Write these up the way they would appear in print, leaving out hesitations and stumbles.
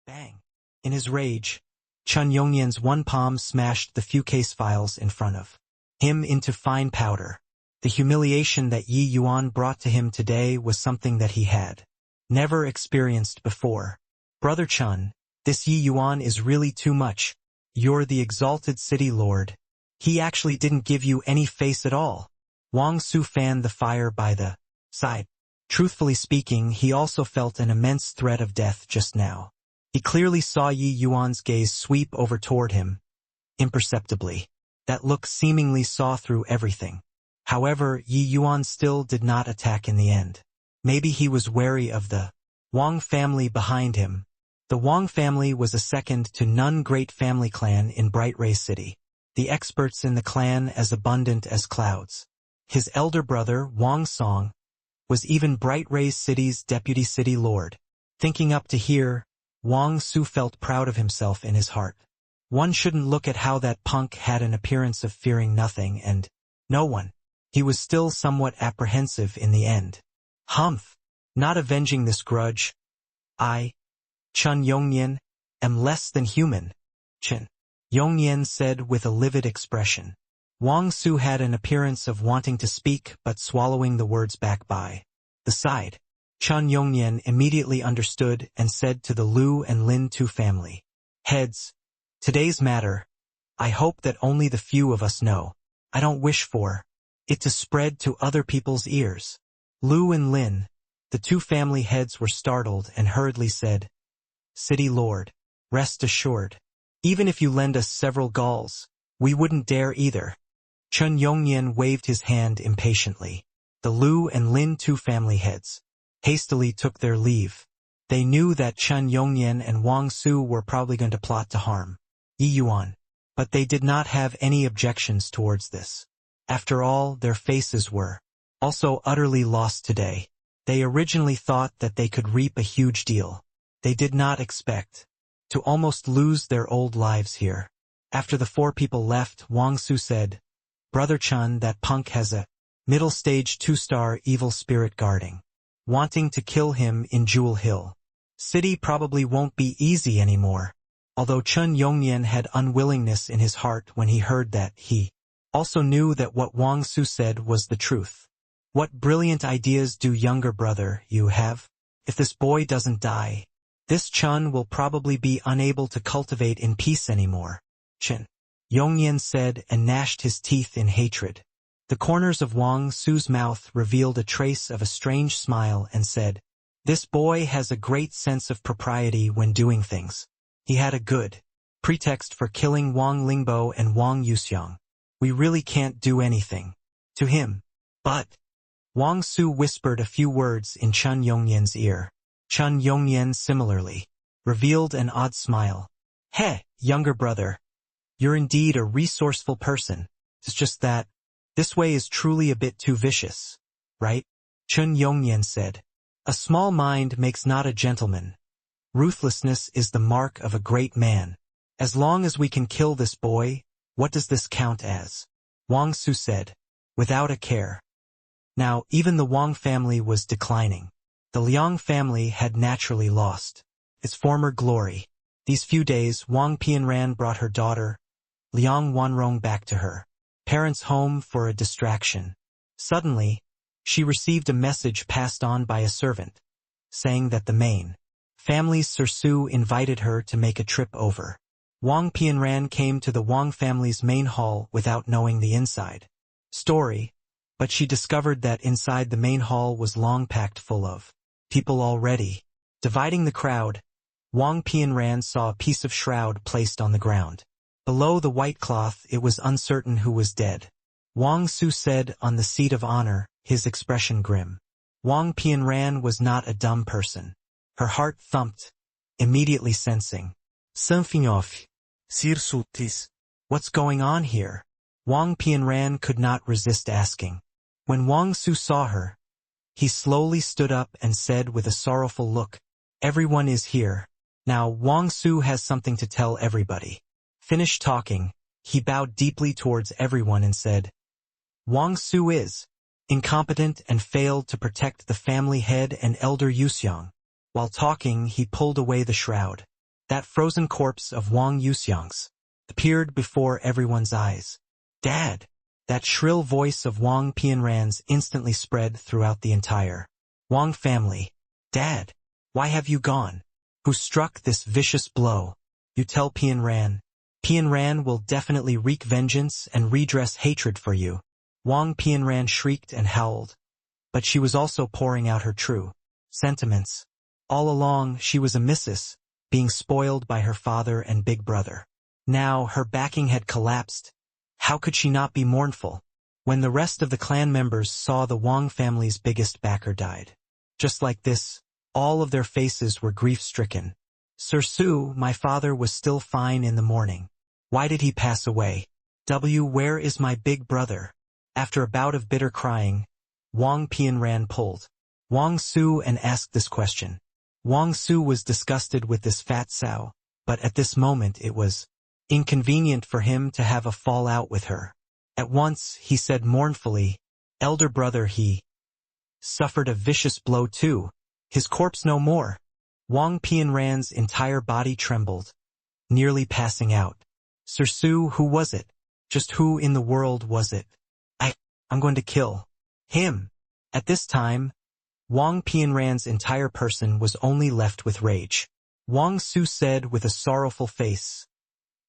Bang! In his rage, Chun Yongyan's one palm smashed the few case files in front of him into fine powder. The humiliation that Yi Yuan brought to him today was something that he had never experienced before. Brother Chun, this Yi Yuan is really too much. You're the exalted city lord. He actually didn't give you any face at all. Wang Su fanned the fire by the side. Truthfully speaking, he also felt an immense threat of death just now. He clearly saw Yi Yuan's gaze sweep over toward him, imperceptibly. That look seemingly saw through everything. However, Yi Yuan still did not attack in the end. Maybe he was wary of the Wang family behind him. The Wang family was a second-to-none great family clan in Bright Ray City. The experts in the clan as abundant as clouds. His elder brother, Wang Song, was even Bright Ray City's deputy city lord. Thinking up to here, Wang Su felt proud of himself in his heart. One shouldn't look at how that punk had an appearance of fearing nothing and no one. He was still somewhat apprehensive in the end. Humph! Not avenging this grudge. I, Chun Yongyan, am less than human. Chun Yongyan said with a livid expression. Wang Su had an appearance of wanting to speak but swallowing the words back by the side. Chun Yongyan immediately understood and said to the Lu and Lin two family heads, today's matter, I hope that only the few of us know. I don't wish for it to spread to other people's ears. Lu and Lin, the two family heads, were startled and hurriedly said, City Lord, rest assured. Even if you lend us several galls, we wouldn't dare either. Chun Yongyan waved his hand impatiently. The Lu and Lin two family heads hastily took their leave. They knew that Chun Yongyan and Wang Su were probably going to plot to harm Yi Yuan, but they did not have any objections towards this. After all, their faces were also utterly lost today. They originally thought that they could reap a huge deal. They did not expect to almost lose their old lives here. After the four people left, Wang Su said, Brother Chun, that punk has a middle-stage 2-star evil spirit guarding. Wanting to kill him in Jewel Hill City probably won't be easy anymore. Although Chun Yongyan had unwillingness in his heart when he heard that, he also knew that what Wang Su said was the truth. What brilliant ideas do younger brother you have? If this boy doesn't die, this Chun will probably be unable to cultivate in peace anymore. Chun Yongyan said and gnashed his teeth in hatred. The corners of Wang Su's mouth revealed a trace of a strange smile and said, This boy has a great sense of propriety when doing things. He had a good pretext for killing Wang Lingbo and Wang Yuxiang. We really can't do anything to him. But Wang Su whispered a few words in Chun Yongyan's ear. Chun Yongyan similarly revealed an odd smile. Heh, younger brother. You're indeed a resourceful person. It's just that this way is truly a bit too vicious, right? Chun Yongyan said. A small mind makes not a gentleman. Ruthlessness is the mark of a great man. As long as we can kill this boy, what does this count as? Wang Su said, without a care. Now, even the Wang family was declining. The Liang family had naturally lost its former glory. These few days, Wang Pianran brought her daughter, Liang Wanrong, back to her parents' home for a distraction. Suddenly, she received a message passed on by a servant, saying that the main family's Sirsu invited her to make a trip over. Wang Pianran came to the Wang family's main hall without knowing the inside story, but she discovered that inside the main hall was long packed full of people already. Dividing the crowd, Wang Pianran saw a piece of shroud placed on the ground. Below the white cloth, it was uncertain who was dead. Wang Su said on the seat of honor, his expression grim. Wang Pianran was not a dumb person. Her heart thumped, immediately sensing something off. What's going on here? Wang Pianran could not resist asking. When Wang Su saw her, he slowly stood up and said with a sorrowful look, Everyone is here. Now Wang Su has something to tell everybody. Finished talking, he bowed deeply towards everyone and said, Wang Su is incompetent and failed to protect the family head and elder Yuxiang. While talking, he pulled away the shroud. That frozen corpse of Wang Yuxiang's appeared before everyone's eyes. Dad! That shrill voice of Wang Pianran's instantly spread throughout the entire Wang family. Dad! Why have you gone? Who struck this vicious blow? You tell Pianran. Pianran will definitely wreak vengeance and redress hatred for you. Wang Pianran shrieked and howled. But she was also pouring out her true sentiments. All along, she was a missus, being spoiled by her father and big brother. Now, her backing had collapsed. How could she not be mournful? When the rest of the clan members saw the Wang family's biggest backer died. Just like this, all of their faces were grief-stricken. Sir Su, my father was still fine in the morning. Why did he pass away? Where is my big brother? After a bout of bitter crying, Wang Pianran pulled Wang Su and asked this question. Wang Su was disgusted with this fat sow, but at this moment it was inconvenient for him to have a fallout with her. At once, he said mournfully, elder brother, he suffered a vicious blow too. His corpse no more. Wang Pianran's entire body trembled, nearly passing out. Sir Su, who was it? Just who in the world was it? I'm going to kill him. At this time, Wang Pianran's entire person was only left with rage. Wang Su said with a sorrowful face,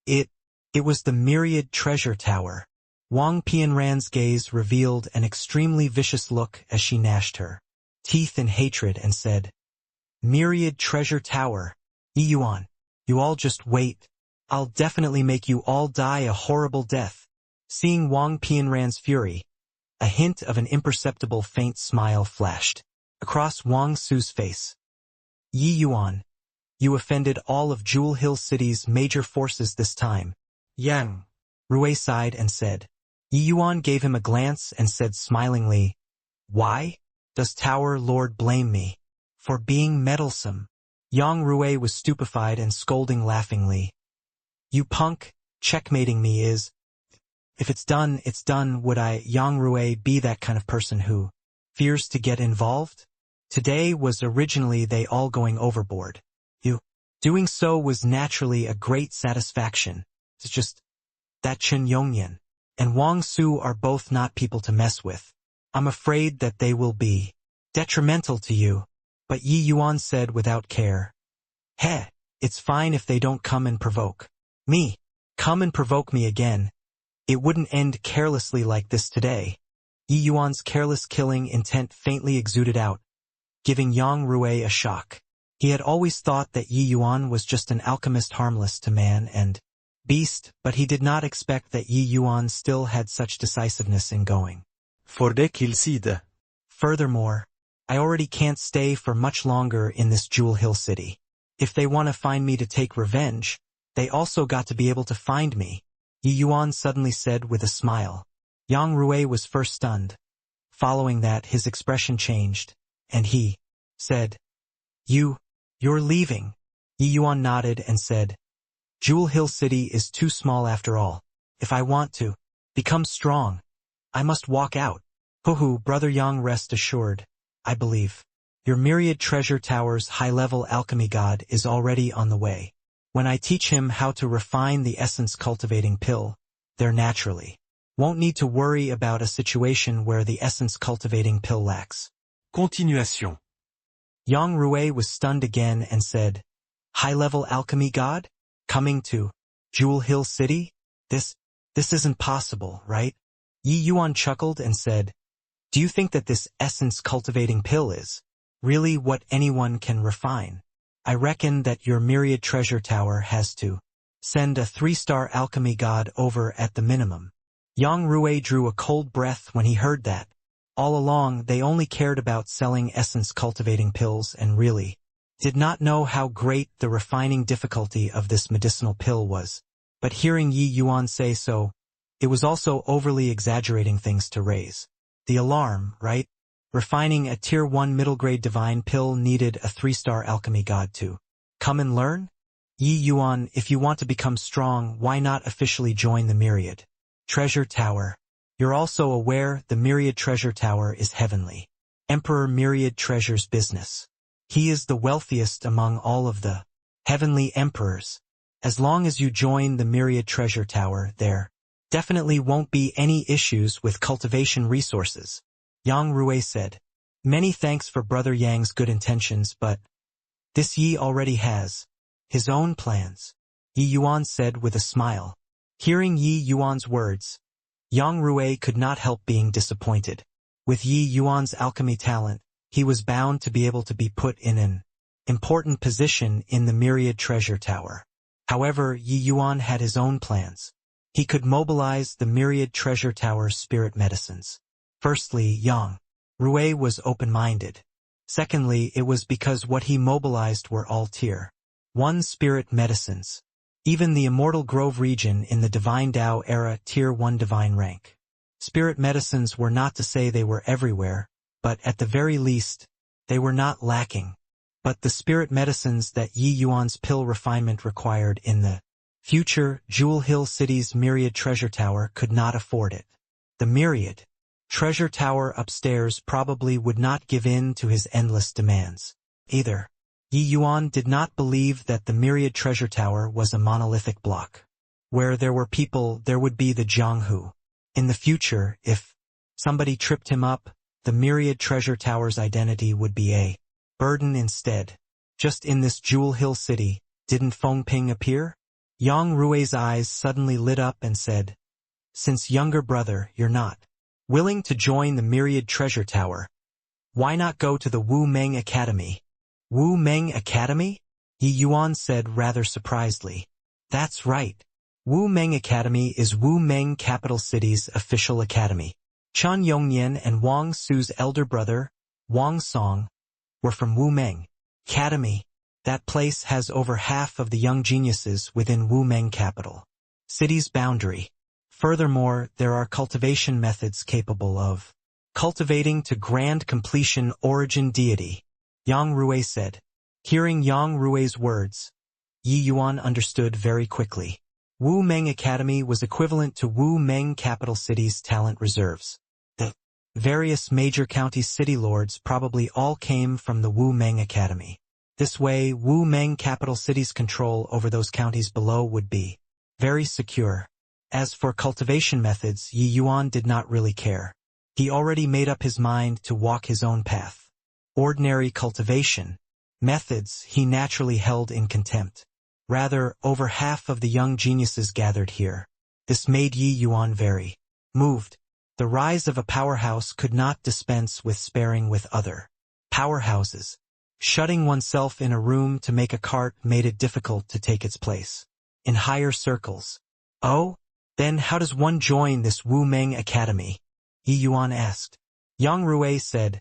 It was the Myriad Treasure Tower. Wang Pianran's gaze revealed an extremely vicious look as she gnashed her teeth in hatred and said, Myriad Treasure Tower. Yi Yuan, you all just wait. I'll definitely make you all die a horrible death. Seeing Wang Pianran's fury, a hint of an imperceptible faint smile flashed across Wang Su's face. Yi Yuan, you offended all of Jewel Hill City's major forces this time. Yang Rui sighed and said. Yi Yuan gave him a glance and said smilingly, Why does Tower Lord blame me for being meddlesome? Yang Rui was stupefied and scolding laughingly. You punk, checkmating me is... If it's done, it's done. Would I, Yang Rui, be that kind of person who fears to get involved? Today was originally they all going overboard. Doing so was naturally a great satisfaction. It's just that Chen Yongyan and Wang Su are both not people to mess with. I'm afraid that they will be detrimental to you. But Yi Yuan said without care. Heh, it's fine if they don't come and provoke me. Come and provoke me again. It wouldn't end carelessly like this today. Yi Yuan's careless killing intent faintly exuded out, giving Yang Rui a shock. He had always thought that Yi Yuan was just an alchemist harmless to man and beast, but he did not expect that Yi Yuan still had such decisiveness in going for the kill seed. Furthermore, I already can't stay for much longer in this Jewel Hill City. If they want to find me to take revenge, they also got to be able to find me. Yi Yuan suddenly said with a smile. Yang Rui was first stunned. Following that, his expression changed, and he said, You're leaving. Yi Yuan nodded and said, Jewel Hill City is too small after all. If I want to become strong, I must walk out. Hoo-hoo, Brother Yang, rest assured. I believe. Your Myriad Treasure Tower's high-level alchemy god is already on the way. When I teach him how to refine the essence-cultivating pill, there naturally won't need to worry about a situation where the essence-cultivating pill lacks. Continuation. Yang Rui was stunned again and said, High-level alchemy god? Coming to Jewel Hill City? This isn't possible, right? Yi Yuan chuckled and said, Do you think that this essence-cultivating pill is really what anyone can refine? I reckon that your Myriad Treasure Tower has to send a 3-star alchemy god over at the minimum. Yang Rui drew a cold breath when he heard that. All along, they only cared about selling essence-cultivating pills and really did not know how great the refining difficulty of this medicinal pill was. But hearing Yi Yuan say so, it was also overly exaggerating things to raise the alarm, right? Refining a Tier 1 middle-grade divine pill needed a 3-star alchemy god to come and learn? Yi Yuan, if you want to become strong, why not officially join the Myriad Treasure Tower? You're also aware the Myriad Treasure Tower is heavenly. Emperor Myriad Treasure's business. He is the wealthiest among all of the heavenly emperors. As long as you join the Myriad Treasure Tower, there definitely won't be any issues with cultivation resources. Yang Rui said. Many thanks for Brother Yang's good intentions, but this Yi already has his own plans. Yi Yuan said with a smile. Hearing Yi Yuan's words, Yang Rui could not help being disappointed. With Yi Yuan's alchemy talent, he was bound to be able to be put in an important position in the Myriad Treasure Tower. However, Yi Yuan had his own plans. He could mobilize the Myriad Treasure Tower's spirit medicines. Firstly, Yang Rui was open-minded. Secondly, it was because what he mobilized were all Tier 1 spirit medicines. Even the Immortal Grove region in the Divine Tao era Tier 1 divine rank. Spirit medicines were not to say they were everywhere, but at the very least, they were not lacking. But the spirit medicines that Yi Yuan's pill refinement required in the future Jewel Hill City's Myriad Treasure Tower could not afford it. The Myriad Treasure Tower upstairs probably would not give in to his endless demands. Either. Yi Yuan did not believe that the Myriad Treasure Tower was a monolithic block. Where there were people, there would be the Jianghu. In the future, if somebody tripped him up, the Myriad Treasure Tower's identity would be a burden instead. Just in this Jewel Hill City, didn't Feng Ping appear? Yang Rui's eyes suddenly lit up and said, Since younger brother, you're not willing to join the Myriad Treasure Tower, why not go to the Wu Meng Academy? Wu Meng Academy? Yi Yuan said rather surprisedly. That's right. Wu Meng Academy is Wu Meng Capital City's official academy. Chen Yongnian and Wang Su's elder brother, Wang Song, were from Wu Meng Academy. That place has over half of the young geniuses within Wu Meng Capital City's boundary. Furthermore, there are cultivation methods capable of cultivating to grand completion origin deity, Yang Rui said. Hearing Yang Rui's words, Yi Yuan understood very quickly. Wu Meng Academy was equivalent to Wu Meng Capital City's talent reserves. The various major county city lords probably all came from the Wu Meng Academy. This way, Wu Meng Capital City's control over those counties below would be very secure. As for cultivation methods, Yi Yuan did not really care. He already made up his mind to walk his own path. Ordinary cultivation methods he naturally held in contempt. Rather, over half of the young geniuses gathered here. This made Yi Yuan very moved. The rise of a powerhouse could not dispense with sparing with other powerhouses. Shutting oneself in a room to make a cart made it difficult to take its place in higher circles. Oh? Then how does one join this Wu Meng Academy? Yi Yuan asked. Yang Rui said,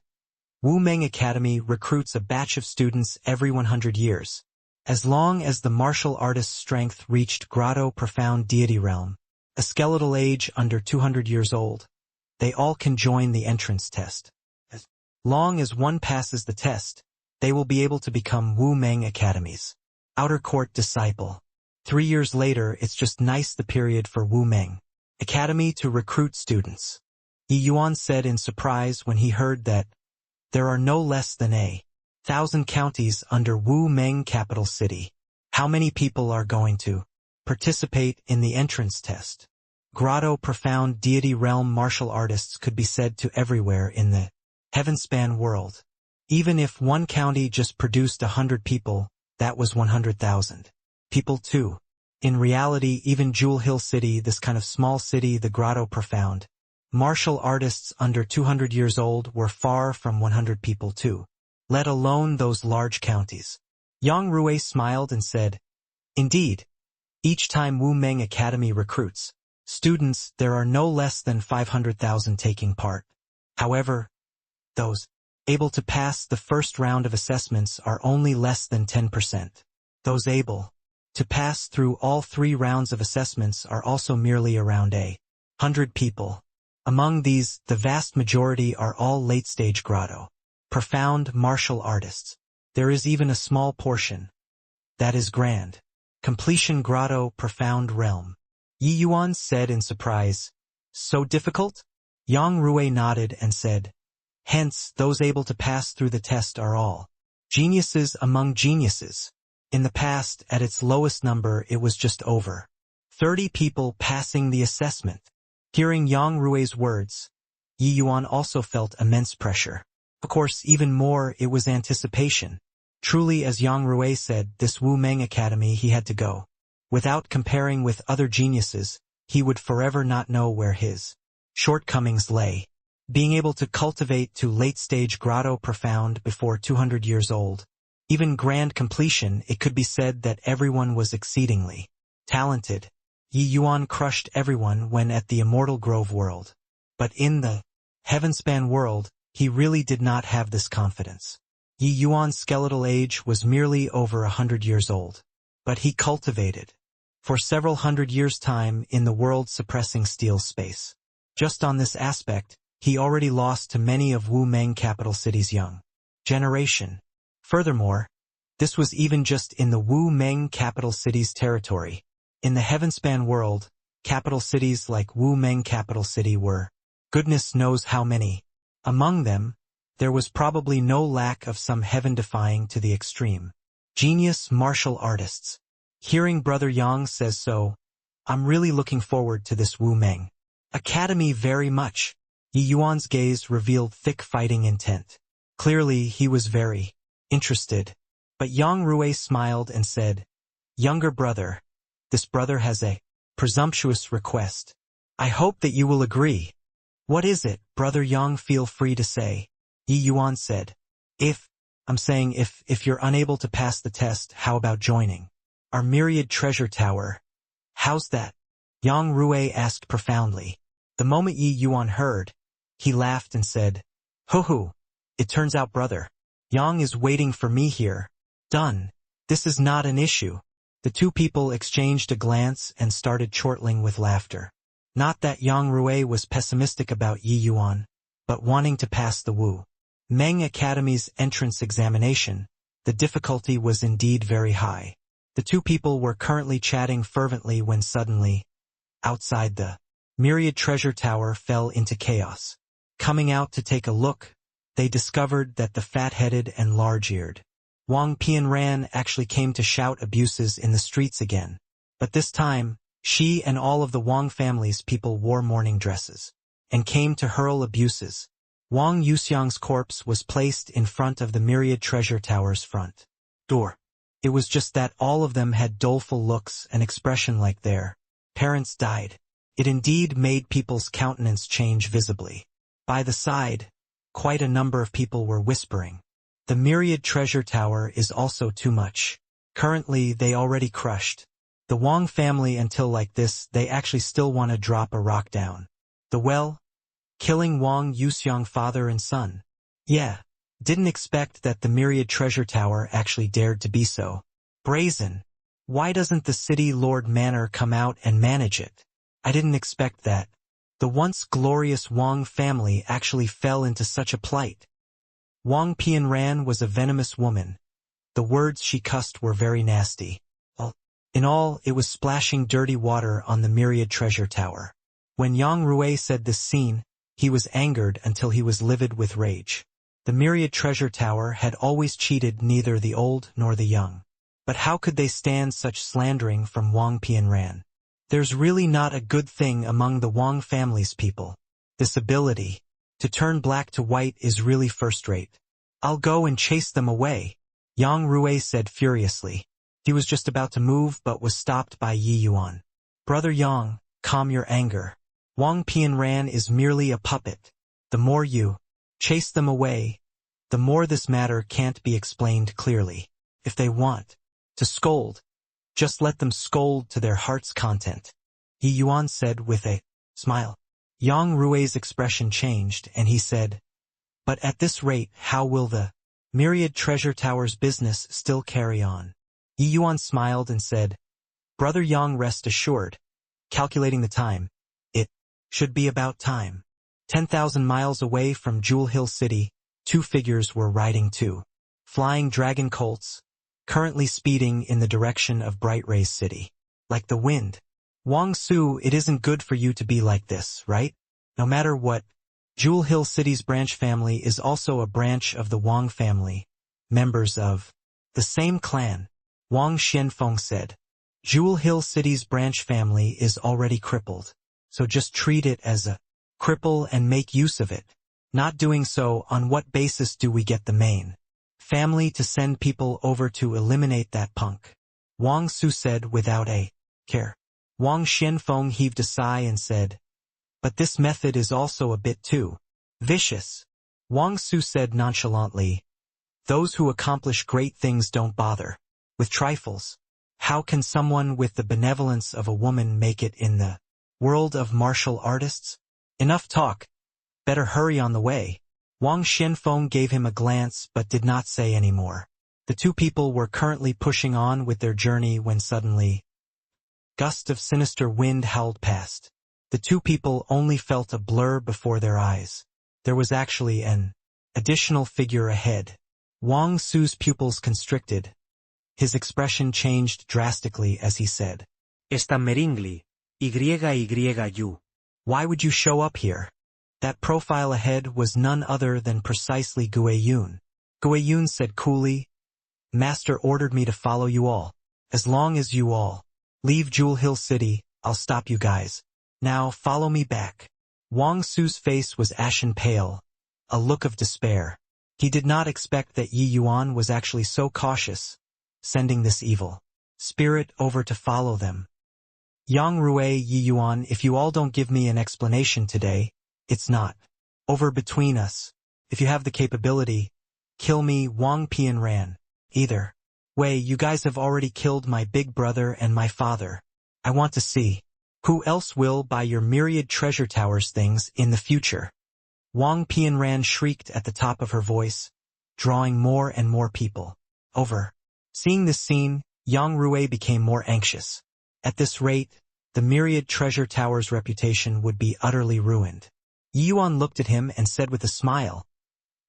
Wu Meng Academy recruits a batch of students every 100 years. As long as the martial artist's strength reached Grotto Profound Deity Realm, a skeletal age under 200 years old, they all can join the entrance test. As long as one passes the test, they will be able to become Wu Meng Academy's outer court disciple. 3 years later, it's just nice the period for Wu Meng Academy to recruit students. Yi Yuan said in surprise when he heard that there are no less than 1,000 counties under Wu Meng Capital City. How many people are going to participate in the entrance test? Grotto Profound Deity Realm martial artists could be said to everywhere in the Heavenspan world. Even if one county just produced 100 people, that was 100,000 people too. In reality, even Jewel Hill City, this kind of small city, the Grotto Profound, martial artists under 200 years old were far from 100 people too, let alone those large counties. Yang Rui smiled and said, Indeed, each time Wu Meng Academy recruits students, there are no less than 500,000 taking part. However, those able to pass the first round of assessments are only less than 10%. Those able to pass through all 3 rounds of assessments are also merely around 100 people. Among these, the vast majority are all late-stage Grotto Profound martial artists. There is even a small portion that is grand completion Grotto Profound realm. Yi Yuan said in surprise, So difficult? Yang Rui nodded and said, Hence, those able to pass through the test are all geniuses among geniuses. In the past, at its lowest number, it was just over 30 people passing the assessment. Hearing Yang Rui's words, Yi Yuan also felt immense pressure. Of course, even more, it was anticipation. Truly, as Yang Rui said, this Wu Meng Academy he had to go. Without comparing with other geniuses, he would forever not know where his shortcomings lay. Being able to cultivate to late-stage grotto profound before 200 years old, even grand completion, it could be said that everyone was exceedingly talented. Yi Yuan crushed everyone when at the Immortal Grove world. But in the Heavenspan world, he really did not have this confidence. Yi Yuan's skeletal age was merely over 100 years old. But he cultivated for several hundred years' time in the world-suppressing steel space. Just on this aspect, he already lost to many of Wu Meng capital city's young generation. Furthermore, this was even just in the Wu Meng capital city's territory. In the Heavenspan world, capital cities like Wu Meng capital city were, goodness knows how many. Among them, there was probably no lack of some heaven-defying to the extreme genius martial artists. Hearing Brother Yang says so, I'm really looking forward to this Wu Meng Academy very much. Yi Yuan's gaze revealed thick fighting intent. Clearly, he was very interested. But Yang Rui smiled and said, Younger brother, this brother has a presumptuous request. I hope that you will agree. What is it, Brother Yang? Feel free to say. Yi Yuan said. If you're unable to pass the test, how about joining our myriad treasure tower? How's that? Yang Rui asked profoundly. The moment Yi Yuan heard, he laughed and said, Hoo-hoo, it turns out brother Yang is waiting for me here. Done. This is not an issue. The two people exchanged a glance and started chortling with laughter. Not that Yang Rui was pessimistic about Yi Yuan, but wanting to pass the Wu Meng Academy's entrance examination, the difficulty was indeed very high. The two people were currently chatting fervently when suddenly, outside the myriad treasure tower fell into chaos. Coming out to take a look, they discovered that the fat-headed and large-eared Wang Pianran actually came to shout abuses in the streets again. But this time, she and all of the Wang family's people wore mourning dresses and came to hurl abuses. Wang Yuxiang's corpse was placed in front of the myriad treasure tower's front door. It was just that all of them had doleful looks and expression like their parents died. It indeed made people's countenance change visibly. By the side, quite a number of people were whispering. The myriad treasure tower is also too much. Currently, they already crushed the Wang family until like this, they actually still want to drop a rock down the well, killing Wang Yuxiang father and son. Yeah, didn't expect that the myriad treasure tower actually dared to be so brazen. Why doesn't the city lord manor come out and manage it? I didn't expect that. The once glorious Wang family actually fell into such a plight. Wang Pianran was a venomous woman. The words she cussed were very nasty. In all, it was splashing dirty water on the myriad treasure tower. When Yang Rui said this scene, he was angered until he was livid with rage. The myriad treasure tower had always cheated neither the old nor the young. But how could they stand such slandering from Wang Pianran? There's really not a good thing among the Wang family's people. This ability to turn black to white is really first-rate. I'll go and chase them away, Yang Rui said furiously. He was just about to move but was stopped by Yi Yuan. Brother Yang, calm your anger. Wang Pianran is merely a puppet. The more you chase them away, the more this matter can't be explained clearly. If they want to scold, just let them scold to their heart's content, Yi Yuan said with a smile. Yang Rui's expression changed and he said, But at this rate, how will the myriad treasure tower's business still carry on? Yi Yuan smiled and said, Brother Yang, rest assured. Calculating the time, it should be about time. 10,000 miles away from Jewel Hill City, two figures were riding two flying dragon colts, currently speeding in the direction of Bright Rays City. Like the wind. Wang Su, it isn't good for you to be like this, right? No matter what, Jewel Hill City's branch family is also a branch of the Wang family, members of the same clan. Wang Xianfeng said. Jewel Hill City's branch family is already crippled, so just treat it as a cripple and make use of it. Not doing so, on what basis do we get the main family to send people over to eliminate that punk? Wang Su said without a care. Wang Xianfeng heaved a sigh and said, but this method is also a bit too vicious. Wang Su said nonchalantly, those who accomplish great things don't bother with trifles. How can someone with the benevolence of a woman make it in the world of martial artists? Enough talk. Better hurry on the way. Wang Xianfeng gave him a glance but did not say any more. The two people were currently pushing on with their journey when suddenly, gust of sinister wind howled past. The two people only felt a blur before their eyes. There was actually an additional figure ahead. Wang Su's pupils constricted. His expression changed drastically as he said, Stammering, YYU. why would you show up here? That profile ahead was none other than precisely Guiyun. Guiyun said coolly, Master ordered me to follow you all. As long as you all leave Jewel Hill City, I'll stop you guys. Now follow me back. Wang Su's face was ashen pale, a look of despair. He did not expect that Yi Yuan was actually so cautious, sending this evil spirit over to follow them. Yang Rui, Yi Yuan, if you all don't give me an explanation today, it's not over between us. If you have the capability, kill me. Wang Pian ran. Either way, you guys have already killed my big brother and my father. I want to see who else will buy your myriad treasure towers things in the future. Wang Pianran shrieked at the top of her voice, drawing more and more people over. Seeing this scene, Yang Rui became more anxious. At this rate, the myriad treasure towers' reputation would be utterly ruined. Yi Yuan looked at him and said with a smile,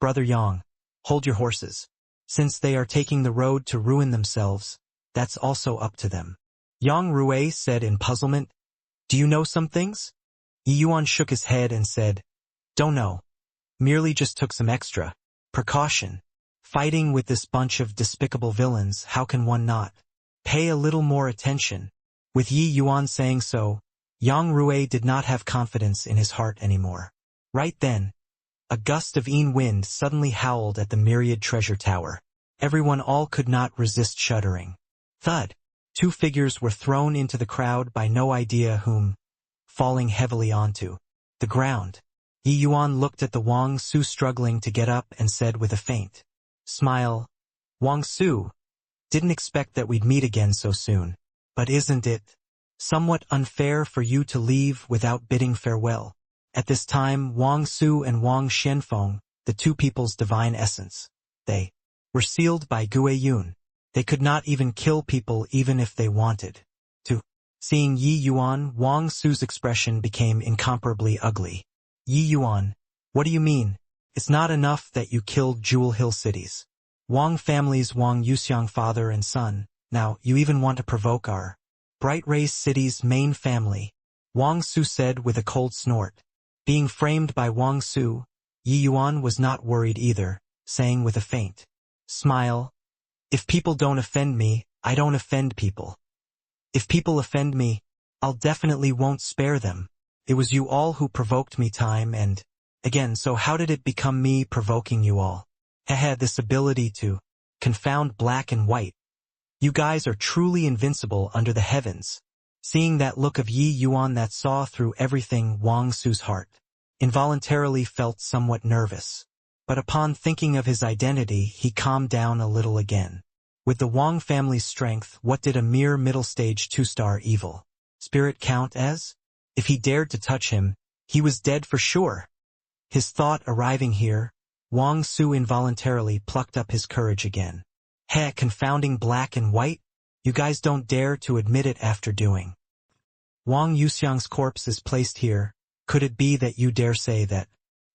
Brother Yang, hold your horses. Since they are taking the road to ruin themselves, that's also up to them. Yang Rui said in puzzlement, do you know some things? Yi Yuan shook his head and said, don't know. Merely just took some extra precaution. Fighting with this bunch of despicable villains, how can one not pay a little more attention? With Yi Yuan saying so, Yang Rui did not have confidence in his heart anymore. Right then, a gust of wind suddenly howled at the myriad treasure tower. Everyone all could not resist shuddering. Thud! Two figures were thrown into the crowd by no idea whom, falling heavily onto the ground. Yi Yuan looked at the Wang Su struggling to get up and said with a faint smile, Wang Su, didn't expect that we'd meet again so soon. But isn't it somewhat unfair for you to leave without bidding farewell? At this time, Wang Su and Wang Xianfeng, the two people's divine essence, they were sealed by Guiyun. They could not even kill people even if they wanted to. Seeing Yi Yuan, Wang Su's expression became incomparably ugly. Yi Yuan, what do you mean? It's not enough that you killed Jewel Hill City's Wang family's Wang Yuxiang father and son. Now, you even want to provoke our Bright Race City's main family. Wang Su said with a cold snort. Being framed by Wang Su, Yi Yuan was not worried either, saying with a faint smile, if people don't offend me, I don't offend people. If people offend me, I'll definitely won't spare them. It was you all who provoked me time and again, so how did it become me provoking you all? Haha, this ability to confound black and white. You guys are truly invincible under the heavens. Seeing that look of Yi Yuan that saw through everything, Wang Su's heart involuntarily felt somewhat nervous. But upon thinking of his identity, he calmed down a little again. With the Wang family's strength, what did a mere middle-stage two-star evil spirit count as? If he dared to touch him, he was dead for sure. His thought arriving here, Wang Su involuntarily plucked up his courage again. Heh, confounding black and white? You guys don't dare to admit it after doing. Wang Yuxiang's corpse is placed here. Could it be that you dare say that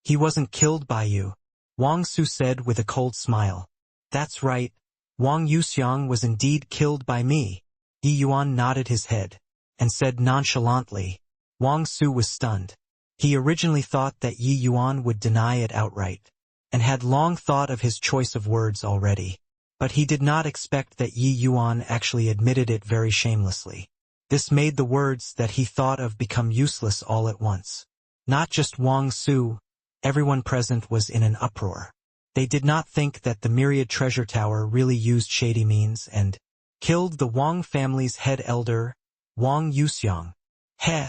he wasn't killed by you? Wang Su said with a cold smile. That's right. Wang Yuxiang was indeed killed by me. Yi Yuan nodded his head and said nonchalantly. Wang Su was stunned. He originally thought that Yi Yuan would deny it outright, and had long thought of his choice of words already. But he did not expect that Yi Yuan actually admitted it very shamelessly. This made the words that he thought of become useless all at once. Not just Wang Su, everyone present was in an uproar. They did not think that the Myriad Treasure Tower really used shady means and killed the Wang family's head elder, Wang Yuxiang.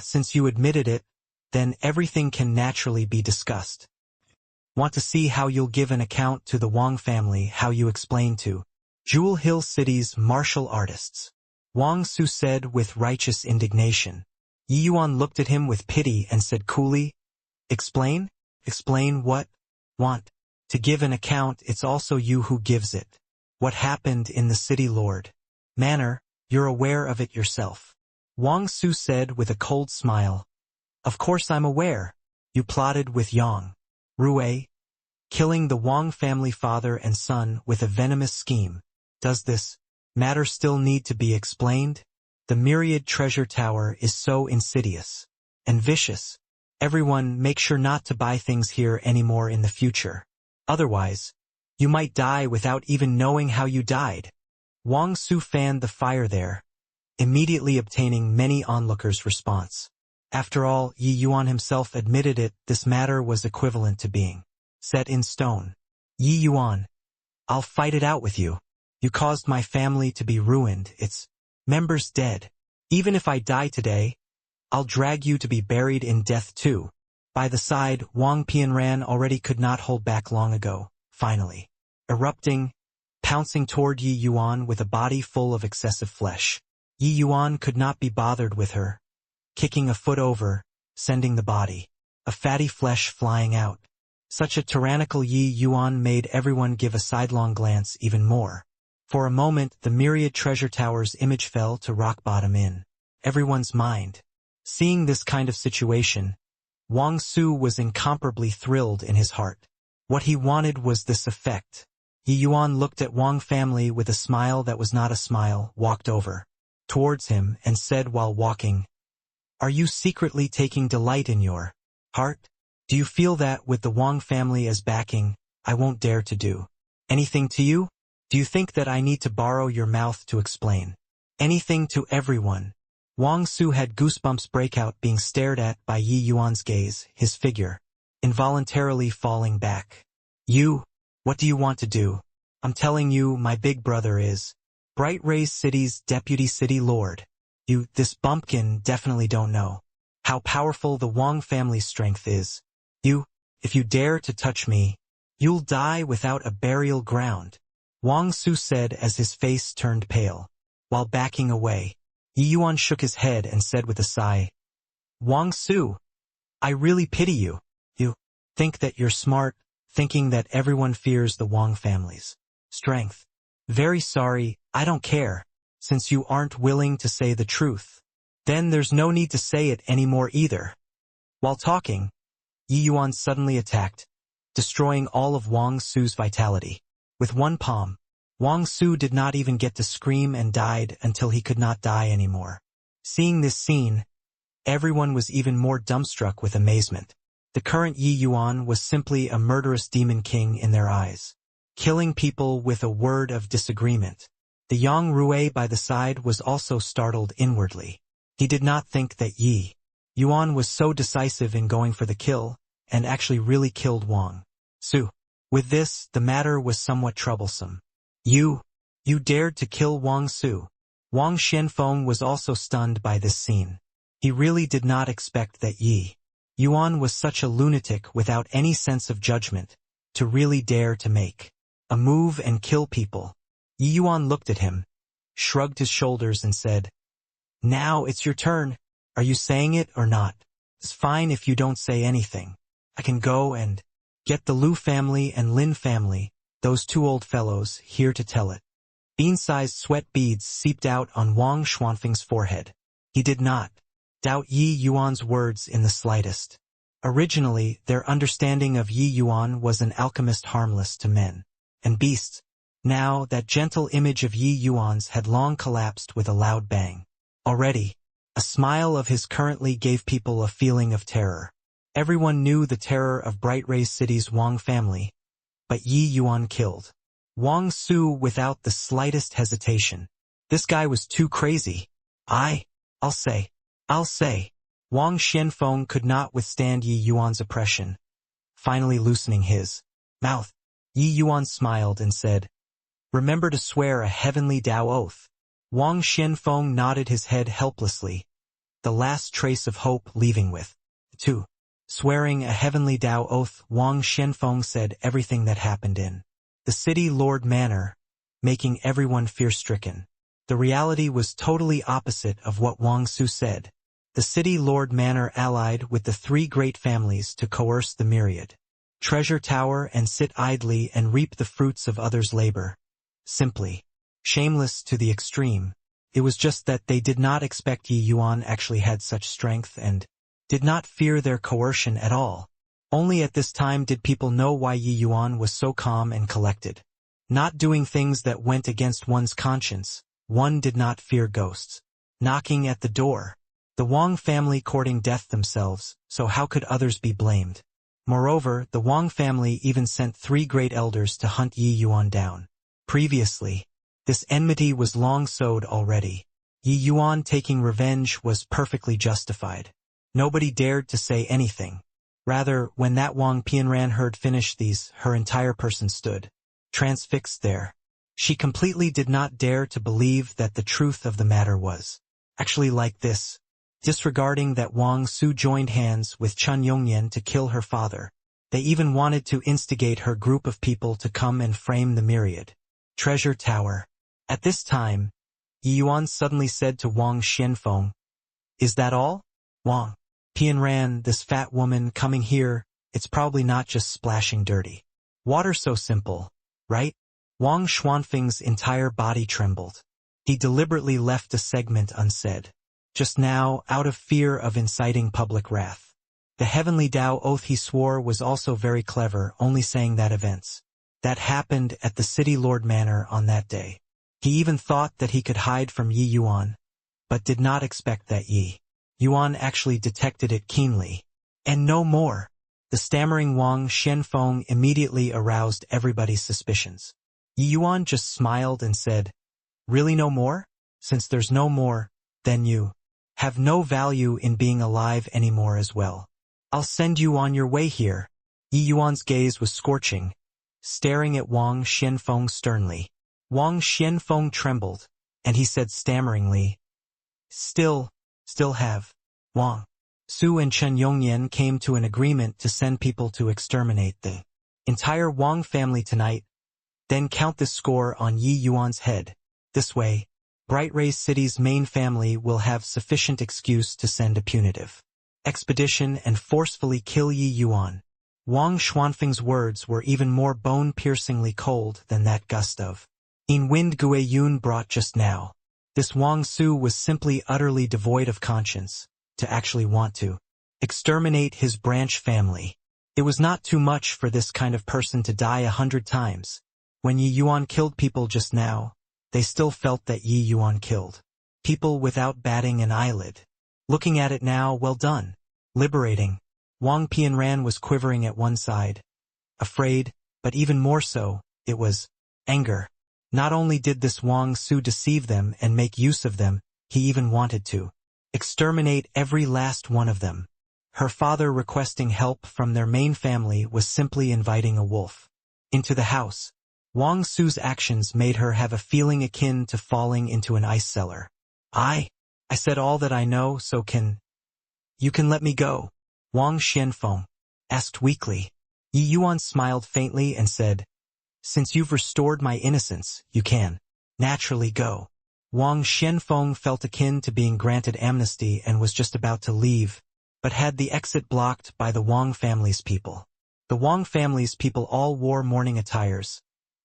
Since you admitted it, then everything can naturally be discussed. Want to see how you'll give an account to the Wang family, how you explain to Jewel Hill City's martial artists? Wang Su said with righteous indignation. Yi Yuan looked at him with pity and said coolly, Explain? Explain what? Want to give an account, it's also you who gives it. What happened in the city lord manor, you're aware of it yourself. Wang Su said with a cold smile. Of course I'm aware. You plotted with Yang Rui, killing the Wang family father and son with a venomous scheme. Does this matter still need to be explained? The Myriad Treasure Tower is so insidious and vicious. Everyone make sure not to buy things here anymore in the future. Otherwise, you might die without even knowing how you died. Wang Su fanned the fire there, immediately obtaining many onlookers' response. After all, Yi Yuan himself admitted it, this matter was equivalent to being set in stone. Yi Yuan, I'll fight it out with you. You caused my family to be ruined, its members dead. Even if I die today, I'll drag you to be buried in death too. By the side, Wang Pianran already could not hold back long ago, finally erupting, pouncing toward Yi Yuan with a body full of excessive flesh. Yi Yuan could not be bothered with her, kicking a foot over, sending the body, a fatty flesh flying out. Such a tyrannical Yi Yuan made everyone give a sidelong glance even more. For a moment, the Myriad Treasure Tower's image fell to rock bottom in everyone's mind. Seeing this kind of situation, Wang Su was incomparably thrilled in his heart. What he wanted was this effect. Yi Yuan looked at Wang family with a smile that was not a smile, walked over towards him, and said while walking, Are you secretly taking delight in your heart? Do you feel that with the Wang family as backing, I won't dare to do anything to you? Do you think that I need to borrow your mouth to explain anything to everyone? Wang Su had goosebumps break out being stared at by Yi Yuan's gaze, his figure involuntarily falling back. You, what do you want to do? I'm telling you, my big brother is Bright Rays City's deputy city lord. You, this bumpkin, definitely don't know how powerful the Wang family's strength is. You, if you dare to touch me, you'll die without a burial ground. Wang Su said as his face turned pale. While backing away, Yi Yuan shook his head and said with a sigh, Wang Su, I really pity you. You think that you're smart, thinking that everyone fears the Wang family's strength. Very sorry, I don't care. Since you aren't willing to say the truth, then there's no need to say it anymore either. While talking, Yi Yuan suddenly attacked, destroying all of Wang Su's vitality. With one palm, Wang Su did not even get to scream and died until he could not die anymore. Seeing this scene, everyone was even more dumbstruck with amazement. The current Yi Yuan was simply a murderous demon king in their eyes, killing people with a word of disagreement. The Yang Rui by the side was also startled inwardly. He did not think that Yi Yuan was so decisive in going for the kill, and actually really killed Wang Su. With this, the matter was somewhat troublesome. You dared to kill Wang Su. Wang Xianfeng was also stunned by this scene. He really did not expect that Yi Yuan was such a lunatic without any sense of judgment, to really dare to make a move and kill people. Yi Yuan looked at him, shrugged his shoulders and said, Now it's your turn. Are you saying it or not? It's fine if you don't say anything. I can go and get the Lu family and Lin family, those two old fellows, here to tell it. Bean-sized sweat beads seeped out on Wang Xuanfeng's forehead. He did not doubt Yi Yuan's words in the slightest. Originally, their understanding of Yi Yuan was an alchemist harmless to men and beasts. Now, that gentle image of Yi Yuan's had long collapsed with a loud bang. Already, a smile of his currently gave people a feeling of terror. Everyone knew the terror of Bright Rays City's Wang family, but Yi Yuan killed Wang Su without the slightest hesitation. This guy was too crazy. I'll say. Wang Xianfeng could not withstand Yi Yuan's oppression. Finally loosening his mouth, Yi Yuan smiled and said, "Remember to swear a heavenly Tao oath." Wang Xianfeng nodded his head helplessly, the last trace of hope leaving with 2. Swearing a heavenly Tao oath, Wang Xianfeng said everything that happened in the city Lord Manor, making everyone fear-stricken. The reality was totally opposite of what Wang Su said. The city Lord Manor allied with the 3 great families to coerce the myriad treasure tower and sit idly and reap the fruits of others' labor. Simply shameless to the extreme. It was just that they did not expect Yi Yuan actually had such strength and did not fear their coercion at all. Only at this time did people know why Yi Yuan was so calm and collected. Not doing things that went against one's conscience. One did not fear ghosts knocking at the door. The Wang family courting death themselves, so how could others be blamed? Moreover, the Wang family even sent 3 great elders to hunt Yi Yuan down. Previously, this enmity was long sowed already. Yi Yuan taking revenge was perfectly justified. Nobody dared to say anything. Rather, when that Wang Pianran heard finish these, her entire person stood transfixed there. She completely did not dare to believe that the truth of the matter was actually like this. Disregarding that Wang Su joined hands with Chun Yongyan to kill her father. They even wanted to instigate her group of people to come and frame the myriad treasure tower. At this time, Yi Yuan suddenly said to Wang Xianfeng, "Is that all? Wang Pianran, this fat woman coming here, it's probably not just splashing dirty water so simple, right?" Wang Xuanfeng's entire body trembled. He deliberately left a segment unsaid. Just now, out of fear of inciting public wrath. The heavenly Tao oath he swore was also very clever, only saying that events that happened at the city Lord Manor on that day. He even thought that he could hide from Yi Yuan, but did not expect that Yi Yuan actually detected it keenly. And no more. The stammering Wang Xianfeng immediately aroused everybody's suspicions. Yi Yuan just smiled and said, "Really no more? Since there's no more, then you have no value in being alive anymore as well. I'll send you on your way here." Yi Yuan's gaze was scorching, staring at Wang Xianfeng sternly. Wang Xianfeng trembled, and he said stammeringly, Still have. Wang Su and Chen Yongyan came to an agreement to send people to exterminate the entire Wang family tonight, then count this score on Yi Yuan's head. This way, Bright Ray City's main family will have sufficient excuse to send a punitive expedition and forcefully kill Yi Yuan. Wang Xuanfeng's words were even more bone-piercingly cold than that gust of wind Gue Yun brought just now. This Wang Su was simply utterly devoid of conscience, to actually want to exterminate his branch family. It was not too much for this kind of person to die 100 times. When Yi Yuan killed people just now, they still felt that Yi Yuan killed people without batting an eyelid. Looking at it now, well done. Liberating. Wang Pianran was quivering at one side. Afraid, but even more so, it was anger. Not only did this Wang Su deceive them and make use of them, he even wanted to exterminate every last one of them. Her father requesting help from their main family was simply inviting a wolf into the house. Wang Su's actions made her have a feeling akin to falling into an ice cellar. I said all that I know, so you can let me go? Wang Xianfeng asked weakly. Yi Yuan smiled faintly and said, "Since you've restored my innocence, you can naturally go." Wang Xianfeng felt akin to being granted amnesty and was just about to leave, but had the exit blocked by the Wang family's people. The Wang family's people all wore mourning attires,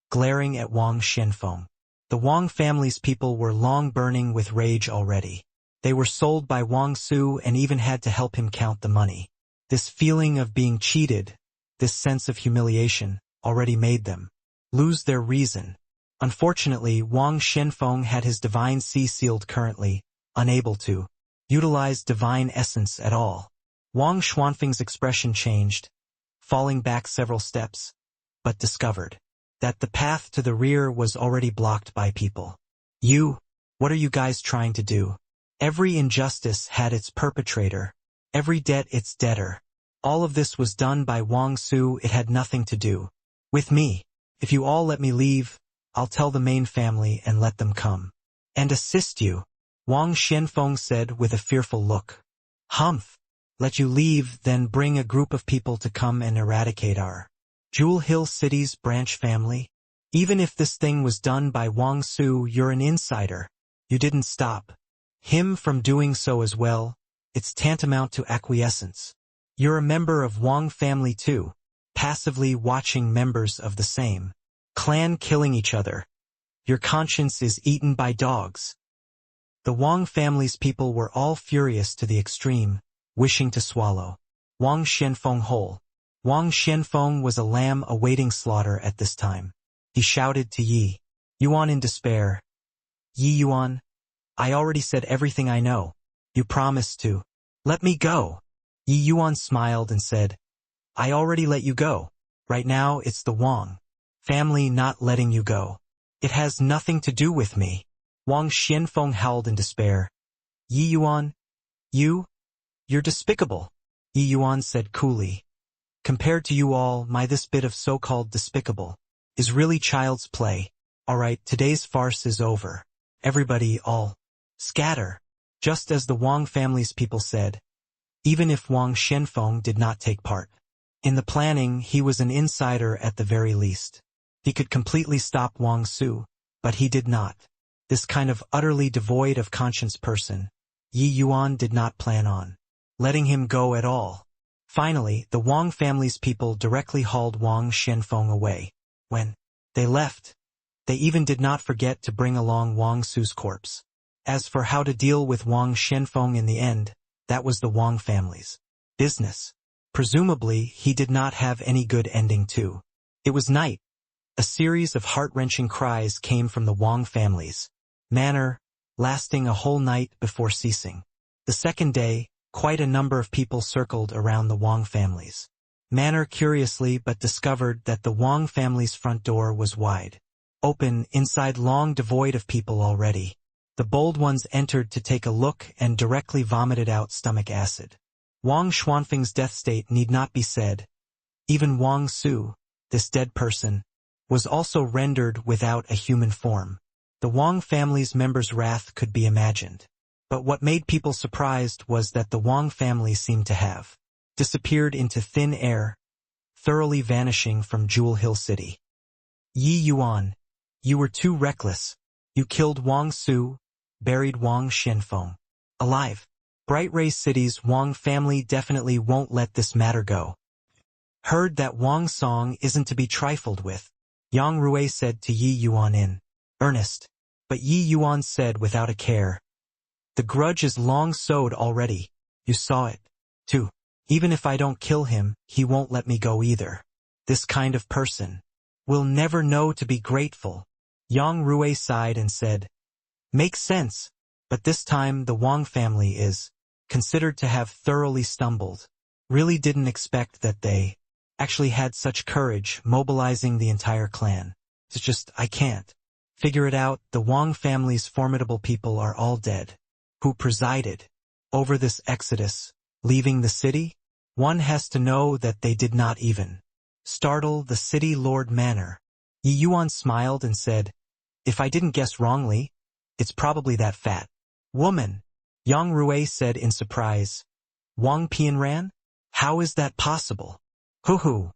glaring at Wang Xianfeng. The Wang family's people were long burning with rage already. They were sold by Wang Su and even had to help him count the money. This feeling of being cheated, this sense of humiliation, already made them lose their reason. Unfortunately, Wang Xianfeng had his divine C sealed currently, unable to utilize divine essence at all. Wang Xuanfeng's expression changed, falling back several steps, but discovered that the path to the rear was already blocked by people. What are you guys trying to do? Every injustice had its perpetrator, every debt its debtor. All of this was done by Wang Su. It had nothing to do with me. If you all let me leave, I'll tell the main family and let them come and assist you, Wang Xianfeng said with a fearful look. Humph! Let you leave, then bring a group of people to come and eradicate our Jewel Hill City's branch family? Even if this thing was done by Wang Su, you're an insider. You didn't stop him from doing so as well. It's tantamount to acquiescence. You're a member of Wang family too, passively watching members of the same clan killing each other. Your conscience is eaten by dogs. The Wang family's people were all furious to the extreme, wishing to swallow Wang Xianfeng whole. Wang Xianfeng was a lamb awaiting slaughter at this time. He shouted to Yi Yuan in despair. Yi Yuan, I already said everything I know. You promised to let me go. Yi Yuan smiled and said, I already let you go. Right now it's the Wang family not letting you go. It has nothing to do with me. Wang Xianfeng howled in despair. Yi Yuan, you're despicable. Yi Yuan said coolly. Compared to you all, this bit of so-called despicable is really child's play. Alright, today's farce is over. Everybody all scatter. Just as the Wang family's people said. Even if Wang Xianfeng did not take part in the planning, he was an insider at the very least. He could completely stop Wang Su, but he did not. This kind of utterly devoid of conscience person, Yi Yuan did not plan on letting him go at all. Finally, the Wang family's people directly hauled Wang Xianfeng away. When they left, they even did not forget to bring along Wang Su's corpse. As for how to deal with Wang Xianfeng in the end, that was the Wang family's business. Presumably, he did not have any good ending too. It was night. A series of heart-wrenching cries came from the Wang family's manor, lasting a whole night before ceasing. The second day, quite a number of people circled around the Wang family's manor curiously but discovered that the Wang family's front door was wide open, inside long devoid of people already. The bold ones entered to take a look and directly vomited out stomach acid. Wang Xuanfeng's death state need not be said. Even Wang Su, this dead person, was also rendered without a human form. The Wang family's members' wrath could be imagined. But what made people surprised was that the Wang family seemed to have disappeared into thin air, thoroughly vanishing from Jewel Hill City. Yi Yuan, you were too reckless. You killed Wang Su, buried Wang Xianfeng alive. Bright Ray City's Wang family definitely won't let this matter go. Heard that Wang Song isn't to be trifled with, Yang Rui said to Yi Yuan in earnest. But Yi Yuan said without a care, the grudge is long sowed already. You saw it, too. Even if I don't kill him, he won't let me go either. This kind of person will never know to be grateful. Yang Rui sighed and said, makes sense, but this time the Wang family is considered to have thoroughly stumbled. Really didn't expect that they actually had such courage, mobilizing the entire clan. It's just, I can't figure it out. The Wang family's formidable people are all dead. Who presided over this exodus, leaving the city? One has to know that they did not even startle the city lord manor. Yi Yuan smiled and said, if I didn't guess wrongly, it's probably that fat woman. Yang Rui said in surprise, Wang Pianran? How is that possible? Hoo-hoo.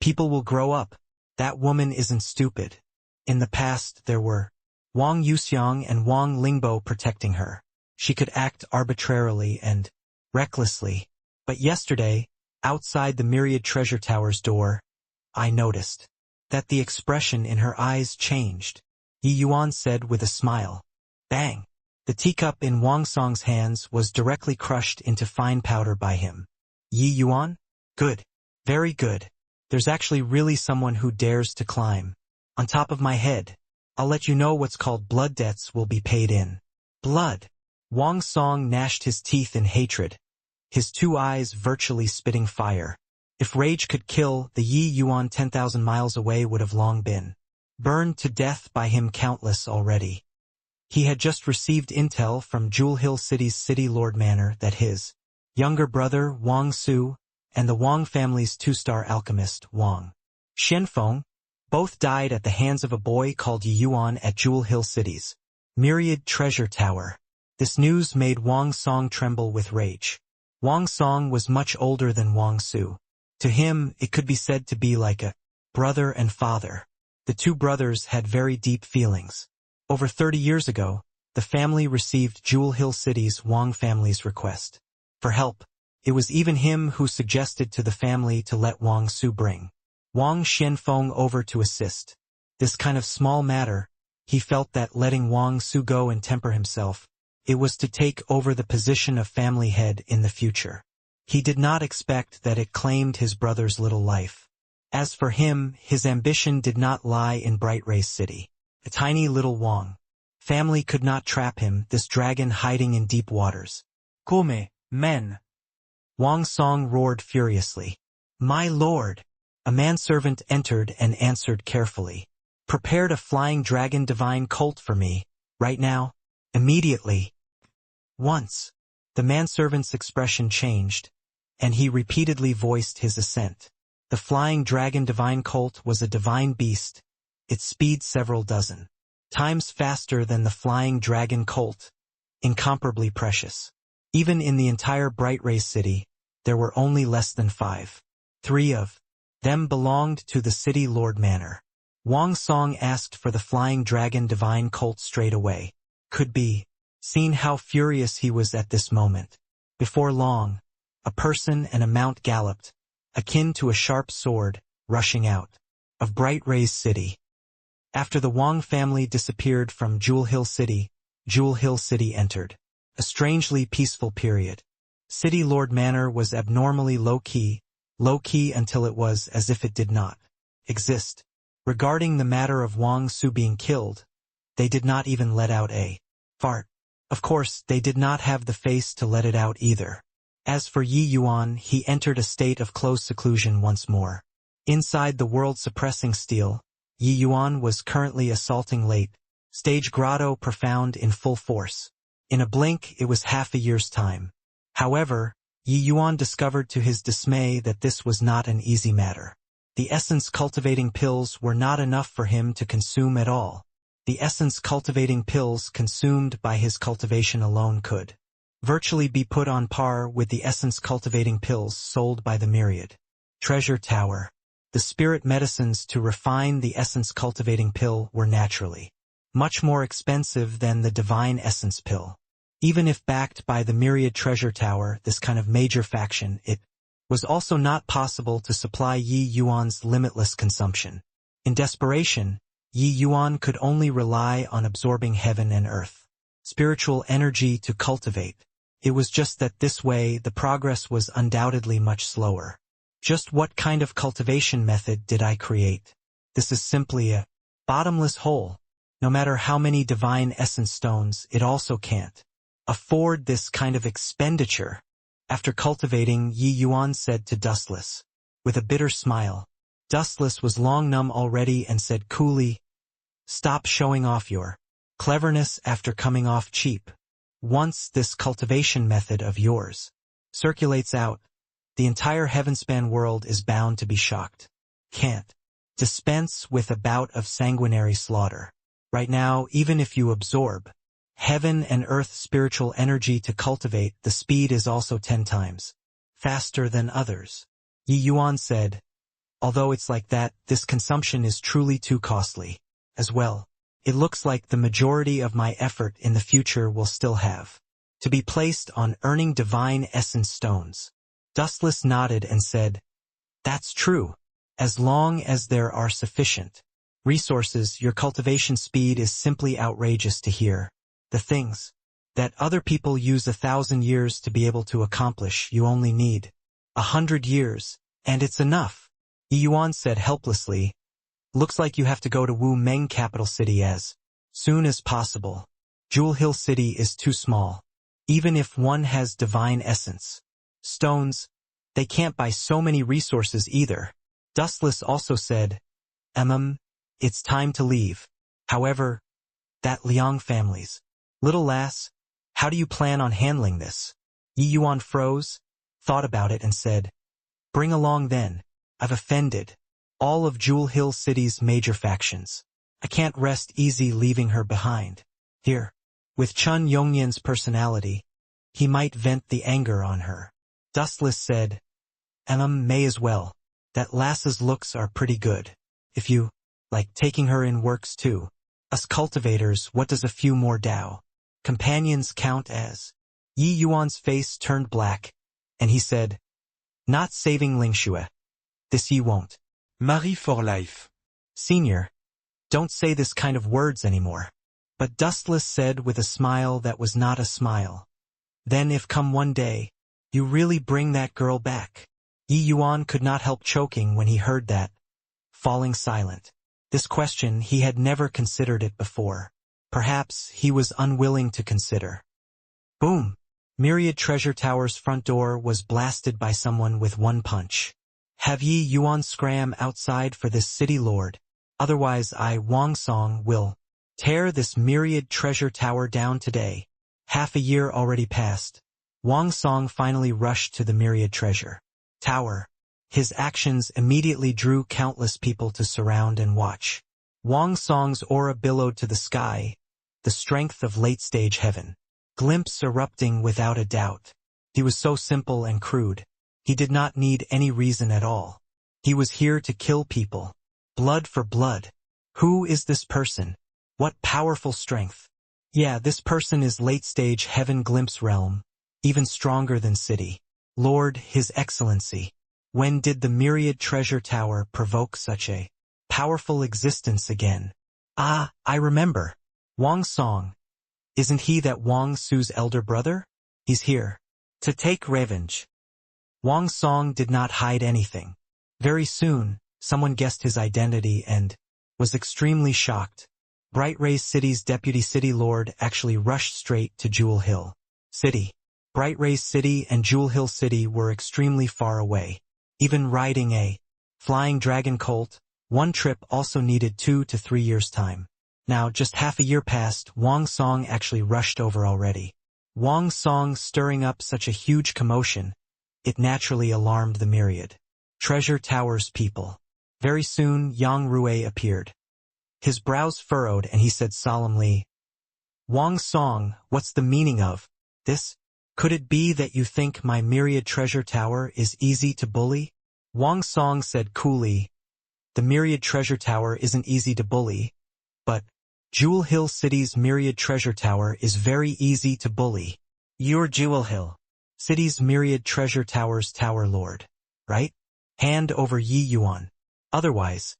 People will grow up. That woman isn't stupid. In the past there were Wang Yuxiang and Wang Lingbo protecting her. She could act arbitrarily and recklessly. But yesterday, outside the Myriad Treasure Tower's door, I noticed that the expression in her eyes changed. Yi Yuan said with a smile. Bang! The teacup in Wang Song's hands was directly crushed into fine powder by him. Yi Yuan? Good. Very good. There's actually really someone who dares to climb on top of my head. I'll let you know what's called blood debts will be paid in blood. Wang Song gnashed his teeth in hatred, his two eyes virtually spitting fire. If rage could kill, the Yi Yuan 10,000 miles away would have long been burned to death by him countless already. He had just received intel from Jewel Hill City's City Lord Manor that his younger brother, Wang Su, and the Wang family's two-star alchemist, Wang Xianfeng, both died at the hands of a boy called Yi Yuan at Jewel Hill City's Myriad Treasure Tower. This news made Wang Song tremble with rage. Wang Song was much older than Wang Su. To him, it could be said to be like a brother and father. The two brothers had very deep feelings. Over 30 years ago, the family received Jewel Hill City's Wang family's request for help. It was even him who suggested to the family to let Wang Su bring Wang Xianfeng over to assist. This kind of small matter, he felt that letting Wang Su go and temper himself, it was to take over the position of family head in the future. He did not expect that it claimed his brother's little life. As for him, his ambition did not lie in Bright Race City. A tiny little Wang family could not trap him, this dragon hiding in deep waters. Come, men. Wang Song roared furiously. My lord! A manservant entered and answered carefully. Prepared a flying dragon divine colt for me, right now, immediately. Once, the manservant's expression changed, and he repeatedly voiced his assent. The flying dragon divine colt was a divine beast, its speed several dozen times faster than the flying dragon colt, incomparably precious. Even in the entire Bright Race City, there were only less than 5. 3 of them belonged to the City Lord Manor. Wang Song asked for the flying dragon divine colt straight away. Could be seen how furious he was at this moment. Before long, a person and a mount galloped, akin to a sharp sword, rushing out of Bright Race City. After the Wang family disappeared from Jewel Hill City entered a strangely peaceful period. City Lord Manor was abnormally low-key until it was as if it did not exist. Regarding the matter of Wang Su being killed, they did not even let out a fart. Of course, they did not have the face to let it out either. As for Yi Yuan, he entered a state of close seclusion once more. Inside the world-suppressing steel, Yi Yuan was currently assaulting late-stage Grotto Profound in full force. In a blink, it was half a year's time. However, Yi Yuan discovered to his dismay that this was not an easy matter. The essence-cultivating pills were not enough for him to consume at all. The essence-cultivating pills consumed by his cultivation alone could virtually be put on par with the essence-cultivating pills sold by the Myriad Treasure Tower. The spirit medicines to refine the essence-cultivating pill were naturally much more expensive than the divine essence pill. Even if backed by the Myriad Treasure Tower, this kind of major faction, it was also not possible to supply Yi Yuan's limitless consumption. In desperation, Yi Yuan could only rely on absorbing heaven and earth, spiritual energy to cultivate. It was just that this way the progress was undoubtedly much slower. Just what kind of cultivation method did I create? This is simply a bottomless hole. No matter how many divine essence stones, it also can't afford this kind of expenditure. After cultivating, Yi Yuan said to Dustless, with a bitter smile. Dustless was long numb already and said coolly, "Stop showing off your cleverness after coming off cheap. Once this cultivation method of yours circulates out, the entire heavenspan world is bound to be shocked. Can't dispense with a bout of sanguinary slaughter. Right now, even if you absorb heaven and earth spiritual energy to cultivate, the speed is also 10 times faster than others." Yi Yuan said, "Although it's like that, this consumption is truly too costly. As well, it looks like the majority of my effort in the future will still have to be placed on earning divine essence stones." Dustless nodded and said, "That's true. As long as there are sufficient resources, your cultivation speed is simply outrageous to hear. The things that other people use 1,000 years to be able to accomplish, you only need 100 years, and it's enough." Yi Yuan said helplessly, "Looks like you have to go to Wu Meng capital city as soon as possible. Jewel Hill City is too small. Even if one has divine essence stones, they can't buy so many resources either." Dustless also said, It's time to leave. However, that Liang family's. Little lass, how do you plan on handling this? Yi Yuan froze, thought about it and said, bring along then. I've offended all of Jewel Hill City's major factions. I can't rest easy leaving her behind. Here, with Chun Yongyan's personality, he might vent the anger on her. Dustless said, may as well. That lass's looks are pretty good. If you like taking her in works too. Us cultivators, what does a few more Dao companions count as? Yi Yuan's face turned black, and he said, not saving Lingxue. This ye won't. Marie for life. Senior, don't say this kind of words anymore. But Dustless said with a smile that was not a smile. Then if come one day, you really bring that girl back. Yi Yuan could not help choking when he heard that, falling silent. This question he had never considered it before. Perhaps he was unwilling to consider. Boom! Myriad Treasure Tower's front door was blasted by someone with one punch. Have Yi Yuan scram outside for this city lord. Otherwise Wang Song will tear this Myriad Treasure Tower down today. Half a year already passed. Wang Song finally rushed to the Myriad Treasure Tower. His actions immediately drew countless people to surround and watch. Wang Song's aura billowed to the sky, the strength of late-stage heaven. Glimpse erupting without a doubt. He was so simple and crude. He did not need any reason at all. He was here to kill people. Blood for blood. Who is this person? What powerful strength. Yeah, this person is late-stage heaven glimpse realm, even stronger than city. Lord, His Excellency. When did the Myriad Treasure Tower provoke such a powerful existence again? Ah, I remember. Wang Song. Isn't he that Wang Su's elder brother? He's here to take revenge. Wang Song did not hide anything. Very soon, someone guessed his identity and was extremely shocked. Bright Rays City's deputy city lord actually rushed straight to Jewel Hill City. Bright Rays City and Jewel Hill City were extremely far away. Even riding a flying dragon colt, one trip also needed 2 to 3 years' time. Now, just half a year passed, Wang Song actually rushed over already. Wang Song stirring up such a huge commotion, it naturally alarmed the Myriad Treasure Tower's people. Very soon, Yang Rui appeared. His brows furrowed and he said solemnly, Wang Song, what's the meaning of this? Could it be that you think my Myriad Treasure Tower is easy to bully? Wang Song said coolly, the Myriad Treasure Tower isn't easy to bully, but Jewel Hill City's Myriad Treasure Tower is very easy to bully. You're Jewel Hill City's Myriad Treasure Tower's Tower Lord, right? Hand over Yi Yuan. Otherwise,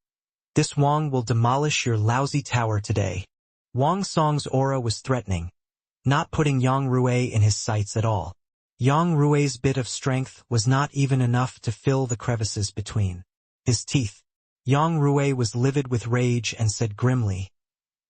this Wang will demolish your lousy tower today. Wang Song's aura was threatening, not putting Yang Rui in his sights at all. Yang Rui's bit of strength was not even enough to fill the crevices between his teeth. Yang Rui was livid with rage and said grimly,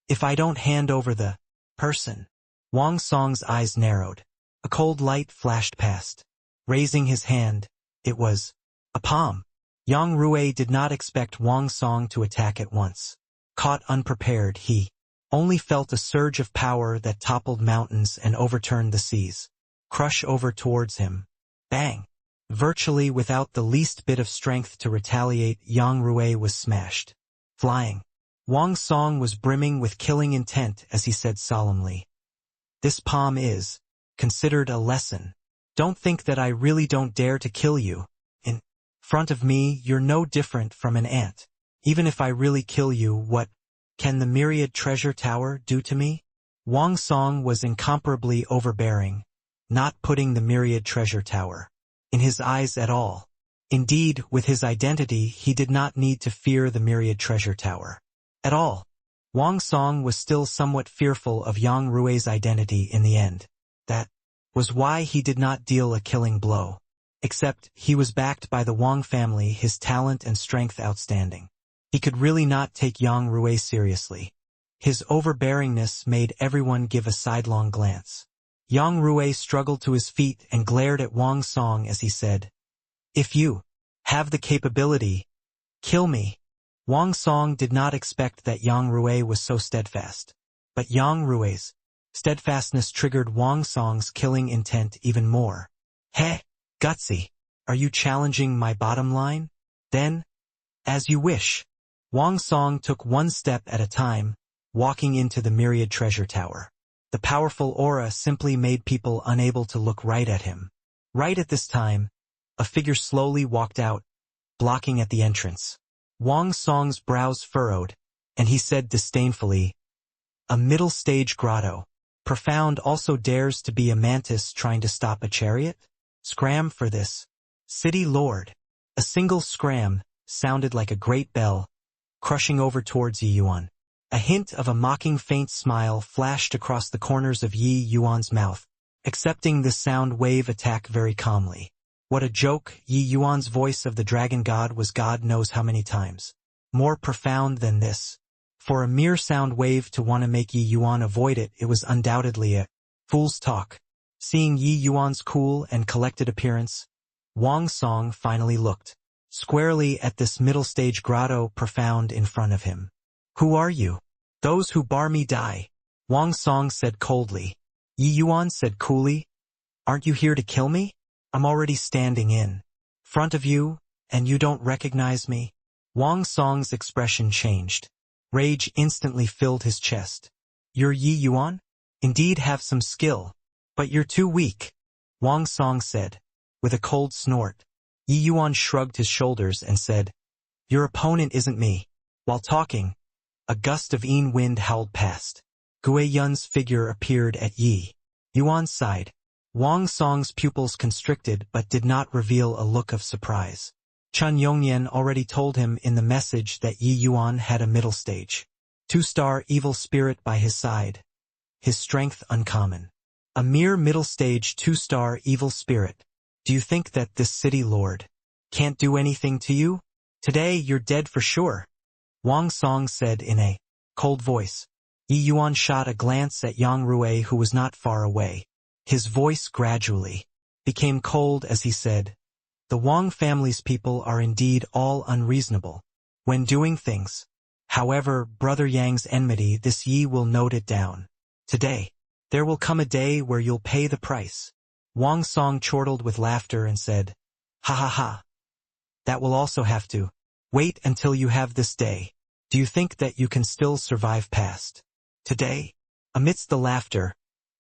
if I don't hand over the person. Wang Song's eyes narrowed. A cold light flashed past. Raising his hand, it was a palm. Yang Rui did not expect Wang Song to attack at once. Caught unprepared, he only felt a surge of power that toppled mountains and overturned the seas. Crush over towards him. Bang! Virtually without the least bit of strength to retaliate, Yang Rui was smashed. Flying. Wang Song was brimming with killing intent as he said solemnly, this palm is considered a lesson. Don't think that I really don't dare to kill you. In front of me, you're no different from an ant. Even if I really kill you, what can the Myriad Treasure Tower do to me? Wang Song was incomparably overbearing, not putting the Myriad Treasure Tower in his eyes at all. Indeed, with his identity, he did not need to fear the Myriad Treasure Tower at all. Wang Song was still somewhat fearful of Yang Rui's identity in the end. That was why he did not deal a killing blow. Except, he was backed by the Wang family, his talent and strength outstanding. He could really not take Yang Rui seriously. His overbearingness made everyone give a sidelong glance. Yang Rui struggled to his feet and glared at Wang Song as he said, if you have the capability, kill me. Wang Song did not expect that Yang Rui was so steadfast. But Yang Rui's steadfastness triggered Wang Song's killing intent even more. Heh, gutsy, are you challenging my bottom line? Then, as you wish. Wang Song took one step at a time, walking into the myriad treasure tower. The powerful aura simply made people unable to look right at him. Right at this time, a figure slowly walked out, blocking at the entrance. Wang Song's brows furrowed, and he said disdainfully, "A middle-stage grotto. Profound also dares to be a mantis trying to stop a chariot? Scram for this. City Lord." A single scram sounded like a great bell, crushing over towards Yi Yuan. A hint of a mocking faint smile flashed across the corners of Yi Yuan's mouth, accepting the sound wave attack very calmly. What a joke! Yi Yuan's voice of the dragon god was God knows how many times more profound than this. For a mere sound wave to want to make Yi Yuan avoid it, it was undoubtedly a fool's talk. Seeing Yi Yuan's cool and collected appearance, Wang Song finally looked squarely at this middle-stage grotto profound in front of him. "Who are you?" "Those who bar me die," Wang Song said coldly. Yi Yuan said coolly, "Aren't you here to kill me? I'm already standing in front of you, and you don't recognize me?" Wang Song's expression changed. Rage instantly filled his chest. "You're Yi Yuan? Indeed have some skill, but you're too weak," Wang Song said, with a cold snort. Yi Yuan shrugged his shoulders and said, "Your opponent isn't me." While talking, a gust of wind howled past. Gue Yun's figure appeared at Yi Yuan's side. Wang Song's pupils constricted but did not reveal a look of surprise. Chun Yongyan already told him in the message that Yi Yuan had a middle stage 2-star evil spirit by his side. His strength uncommon. A mere middle stage 2-star evil spirit. Do you think that this city lord can't do anything to you? Today you're dead for sure, Wang Song said in a cold voice. Yi Yuan shot a glance at Yang Rui, who was not far away. His voice gradually became cold as he said, "The Wang family's people are indeed all unreasonable when doing things. However, Brother Yang's enmity, this Yi will note it down. Today, there will come a day where you'll pay the price." Wang Song chortled with laughter and said, "Ha ha ha. That will also have to wait until you have this day. Do you think that you can still survive past today?" Amidst the laughter,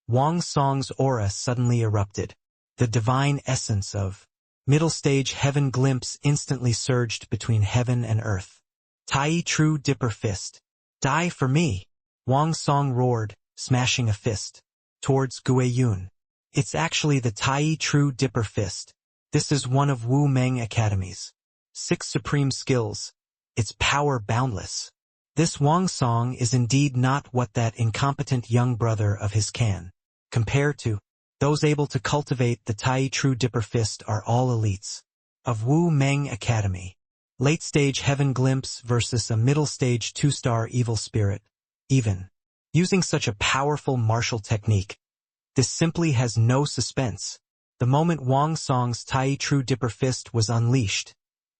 Wang Song's aura suddenly erupted. The divine essence of middle-stage heaven glimpse instantly surged between heaven and earth. "Tai True Dipper Fist. Die for me!" Wang Song roared, smashing a fist towards Gue Yun. "It's actually the Tai True Dipper Fist. This is one of Wu Meng Academy's 6 supreme skills. Its power boundless. This Wang Song is indeed not what that incompetent young brother of his can compare to. Those able to cultivate the Tai True Dipper Fist are all elites of Wu Meng Academy. Late-stage heaven glimpse versus a middle-stage 2-star evil spirit. Even using such a powerful martial technique, this simply has no suspense. The moment Wang Song's Tai True Dipper Fist was unleashed,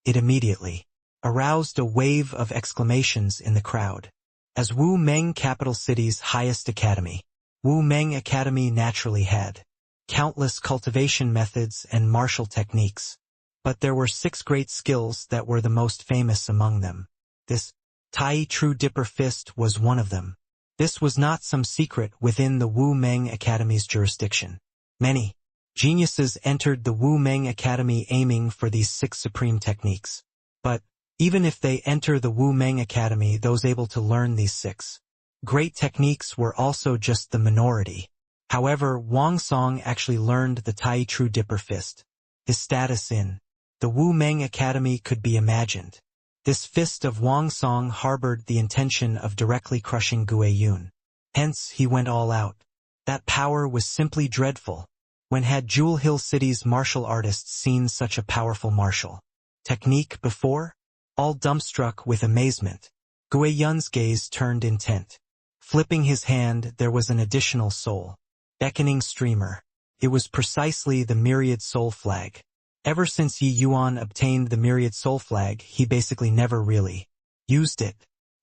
it immediately aroused a wave of exclamations in the crowd. As Wu Meng capital city's highest academy, Wu Meng Academy naturally had countless cultivation methods and martial techniques. But there were 6 great skills that were the most famous among them. This Tai True Dipper Fist was one of them. This was not some secret within the Wu Meng Academy's jurisdiction. Many geniuses entered the Wu Meng Academy aiming for these 6 supreme techniques. But even if they enter the Wu Meng Academy, those able to learn these 6 great techniques were also just the minority. However, Wang Song actually learned the Tai True Dipper Fist. His status in the Wu Meng Academy could be imagined. This fist of Wang Song harbored the intention of directly crushing Gue Yun. Hence, he went all out. That power was simply dreadful. When had Jewel Hill City's martial artists seen such a powerful martial technique before? All dumbstruck with amazement, Gue Yun's gaze turned intent. Flipping his hand, there was an additional soul beckoning streamer. It was precisely the Myriad Soul Flag. Ever since Yi Yuan obtained the Myriad Soul Flag, he basically never really used it.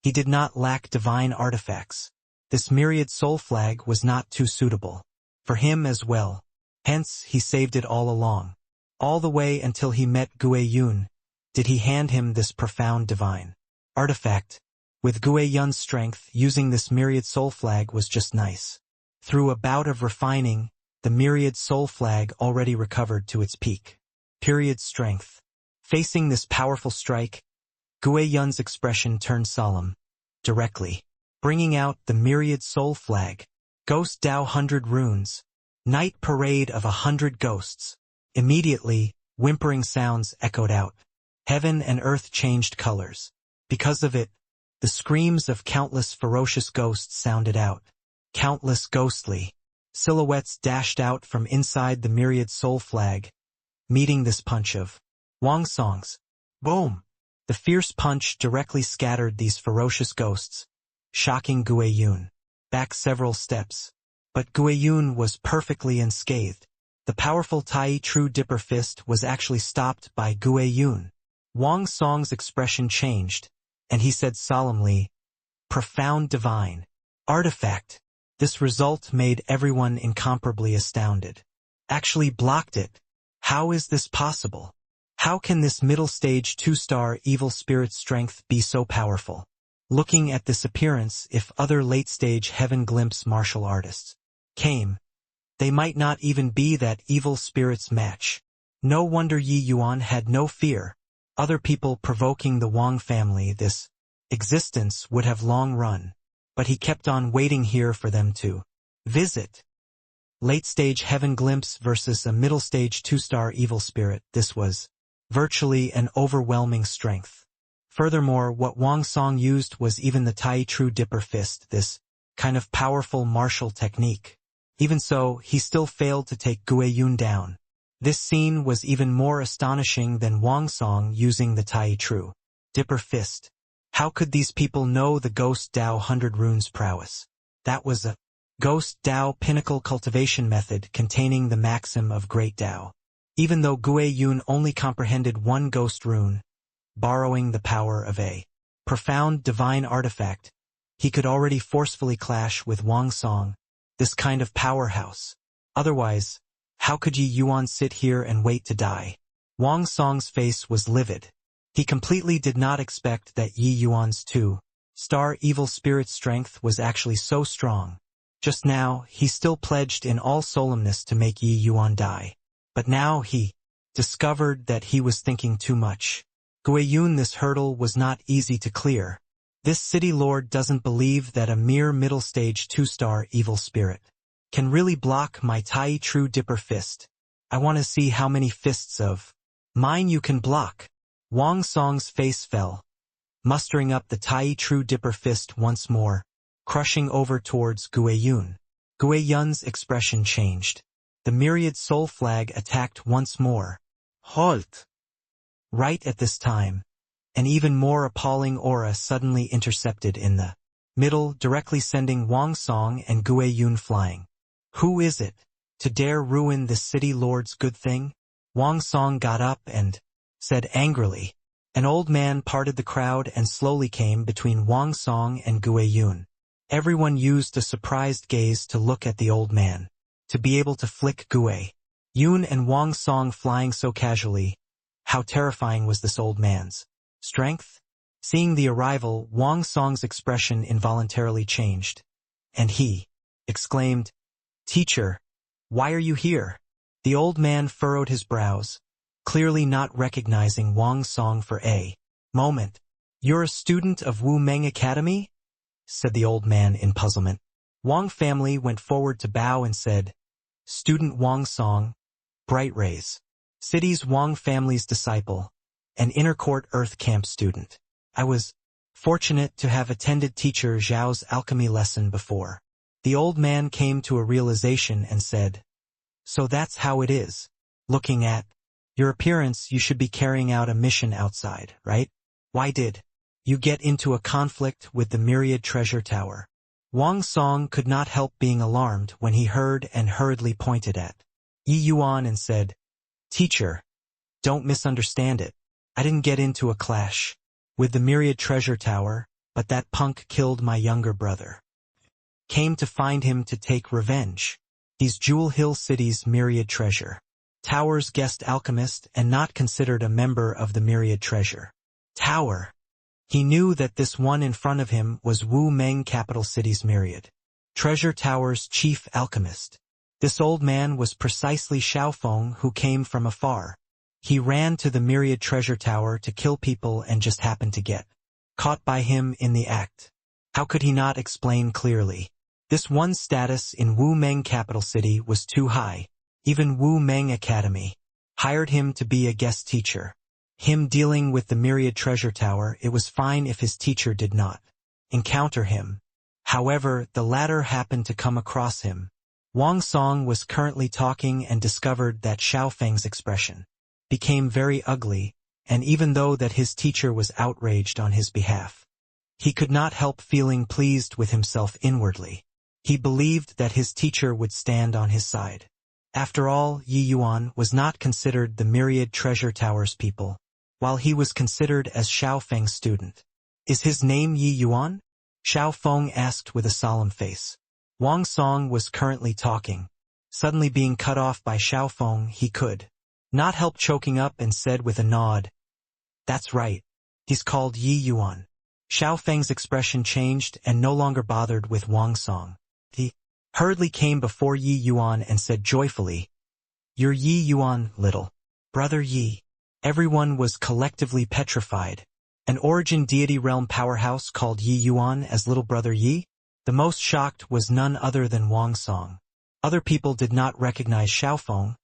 He did not lack divine artifacts. This myriad soul flag was not too suitable for him as well. Hence, he saved it all along. All the way until he met Gue Yun, did he hand him this profound divine artifact. With Gue Yun's strength, using this myriad soul flag was just nice. Through a bout of refining, the myriad soul flag already recovered to its peak. Period strength. Facing this powerful strike, Gue Yun's expression turned solemn, directly, bringing out the myriad soul flag. Ghost Dao 100 runes. Night parade of 100 ghosts. Immediately, whimpering sounds echoed out. Heaven and earth changed colors. Because of it, the screams of countless ferocious ghosts sounded out. Countless ghostly silhouettes dashed out from inside the myriad soul flag, meeting this punch of Wang Song's. Boom! The fierce punch directly scattered these ferocious ghosts, shocking Gue Yun back several steps. But Gue Yun was perfectly unscathed. The powerful Tai True Dipper fist was actually stopped by Gue Yun. Wang Song's expression changed, and he said solemnly, "Profound divine artifact." This result made everyone incomparably astounded. Actually blocked it. How is this possible? How can this middle stage 2-star evil spirit strength be so powerful? Looking at this appearance, if other late-stage heaven glimpse martial artists came, they might not even be that evil spirit's match. No wonder Yi Yuan had no fear. Other people provoking the Wang family, this existence would have long run. But he kept on waiting here for them to visit. Late-stage heaven glimpse versus a middle-stage 2-star evil spirit, this was virtually an overwhelming strength. Furthermore, what Wang Song used was even the Tai True Dipper fist, this kind of powerful martial technique. Even so, he still failed to take Gue Yun down. This scene was even more astonishing than Wang Song using the Tai True Dipper fist. How could these people know the Ghost Dao 100 runes prowess? That was a Ghost Dao pinnacle cultivation method containing the maxim of Great Dao. Even though Gue Yun only comprehended one ghost rune, borrowing the power of a profound divine artifact, he could already forcefully clash with Wang Song, this kind of powerhouse. Otherwise, how could Yi Yuan sit here and wait to die? Wang Song's face was livid. He completely did not expect that Yi Yuan's 2-star evil spirit strength was actually so strong. Just now, he still pledged in all solemnness to make Yi Yuan die. But now he discovered that he was thinking too much. Gue Yun, this hurdle was not easy to clear. This city lord doesn't believe that a mere middle-stage 2-star evil spirit can really block my Tai True Dipper fist. I want to see how many fists of mine you can block. Wang Song's face fell, mustering up the Tai True Dipper fist once more, crushing over towards Gue Yun. Gue Yun's expression changed. The myriad soul flag attacked once more. Halt! Right at this time, an even more appalling aura suddenly intercepted in the middle, directly sending Wang Song and Gue Yun flying. Who is it to dare ruin the city lord's good thing? Wang Song got up and said angrily. An old man parted the crowd and slowly came between Wang Song and Gue Yun. Everyone used a surprised gaze to look at the old man. To be able to flick Gue Yun and Wang Song flying so casually, how terrifying was this old man's strength? Seeing the arrival, Wang Song's expression involuntarily changed, and he exclaimed, "Teacher, why are you here?" The old man furrowed his brows, clearly not recognizing Wang Song for a moment. "You're a student of Wu Meng Academy?" said the old man in puzzlement. Wang family went forward to bow and said, "Student Wang Song, Bright Rays, City's Wang family's disciple, an inner court earth camp student. I was fortunate to have attended teacher Zhao's alchemy lesson before." The old man came to a realization and said, "So that's how it is. Looking at your appearance, you should be carrying out a mission outside, right? Why did you get into a conflict with the Myriad Treasure Tower?" Wang Song could not help being alarmed when he heard and hurriedly pointed at Yi Yuan and said, "Teacher, don't misunderstand it. I didn't get into a clash with the myriad treasure tower, but that punk killed my younger brother. Came to find him to take revenge. He's Jewel Hill City's myriad treasure tower's guest alchemist and not considered a member of the myriad treasure tower. He knew that this one in front of him was Wu Meng capital city's myriad treasure tower's chief alchemist. This old man was precisely Xiaofeng, who came from afar. He ran to the myriad treasure tower to kill people and just happened to get caught by him in the act. How could he not explain clearly? This one's status in Wu Meng capital city was too high. Even Wu Meng Academy hired him to be a guest teacher. Him dealing with the myriad treasure tower, it was fine if his teacher did not encounter him. However, the latter happened to come across him. Wang Song was currently talking and discovered that Xiaofeng's expression became very ugly, and even though that his teacher was outraged on his behalf, he could not help feeling pleased with himself inwardly. He believed that his teacher would stand on his side. After all, Yi Yuan was not considered the myriad treasure tower's people, while he was considered as Xiaofeng's student. Is his name Yi Yuan? Xiaofeng asked with a solemn face. Wang Song was currently talking. Suddenly being cut off by Xiaofeng, he could not help choking up and said with a nod, "That's right. He's called Yi Yuan." Xiaofeng's expression changed and no longer bothered with Wang Song. He hurriedly came before Yi Yuan and said joyfully, "You're Yi Yuan, little brother Yi." Everyone was collectively petrified. An origin deity realm powerhouse called Yi Yuan as little brother Yi? The most shocked was none other than Wang Song. Other people did not recognize Xiaofeng,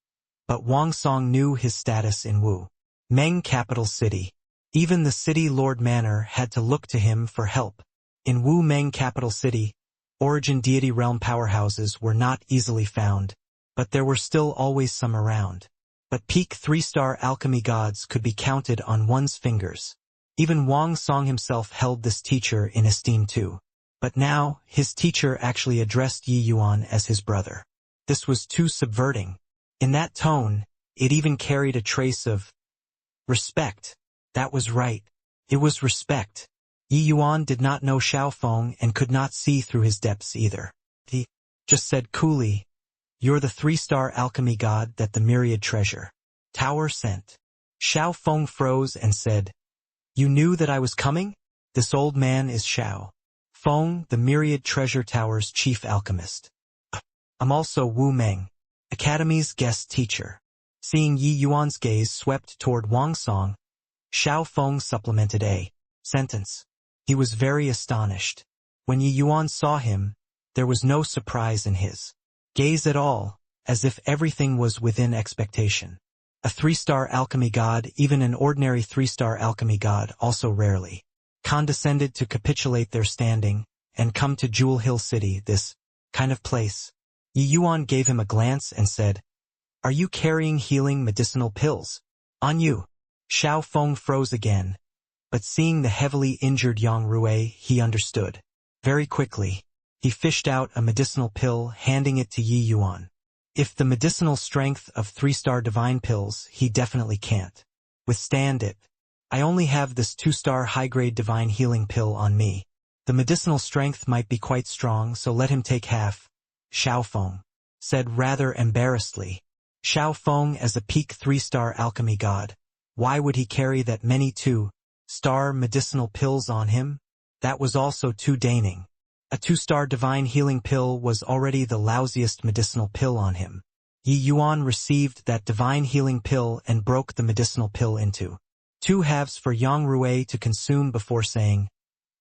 but Wang Song knew his status in Wu Meng capital city. Even the city lord manor had to look to him for help. In Wu Meng capital city, origin deity realm powerhouses were not easily found, but there were still always some around. But peak 3-star alchemy gods could be counted on one's fingers. Even Wang Song himself held this teacher in esteem too. But now, his teacher actually addressed Yi Yuan as his brother. This was too subverting. In that tone, it even carried a trace of respect. That was right. It was respect. Yi Yuan did not know Xiaofeng and could not see through his depths either. He just said coolly, "You're the 3-star alchemy god that the myriad treasure tower sent." Xiaofeng froze and said, "You knew that I was coming? This old man is Xiaofeng, the myriad treasure tower's chief alchemist. I'm also Wu Meng Academy's guest teacher." Seeing Yi Yuan's gaze swept toward Wang Song, Xiaofeng supplemented a sentence. He was very astonished. When Yi Yuan saw him, there was no surprise in his gaze at all, as if everything was within expectation. A 3-star alchemy god, even an ordinary 3-star alchemy god, also rarely condescended to capitulate their standing and come to Jewel Hill City, this kind of place. Yi Yuan gave him a glance and said, "Are you carrying healing medicinal pills on you?" Xiaofeng froze again, but seeing the heavily injured Yang Rui, he understood. Very quickly, he fished out a medicinal pill, handing it to Yi Yuan. If the medicinal strength of 3-star divine pills, he definitely can't withstand it. I only have this 2-star high-grade divine healing pill on me. The medicinal strength might be quite strong, so let him take half, Xiaofeng said rather embarrassedly. Xiaofeng as a peak 3-star alchemy god. Why would he carry that many 2-star medicinal pills on him? That was also too deigning. A 2-star divine healing pill was already the lousiest medicinal pill on him. Yi Yuan received that divine healing pill and broke the medicinal pill into 2 halves for Yang Rui to consume before saying,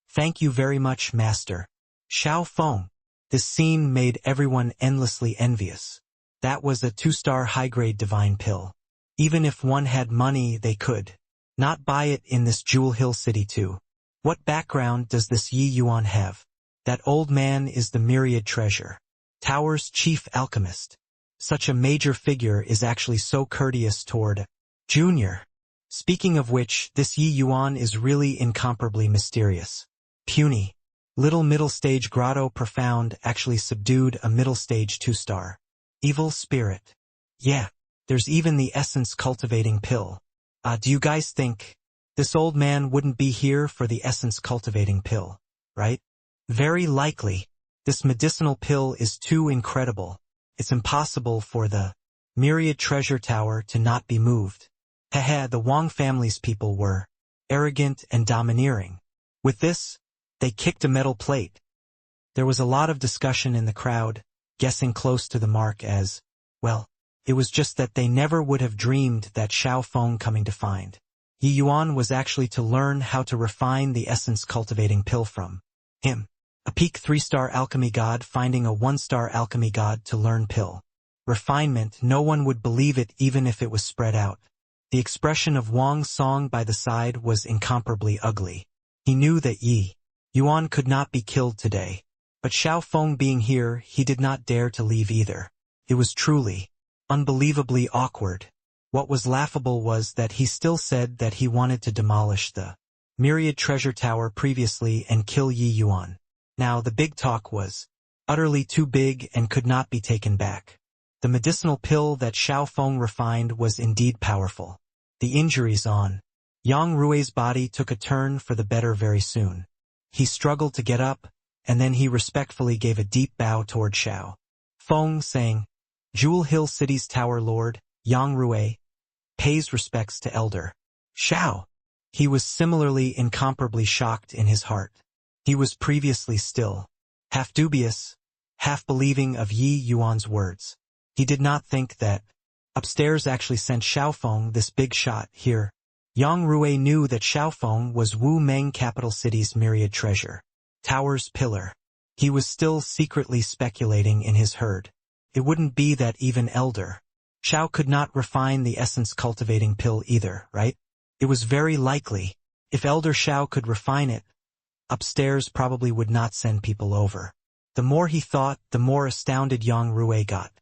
"Thank you very much, master Xiaofeng." This scene made everyone endlessly envious. That was a 2-star high-grade divine pill. Even if one had money, they could not buy it in this Jewel Hill City too. What background does this Yi Yuan have? That old man is the myriad treasure tower's chief alchemist. Such a major figure is actually so courteous toward Junior. Speaking of which, this Yi Yuan is really incomparably mysterious. Puny. Little middle-stage grotto profound actually subdued a middle-stage 2-star evil spirit. Yeah, there's even the essence cultivating pill. Do you guys think This old man wouldn't be here for the essence-cultivating pill, right? Very likely. This medicinal pill is too incredible. It's impossible for the myriad treasure tower to not be moved. Haha, the Wang family's people were arrogant and domineering. With this, they kicked a metal plate. There was a lot of discussion in the crowd, guessing close to the mark as, well, it was just that they never would have dreamed that Xiao Feng coming to find Yi Yuan was actually to learn how to refine the essence-cultivating pill from him. A peak 3-star alchemy god finding a 1-star alchemy god to learn pill. Refinement, no one would believe it even if it was spread out. The expression of Wang's song by the side was incomparably ugly. He knew that Yi Yuan could not be killed today. But Xiao Feng being here, he did not dare to leave either. It was truly, unbelievably awkward. What was laughable was that he still said that he wanted to demolish the myriad treasure tower previously and kill Yi Yuan. Now the big talk was utterly too big and could not be taken back. The medicinal pill that Xiao Feng refined was indeed powerful. The injuries on Yang Rui's body took a turn for the better very soon. He struggled to get up, and then he respectfully gave a deep bow toward Xiao Feng, saying, Jewel Hill City's Tower Lord, Yang Rui, pays respects to Elder Xiao. He was similarly incomparably shocked in his heart. He was previously still half dubious, half believing of Yi Yuan's words. He did not think that upstairs actually sent Xiao Feng this big shot here. Yang Rui knew that Xiao Feng was Wu Meng capital city's myriad treasure tower's pillar. He was still secretly speculating in his herd. It wouldn't be that even Elder Xiao could not refine the essence-cultivating pill either, right? It was very likely. If Elder Xiao could refine it, upstairs probably would not send people over. The more he thought, the more astounded Yang Rui got.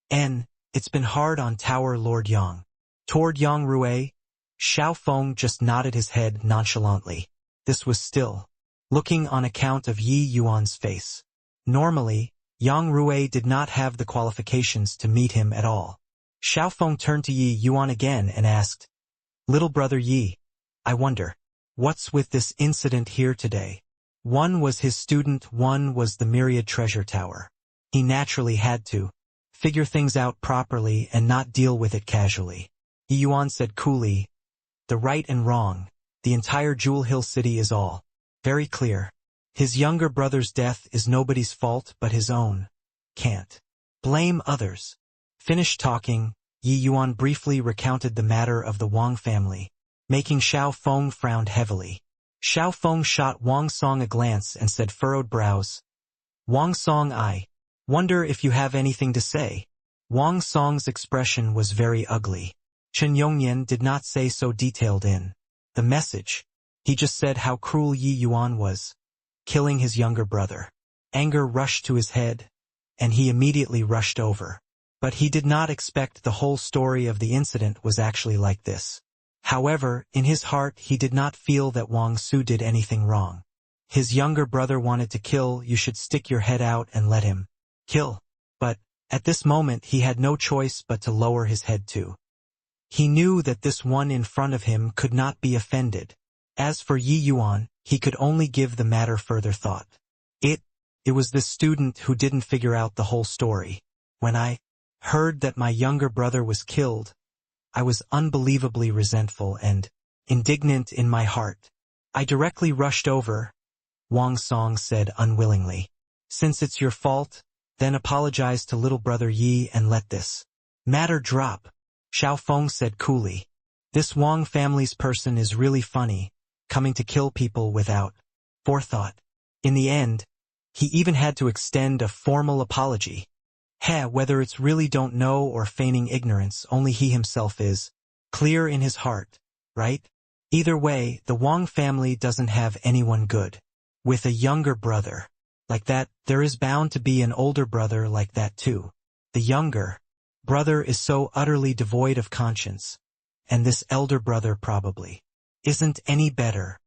It's been hard on Tower Lord Yang. Toward Yang Rui, Xiao Feng just nodded his head nonchalantly. This was still looking on account of Yi Yuan's face. Normally, Yang Rui did not have the qualifications to meet him at all. Xiao Feng turned to Yi Yuan again and asked, Little brother Yi, I wonder, what's with this incident here today? One was his student, one was the myriad treasure tower. He naturally had to figure things out properly and not deal with it casually. Yi Yuan said coolly, the right and wrong, the entire Jewel Hill City is all very clear. His younger brother's death is nobody's fault but his own. Can't blame others. Finished talking, Yi Yuan briefly recounted the matter of the Wang family, making Xiao Feng frown heavily. Xiao Feng shot Wang Song a glance and said furrowed brows, Wang Song, I wonder if you have anything to say. Wang Song's expression was very ugly. Chen Yongyan did not say so detailed in the message. He just said how cruel Yi Yuan was, killing his younger brother. Anger rushed to his head, and he immediately rushed over. But he did not expect the whole story of the incident was actually like this. However, in his heart he did not feel that Wang Su did anything wrong. His younger brother wanted to kill, you should stick your head out and let him kill. But, at this moment he had no choice but to lower his head too. He knew that this one in front of him could not be offended. As for Yi Yuan, he could only give the matter further thought. It was this student who didn't figure out the whole story. When I heard that my younger brother was killed, I was unbelievably resentful and indignant in my heart. I directly rushed over, Wang Song said unwillingly. Since it's your fault, then apologize to little brother Yi and let this matter drop, Xiao Feng said coolly. This Wang family's person is really funny, coming to kill people without forethought. In the end, he even had to extend a formal apology. Whether it's really don't know or feigning ignorance, only he himself is clear in his heart, right? Either way, the Wang family doesn't have anyone good. With a younger brother like that, there is bound to be an older brother like that too. The younger brother is so utterly devoid of conscience, and this elder brother probably isn't any better.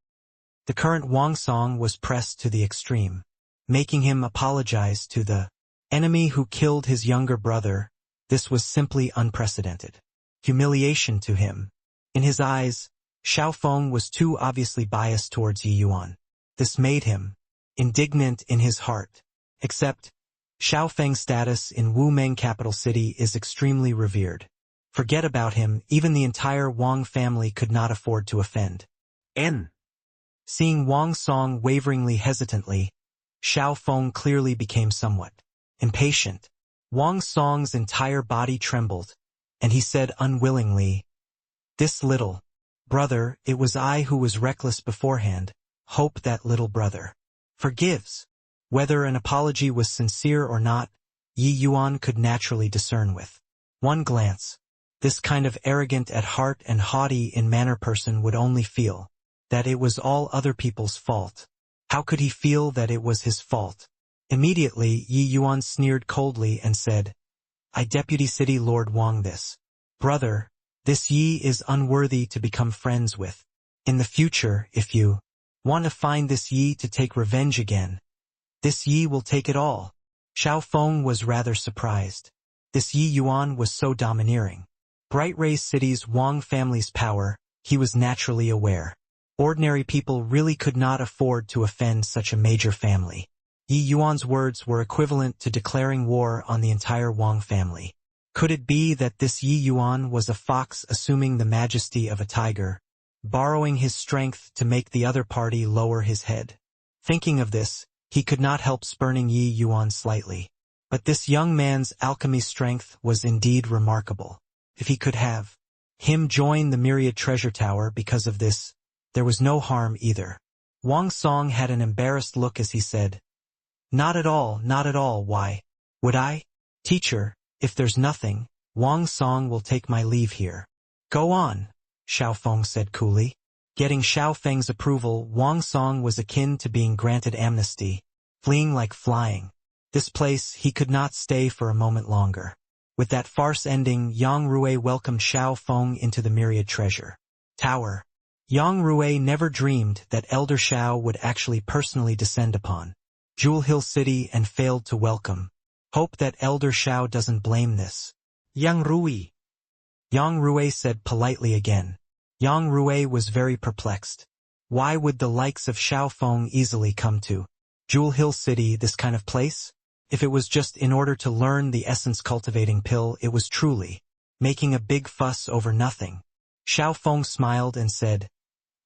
The current Wang Song was pressed to the extreme, making him apologize to the enemy who killed his younger brother. This was simply unprecedented humiliation to him. In his eyes, Xiao Feng was too obviously biased towards Yi Yuan. This made him indignant in his heart. Except, Xiao Feng's status in Wu Meng capital city is extremely revered. Forget about him, even the entire Wang family could not afford to offend. Seeing Wang Song waveringly hesitantly, Xiao Feng clearly became somewhat impatient. Wang Song's entire body trembled, and he said unwillingly, "This little brother, it was I who was reckless beforehand. Hope that little brother forgives." Whether an apology was sincere or not, Yi Yuan could naturally discern with one glance. This kind of arrogant at heart and haughty in manner person would only feel that it was all other people's fault. How could he feel that it was his fault? Immediately, Yi Yuan sneered coldly and said, "I Deputy City Lord Wang, this brother, this Yi is unworthy to become friends with. In the future, if you want to find this Yi to take revenge again, this Yi will take it all." Xiao Feng was rather surprised. This Yi Yuan was so domineering. Bright Ray City's Wang family's power, he was naturally aware. Ordinary people really could not afford to offend such a major family. Yi Yuan's words were equivalent to declaring war on the entire Wang family. Could it be that this Yi Yuan was a fox assuming the majesty of a tiger, borrowing his strength to make the other party lower his head? Thinking of this, he could not help spurning Yi Yuan slightly. But this young man's alchemy strength was indeed remarkable. If he could have him join the myriad treasure tower because of this, there was no harm either. Wang Song had an embarrassed look as he said, not at all, why would I? Teacher, if there's nothing, Wang Song will take my leave here." "Go on," Xiao Feng said coolly. Getting Xiao Feng's approval, Wang Song was akin to being granted amnesty, fleeing like flying. This place, he could not stay for a moment longer. With that farce ending, Yang Rui welcomed Xiao Feng into the myriad treasure tower. Yang Rui never dreamed that Elder Xiao would actually personally descend upon Jewel Hill City and failed to welcome. Hope that Elder Xiao doesn't blame this. "Yang Rui," Yang Rui said politely again. Yang Rui was very perplexed. Why would the likes of Xiao Feng easily come to Jewel Hill City, this kind of place? If it was just in order to learn the essence cultivating pill, it was truly making a big fuss over nothing. Xiao Feng smiled and said,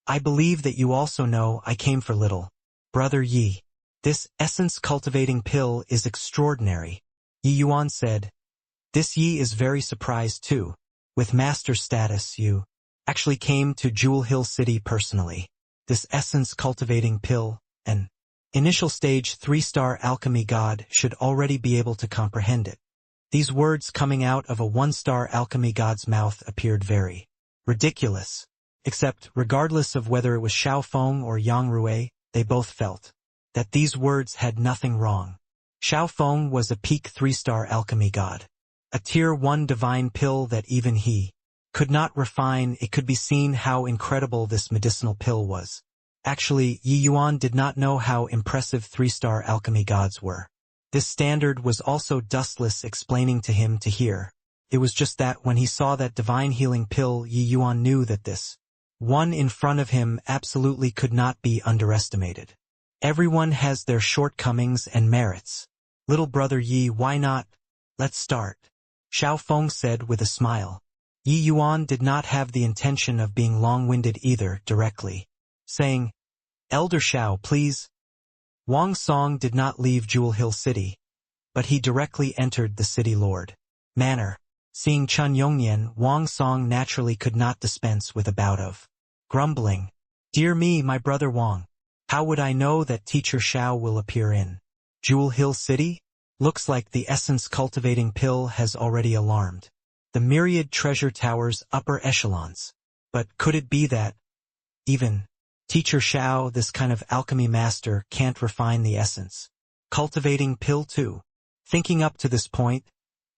"I believe that you also know I came for little brother Yi. This essence cultivating pill is extraordinary." Yi Yuan said, "This Yi is very surprised too. With master status, you actually came to Jewel Hill City personally. This essence cultivating pill, an initial stage 3-star alchemy god, should already be able to comprehend it." These words coming out of a 1-star alchemy god's mouth appeared very ridiculous. Except, regardless of whether it was Xiao Feng or Yang Rui, they both felt that these words had nothing wrong. Xiao Feng was a peak 3-star alchemy god. A tier 1 divine pill that even he could not refine. It could be seen how incredible this medicinal pill was. Actually, Yi Yuan did not know how impressive 3-star alchemy gods were. This standard was also dustless explaining to him to hear. It was just that when he saw that divine healing pill, Yi Yuan knew that this one in front of him absolutely could not be underestimated. Everyone has their shortcomings and merits. "Little brother Yi, why not? Let's start," Xiao Feng said with a smile. Yi Yuan did not have the intention of being long-winded either, directly saying, "Elder Xiao, please." Wang Song did not leave Jewel Hill City, but he directly entered the city lord manor. Seeing Chun Yongnian, Wang Song naturally could not dispense with a bout of grumbling. "Dear me, my brother Wang, how would I know that Teacher Xiao will appear in Jewel Hill City? Looks like the essence cultivating pill has already alarmed the myriad treasure tower's upper echelons. But could it be that even Teacher Xiao, this kind of alchemy master, can't refine the essence cultivating pill too?" Thinking up to this point,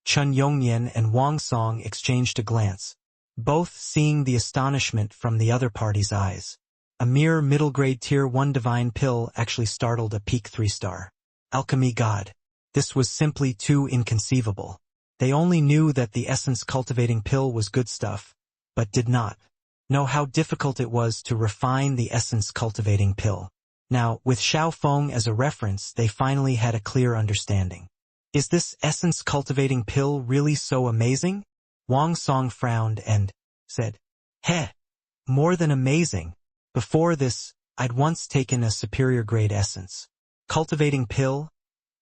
Chun Yongnian and Wang Song exchanged a glance, both seeing the astonishment from the other party's eyes. A mere middle-grade tier 1 divine pill actually startled a peak 3-star alchemy god. This was simply too inconceivable. They only knew that the essence cultivating pill was good stuff, but did not know how difficult it was to refine the essence-cultivating pill. Now, with Xiao Feng as a reference, they finally had a clear understanding. Is this essence-cultivating pill really so amazing? Wang Song frowned and said, "Heh, more than amazing. Before this, I'd once taken a superior grade essence cultivating pill,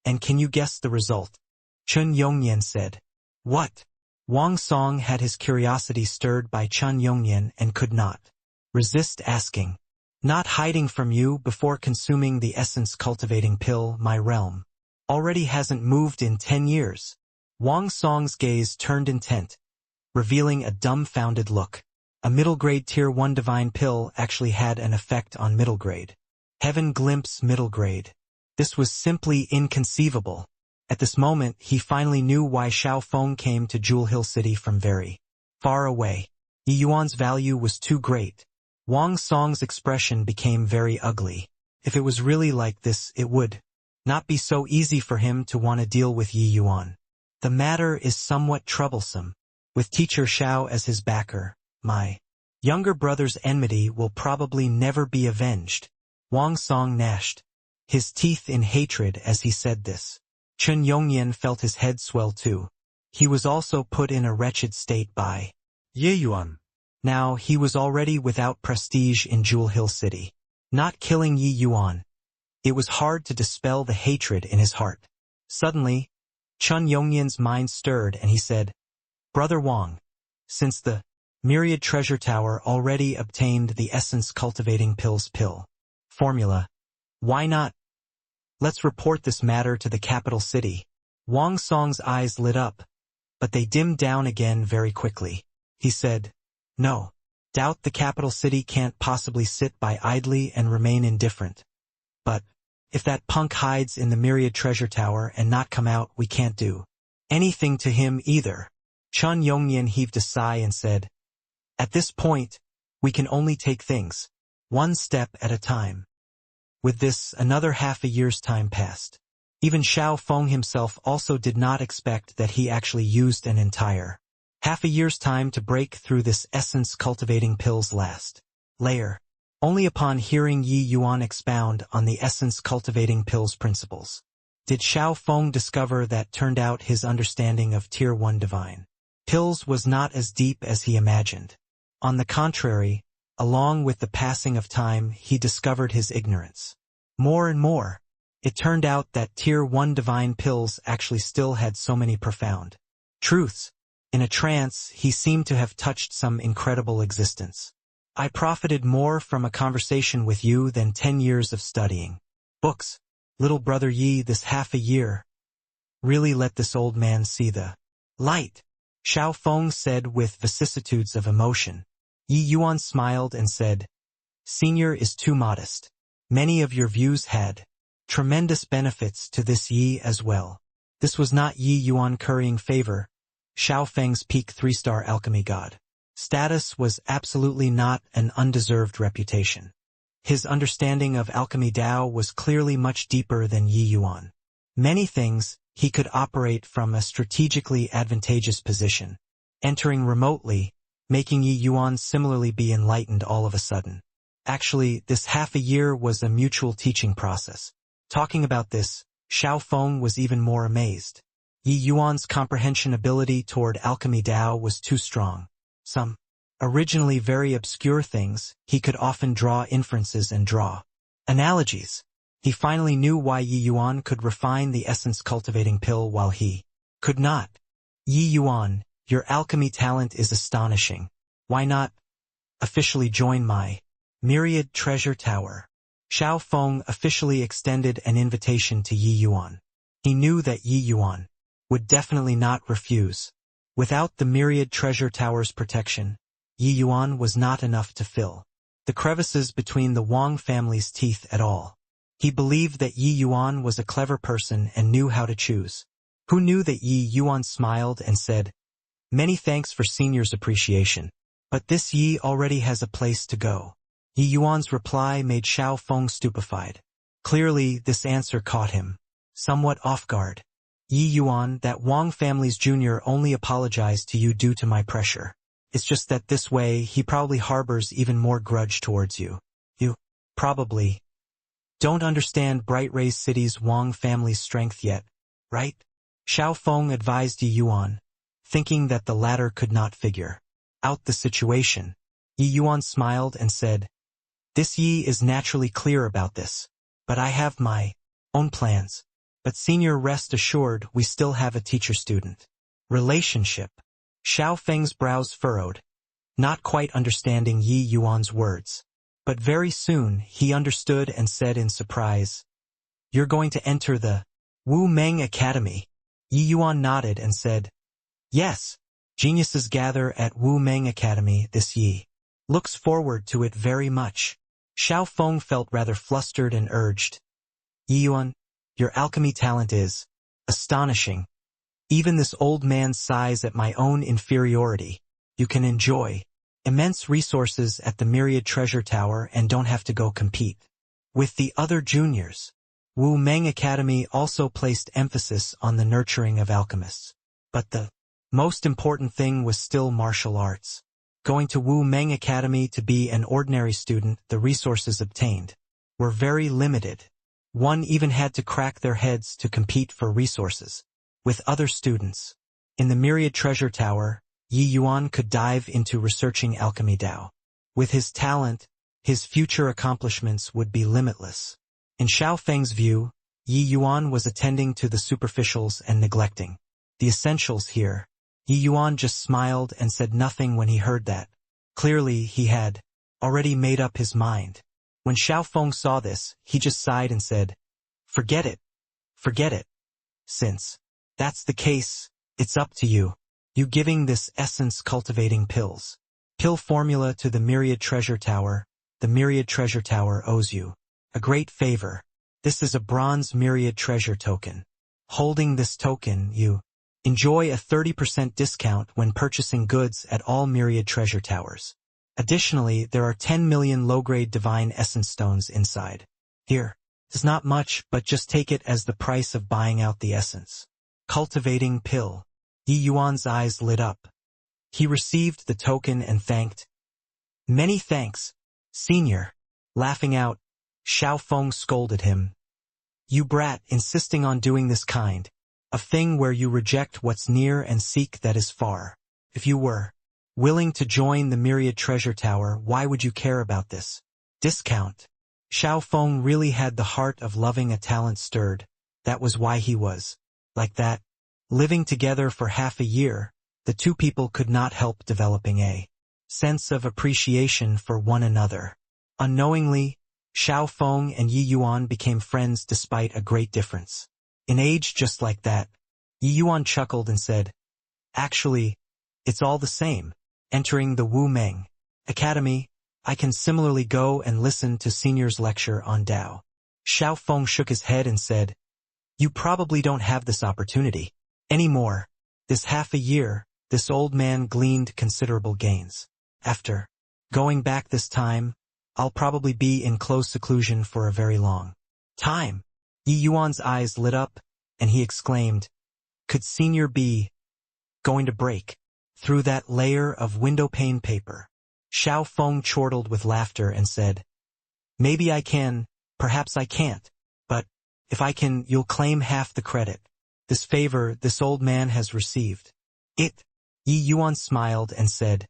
and can you guess the result?" Chun Yongnian said. "What?" Wang Song had his curiosity stirred by Chun Yongnian and could not resist asking. "Not hiding from you, before consuming the essence-cultivating pill, my realm already hasn't moved in 10 years. Wang Song's gaze turned intent, revealing a dumbfounded look. A middle-grade Tier 1 divine pill actually had an effect on middle grade. Heaven glimpse middle grade. This was simply inconceivable. At this moment, he finally knew why Xiao Feng came to Jewel Hill City from very far away. Yi Yuan's value was too great. Wang Song's expression became very ugly. If it was really like this, it would not be so easy for him to want to deal with Yi Yuan. The matter is somewhat troublesome. With teacher Xiao as his backer, my younger brother's enmity will probably never be avenged. Wang Song gnashed his teeth in hatred as he said this. Chun Yongnian felt his head swell too. He was also put in a wretched state by Ye Yuan. Now he was already without prestige in Jewel Hill City. Not killing Yi Yuan. It was hard to dispel the hatred in his heart. Suddenly, Chun Yongnian's mind stirred and he said, "Brother Wang, since the Myriad Treasure Tower already obtained the essence-cultivating pills pill formula, why not? Let's report this matter to the capital city." Wang Song's eyes lit up, but they dimmed down again very quickly. He said, "No. Doubt the capital city can't possibly sit by idly and remain indifferent. But if that punk hides in the Myriad Treasure Tower and not come out, we can't do anything to him either." Chun Yongnian heaved a sigh and said, "At this point, we can only take things one step at a time." With this, another half a year's time passed. Even Xiao Feng himself also did not expect that he actually used an entire half a year's time to break through this essence-cultivating pill's last layer. Only upon hearing Yi Yuan expound on the essence-cultivating pill's principles did Xiao Feng discover that turned out his understanding of Tier 1 divine pills was not as deep as he imagined. On the contrary, along with the passing of time, he discovered his ignorance more and more. It turned out that Tier 1 divine pills actually still had so many profound truths. In a trance, he seemed to have touched some incredible existence. "I profited more from a conversation with you than 10 years of studying books. Little brother Yi, this half a year really let this old man see the light," Xiao Feng said with vicissitudes of emotion. Yi Yuan smiled and said, "Senior is too modest. Many of your views had tremendous benefits to this Yi as well." This was not Yi Yuan currying favor. Xiao Feng's peak 3-star alchemy god status was absolutely not an undeserved reputation. His understanding of alchemy Dao was clearly much deeper than Yi Yuan. Many things, he could operate from a strategically advantageous position, entering remotely, making Yi Yuan similarly be enlightened all of a sudden. Actually, this half a year was a mutual teaching process. Talking about this, Xiao Feng was even more amazed. Yi Yuan's comprehension ability toward alchemy Dao was too strong. Some originally very obscure things, he could often draw inferences and draw analogies. He finally knew why Yi Yuan could refine the essence-cultivating pill while he could not. "Yi Yuan, your alchemy talent is astonishing. Why not officially join my Myriad Treasure Tower?" Xiao Feng officially extended an invitation to Yi Yuan. He knew that Yi Yuan would definitely not refuse. Without the Myriad Treasure Tower's protection, Yi Yuan was not enough to fill the crevices between the Wang family's teeth at all. He believed that Yi Yuan was a clever person and knew how to choose. Who knew that Yi Yuan smiled and said, "Many thanks for senior's appreciation, but this Yi already has a place to go." Yi Yuan's reply made Xiao Feng stupefied. Clearly, this answer caught him somewhat off guard. "Yi Yuan, that Wang family's junior only apologized to you due to my pressure. It's just that this way he probably harbors even more grudge towards you. You probably don't understand Bright Rays City's Wang family's strength yet, right? Xiao Feng advised Yi Yuan, thinking that the latter could not figure out the situation. Yi Yuan smiled and said, "This Yi is naturally clear about this, but I have my own plans. But senior, rest assured we still have a teacher-student relationship." Xiao Feng's brows furrowed, not quite understanding Yi Yuan's words. But very soon he understood and said in surprise, "You're going to enter the Wu Meng Academy?" Yi Yuan nodded and said, "Yes, geniuses gather at Wu Meng Academy this Yi looks forward to it very much." Xiao Feng felt rather flustered and urged, "Yi Yuan, your alchemy talent is astonishing. Even this old man's sighs at my own inferiority. You can enjoy immense resources at the Myriad Treasure Tower and don't have to go compete with the other juniors." Wu Meng Academy also placed emphasis on the nurturing of alchemists. But the most important thing was still martial arts. Going to Wu Meng Academy to be an ordinary student, the resources obtained were very limited. One even had to crack their heads to compete for resources with other students. In the Myriad Treasure Tower, Yi Yuan could dive into researching alchemy Dao. With his talent, his future accomplishments would be limitless. In Xiao Feng's view, Yi Yuan was attending to the superficials and neglecting the essentials here. Yi Yuan just smiled and said nothing when he heard that. Clearly, he had already made up his mind. When Xiao Feng saw this, he just sighed and said, Forget it. Forget it. Since that's the case, it's up to you. You giving this essence-cultivating pill formula to the Myriad Treasure Tower. The Myriad Treasure Tower owes you a great favor. This is a bronze Myriad Treasure token. Holding this token, you enjoy a 30% discount when purchasing goods at all Myriad Treasure Towers. Additionally, there are 10 million low-grade divine essence stones inside. Here, it's not much, but just take it as the price of buying out the essence cultivating pill. Yi Yuan's eyes lit up. He received the token and thanked. "Many thanks, senior." Laughing out, Xiao Feng scolded him. "You brat, insisting on doing this kind of thing where you reject what's near and seek that is far. If you were willing to join the Myriad Treasure Tower, why would you care about this discount?" Xiao Feng really had the heart of loving a talent stirred. That was why he was like that. Living together for half a year, the two people could not help developing a sense of appreciation for one another. Unknowingly, Xiao Feng and Yi Yuan became friends despite a great difference in age. Just like that, Yi Yuan chuckled and said, "Actually, it's all the same. Entering the Wu Meng Academy, I can similarly go and listen to senior's lecture on Dao." Xiao Feng shook his head and said, "You probably don't have this opportunity anymore." This half a year, this old man gleaned considerable gains. After going back this time, I'll probably be in close seclusion for a very long time. Yi Yuan's eyes lit up, and he exclaimed, "Could senior be going to break through that layer of windowpane paper?" Xiao Feng chortled with laughter and said, "Maybe I can, perhaps I can't, but if I can, you'll claim half the credit. This favor this old man has received. It." Yi Yuan smiled and said,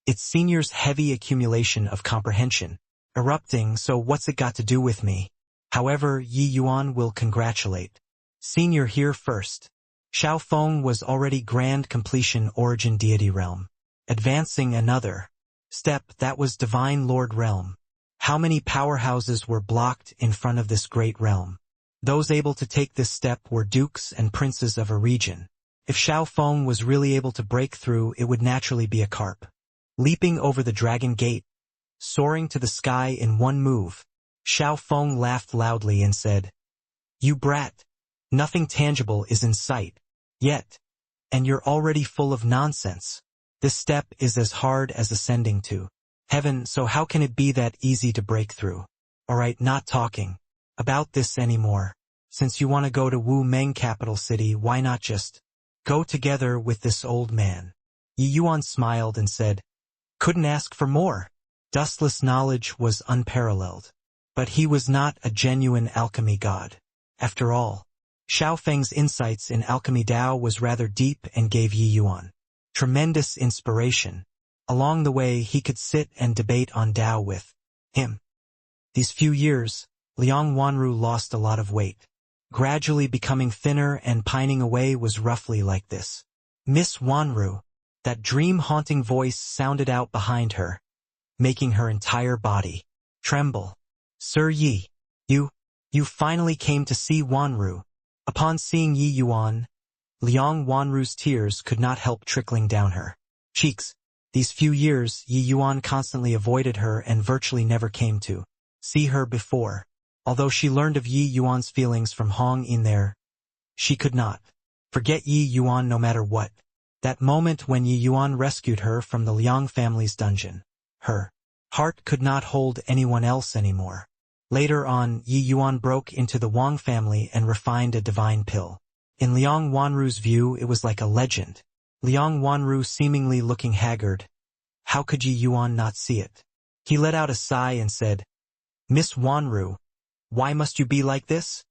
"It's senior's heavy accumulation of comprehension erupting, so what's it got to do with me?" However, Yi Yuan will congratulate senior here first. Xiao Feng was already grand completion origin deity realm. Advancing another step, that was divine lord realm. How many powerhouses were blocked in front of this great realm? Those able to take this step were dukes and princes of a region. If Xiao Feng was really able to break through, it would naturally be a carp leaping over the dragon gate, soaring to the sky in one move. Xiao Feng laughed loudly and said, "You brat, nothing tangible is in sight yet, and you're already full of nonsense. This step is as hard as ascending to heaven, so how can it be that easy to break through? Alright, not talking about this anymore. Since you want to go to Wu Meng capital city, why not just go together with this old man?" Yi Yuan smiled and said, "Couldn't ask for more." Dustless knowledge was unparalleled. But he was not a genuine alchemy god. After all, Xiao Feng's insights in alchemy Dao was rather deep and gave Yi Yuan tremendous inspiration. Along the way he could sit and debate on Dao with him. These few years, Liang Wanru lost a lot of weight. Gradually becoming thinner and pining away was roughly like this. "Miss Wanru," that dream-haunting voice sounded out behind her, making her entire body tremble. "Sir Yi, you finally came to see Wanru." Upon seeing Yi Yuan, Liang Wanru's tears could not help trickling down her cheeks. These few years, Yi Yuan constantly avoided her and virtually never came to see her before. Although she learned of Yi Yuan's feelings from Hong In there, she could not forget Yi Yuan no matter what. That moment when Yi Yuan rescued her from the Liang family's dungeon, her heart could not hold anyone else anymore. Later on, Yi Yuan broke into the Wang family and refined a divine pill. In Liang Wanru's view, it was like a legend. Liang Wanru seemingly looking haggard. How could Yi Yuan not see it? He let out a sigh and said, "Miss Wanru, why must you be like this?"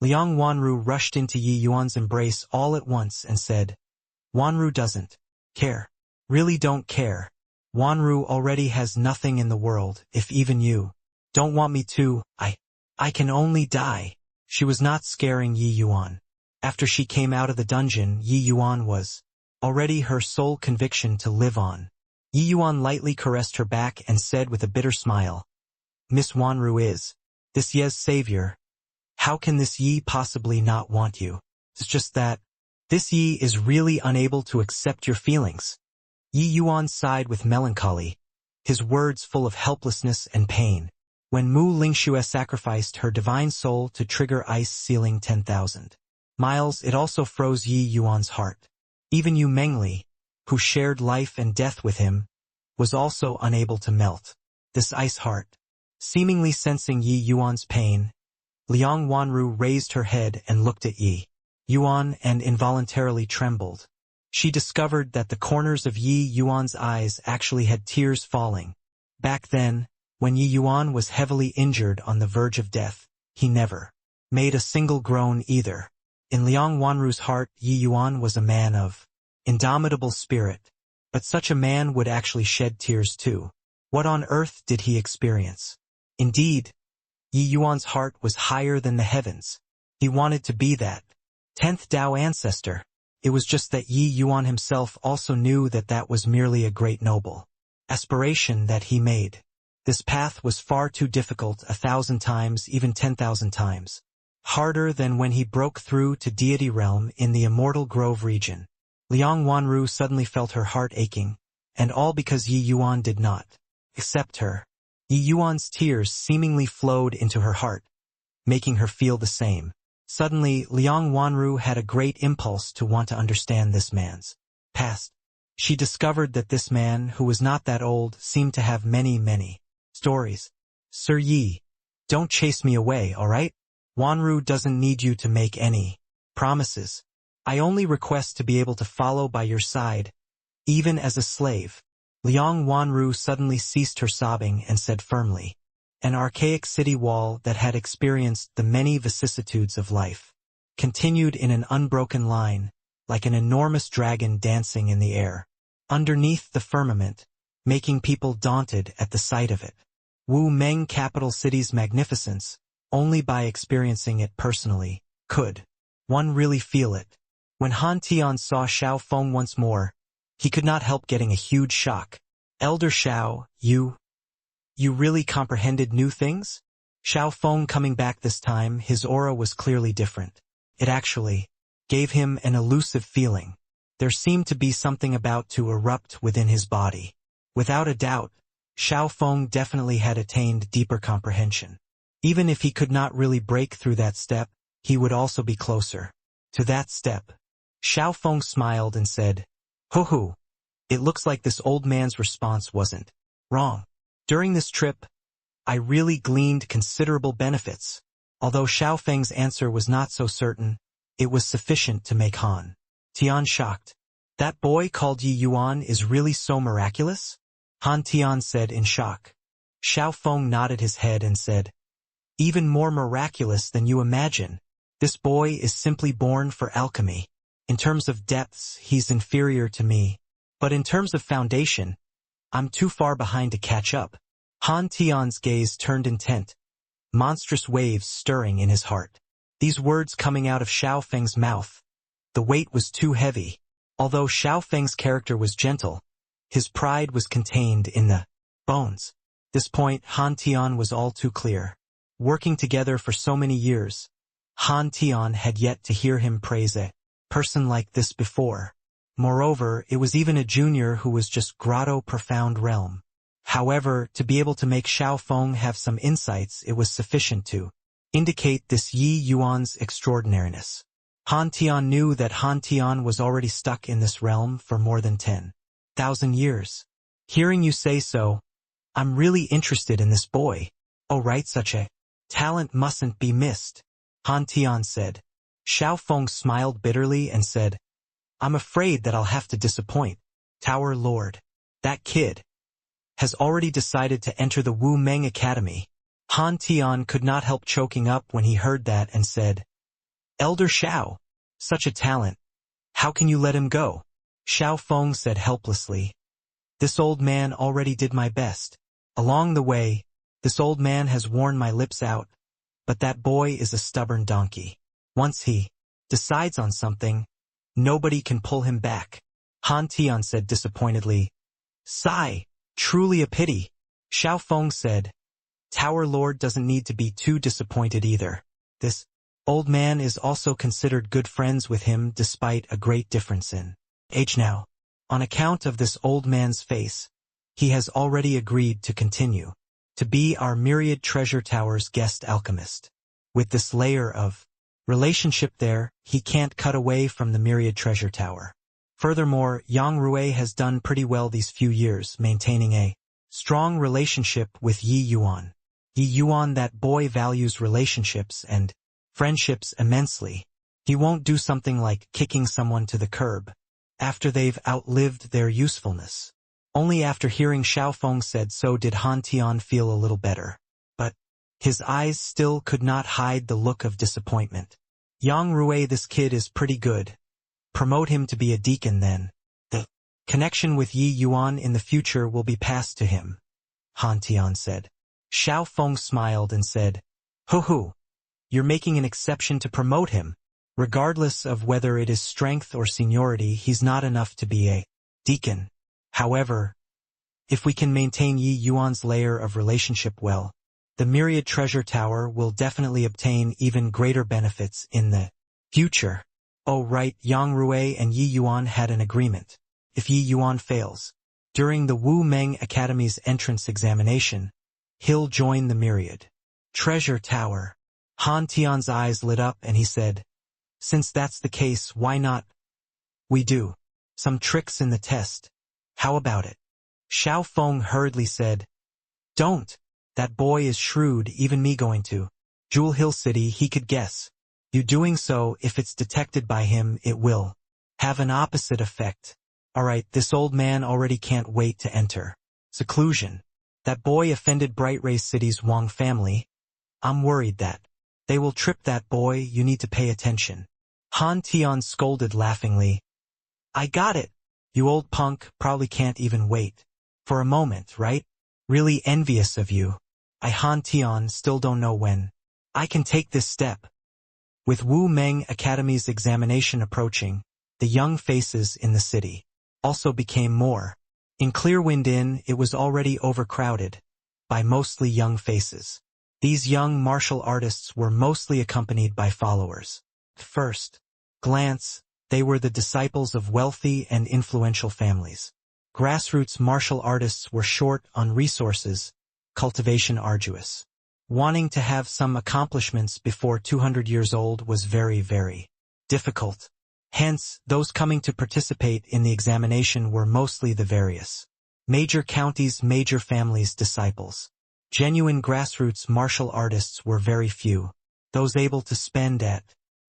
Liang Wanru rushed into Yi Yuan's embrace all at once and said, "Wanru doesn't care. Really don't care. Wanru already has nothing in the world, if even you don't want me to, I can only die." She was not scaring Yi Yuan. After she came out of the dungeon, Yi Yuan was already her sole conviction to live on. Yi Yuan lightly caressed her back and said with a bitter smile, "Miss Wanru is this Ye's savior. How can this Yi possibly not want you? It's just that this Yi is really unable to accept your feelings." Yi Yuan sighed with melancholy, his words full of helplessness and pain. When Mu Lingxue sacrificed her divine soul to trigger ice sealing 10,000 miles, it also froze Yi Yuan's heart. Even Yu Mengli, who shared life and death with him, was also unable to melt this ice heart. Seemingly sensing Yi Yuan's pain, Liang Wanru raised her head and looked at Yi Yuan and involuntarily trembled. She discovered that the corners of Yi Yuan's eyes actually had tears falling. Back then, when Yi Yuan was heavily injured on the verge of death, he never made a single groan either. In Liang Wanru's heart, Yi Yuan was a man of indomitable spirit, but such a man would actually shed tears too. What on earth did he experience? Indeed, Yi Yuan's heart was higher than the heavens. He wanted to be that 10th Dao ancestor. It was just that Yi Yuan himself also knew that that was merely a great noble aspiration that he made. This path was far too difficult, 1,000 times, even 10,000 times. Harder than when he broke through to deity realm in the Immortal Grove region. Liang Wanru suddenly felt her heart aching, and all because Yi Yuan did not accept her. Yi Yuan's tears seemingly flowed into her heart, making her feel the same. Suddenly, Liang Wanru had a great impulse to want to understand this man's past. She discovered that this man, who was not that old, seemed to have many stories. "Sir Yi, don't chase me away, all right? Wanru doesn't need you to make any promises. I only request to be able to follow by your side, even as a slave." Liang Wanru suddenly ceased her sobbing and said firmly, "An archaic city wall that had experienced the many vicissitudes of life continued in an unbroken line, like an enormous dragon dancing in the air, underneath the firmament, making people daunted at the sight of it. Wu Meng capital city's magnificence, only by experiencing it personally, could one really feel it." When Han Tian saw Xiao Feng once more, he could not help getting a huge shock. "Elder Xiao, you really comprehended new things?" Xiao Feng coming back this time, his aura was clearly different. It actually gave him an elusive feeling. There seemed to be something about to erupt within his body. Without a doubt, Xiao Feng definitely had attained deeper comprehension. Even if he could not really break through that step, he would also be closer to that step. Xiao Feng smiled and said, "Hoo-hoo, it looks like this old man's response wasn't wrong. During this trip, I really gleaned considerable benefits." Although Xiao Feng's answer was not so certain, it was sufficient to make Han Tian shocked. That boy called Yi Yuan is really so miraculous? Han Tian said in shock. Xiao Feng nodded his head and said, even more miraculous than you imagine. This boy is simply born for alchemy. In terms of depths, he's inferior to me. But in terms of foundation, I'm too far behind to catch up. Han Tian's gaze turned intent, monstrous waves stirring in his heart. These words coming out of Xiao Feng's mouth. The weight was too heavy. Although Xiao Feng's character was gentle, his pride was contained in the bones. This point, Han Tian was all too clear. Working together for so many years, Han Tian had yet to hear him praise a person like this before. Moreover, it was even a junior who was just grotto profound realm. However, to be able to make Xiao Feng have some insights, it was sufficient to indicate this Yi Yuan's extraordinariness. Han Tian knew that Han Tian was already stuck in this realm for more than 10,000 years. Hearing you say so, I'm really interested in this boy. Oh right, such a talent mustn't be missed, Han Tian said. Xiao Feng smiled bitterly and said, I'm afraid that I'll have to disappoint, Tower Lord. That kid has already decided to enter the Wu Meng Academy. Han Tian could not help choking up when he heard that and said, Elder Xiao, such a talent. How can you let him go? Xiao Feng said helplessly. This old man already did my best. Along the way, this old man has worn my lips out, but that boy is a stubborn donkey. Once he decides on something, nobody can pull him back. Han Tian said disappointedly. Sigh, truly a pity. Xiao Feng said, Tower Lord doesn't need to be too disappointed either. This old man is also considered good friends with him despite a great difference in age now. On account of this old man's face, he has already agreed to continue to be our Myriad Treasure Tower's guest alchemist. With this layer of relationship there, he can't cut away from the Myriad Treasure Tower. Furthermore, Yang Rui has done pretty well these few years, maintaining a strong relationship with Yi Yuan. Yi Yuan, that boy, values relationships and friendships immensely. He won't do something like kicking someone to the curb after they've outlived their usefulness. Only after hearing Xiao Feng said so did Han Tian feel a little better. But his eyes still could not hide the look of disappointment. Yang Rui, this kid is pretty good. Promote him to be a deacon then. The connection with Yi Yuan in the future will be passed to him, Han Tian said. Xiao Feng smiled and said, Hoo-hoo, you're making an exception to promote him. Regardless of whether it is strength or seniority, he's not enough to be a deacon. However, if we can maintain Yi Yuan's layer of relationship well, the Myriad Treasure Tower will definitely obtain even greater benefits in the future. Oh right, Yang Rui and Yi Yuan had an agreement. If Yi Yuan fails during the Wu Meng Academy's entrance examination, he'll join the Myriad Treasure Tower. Han Tian's eyes lit up and he said, since that's the case, why not we do some tricks in the test? How about it? Xiao Feng hurriedly said, don't. That boy is shrewd, even me going to Jewel Hill City, he could guess. You doing so, if it's detected by him, it will have an opposite effect. Alright, this old man already can't wait to enter seclusion. That boy offended Bright Ray City's Wang family. I'm worried that they will trip that boy. You need to pay attention. Han Tian scolded laughingly. I got it. You old punk, probably can't even wait for a moment, right? Really envious of you. I, Han Tian, still don't know when I can take this step. With Wu Meng Academy's examination approaching, the young faces in the city also became more. In Clearwind Inn, it was already overcrowded by mostly young faces. These young martial artists were mostly accompanied by followers. At first glance, they were the disciples of wealthy and influential families. Grassroots martial artists were short on resources, cultivation arduous. Wanting to have some accomplishments before 200 years old was very, very difficult. Hence, those coming to participate in the examination were mostly the various major counties, major families' disciples. Genuine grassroots martial artists were very few. Those able to spend at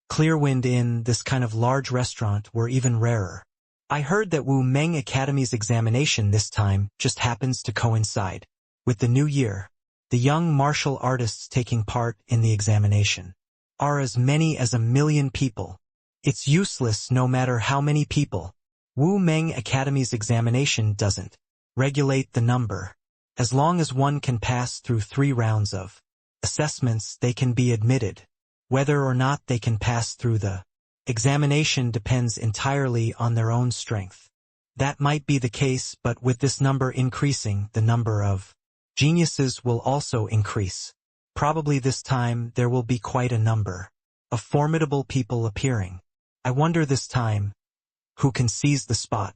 Clearwind Inn, this kind of large restaurant, were even rarer. I heard that Wu Meng Academy's examination this time just happens to coincide with the new year. The young martial artists taking part in the examination are as many as 1 million people. It's useless no matter how many people. Wu Meng Academy's examination doesn't regulate the number. As long as one can pass through 3 rounds of assessments, they can be admitted. Whether or not they can pass through the examination depends entirely on their own strength. That might be the case, but with this number increasing, the number of geniuses will also increase. Probably this time there will be quite a number of formidable people appearing. I wonder this time who can seize the spot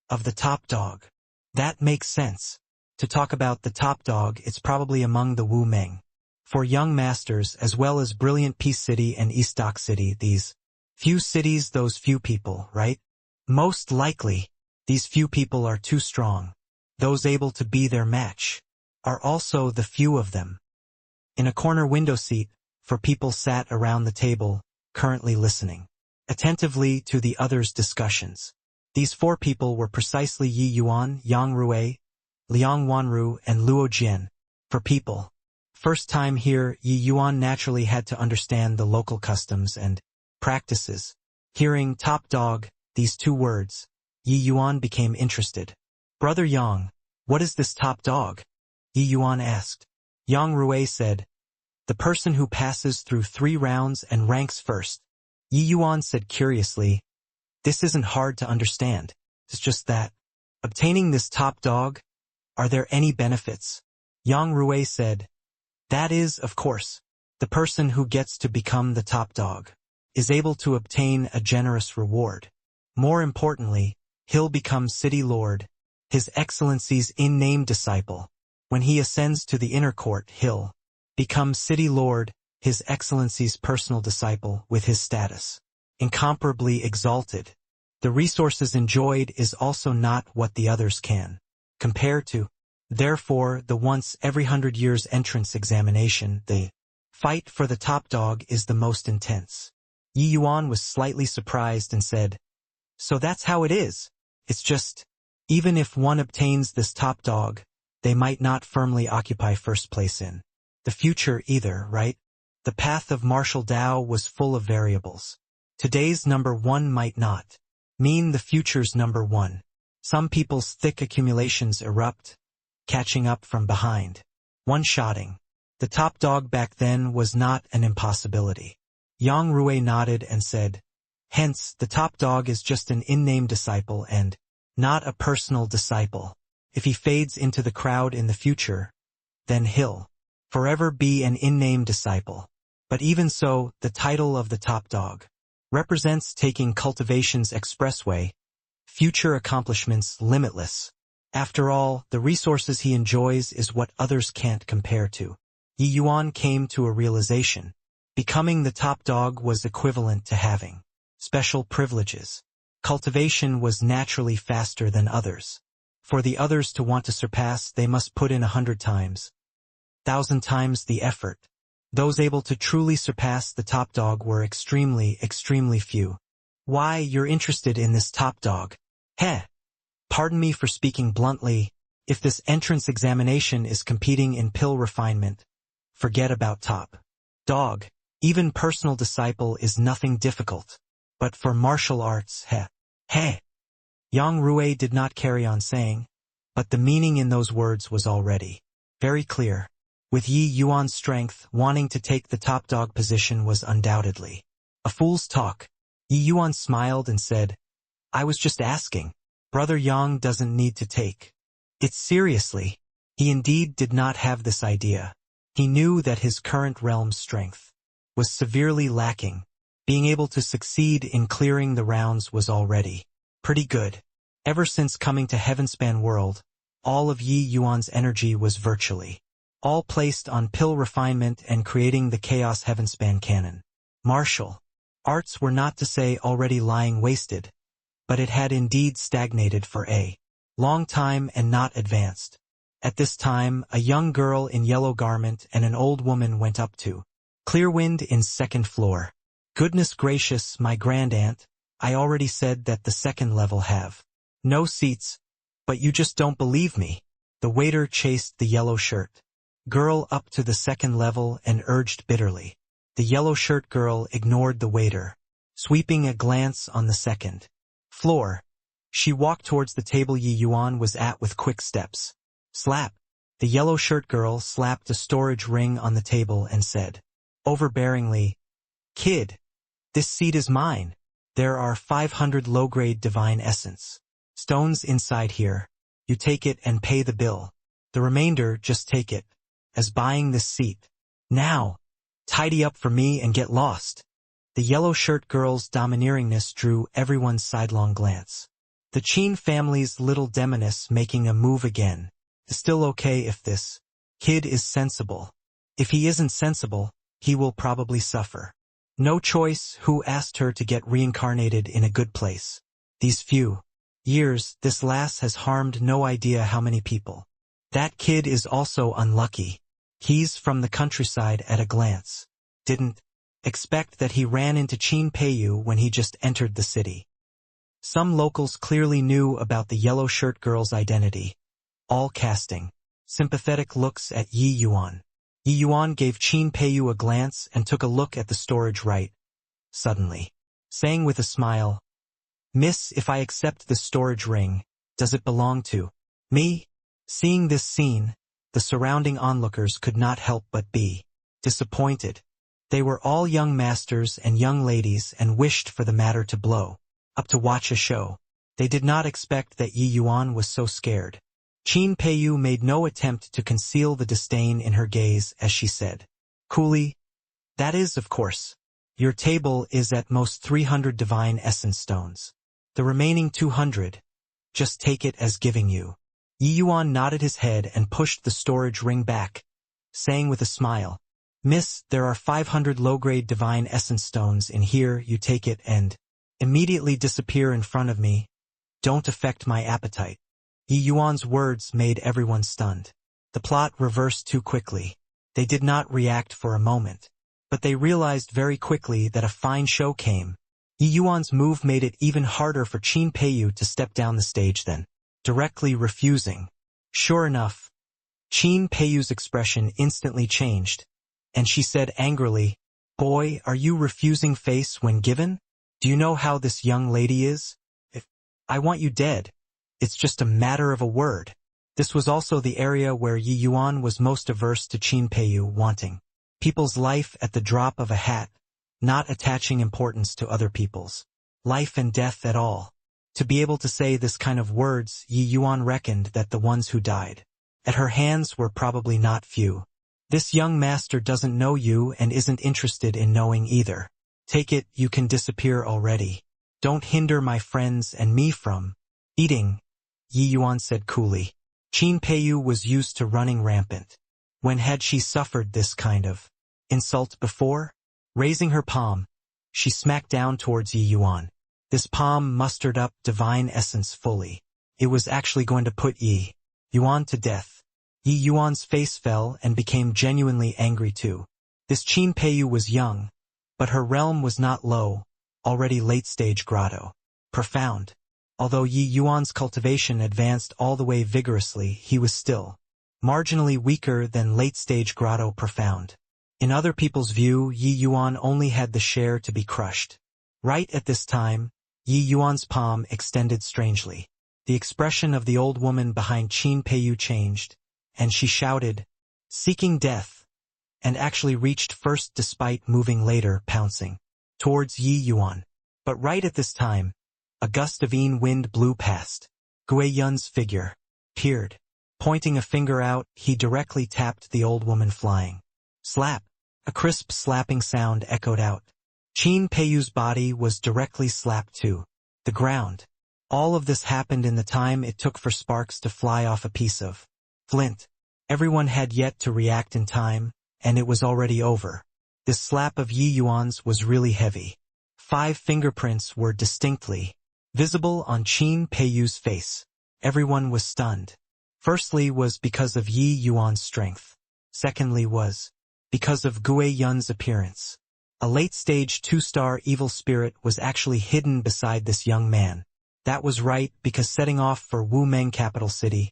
of the top dog. That makes sense. To talk about the top dog, it's probably among the Wu Meng. For young masters as well as brilliant Peace City and East Dock City, these few cities, those few people, right? Most likely, these few people are too strong. Those able to be their match are also the few of them. In a corner window seat, for people sat around the table, currently listening attentively to the others' discussions. These 4 people were precisely Yi Yuan, Yang Rui, Liang Wanru, and Luo Jian. For people first time here, Yi Yuan naturally had to understand the local customs and practices. Hearing top dog, these 2 words, Yi Yuan became interested. Brother Yang, what is this top dog? Yi Yuan asked. Yang Rui said, the person who passes through 3 rounds and ranks first. Yi Yuan said curiously, this isn't hard to understand. It's just that, obtaining this top dog, are there any benefits? Yang Rui said, that is, of course, the person who gets to become the top dog is able to obtain a generous reward. More importantly, he'll become City Lord, His Excellency's in-name disciple. When he ascends to the inner court, he'll become City Lord, His Excellency's personal disciple, with his status incomparably exalted. The resources enjoyed is also not what the others can compare to. Therefore, the once every 100 years entrance examination, the fight for the top dog, is the most intense. Yi Yuan was slightly surprised and said, so that's how it is. It's just, even if one obtains this top dog, they might not firmly occupy first place in the future either, right? The path of martial Tao was full of variables. Today's number 1 might not mean the future's number 1. Some people's thick accumulations erupt, catching up from behind. One-shotting the top dog back then was not an impossibility. Yang Rui nodded and said, hence, the top dog is just an in-name disciple and not a personal disciple. If he fades into the crowd in the future, then he'll forever be an in-name disciple. But even so, the title of the top dog represents taking cultivation's expressway, future accomplishments limitless. After all, the resources he enjoys is what others can't compare to. Yi Yuan came to a realization. Becoming the top dog was equivalent to having special privileges. Cultivation was naturally faster than others. For the others to want to surpass, they must put in 100 times, 1,000 times the effort. Those able to truly surpass the top dog were extremely, extremely few. Why, you're interested in this top dog? Heh. Pardon me for speaking bluntly, if this entrance examination is competing in pill refinement, forget about top dog. Even personal disciple is nothing difficult. But for martial arts, heh. Yang Rui did not carry on saying, but the meaning in those words was already very clear. With Yi Yuan's strength, wanting to take the top dog position was undoubtedly a fool's talk. Yi Yuan smiled and said, I was just asking. Brother Yang doesn't need to take it seriously. He indeed did not have this idea. He knew that his current realm's strength was severely lacking. Being able to succeed in clearing the rounds was already pretty good. Ever since coming to Heavenspan World, all of Yi Yuan's energy was virtually all placed on pill refinement and creating the Chaos Heavenspan canon. Martial arts were not to say already lying wasted, but it had indeed stagnated for a long time and not advanced. At this time, a young girl in yellow garment and an old woman went up to Clearwind in second floor. Goodness gracious, my grand aunt, I already said that the second level have no seats, but you just don't believe me. The waiter chased the yellow shirt girl up to the second level and urged bitterly. The yellow shirt girl ignored the waiter, sweeping a glance on the second floor. She walked towards the table Yi Yuan was at with quick steps. Slap! The yellow shirt girl slapped a storage ring on the table and said, overbearingly, Kid, this seat is mine. There are 500 low-grade divine essence stones inside here. You take it and pay the bill. The remainder just take it as buying this seat. Now, tidy up for me and get lost. The yellow shirt girl's domineeringness drew everyone's sidelong glance. The Qin family's little demoness making a move again. Still okay if this kid is sensible. If he isn't sensible, he will probably suffer. No choice. Who asked her to get reincarnated in a good place? These few years, this lass has harmed no idea how many people. That kid is also unlucky. He's from the countryside at a glance. Didn't expect that he ran into Qin Peiyu when he just entered the city. Some locals clearly knew about the yellow shirt girl's identity, all casting sympathetic looks at Yi Yuan. Yi Yuan gave Qin Peiyu a glance and took a look at the storage right, suddenly, saying with a smile, Miss, if I accept the storage ring, does it belong to me? Seeing this scene, the surrounding onlookers could not help but be disappointed. They were all young masters and young ladies and wished for the matter to blow up to watch a show. They did not expect that Yi Yuan was so scared. Qin Peiyu made no attempt to conceal the disdain in her gaze as she said, coolly, that is, of course. Your table is at most 300 divine essence stones. The remaining 200, just take it as giving you. Yi Yuan nodded his head and pushed the storage ring back, saying with a smile, Miss, there are 500 low-grade divine essence stones in here. You take it and immediately disappear in front of me. Don't affect my appetite. Yi Yuan's words made everyone stunned. The plot reversed too quickly. They did not react for a moment, but they realized very quickly that a fine show came. Yi Yuan's move made it even harder for Qin Peiyu to step down the stage then, directly refusing. Sure enough, Qin Peiyu's expression instantly changed, and she said angrily, Boy, are you refusing face when given? Do you know how this young lady is? If I want you dead, it's just a matter of a word. This was also the area where Yi Yuan was most averse to Qin Peiyu wanting people's life at the drop of a hat, not attaching importance to other people's life and death at all. To be able to say this kind of words, Yi Yuan reckoned that the ones who died at her hands were probably not few. This young master doesn't know you and isn't interested in knowing either. Take it, you can disappear already. Don't hinder my friends and me from eating, Yi Yuan said coolly. Qin Peiyu was used to running rampant. When had she suffered this kind of insult before? Raising her palm, she smacked down towards Yi Yuan. This palm mustered up divine essence fully. It was actually going to put Yi Yuan to death. Yi Yuan's face fell and became genuinely angry too. This Qin Peiyu was young, but her realm was not low, already late-stage grotto. Profound. Although Yi Yuan's cultivation advanced all the way vigorously, he was still marginally weaker than late-stage grotto profound. In other people's view, Yi Yuan only had the share to be crushed. Right at this time, Yi Yuan's palm extended strangely. The expression of the old woman behind Qin Peiyu changed, and she shouted, seeking death, and actually reached first despite moving later, pouncing towards Yi Yuan. But right at this time, a gust of wind blew past. Gui Yun's figure peered. Pointing a finger out, he directly tapped the old woman flying. Slap! A crisp slapping sound echoed out. Qin Peiyu's body was directly slapped to the ground. All of this happened in the time it took for sparks to fly off a piece of flint. Everyone had yet to react in time, and it was already over. This slap of Yi Yuan's was really heavy. 5 fingerprints were distinctly visible on Qin Peiyu's face. Everyone was stunned. Firstly was because of Yi Yuan's strength. Secondly was because of Gui Yun's appearance. A late-stage 2-star evil spirit was actually hidden beside this young man. That was right, because setting off for Wu Meng capital city,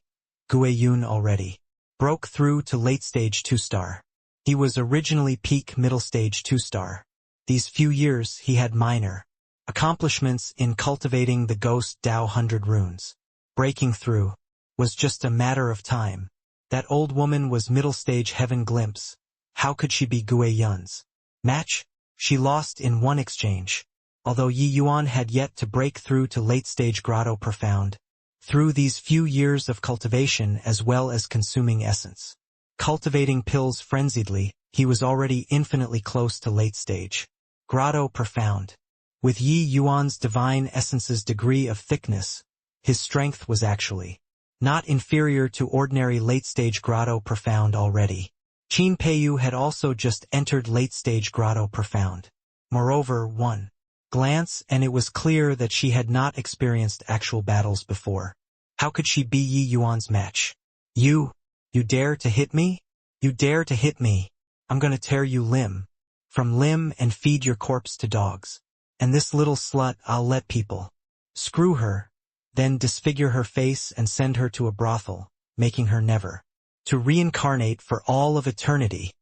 Guiyun already broke through to late-stage 2-star. He was originally peak middle-stage 2-star. These few years he had minor accomplishments in cultivating the ghost Dao 100 runes. Breaking through was just a matter of time. That old woman was middle-stage heaven glimpse. How could she be Guiyun's match? She lost in one exchange. Although Yi Yuan had yet to break through to late-stage grotto profound, through these few years of cultivation as well as consuming essence, cultivating pills frenziedly, he was already infinitely close to late-stage grotto profound. With Yi Yuan's divine essence's degree of thickness, his strength was actually not inferior to ordinary late-stage grotto profound already. Qin Peiyu had also just entered late-stage grotto profound. Moreover, one glance and it was clear that she had not experienced actual battles before. How could she be Yi Yuan's match? You dare to hit me? You dare to hit me? I'm gonna tear you limb from limb and feed your corpse to dogs. And this little slut I'll let people screw her, then disfigure her face and send her to a brothel, making her never to reincarnate for all of eternity.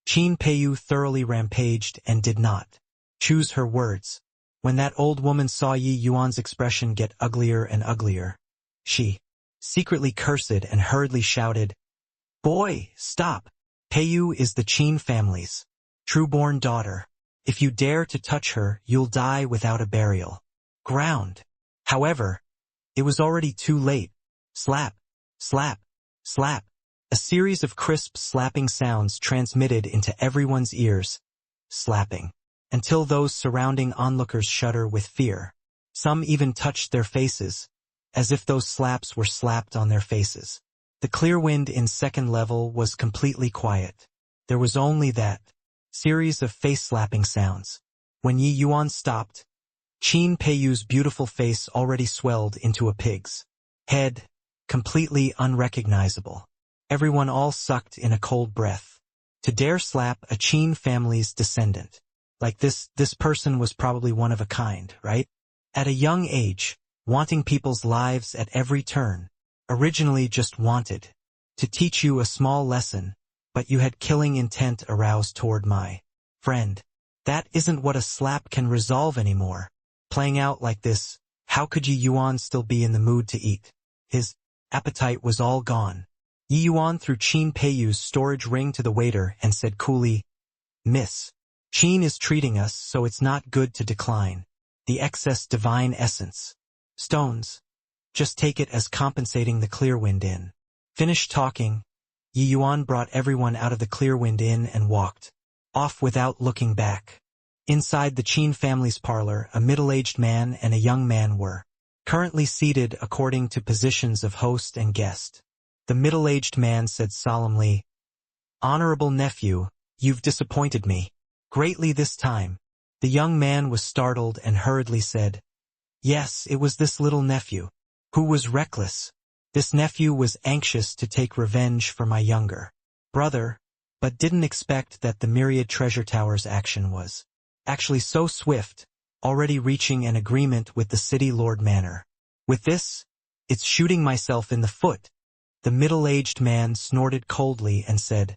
Qin Peiyu thoroughly rampaged and did not choose her words. When that old woman saw Yi Yuan's expression get uglier and uglier, she secretly cursed and hurriedly shouted, "Boy, stop! Peiyu is the Qin family's true-born daughter. If you dare to touch her, you'll die without a burial ground." However, it was already too late. Slap, slap, slap. A series of crisp slapping sounds transmitted into everyone's ears. Slapping. Until those surrounding onlookers shudder with fear. Some even touched their faces, as if those slaps were slapped on their faces. The clear wind in second level was completely quiet. There was only that series of face-slapping sounds. When Yi Yuan stopped, Qin Peiyu's beautiful face already swelled into a pig's head, completely unrecognizable. Everyone all sucked in a cold breath. To dare slap a Qin family's descendant. Like this person was probably one of a kind, right? At a young age, wanting people's lives at every turn. Originally just wanted to teach you a small lesson, but you had killing intent aroused toward my friend. That isn't what a slap can resolve anymore. Playing out like this, how could Yi Yuan still be in the mood to eat? His appetite was all gone. Yi Yuan threw Qin Peiyu's storage ring to the waiter and said coolly, "Miss, Qin is treating us, so it's not good to decline the excess divine essence. Stones. Just take it as compensating the clear wind in." Finished talking, Yi Yuan brought everyone out of the clear wind in and walked off without looking back. Inside the Qin family's parlor, a middle-aged man and a young man were currently seated according to positions of host and guest. The middle-aged man said solemnly, "Honorable nephew, you've disappointed me greatly this time." The young man was startled and hurriedly said, "Yes, it was this little nephew who was reckless. This nephew was anxious to take revenge for my younger brother, but didn't expect that the Myriad Treasure Tower's action was actually so swift, already reaching an agreement with the City Lord Manor. With this, it's shooting myself in the foot." The middle-aged man snorted coldly and said,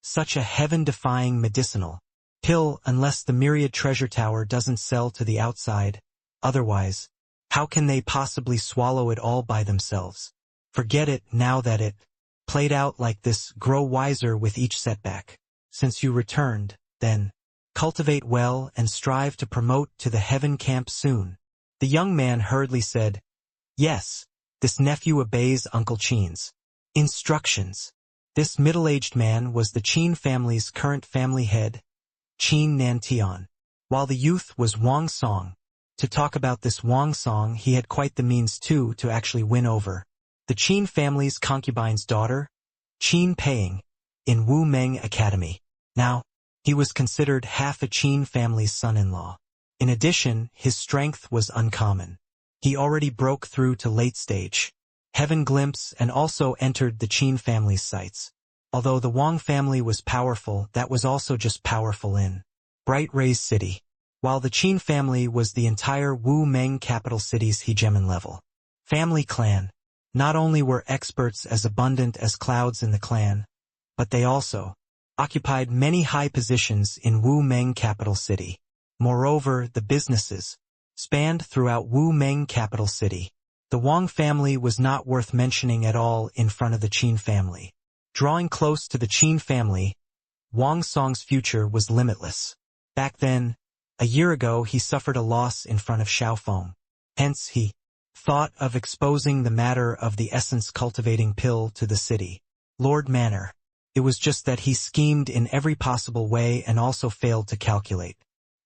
"Such a heaven-defying medicinal pill unless the Myriad Treasure Tower doesn't sell to the outside. Otherwise, how can they possibly swallow it all by themselves? Forget it now that it played out like this. Grow wiser with each setback. Since you returned, then, cultivate well and strive to promote to the heaven camp soon." The young man hurriedly said, "Yes, this nephew obeys Uncle Qin's instructions." This middle-aged man was the Qin family's current family head, Qin Nantian, while the youth was Wang Song. To talk about this Wang Song, he had quite the means too to actually win over the Qin family's concubine's daughter, Qin Peiying, in Wu Meng Academy. Now, he was considered half a Qin family's son-in-law. In addition, his strength was uncommon. He already broke through to late-stage heaven glimpse and also entered the Qin family's sights. Although the Wang family was powerful, that was also just powerful in Bright Ray's city. While the Qin family was the entire Wu Meng capital city's hegemon level family clan, not only were experts as abundant as clouds in the clan, but they also occupied many high positions in Wu Meng capital city. Moreover, the businesses spanned throughout Wu Meng capital city. The Wang family was not worth mentioning at all in front of the Qin family. Drawing close to the Qin family, Wang Song's future was limitless. Back then, a year ago, he suffered a loss in front of Xiaofeng. Hence, he thought of exposing the matter of the essence-cultivating pill to the city Lord Manor. It was just that he schemed in every possible way and also failed to calculate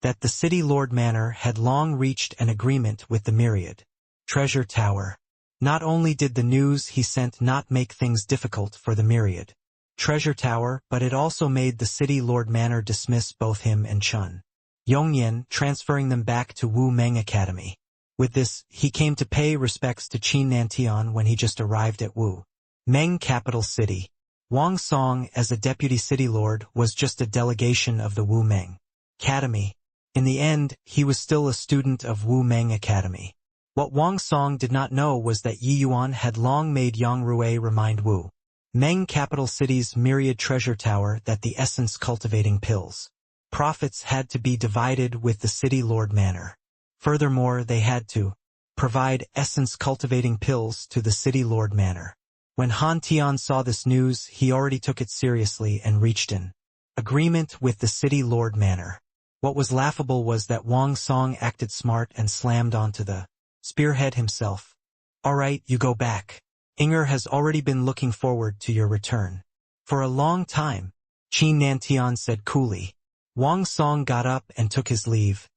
that the city Lord Manor had long reached an agreement with the Myriad Treasure Tower. Not only did the news he sent not make things difficult for the Myriad Treasure Tower, but it also made the city Lord Manor dismiss both him and Chun Yongyan, transferring them back to Wu Meng Academy. With this, he came to pay respects to Qin Nantian when he just arrived at Wu Meng capital city. Wang Song, as a deputy city lord, was just a delegation of the Wu Meng Academy. In the end, he was still a student of Wu Meng Academy. What Wang Song did not know was that Yi Yuan had long made Yang Rui remind Wu Meng capital city's Myriad Treasure Tower that the essence-cultivating pills profits had to be divided with the city Lord Manor. Furthermore, they had to provide essence-cultivating pills to the city Lord Manor. When Han Tian saw this news, he already took it seriously and reached an agreement with the city Lord Manor. What was laughable was that Wang Song acted smart and slammed onto the spearhead himself. All right, you go back. Inger has already been looking forward to your return for a long time, Qin Nantian said coolly. Wang Song got up and took his leave.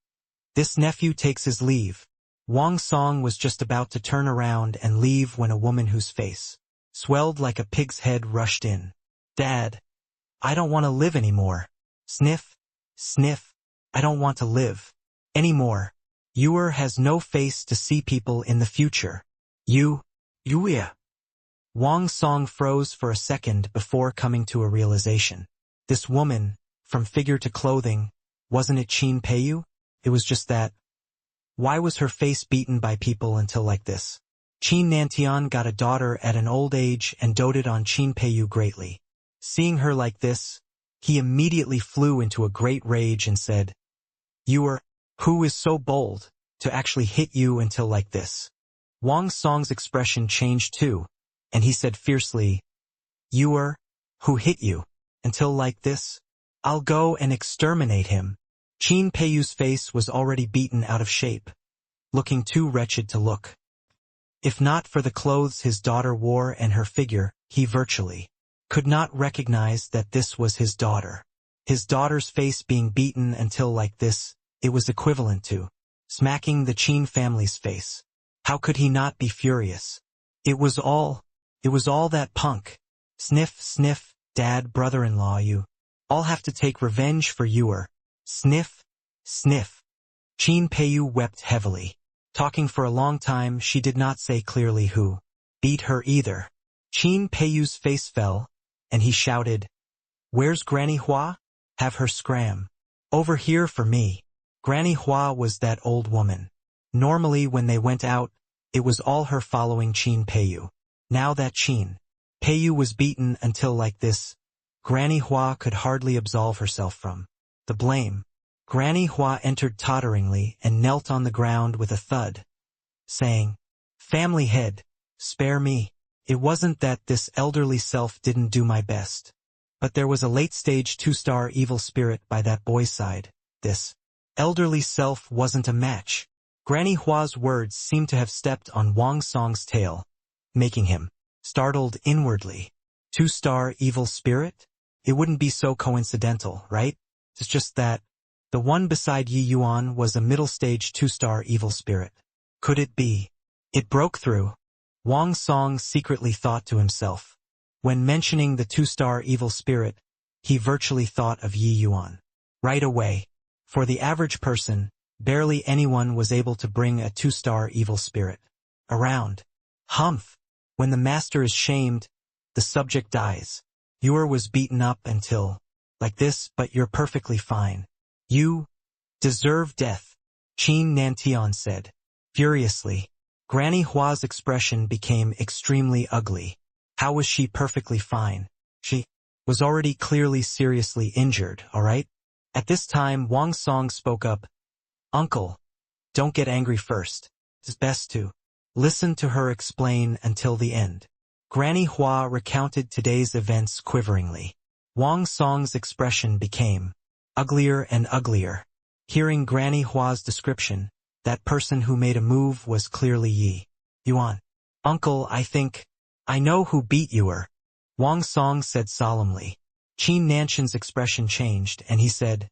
This nephew takes his leave. Wang Song was just about to turn around and leave when a woman whose face swelled like a pig's head rushed in. Dad, I don't want to live anymore. Sniff, sniff, I don't want to live anymore. Yuer has no face to see people in the future. Yuya. Wang Song froze for a second before coming to a realization. This woman, from figure to clothing, wasn't it Qin Peiyu? It was just that. Why was her face beaten by people until like this? Qin Nantian got a daughter at an old age and doted on Qin Peiyu greatly. Seeing her like this, he immediately flew into a great rage and said, who is so bold to actually hit you until like this? Wang Song's expression changed too, and he said fiercely, who hit you until like this? I'll go and exterminate him. Qin Peiyu's face was already beaten out of shape, looking too wretched to look. If not for the clothes his daughter wore and her figure, he virtually could not recognize that this was his daughter. His daughter's face being beaten until like this, it was equivalent to smacking the Qin family's face. How could he not be furious? It was all that punk. Sniff, sniff, dad, brother-in-law, you all have to take revenge for Yuer. Sniff, sniff. Qin Peiyu wept heavily. Talking for a long time, she did not say clearly who beat her either. Qin Peiyu's face fell, and he shouted, "Where's Granny Hua? Have her scram over here for me." Granny Hua was that old woman. Normally when they went out, it was all her following Qin Peiyu. Now that Qin Peiyu was beaten until like this, Granny Hua could hardly absolve herself from the blame. Granny Hua entered totteringly and knelt on the ground with a thud, saying, "Family head, spare me. It wasn't that this elderly self didn't do my best, but there was a late-stage 2-star evil spirit by that boy's side. This elderly self wasn't a match." Granny Hua's words seemed to have stepped on Wang Song's tail, making him startled inwardly. 2-star evil spirit? It wouldn't be so coincidental, right? It's just that the one beside Yi Yuan was a middle-stage 2-star evil spirit. Could it be? It broke through. Wang Song secretly thought to himself. When mentioning the 2-star evil spirit, he virtually thought of Yi Yuan. Right away. For the average person, barely anyone was able to bring a 2-star evil spirit around. Humph! When the master is shamed, the subject dies. Yuer was beaten up until like this, but you're perfectly fine. You deserve death, Qin Nantian said. Furiously, Granny Hua's expression became extremely ugly. How was she perfectly fine? She was already clearly seriously injured, all right? At this time, Wang Song spoke up. Uncle, don't get angry first. It's best to listen to her explain until the end. Granny Hua recounted today's events quiveringly. Wang Song's expression became uglier and uglier. Hearing Granny Hua's description, that person who made a move was clearly Yi Yuan. Uncle, I know who beat you. Wang Song said solemnly. Qin Nanshan's expression changed, and he said,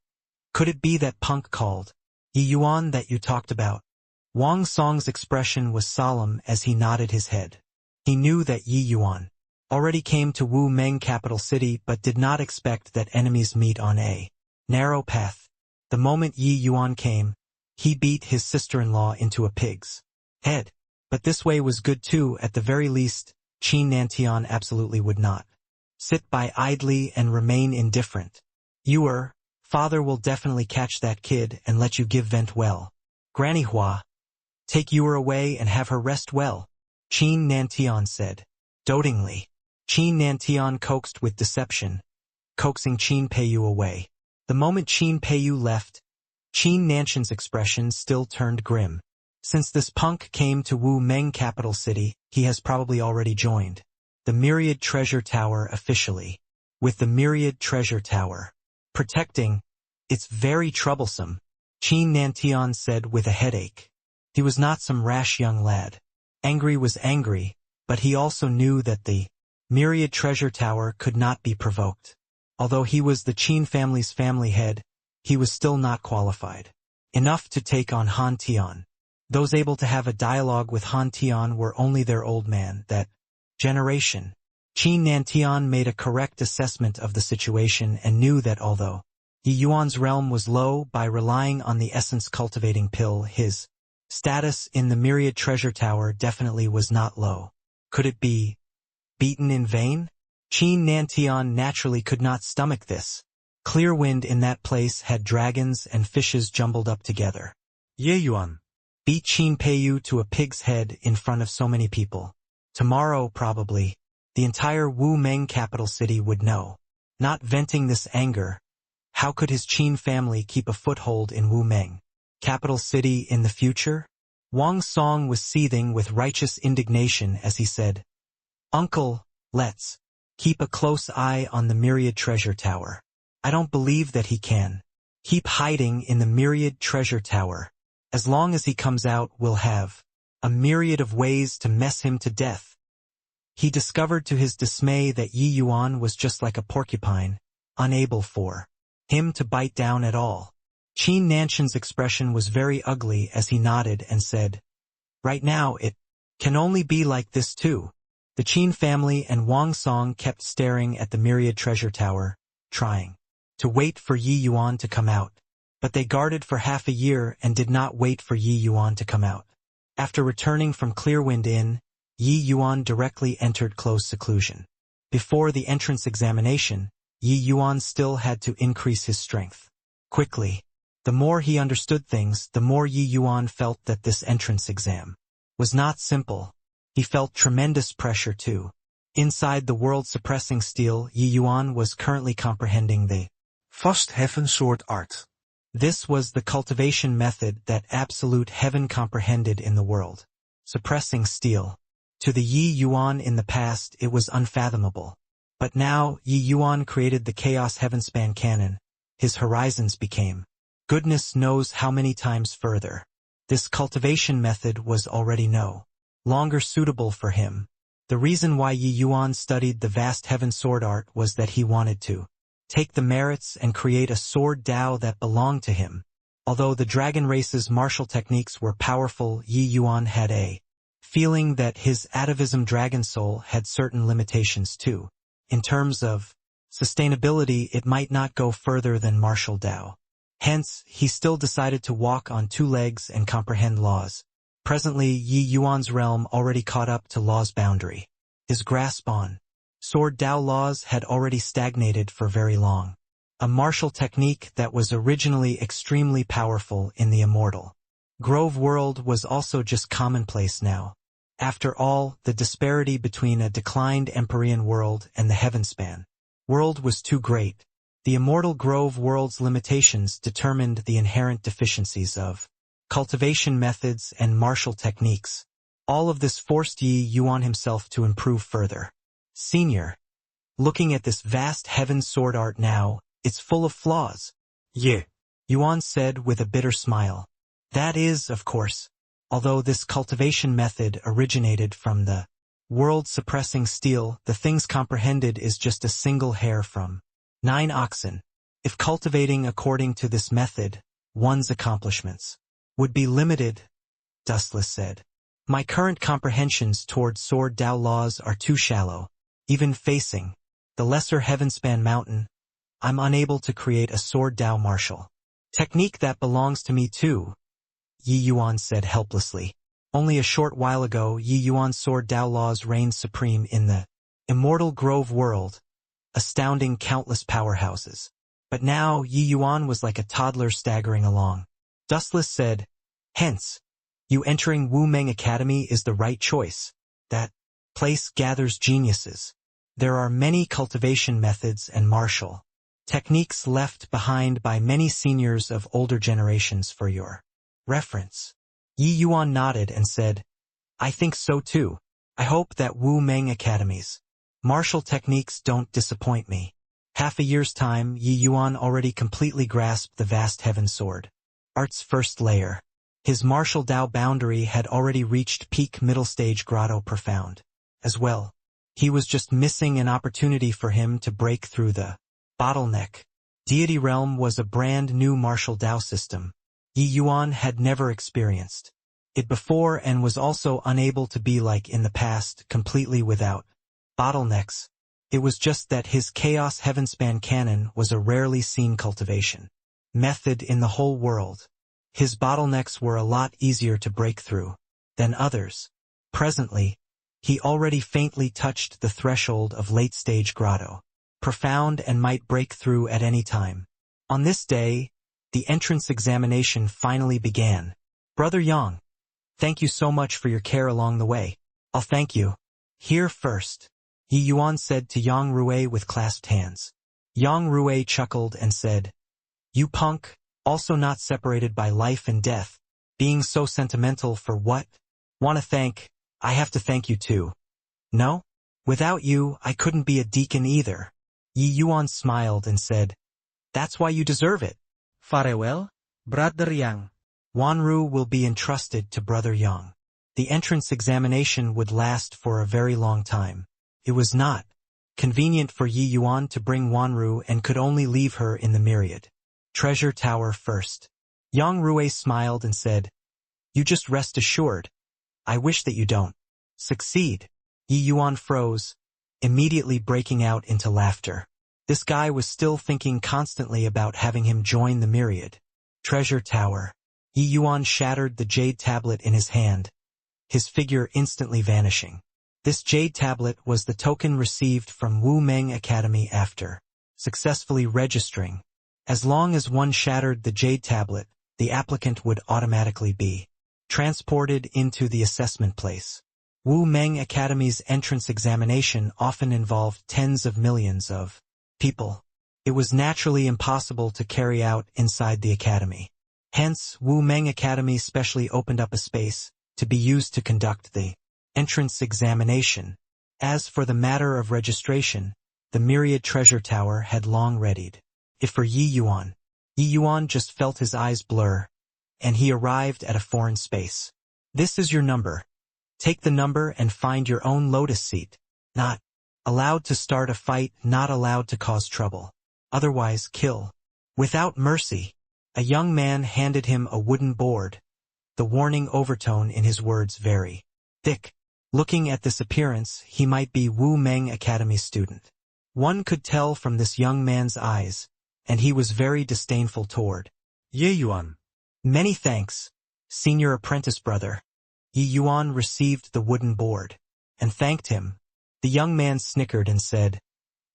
could it be that punk called Yi Yuan that you talked about? Wang Song's expression was solemn as he nodded his head. He knew that Yi Yuan already came to Wu Meng capital city but did not expect that enemies meet on a narrow path. The moment Yi Yuan came, he beat his sister-in-law into a pig's head. But this way was good too. At the very least, Qin Nantian absolutely would not sit by idly and remain indifferent. Father will definitely catch that kid and let you give vent well. Granny Hua, take Yuer away and have her rest well, Qin Nantian said. Dotingly, Qin Nantian coaxed with deception, coaxing Qin Peiyu away. The moment Qin Peiyu left, Qin Nanshan's expression still turned grim. Since this punk came to Wu Meng capital city, he has probably already joined the Myriad Treasure Tower officially. With the Myriad Treasure Tower protecting, it's very troublesome, Qin Nantian said with a headache. He was not some rash young lad. Angry was angry, but he also knew that the Myriad Treasure Tower could not be provoked. Although he was the Qin family's family head, he was still not qualified enough to take on Han Tian. Those able to have a dialogue with Han Tian were only their old man, that generation. Qin Nantian made a correct assessment of the situation and knew that although Yi Yuan's realm was low, by relying on the essence-cultivating pill, his status in the Myriad Treasure Tower definitely was not low. Could it be beaten in vain? Qin Nantian naturally could not stomach this. Clear wind in that place had dragons and fishes jumbled up together. Ye Yuan. Beat Qin Peiyu to a pig's head in front of so many people. Tomorrow, probably, the entire Wu Meng capital city would know. Not venting this anger, how could his Qin family keep a foothold in Wu Meng capital city in the future? Wang Song was seething with righteous indignation as he said, Uncle, let's keep a close eye on the Myriad Treasure Tower. I don't believe that he can keep hiding in the Myriad Treasure Tower. As long as he comes out, we'll have a myriad of ways to mess him to death. He discovered to his dismay that Yi Yuan was just like a porcupine, unable for him to bite down at all. Qin Nanshan's expression was very ugly as he nodded and said, right now it can only be like this too. The Qin family and Wang Song kept staring at the Myriad Treasure Tower, trying to wait for Yi Yuan to come out. But they guarded for half a year and did not wait for Yi Yuan to come out. After returning from Clearwind Inn, Yi Yuan directly entered closed seclusion. Before the entrance examination, Yi Yuan still had to increase his strength. Quickly, the more he understood things, the more Yi Yuan felt that this entrance exam was not simple. He felt tremendous pressure too. Inside the world-suppressing steel, Yi Yuan was currently comprehending the Vastheffen soort art. This was the cultivation method that absolute heaven comprehended in the world. Suppressing steel. To the Yi Yuan in the past it was unfathomable. But now Yi Yuan created the Chaos Heavenspan canon. His horizons became goodness knows how many times further. This cultivation method was already no longer suitable for him. The reason why Yi Yuan studied the vast heaven sword art was that he wanted to take the merits and create a sword Dao that belonged to him. Although the dragon race's martial techniques were powerful, Yi Yuan had a feeling that his atavism dragon soul had certain limitations too. In terms of sustainability, it might not go further than martial Dao. Hence, he still decided to walk on two legs and comprehend laws. Presently, Yi Yuan's realm already caught up to law's boundary. His grasp on sword Dao laws had already stagnated for very long. a martial technique that was originally extremely powerful in the immortal Grove world was also just commonplace now. After all, the disparity between a declined Empyrean world and the Heavenspan world was too great. The immortal Grove world's limitations determined the inherent deficiencies of cultivation methods and martial techniques. All of this forced Yi Yuan himself to improve further. Senior, looking at this vast heaven sword art now, it's full of flaws. Yeah. Yuan said with a bitter smile. That is, of course, although this cultivation method originated from the world-suppressing steel, the things comprehended is just a single hair from 9 oxen. If cultivating according to this method, one's accomplishments would be limited, Dustless said. My current comprehensions toward sword Dao laws are too shallow. Even facing the lesser Heavenspan mountain, I'm unable to create a sword Dao martial technique that belongs to me too, Yi Yuan said helplessly. Only a short while ago, Yi Yuan's sword Dao laws reigned supreme in the immortal Grove world, astounding countless powerhouses. But now, Yi Yuan was like a toddler staggering along. Dustless said, hence, you entering Wu Meng Academy is the right choice. That place gathers geniuses. There are many cultivation methods and martial techniques left behind by many seniors of older generations for your reference. Yi Yuan nodded and said, I think so too. I hope that Wu Meng Academy's martial techniques don't disappoint me. Half a year's time, Yi Yuan already completely grasped the vast heaven sword art's first layer. His martial Dao boundary had already reached peak middle stage grotto profound. As well, he was just missing an opportunity for him to break through the bottleneck. Deity Realm was a brand new martial Dao system. Yi Yuan had never experienced it before and was also unable to be like in the past, completely without bottlenecks. It was just that his Chaos Heavenspan canon was a rarely seen cultivation method in the whole world. His bottlenecks were a lot easier to break through than others. Presently, he already faintly touched the threshold of late-stage grotto, profound and might break through at any time. On this day, the entrance examination finally began. Brother Yang, thank you so much for your care along the way. I'll thank you. Here first, Yi Yuan said to Yang Rui with clasped hands. Yang Rui chuckled and said, You punk, also not separated by life and death, being so sentimental for what? I have to thank you too. No? Without you, I couldn't be a deacon either. Yi Yuan smiled and said, That's why you deserve it. Farewell, Brother Yang. Wanru will be entrusted to Brother Yang. The entrance examination would last for a very long time. It was not convenient for Yi Yuan to bring Wanru and could only leave her in the myriad treasure tower first. Yang Rui smiled and said, You just rest assured. I wish that you don't succeed. Yi Yuan froze, immediately breaking out into laughter. This guy was still thinking constantly about having him join the myriad treasure tower. Yi Yuan shattered the jade tablet in his hand, his figure instantly vanishing. This jade tablet was the token received from Wu Meng Academy after successfully registering. As long as one shattered the jade tablet, the applicant would automatically be transported into the assessment place. Wu Meng Academy's entrance examination often involved tens of millions of people. It was naturally impossible to carry out inside the academy. Hence, Wu Meng Academy specially opened up a space to be used to conduct the entrance examination. As for the matter of registration, the myriad treasure tower had long readied it for Yi Yuan just felt his eyes blur, and he arrived at a foreign space. This is your number. Take the number and find your own lotus seat. Not allowed to start a fight, not allowed to cause trouble. Otherwise kill. Without mercy. A young man handed him a wooden board, the warning overtone in his words very thick. Looking at this appearance, he might be Wu Meng Academy student. One could tell from this young man's eyes, and he was very disdainful toward Ye Yuan. Many thanks, senior apprentice brother. Yi Yuan received the wooden board and thanked him. The young man snickered and said,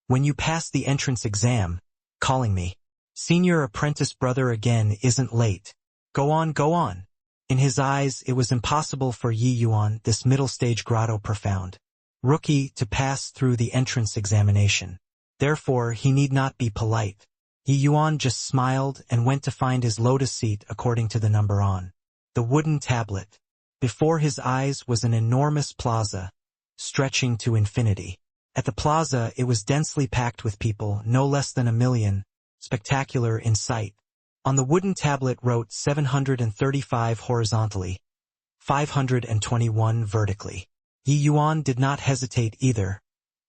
When you pass the entrance exam, calling me. Senior apprentice brother again isn't late. Go on, go on. In his eyes, it was impossible for Yi Yuan, this middle-stage grotto profound rookie, to pass through the entrance examination. Therefore, he need not be polite. Yi Yuan just smiled and went to find his lotus seat according to the number on the wooden tablet. Before his eyes was an enormous plaza, stretching to infinity. At the plaza, it was densely packed with people, no less than 1 million, spectacular in sight. On the wooden tablet wrote 735 horizontally, 521 vertically. Yi Yuan did not hesitate either,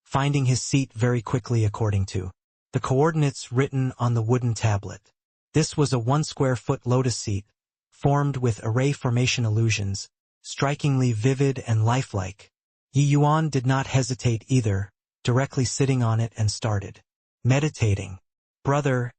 finding his seat very quickly according to the coordinates written on the wooden tablet. This was a 1 square foot lotus seat, formed with array formation illusions, strikingly vivid and lifelike. Yi Yuan did not hesitate either, directly sitting on it and started meditating. Brother,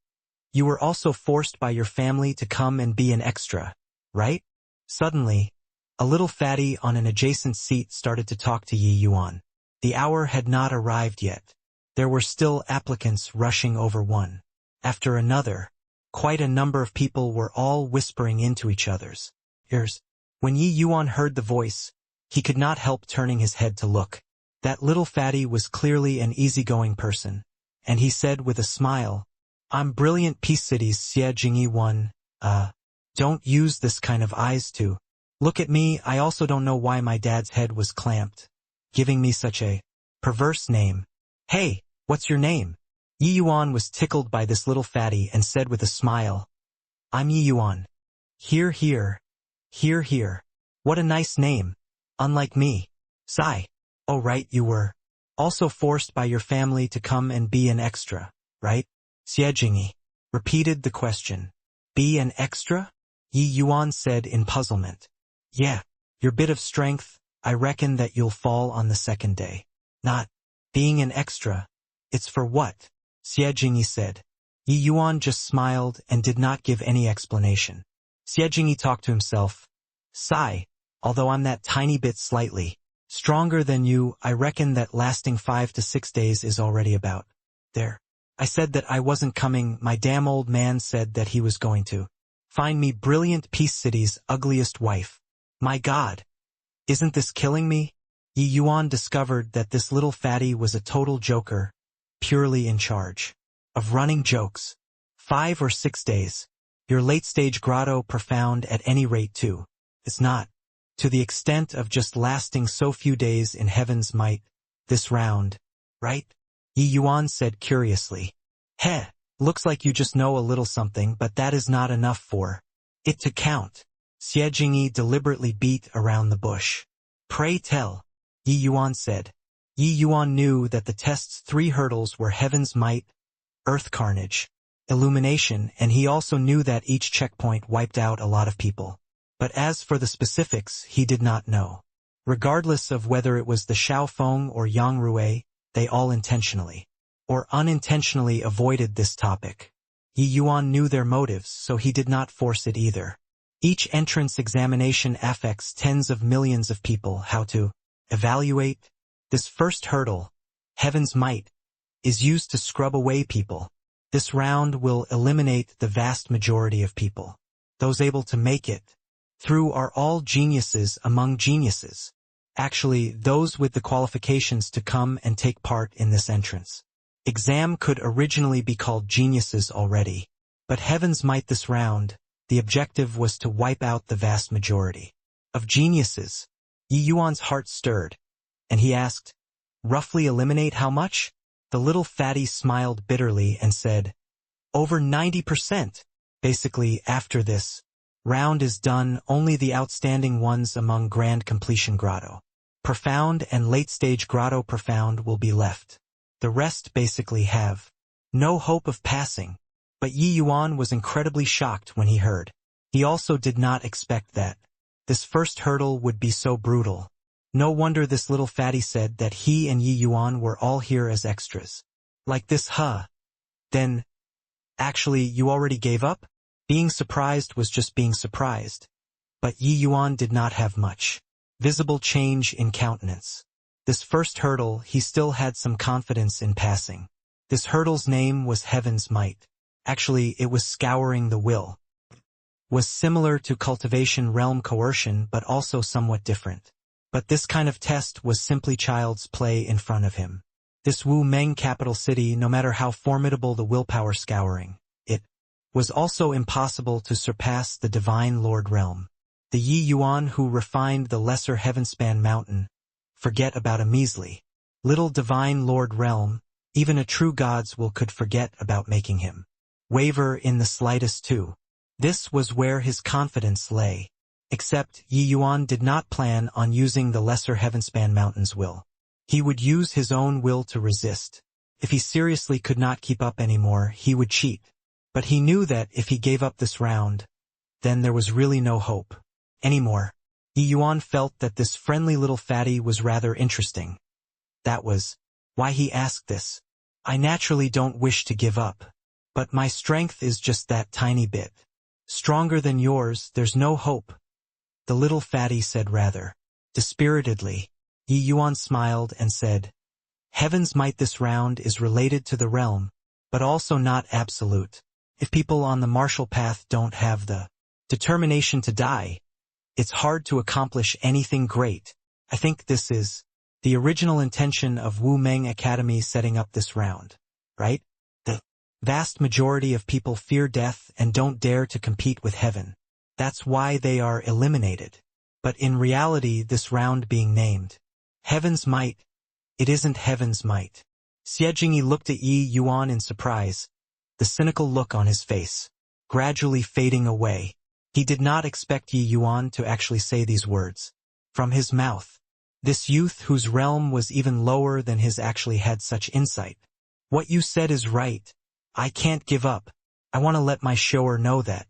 you were also forced by your family to come and be an extra, right? Suddenly, a little fatty on an adjacent seat started to talk to Yi Yuan. The hour had not arrived yet. There were still applicants rushing over one after another. Quite a number of people were all whispering into each other's ears. When Yi Yuan heard the voice, he could not help turning his head to look. That little fatty was clearly an easygoing person, and he said with a smile, I'm brilliant Peace City's Xie Jingyi one. Don't use this kind of eyes to look at me. I also don't know why my dad's head was clamped, giving me such a perverse name. Hey, what's your name? Yi Yuan was tickled by this little fatty and said with a smile, I'm Yi Yuan. Hear, hear. Hear, hear. What a nice name. Unlike me. Sigh. Oh right, you were also forced by your family to come and be an extra, right? Xie Jingyi repeated the question. Be an extra? Yi Yuan said in puzzlement. Yeah, your bit of strength, I reckon that you'll fall on the second day. Not being an extra. It's for what? Xie Jingyi said. Yi Yuan just smiled and did not give any explanation. Xie Jingyi talked to himself. Sigh, although I'm that tiny bit slightly stronger than you, I reckon that lasting 5 to 6 days is already about there. I said that I wasn't coming. My damn old man said that he was going to find me brilliant Peace City's ugliest wife. My God. Isn't this killing me? Yi Yuan discovered that this little fatty was a total joker, purely in charge of running jokes. 5 or 6 days. Your late-stage grotto profound at any rate too. It's not to the extent of just lasting so few days in heaven's might, this round, right? Yi Yuan said curiously. Heh, looks like you just know a little something, but that is not enough for it to count. Xie Jingyi deliberately beat around the bush. Pray tell, Yi Yuan said. Yi Yuan knew that the test's 3 hurdles were heaven's might, earth carnage, illumination, and he also knew that each checkpoint wiped out a lot of people. But as for the specifics, he did not know. Regardless of whether it was the Shaofeng or Yang Rui, they all intentionally or unintentionally avoided this topic. Yi Yuan knew their motives, so he did not force it either. Each entrance examination affects tens of millions of people. How to evaluate this first hurdle, heaven's might, is used to scrub away people. This round will eliminate the vast majority of people. Those able to make it through are all geniuses among geniuses. Actually, those with the qualifications to come and take part in this entrance exam could originally be called geniuses already. But heaven's might this round, the objective was to wipe out the vast majority of geniuses. Yi Yuan's heart stirred, and he asked, roughly eliminate how much? The little fatty smiled bitterly and said, over 90%. Basically, after this round is done, only the outstanding ones among Grand Completion Grotto Profound and Late-Stage Grotto Profound will be left. The rest basically have no hope of passing. But Yi Yuan was incredibly shocked when he heard. He also did not expect that this first hurdle would be so brutal. No wonder this little fatty said that he and Yi Yuan were all here as extras. Like this, huh? Then, actually, you already gave up? Being surprised was just being surprised. But Yi Yuan did not have much visible change in countenance. This first hurdle he still had some confidence in passing. This hurdle's name was Heaven's Might. Actually, it was Scouring the Will. Was similar to Cultivation Realm Coercion, but also somewhat different. But this kind of test was simply child's play in front of him. This Wu Meng capital city, no matter how formidable the willpower scouring, it was also impossible to surpass the Divine Lord Realm. The Yi Yuan who refined the lesser Heavenspan mountain, forget about a measly little Divine Lord Realm, even a true God's will could forget about making him waver in the slightest too. This was where his confidence lay. Except Yi Yuan did not plan on using the lesser Heavenspan mountain's will. He would use his own will to resist. If he seriously could not keep up anymore, he would cheat. But he knew that if he gave up this round, then there was really no hope anymore. Yi Yuan felt that this friendly little fatty was rather interesting. That was why he asked this. I naturally don't wish to give up. But my strength is just that tiny bit stronger than yours, there's no hope. The little fatty said rather dispiritedly. Yi Yuan smiled and said, Heaven's might this round is related to the realm, but also not absolute. If people on the martial path don't have the determination to die, it's hard to accomplish anything great. I think this is the original intention of Wu Meng Academy setting up this round, right? The vast majority of people fear death and don't dare to compete with heaven. That's why they are eliminated. But in reality, this round being named Heaven's Might, it isn't Heaven's Might. Xie Jingyi looked at Yi Yuan in surprise, the cynical look on his face gradually fading away. He did not expect Yi Yuan to actually say these words from his mouth. This youth whose realm was even lower than his actually had such insight. What you said is right. I can't give up. I want to let my shower know that.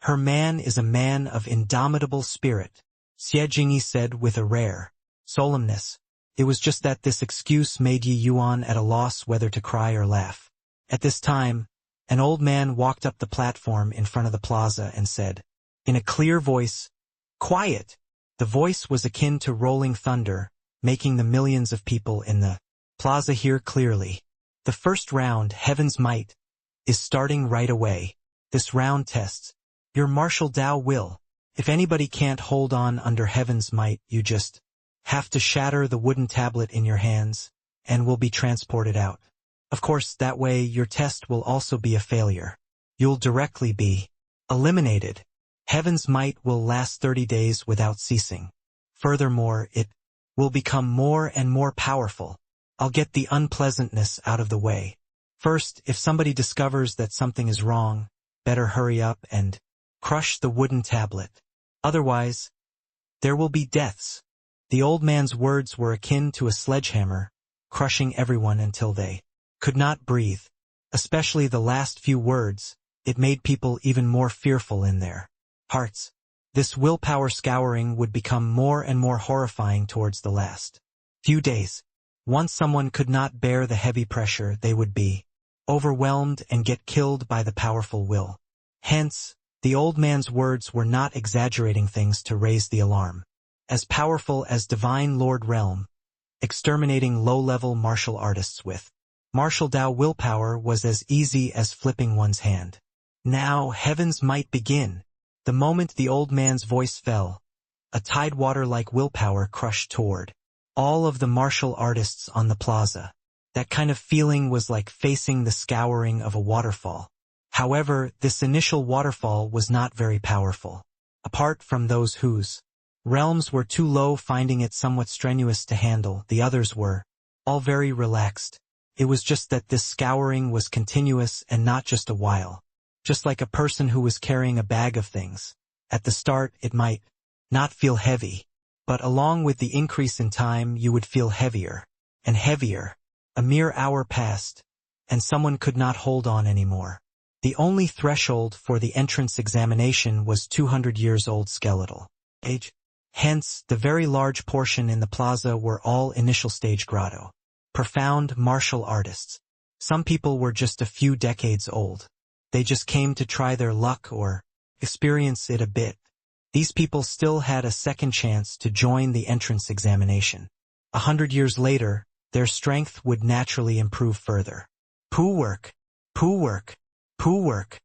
Her man is a man of indomitable spirit, Xie Jingyi said with a rare solemnness. It was just that this excuse made Yi Yuan at a loss whether to cry or laugh. At this time, an old man walked up the platform in front of the plaza and said, in a clear voice, Quiet! The voice was akin to rolling thunder, making the millions of people in the plaza hear clearly. The first round, Heaven's Might, is starting right away. This round tests your martial Tao will. If anybody can't hold on under Heaven's Might, you just have to shatter the wooden tablet in your hands, and will be transported out. Of course, that way your test will also be a failure. You'll directly be eliminated. Heaven's Might will last 30 days without ceasing. Furthermore, it will become more and more powerful. I'll get the unpleasantness out of the way. First, if somebody discovers that something is wrong, better hurry up and crush the wooden tablet. Otherwise, there will be deaths. The old man's words were akin to a sledgehammer, crushing everyone until they could not breathe. Especially the last few words, it made people even more fearful in their hearts. This willpower scouring would become more and more horrifying towards the last few days. Once someone could not bear the heavy pressure, they would be overwhelmed and get killed by the powerful will. Hence, the old man's words were not exaggerating things to raise the alarm. As powerful as Divine Lord Realm, exterminating low-level martial artists with martial Tao willpower was as easy as flipping one's hand. Now Heaven's Might begin. The moment the old man's voice fell, a tidewater-like willpower crushed toward all of the martial artists on the plaza. That kind of feeling was like facing the scouring of a waterfall. However, this initial waterfall was not very powerful. Apart from those whose realms were too low, finding it somewhat strenuous to handle, the others were all very relaxed. It was just that this scouring was continuous and not just a while. Just like a person who was carrying a bag of things. At the start, it might not feel heavy, but along with the increase in time, you would feel heavier and heavier. A mere hour passed, and someone could not hold on anymore. The only threshold for the entrance examination was 200 years old skeletal age. Hence, the very large portion in the plaza were all initial stage grotto. Profound martial artists. Some people were just a few decades old. They just came to try their luck or experience it a bit. These people still had a second chance to join the entrance examination. 100 years later, their strength would naturally improve further, Poo work. Poo work. Poo work.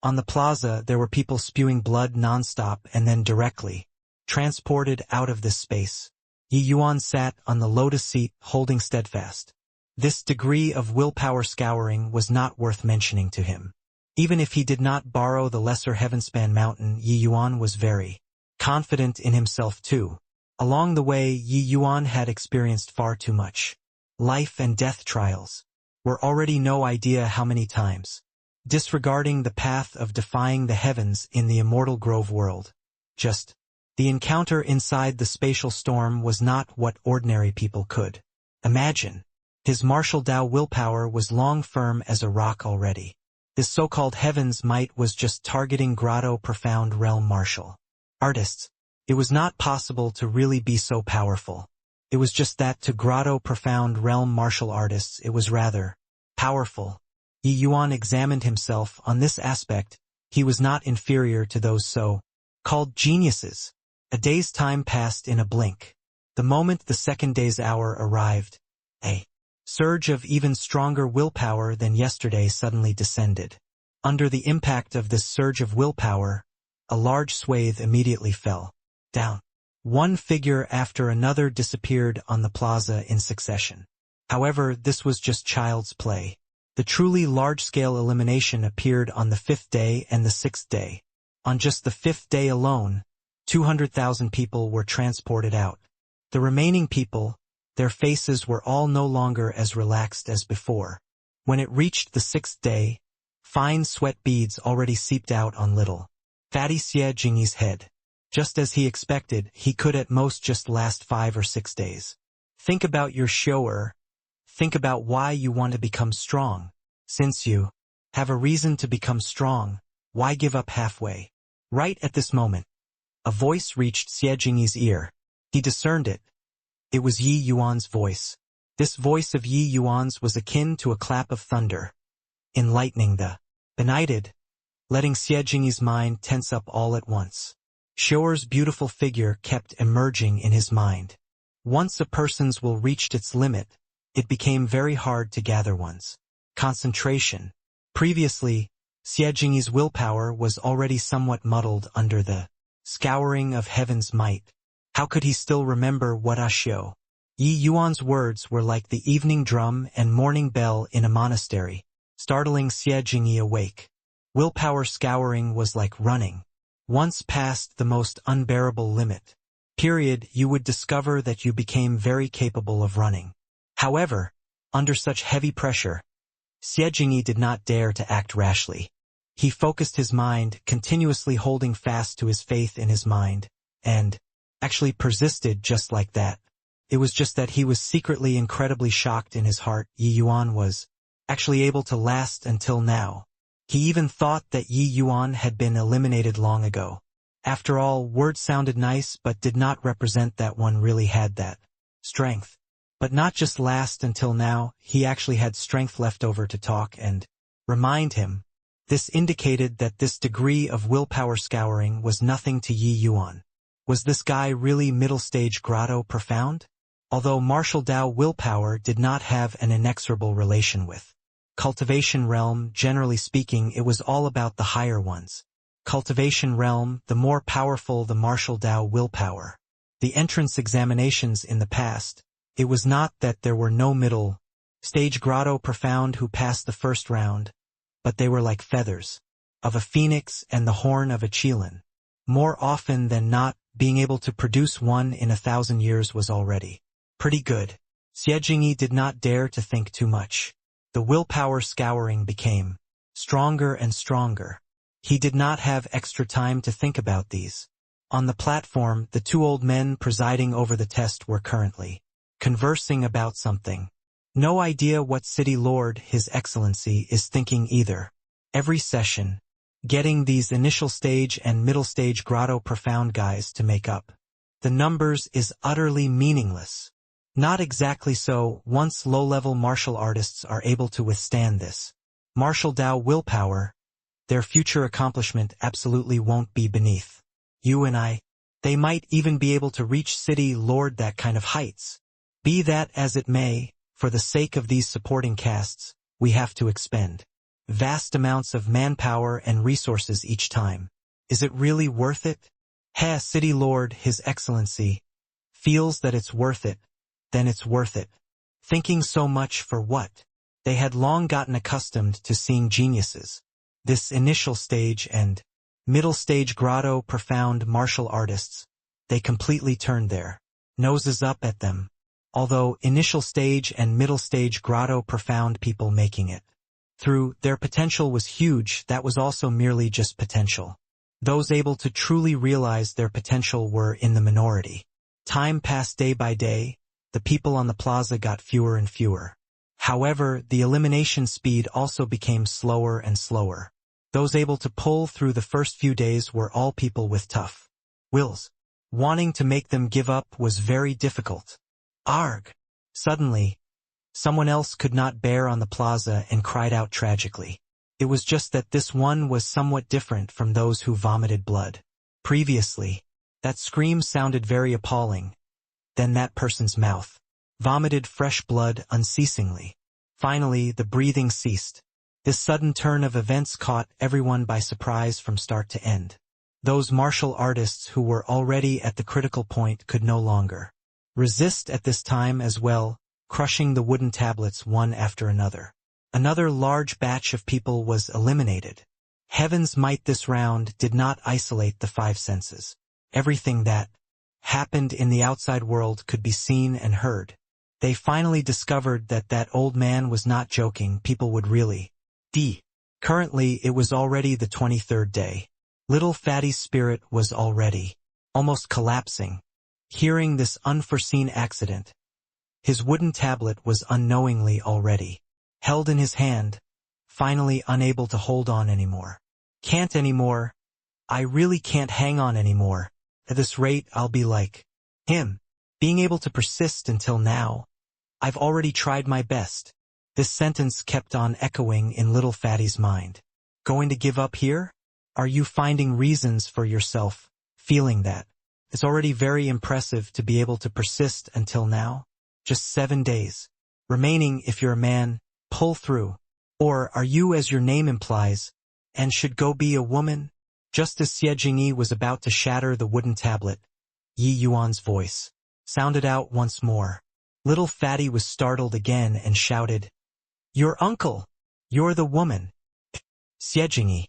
On the plaza, there were people spewing blood nonstop and then directly transported out of this space. Yi Yuan sat on the lotus seat, holding steadfast. This degree of willpower scouring was not worth mentioning to him. Even if he did not borrow the lesser heavenspan mountain, Yi Yuan was very confident in himself too. Along the way, Yi Yuan had experienced far too much. Life and death trials were already no idea how many times. Disregarding the path of defying the heavens in the immortal grove world. Just the encounter inside the spatial storm was not what ordinary people could imagine. His martial Tao willpower was long firm as a rock already. This so-called heaven's might was just targeting grotto profound realm martial artists. It was not possible to really be so powerful. It was just that to grotto profound realm martial artists it was rather powerful. Yi Yuan examined himself on this aspect. He was not inferior to those so-called geniuses. A day's time passed in a blink. The moment the second day's hour arrived, a surge of even stronger willpower than yesterday suddenly descended. Under the impact of this surge of willpower, a large swathe immediately fell down. One figure after another disappeared on the plaza in succession. However, this was just child's play. The truly large-scale elimination appeared on the 5th day and the 6th day. On just the 5th day alone, 200,000 people were transported out. The remaining people, their faces were all no longer as relaxed as before. When it reached the 6th day, fine sweat beads already seeped out on little fatty Xie Jingyi's head. Just as he expected, he could at most just last 5 or 6 days. Think about your shower. Think about why you want to become strong. Since you have a reason to become strong, why give up halfway? Right at this moment, a voice reached Xie Jingyi's ear. He discerned it. It was Yi Yuan's voice. This voice of Yi Yuan's was akin to a clap of thunder, enlightening the benighted, letting Xie Jingyi's mind tense up all at once. Shoer's beautiful figure kept emerging in his mind. Once a person's will reached its limit, it became very hard to gather one's concentration. Previously, Xie Jingyi's willpower was already somewhat muddled under the scouring of heaven's might. How could he still remember what Ashio? Yi Yuan's words were like the evening drum and morning bell in a monastery, startling Xie Jingyi awake. Willpower scouring was like running. Once past the most unbearable limit, you would discover that you became very capable of running. However, under such heavy pressure, Xie Jingyi did not dare to act rashly. He focused his mind, continuously holding fast to his faith in his mind, and actually persisted just like that. It was just that he was secretly incredibly shocked in his heart Yi Yuan was actually able to last until now. He even thought that Yi Yuan had been eliminated long ago. After all, words sounded nice but did not represent that one really had that strength. But not just last until now, he actually had strength left over to talk and remind him. This indicated that this degree of willpower scouring was nothing to Yi Yuan. Was this guy really middle-stage grotto profound? Although martial Tao willpower did not have an inexorable relation with cultivation realm, generally speaking, it was all about the higher ones. Cultivation realm, the more powerful the martial Tao willpower. The entrance examinations in the past, it was not that there were no middle-stage grotto profound who passed the first round, but they were like feathers of a phoenix and the horn of a qilin. More often than not, being able to produce one in 1,000 years was already pretty good. Xie Jingyi did not dare to think too much. The willpower scouring became stronger and stronger. He did not have extra time to think about these. On the platform, the 2 old men presiding over the test were currently conversing about something. No idea what city lord His Excellency is thinking either. Every session, getting these initial stage and middle stage grotto profound guys to make up the numbers is utterly meaningless. Not exactly so. Once low-level martial artists are able to withstand this martial Tao willpower, their future accomplishment absolutely won't be beneath you and I. They might even be able to reach city lord that kind of heights. Be that as it may, for the sake of these supporting casts, we have to expend vast amounts of manpower and resources each time. Is it really worth it? He, City Lord, His Excellency, feels that it's worth it, then it's worth it. Thinking so much for what? They had long gotten accustomed to seeing geniuses. This initial stage and middle stage grotto profound martial artists, they completely turned their noses up at them. Although initial stage and middle stage grotto profound people making it through their potential was huge, that was also merely just potential. Those able to truly realize their potential were in the minority. Time passed day by day, the people on the plaza got fewer and fewer. However, the elimination speed also became slower and slower. Those able to pull through the first few days were all people with tough wills. Wanting to make them give up was very difficult. Arg! Suddenly, someone else could not bear on the plaza and cried out tragically. It was just that this one was somewhat different from those who vomited blood. Previously, that scream sounded very appalling. Then that person's mouth vomited fresh blood unceasingly. Finally, the breathing ceased. This sudden turn of events caught everyone by surprise from start to end. Those martial artists who were already at the critical point could no longer resist at this time as well, crushing the wooden tablets one after another. Another large batch of people was eliminated. Heaven's might this round did not isolate the five senses. Everything that happened in the outside world could be seen and heard. They finally discovered that that old man was not joking, people would really Currently it was already the 23rd day. Little Fatty's spirit was already almost collapsing. Hearing this unforeseen accident, his wooden tablet was unknowingly already held in his hand, finally unable to hold on anymore. Can't anymore. I really can't hang on anymore. At this rate I'll be like him. Being able to persist until now. I've already tried my best. This sentence kept on echoing in Little Fatty's mind. Going to give up here? Are you finding reasons for yourself, feeling that? It's already very impressive to be able to persist until now. Just 7 days. Remaining if you're a man, pull through. Or are you, as your name implies, and should go be a woman? Just as Xie Jingyi was about to shatter the wooden tablet, Yi Yuan's voice sounded out once more. Little Fatty was startled again and shouted, "Your uncle! You're the woman! Xie Jingyi,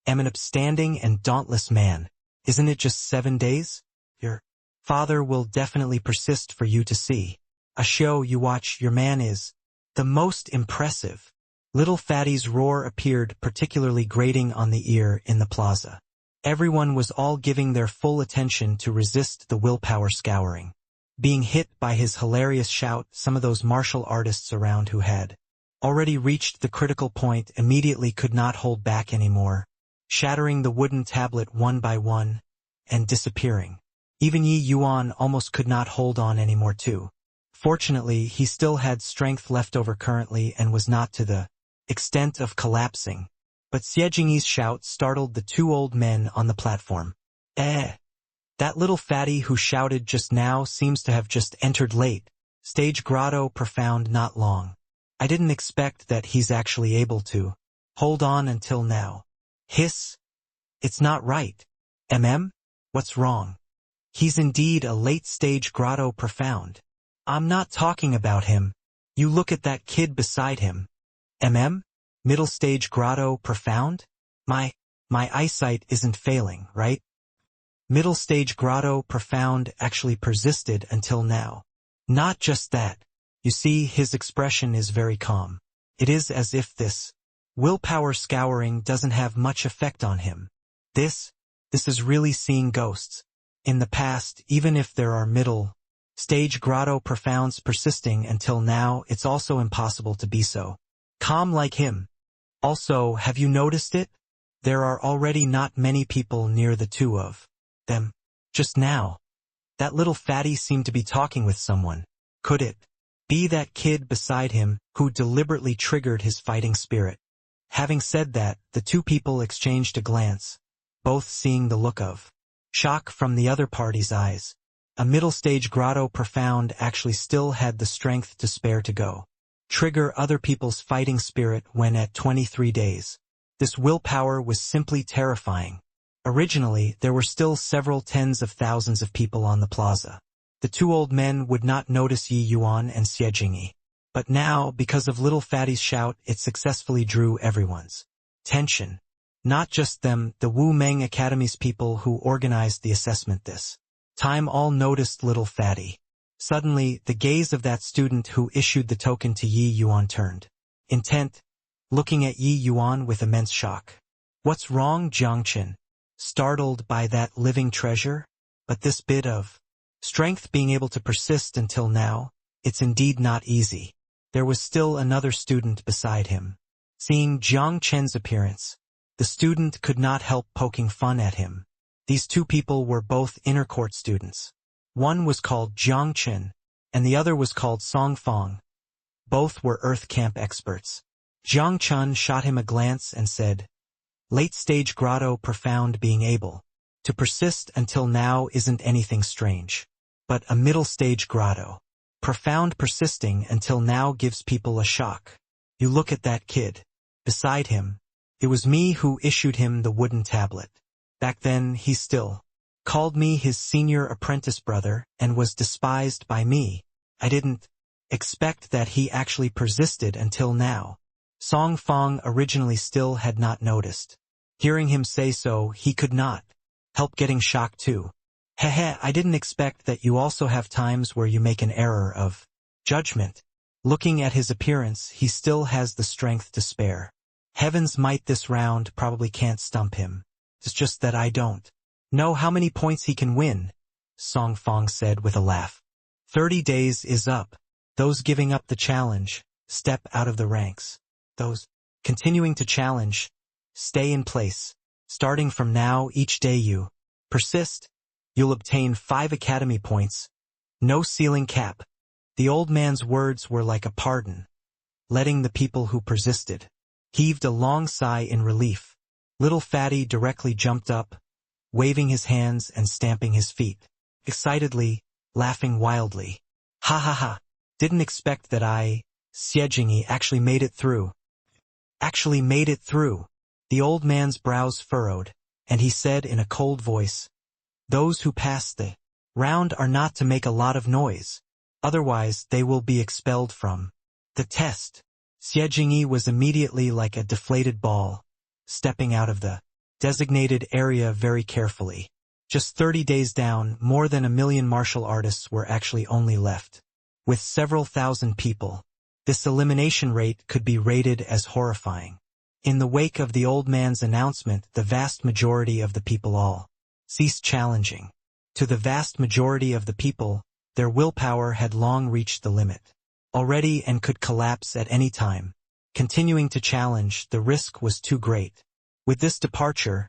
am an upstanding and dauntless man. Isn't it just 7 days? Your father will definitely persist for you to see. A show you watch, your man is the most impressive." Little Fatty's roar appeared particularly grating on the ear in the plaza. Everyone was all giving their full attention to resist the willpower scouring. Being hit by his hilarious shout, some of those martial artists around who had already reached the critical point immediately could not hold back anymore, shattering the wooden tablet one by one, and disappearing. Even Yi Yuan almost could not hold on anymore too. Fortunately, he still had strength left over currently and was not to the extent of collapsing. But Xie Jingyi's shout startled the 2 old men on the platform. That little fatty who shouted just now seems to have just entered late. Stage grotto profound not long. I didn't expect that he's actually able to hold on until now. Hiss. It's not right. What's wrong? He's indeed a late stage grotto profound. I'm not talking about him. You look at that kid beside him. Middle stage grotto profound? My eyesight isn't failing, right? Middle stage grotto profound actually persisted until now. Not just that. You see, his expression is very calm. It is as if this willpower scouring doesn't have much effect on him. This is really seeing ghosts. In the past, even if there are middle stage grotto profounds persisting until now, it's also impossible to be so calm like him. Also, have you noticed it? There are already not many people near the 2 of them. Just now, that little fatty seemed to be talking with someone. Could it be that kid beside him who deliberately triggered his fighting spirit? Having said that, the 2 people exchanged a glance, both seeing the look of shock from the other party's eyes. A middle stage grotto profound actually still had the strength to spare to go trigger other people's fighting spirit when at 23 days. This willpower was simply terrifying. Originally, there were still several tens of thousands of people on the plaza. The two old men would not notice Yi Yuan and Xie Jingyi. But now, because of Little Fatty's shout, it successfully drew everyone's attention. Not just them, the Wu Meng Academy's people who organized the assessment this time all noticed Little Fatty. Suddenly, the gaze of that student who issued the token to Yi Yuan turned intent, looking at Yi Yuan with immense shock. "What's wrong, Jiangqin?" Startled by that living treasure? But this bit of strength being able to persist until now, it's indeed not easy. There was still another student beside him. Seeing Jiang Chen's appearance, the student could not help poking fun at him. These two people were both inner court students. One was called Jiang Chen, and the other was called Song Fong. Both were Earth Camp experts. Jiang Chen shot him a glance and said, "Late-stage grotto profound being able to persist until now isn't anything strange. But a middle-stage grotto, profound persisting until now gives people a shock. You look at that kid. Beside him, it was me who issued him the wooden tablet. Back then, he still called me his senior apprentice brother and was despised by me. I didn't expect that he actually persisted until now." Song Fong originally still had not noticed. Hearing him say so, he could not help getting shocked too. "Hehe, I didn't expect that you also have times where you make an error of judgment." Looking at his appearance, he still has the strength to spare. Heaven's might this round probably can't stump him. It's just that I don't know how many points he can win, Song Fong said with a laugh. 30 days is up. Those giving up the challenge, step out of the ranks. Those continuing to challenge, stay in place. Starting from now, each day you persist, you'll obtain 5 academy points. No ceiling cap. The old man's words were like a pardon. Letting the people who persisted heaved a long sigh in relief. Little Fatty directly jumped up, waving his hands and stamping his feet. Excitedly, laughing wildly. "Ha ha ha. Didn't expect that Xie Jingyi actually made it through." Actually made it through. The old man's brows furrowed, and he said in a cold voice, "Those who pass the round are not to make a lot of noise. Otherwise they will be expelled from the test." Xie Jingyi was immediately like a deflated ball, stepping out of the designated area very carefully. Just 30 days down, more than 1 million martial artists were actually only left. With several thousand people, this elimination rate could be rated as horrifying. In the wake of the old man's announcement, the vast majority of the people all ceased challenging. To the vast majority of the people, their willpower had long reached the limit already and could collapse at any time. Continuing to challenge, the risk was too great. With this departure,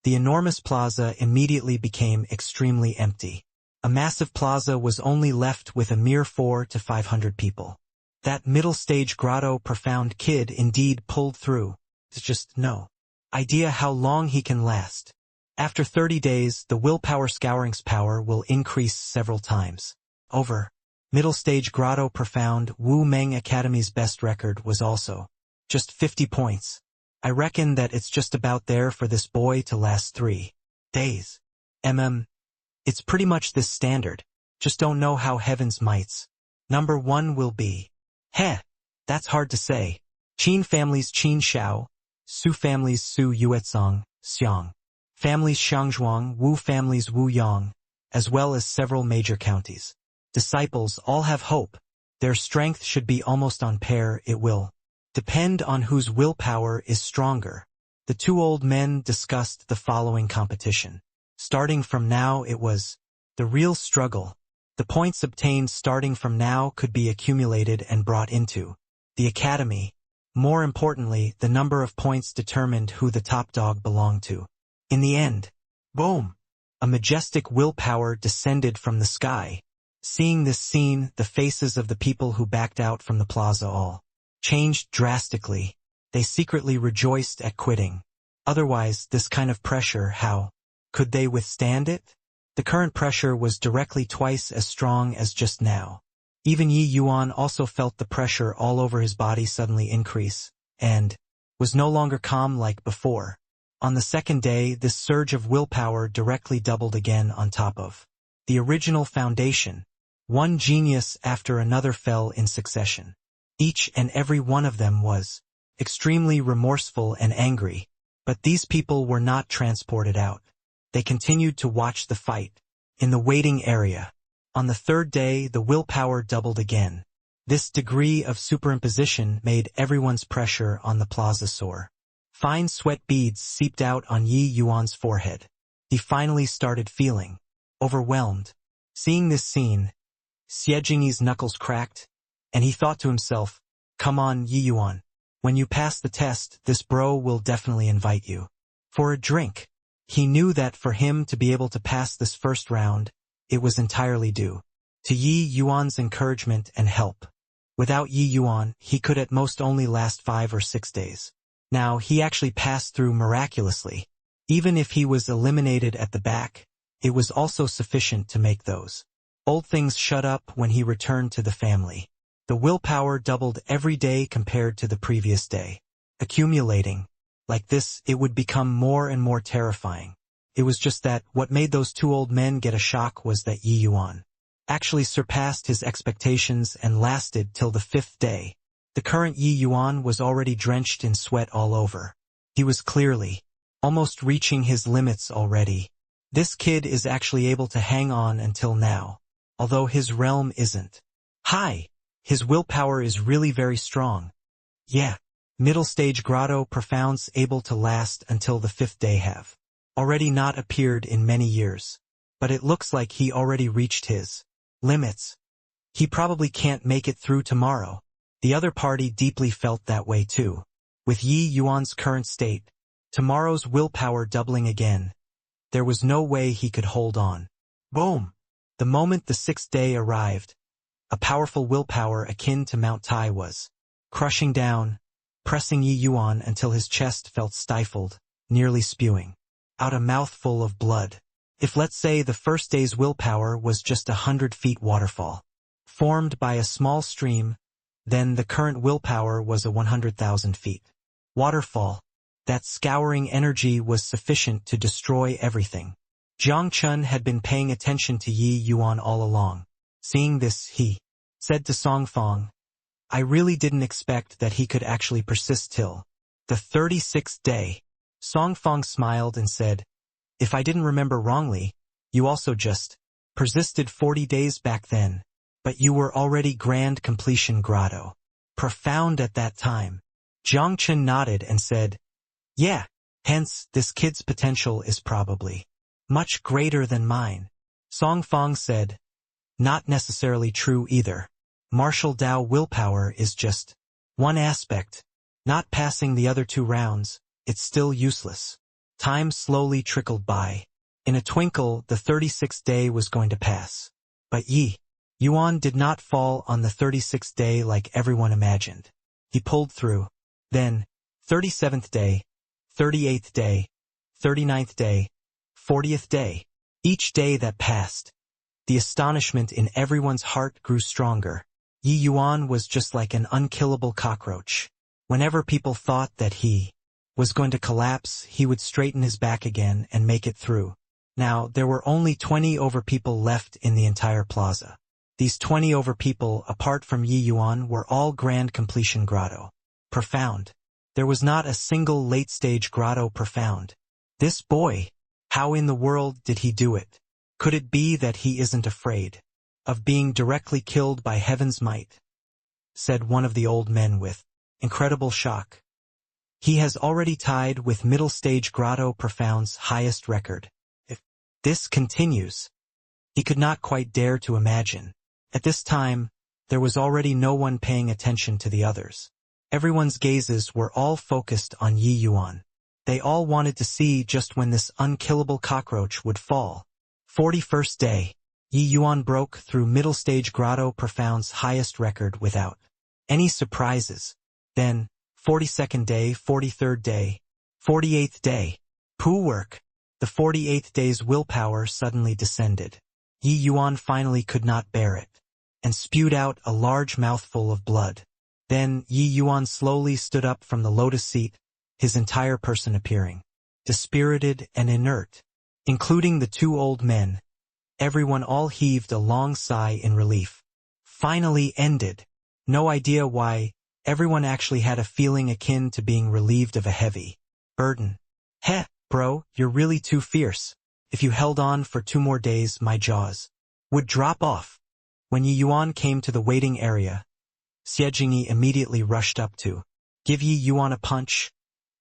the enormous plaza immediately became extremely empty. A massive plaza was only left with a mere 400 to 500 people. That middle-stage grotto profound kid indeed pulled through. There's just no idea how long he can last. After 30 days, the willpower scouring's power will increase several times. Over. Middle-stage grotto profound Wu Meng Academy's best record was also just 50 points. I reckon that it's just about there for this boy to last 3 days. It's pretty much this standard. Just don't know how Heaven's mights number 1 will be. Heh, that's hard to say. Qin family's Qin Xiao, Su family's Su Yuetsong, Xiang, family's Xiangzhuang, Wu family's Wu Yang, as well as several major counties. Disciples all have hope. Their strength should be almost on par. It will depend on whose willpower is stronger. The two old men discussed the following competition. Starting from now, it was the real struggle. The points obtained starting from now could be accumulated and brought into the academy. More importantly, the number of points determined who the top dog belonged to. In the end, boom! A majestic willpower descended from the sky. Seeing this scene, the faces of the people who backed out from the plaza all changed drastically. They secretly rejoiced at quitting. Otherwise, this kind of pressure, how could they withstand it? The current pressure was directly twice as strong as just now. Even Yi Yuan also felt the pressure all over his body suddenly increase, and was no longer calm like before. On the second day, this surge of willpower directly doubled again on top of the original foundation. One genius after another fell in succession. Each and every one of them was extremely remorseful and angry, but these people were not transported out. They continued to watch the fight in the waiting area. On the third day, the willpower doubled again. This degree of superimposition made everyone's pressure on the plaza soar. Fine sweat beads seeped out on Yi Yuan's forehead. He finally started feeling overwhelmed. Seeing this scene, Xie Jingyi's knuckles cracked, and he thought to himself, "Come on, Yi Yuan. When you pass the test, this bro will definitely invite you for a drink." He knew that for him to be able to pass this first round, it was entirely due to Yi Yuan's encouragement and help. Without Yi Yuan, he could at most only last 5 or 6 days. Now, he actually passed through miraculously. Even if he was eliminated at the back, it was also sufficient to make those old things shut up when he returned to the family. The willpower doubled every day compared to the previous day. Accumulating like this, it would become more and more terrifying. It was just that what made those two old men get a shock was that Yi Yuan actually surpassed his expectations and lasted till the 5th day. The current Yi Yuan was already drenched in sweat all over. He was clearly almost reaching his limits already. This kid is actually able to hang on until now. Although his realm isn't high, his willpower is really very strong. Yeah, middle stage grotto profounds able to last until the 5th day have already not appeared in many years. But it looks like he already reached his limits. He probably can't make it through tomorrow. The other party deeply felt that way too. With Yi Yuan's current state, tomorrow's willpower doubling again, there was no way he could hold on. Boom! The moment the 6th day arrived, a powerful willpower akin to Mount Tai was crushing down, pressing Yi Yuan until his chest felt stifled, nearly spewing out a mouthful of blood. If let's say the first day's willpower was just 100 feet waterfall, formed by a small stream, then the current willpower was a 100,000 feet waterfall. That scouring energy was sufficient to destroy everything. Jiang Chun had been paying attention to Yi Yuan all along. Seeing this, he said to Song Fong, "I really didn't expect that he could actually persist till the 36th day." Song Fong smiled and said, "If I didn't remember wrongly, you also just persisted 40 days back then, but you were already grand completion grotto profound at that time." Jiang Chun nodded and said, "Yeah, hence this kid's potential is probably much greater than mine." Song Fong said, "Not necessarily true either. Martial Dao willpower is just one aspect. Not passing the other 2 rounds, it's still useless." Time slowly trickled by. In a twinkle, the 36th day was going to pass. But Yi Yuan did not fall on the 36th day like everyone imagined. He pulled through. Then, 37th day, 38th day, 39th day, 40th day. Each day that passed, the astonishment in everyone's heart grew stronger. Yi Yuan was just like an unkillable cockroach. Whenever people thought that he was going to collapse, he would straighten his back again and make it through. Now, there were only 20 over people left in the entire plaza. These 20 over people, apart from Yi Yuan, were all grand completion grotto profound. There was not a single late-stage grotto profound. This boy, how in the world did he do it? Could it be that he isn't afraid of being directly killed by heaven's might? Said one of the old men with incredible shock. He has already tied with middle-stage grotto profound's highest record. If this continues, he could not quite dare to imagine. At this time, there was already no one paying attention to the others. Everyone's gazes were all focused on Yi Yuan. They all wanted to see just when this unkillable cockroach would fall. 41st day, Yi Yuan broke through middle-stage grotto profound's highest record without any surprises. Then, 42nd day, 43rd day, 48th day. Poo work. The 48th day's willpower suddenly descended. Yi Yuan finally could not bear it and spewed out a large mouthful of blood. Then Yi Yuan slowly stood up from the lotus seat, his entire person appearing dispirited and inert, including the two old men. Everyone all heaved a long sigh in relief. Finally ended. No idea why, everyone actually had a feeling akin to being relieved of a heavy burden. Heh, bro, you're really too fierce. If you held on for 2 more days, my jaws would drop off. When Yi Yuan came to the waiting area, Xie Jingyi immediately rushed up to give Yi Yuan a punch,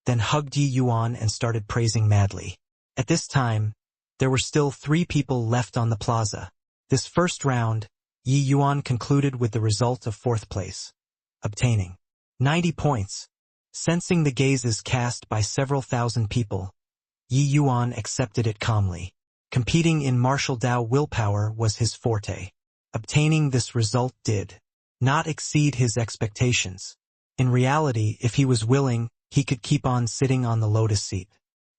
then hugged Yi Yuan and started praising madly. At this time, there were still 3 people left on the plaza. This first round, Yi Yuan concluded with the result of 4th place, obtaining 90 points. Sensing the gazes cast by several thousand people, Yi Yuan accepted it calmly. Competing in martial Dao willpower was his forte. Obtaining this result did not exceed his expectations. In reality, if he was willing, he could keep on sitting on the lotus seat.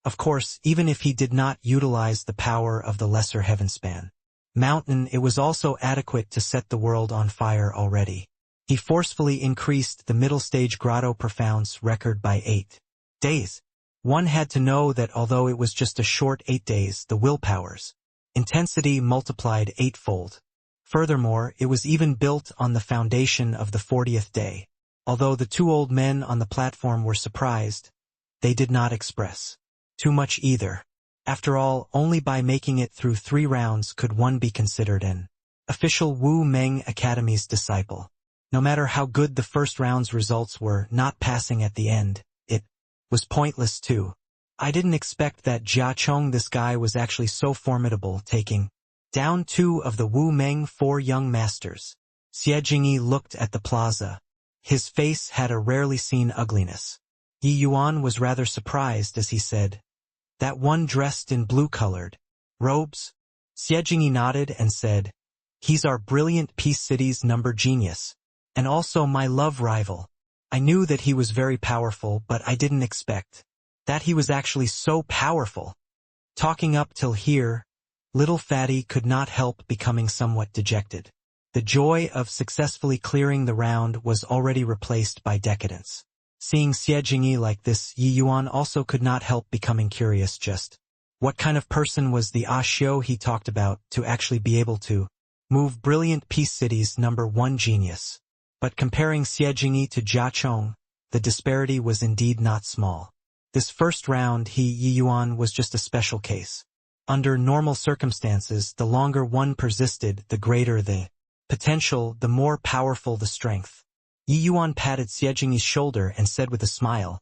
Of course, even if he did not utilize the power of the lesser heavenspan mountain, it was also adequate to set the world on fire already. He forcefully increased the middle stage Grotto Profound's record by 8 days. One had to know that although it was just a short 8 days, the willpower's intensity multiplied 8-fold. Furthermore, it was even built on the foundation of the 40th day. Although the 2 old men on the platform were surprised, they did not express too much either. After all, only by making it through 3 rounds could one be considered an official Wu Meng Academy's disciple. No matter how good the first round's results were, not passing at the end, it was pointless too. I didn't expect that Jia Chong, this guy, was actually so formidable, taking down 2 of the Wu Meng 4 young masters. Xie Jingyi looked at the plaza. His face had a rarely seen ugliness. Yi Yuan was rather surprised as he said, "That one dressed in blue-colored robes?" Xie Jingyi nodded and said, "He's our brilliant Peace City's number genius, and also my love rival. I knew that he was very powerful, but I didn't expect that he was actually so powerful." Talking up till here, little Fatty could not help becoming somewhat dejected. The joy of successfully clearing the round was already replaced by decadence. Seeing Xie Jingyi like this, Yi Yuan also could not help becoming curious just what kind of person was the Xiao he talked about to actually be able to move brilliant Peace City's number 1 genius. But comparing Xie Jingyi to Jia Chong, the disparity was indeed not small. This first round, Yi Yuan was just a special case. Under normal circumstances, the longer one persisted, the greater the potential, the more powerful the strength. Yi Yuan patted Xie Jingyi's shoulder and said with a smile,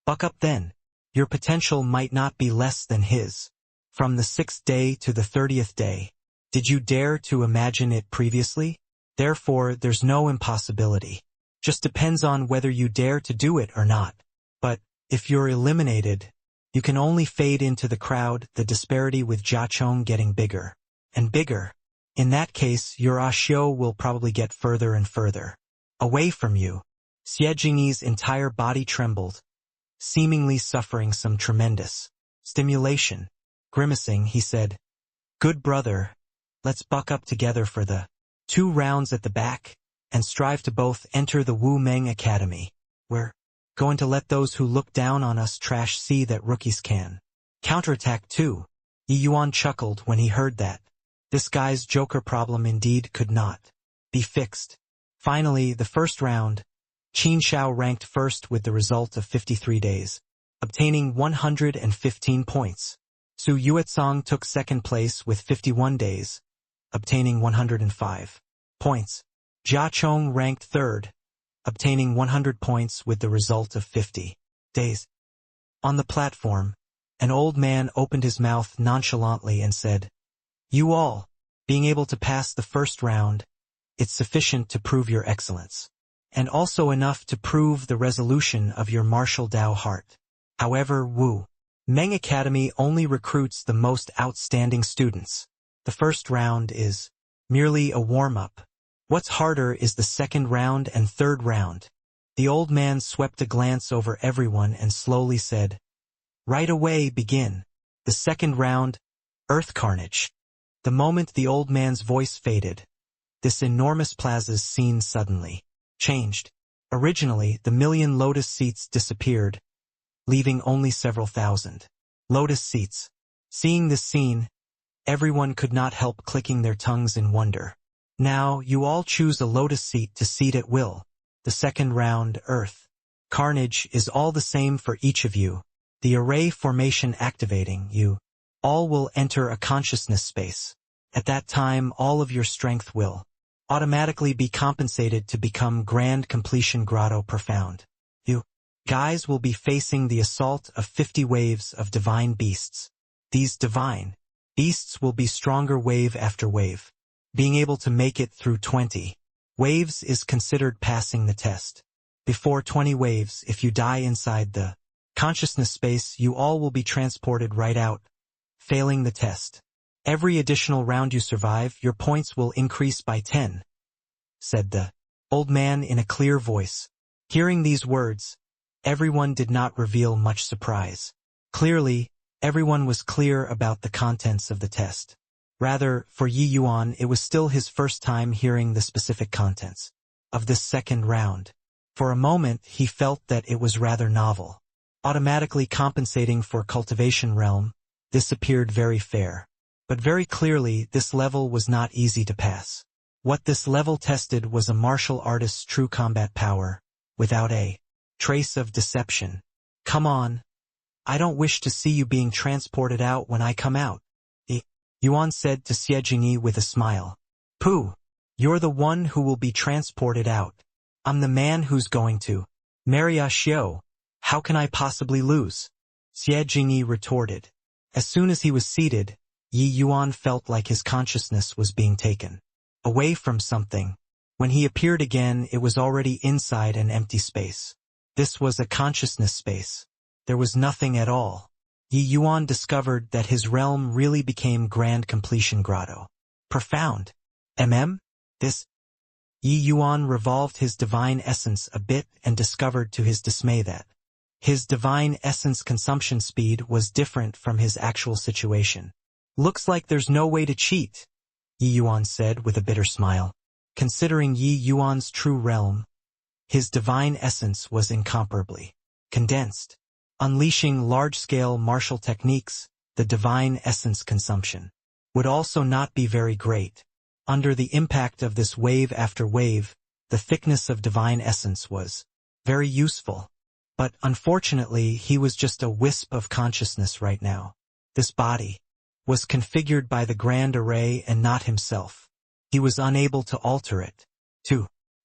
"Buck up then. Your potential might not be less than his. From the 6th day to the 30th day. Did you dare to imagine it previously? Therefore, there's no impossibility. Just depends on whether you dare to do it or not. But if you're eliminated, you can only fade into the crowd, the disparity with Jia Chong getting bigger and bigger. In that case, your Xiao will probably get further and further away from you." Xie Jingyi's entire body trembled, seemingly suffering some tremendous stimulation. Grimacing, he said, "Good brother, let's buck up together for the 2 rounds at the back, and strive to both enter the Wu Meng Academy. We're going to let those who look down on us trash see that rookies can counterattack too." Yi Yuan chuckled when he heard that. This guy's joker problem indeed could not be fixed. Finally, the first round, Qin Shao ranked first with the result of 53 days, obtaining 115 points. Su Yuezong took 2nd place with 51 days, obtaining 105 points. Jia Chong ranked 3rd, obtaining 100 points with the result of 50 days. On the platform, an old man opened his mouth nonchalantly and said, "You all, being able to pass the first round, it's sufficient to prove your excellence, and also enough to prove the resolution of your martial Dao heart. However, Wu Meng Academy only recruits the most outstanding students. The first round is merely a warm-up. What's harder is the 2nd round and 3rd round." The old man swept a glance over everyone and slowly said, "Right away begin. The 2nd round, Earth Carnage." The moment the old man's voice faded, this enormous plaza's scene suddenly changed. Originally, the million lotus seats disappeared, leaving only several thousand lotus seats. Seeing this scene, everyone could not help clicking their tongues in wonder. Now, you all choose a lotus seat to seat at will. The second round, Earth. Carnage is all the same for each of you. The array formation activating, you all will enter a consciousness space. At that time, all of your strength will automatically be compensated to become Grand Completion Grotto Profound. You guys will be facing the assault of 50 waves of divine beasts. These divine beasts will be stronger wave after wave. Being able to make it through 20 waves is considered passing the test. Before 20 waves, if you die inside the consciousness space, you all will be transported right out, failing the test. Every additional round you survive, your points will increase by 10, said the old man in a clear voice. Hearing these words, everyone did not reveal much surprise. Clearly, everyone was clear about the contents of the test. Rather, for Yi Yuan, it was still his first time hearing the specific contents of this second round. For a moment, he felt that it was rather novel. Automatically compensating for cultivation realm, this appeared very fair. But very clearly, this level was not easy to pass. What this level tested was a martial artist's true combat power, without a trace of deception. Come on. I don't wish to see you being transported out when I come out, Yuan said to Xie Jingyi with a smile. Pooh, you're the one who will be transported out. I'm the man who's going to marry a Xiao. How can I possibly lose? Xie Jingyi retorted. As soon as he was seated, Yi Yuan felt like his consciousness was being taken away from something. When he appeared again, it was already inside an empty space. This was a consciousness space. There was nothing at all. Yi Yuan discovered that his realm really became Grand Completion Grotto. Profound. This. Yi Yuan revolved his divine essence a bit and discovered to his dismay that his divine essence consumption speed was different from his actual situation. Looks like there's no way to cheat, Yi Yuan said with a bitter smile. Considering Yi Yuan's true realm, his divine essence was incomparably condensed. Unleashing large-scale martial techniques, the divine essence consumption would also not be very great. Under the impact of this wave after wave, the thickness of divine essence was very useful. But unfortunately, he was just a wisp of consciousness right now. This body was configured by the grand array and not himself. He was unable to alter it.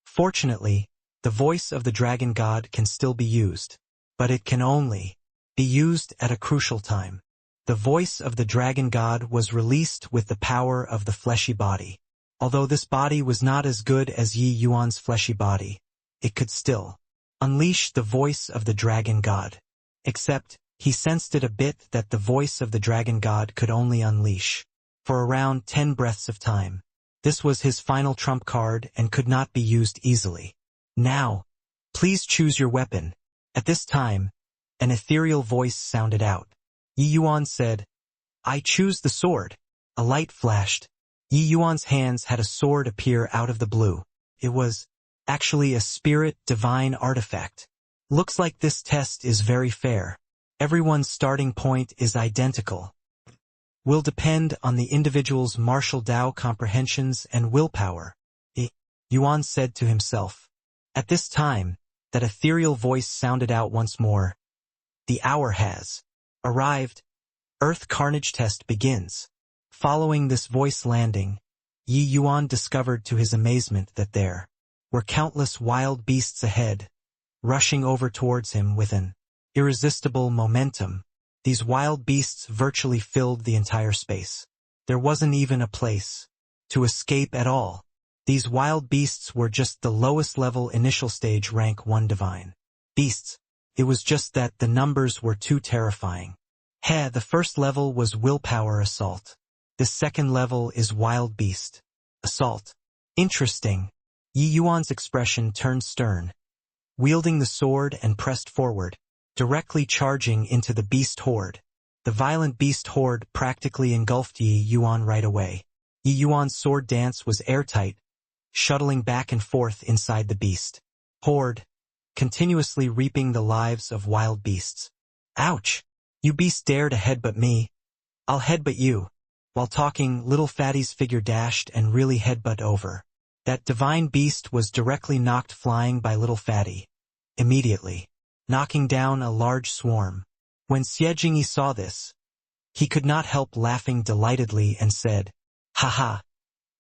Fortunately, the voice of the dragon god can still be used, but it can only be used at a crucial time. The voice of the dragon god was released with the power of the fleshy body. Although this body was not as good as Yi Yuan's fleshy body, it could still unleash the voice of the dragon god. Except, he sensed it a bit that the voice of the dragon god could only unleash for around 10 breaths of time. This was his final trump card and could not be used easily. Now, please choose your weapon. At this time, an ethereal voice sounded out. Yi Yuan said, I choose the sword. A light flashed. Yi Yuan's hands had a sword appear out of the blue. It was actually a spirit divine artifact. Looks like this test is very fair. Everyone's starting point is identical. Will depend on the individual's martial Dao comprehensions and willpower, Yuan said to himself. At this time, that ethereal voice sounded out once more. The hour has arrived. Earth Carnage test begins. Following this voice landing, Yi Yuan discovered to his amazement that there were countless wild beasts ahead, rushing over towards him with an irresistible momentum. These wild beasts virtually filled the entire space. There wasn't even a place to escape at all. These wild beasts were just the lowest level initial stage rank 1 divine beasts. It was just that the numbers were too terrifying. The first level was willpower assault. The second level is wild beast assault. Interesting. Yi Yuan's expression turned stern. Wielding the sword and pressed forward, directly charging into the beast horde. The violent beast horde practically engulfed Yi Yuan right away. Yi Yuan's sword dance was airtight, shuttling back and forth inside the beast horde, continuously reaping the lives of wild beasts. Ouch! You beast dare to headbutt me. I'll headbutt you. While talking, little Fatty's figure dashed and really headbutt over. That divine beast was directly knocked flying by little Fatty. Immediately, knocking down a large swarm. When Xiejingyi saw this, he could not help laughing delightedly and said, "Haha!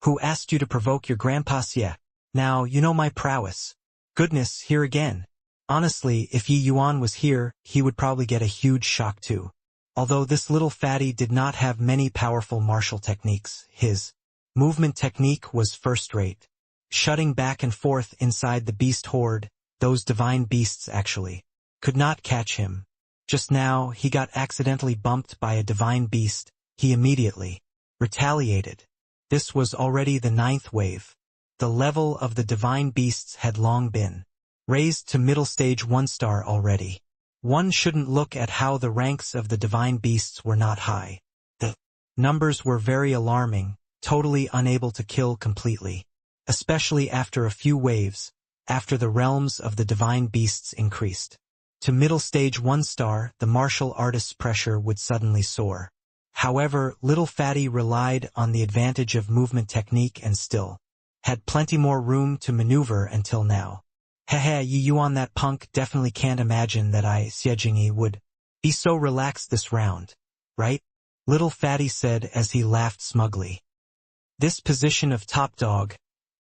Who asked you to provoke your grandpa Xie? Now you know my prowess. Goodness, here again." Honestly, if Yi Yuan was here, he would probably get a huge shock too. Although this little fatty did not have many powerful martial techniques, his movement technique was first-rate. Shutting back and forth inside the beast horde, those divine beasts actually could not catch him. Just now, he got accidentally bumped by a divine beast. He immediately retaliated. This was already the 9th wave. The level of the divine beasts had long been raised to middle stage 1 star already. One shouldn't look at how the ranks of the divine beasts were not high. The numbers were very alarming, totally unable to kill completely. Especially after a few waves, after the realms of the divine beasts increased. To middle stage 1 star, the martial artist's pressure would suddenly soar. However, little Fatty relied on the advantage of movement technique and still had plenty more room to maneuver until now. Hehe, Yi Yuan, that punk definitely can't imagine that I, Xiejingyi, would be so relaxed this round, right? Little Fatty said as he laughed smugly. This position of top dog,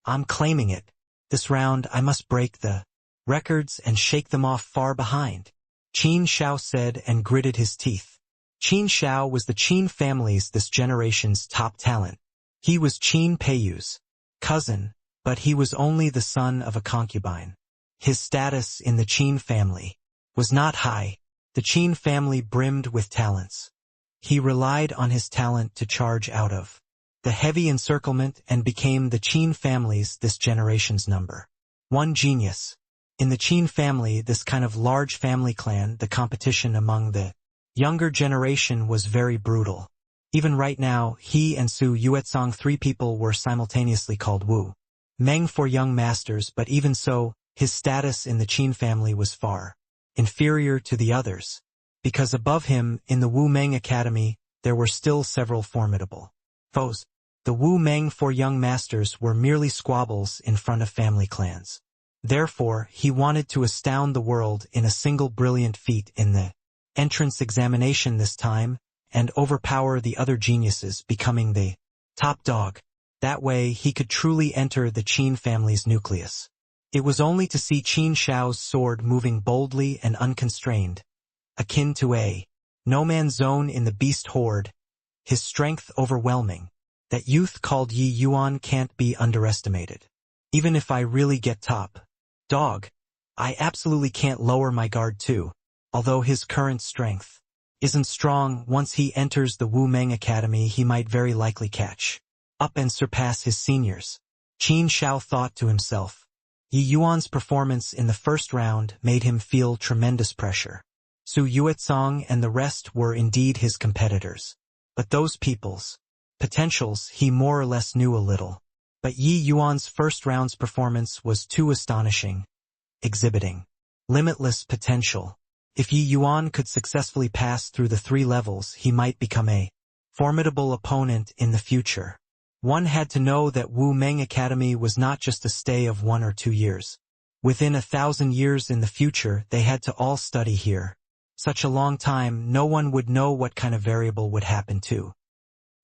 I'm claiming it. This round I must break the records and shake them off far behind. Qin Shao said and gritted his teeth. Qin Shao was the Qin family's this generation's top talent. He was Qin Peiyu's cousin, but he was only the son of a concubine. His status in the Qin family was not high. The Qin family brimmed with talents. He relied on his talent to charge out of the heavy encirclement and became the Qin family's this generation's number 1 genius. In the Qin family, this kind of large family clan, the competition among the younger generation was very brutal. Even right now, he and Su Yuetsong, 3 people, were simultaneously called Wu Meng for young masters, but even so, his status in the Qin family was far inferior to the others, because above him, in the Wu Meng Academy, there were still several formidable foes. The Wu Meng for young masters were merely squabbles in front of family clans. Therefore, he wanted to astound the world in a single brilliant feat in the entrance examination this time, and overpower the other geniuses, becoming the top dog. That way, he could truly enter the Qin family's nucleus. It was only to see Qin Shao's sword moving boldly and unconstrained, akin to a no-man's zone in the beast horde, his strength overwhelming. That youth called Yi Yuan can't be underestimated. Even if I really get top dog, I absolutely can't lower my guard too, although his current strength isn't strong. Once he enters the Wu Meng Academy, he might very likely catch up and surpass his seniors. Qin Shao thought to himself. Yi Yuan's performance in the first round made him feel tremendous pressure. Su Yuetsong and the rest were indeed his competitors. But those people's potentials he more or less knew a little. But Yi Yuan's first round's performance was too astonishing, exhibiting limitless potential. If Yi Yuan could successfully pass through the 3 levels, he might become a formidable opponent in the future. One had to know that Wu Meng Academy was not just a stay of 1 or 2 years. Within 1,000 years in the future, they had to all study here. Such a long time, no one would know what kind of variable would happen to.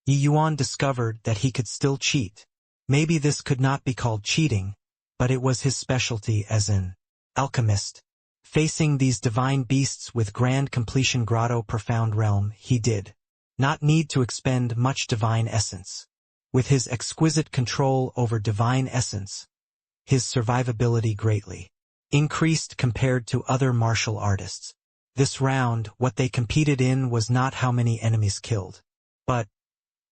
Yi Yuan discovered that he could still cheat. Maybe this could not be called cheating, but it was his specialty as an alchemist. Facing these divine beasts with grand completion grotto profound realm, he did not need to expend much divine essence. With his exquisite control over divine essence, his survivability greatly increased compared to other martial artists. This round, what they competed in was not how many enemies killed, but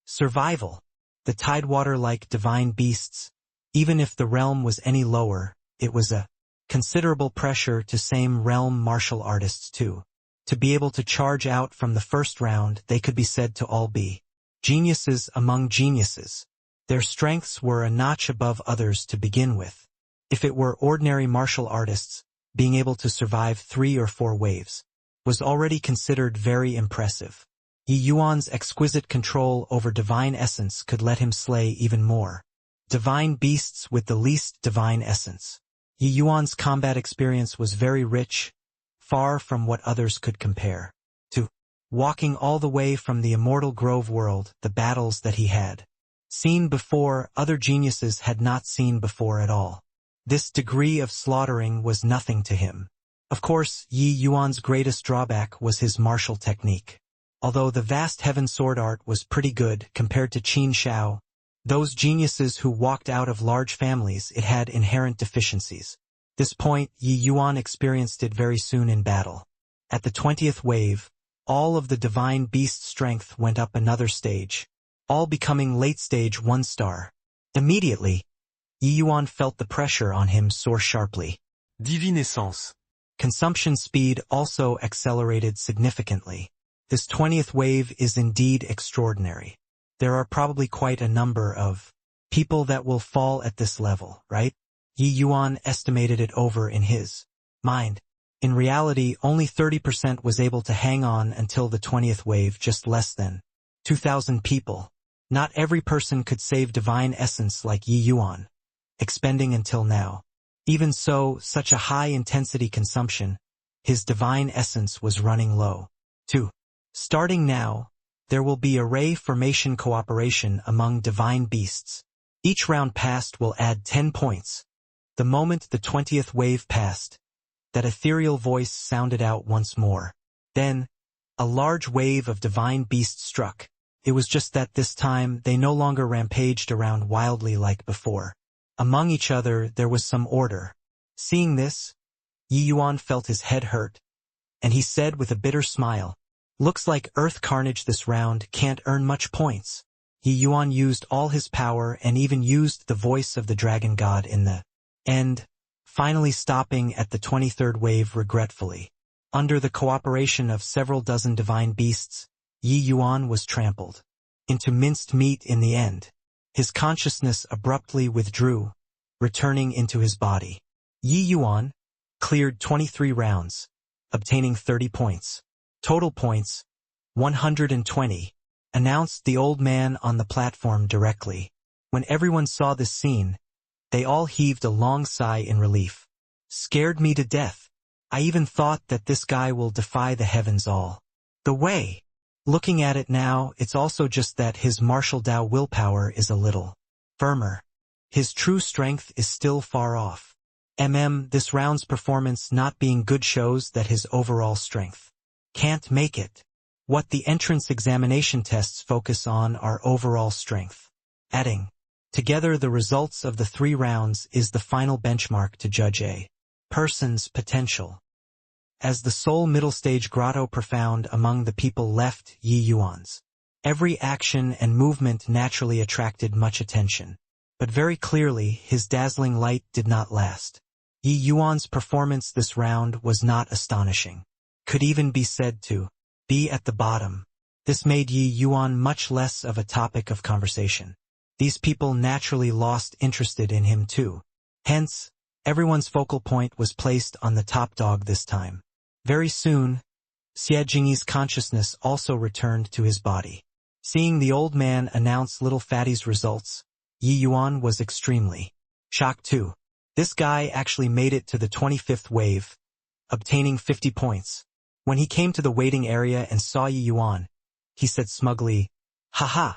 survival. The tidewater-like divine beasts, even if the realm was any lower, it was a considerable pressure to same realm martial artists too. To be able to charge out from the first round, they could be said to all be geniuses among geniuses. Their strengths were a notch above others to begin with. If it were ordinary martial artists, being able to survive 3 or 4 waves was already considered very impressive. Yi Yuan's exquisite control over divine essence could let him slay even more divine beasts with the least divine essence. Yi Yuan's combat experience was very rich, far from what others could compare to. Walking all the way from the immortal Grove world, the battles that he had seen before, other geniuses had not seen before at all. This degree of slaughtering was nothing to him. Of course, Yi Yuan's greatest drawback was his martial technique. Although the vast heaven sword art was pretty good compared to Qin Shao, those geniuses who walked out of large families, it had inherent deficiencies. This point, Yi Yuan experienced it very soon in battle. At the 20th wave, all of the divine beast strength went up another stage, all becoming late stage 1 star. Immediately, Yi Yuan felt the pressure on him soar sharply. Divine essence. Consumption speed also accelerated significantly. This 20th wave is indeed extraordinary. There are probably quite a number of people that will fall at this level, right? Yi Yuan estimated it over in his mind. In reality, only 30% was able to hang on until the 20th wave, just less than 2,000 people. Not every person could save divine essence like Yi Yuan, expending until now. Even so, such a high-intensity consumption, his divine essence was running low. 2. Starting now, there will be array formation cooperation among divine beasts. Each round passed will add 10 points. The moment the 20th wave passed, that ethereal voice sounded out once more. Then, a large wave of divine beasts struck. It was just that this time they no longer rampaged around wildly like before. Among each other there was some order. Seeing this, Yi Yuan felt his head hurt, and he said with a bitter smile, "Looks like Earth Carnage this round can't earn much points." Yi Yuan used all his power and even used the voice of the Dragon God in the end, finally stopping at the 23rd wave regretfully. Under the cooperation of several dozen divine beasts, Yi Yuan was trampled into minced meat in the end. His consciousness abruptly withdrew, returning into his body. Yi Yuan cleared 23 rounds, obtaining 30 points. Total points, 120, announced the old man on the platform directly. When everyone saw this scene, they all heaved a long sigh in relief. Scared me to death. I even thought that this guy will defy the heavens all the way. Looking at it now, it's also just that his martial Dao willpower is a little firmer. His true strength is still far off. This round's performance not being good shows that his overall strength can't make it. What the entrance examination tests focus on are overall strength. Adding together the results of the 3 rounds is the final benchmark to judge a person's potential. As the sole middle stage grotto profound among the people left Yi Yuan's every action and movement naturally attracted much attention. But very clearly his dazzling light did not last. Yi Yuan's performance this round was not astonishing. Could even be said to be at the bottom. This made Yi Yuan much less of a topic of conversation. These people naturally lost interest in him too. Hence, everyone's focal point was placed on the top dog this time. Very soon, Xie Jingyi's consciousness also returned to his body. Seeing the old man announce little Fatty's results, Yi Yuan was extremely shocked too. This guy actually made it to the 25th wave, obtaining 50 points. When he came to the waiting area and saw Yi Yuan, he said smugly, "Haha.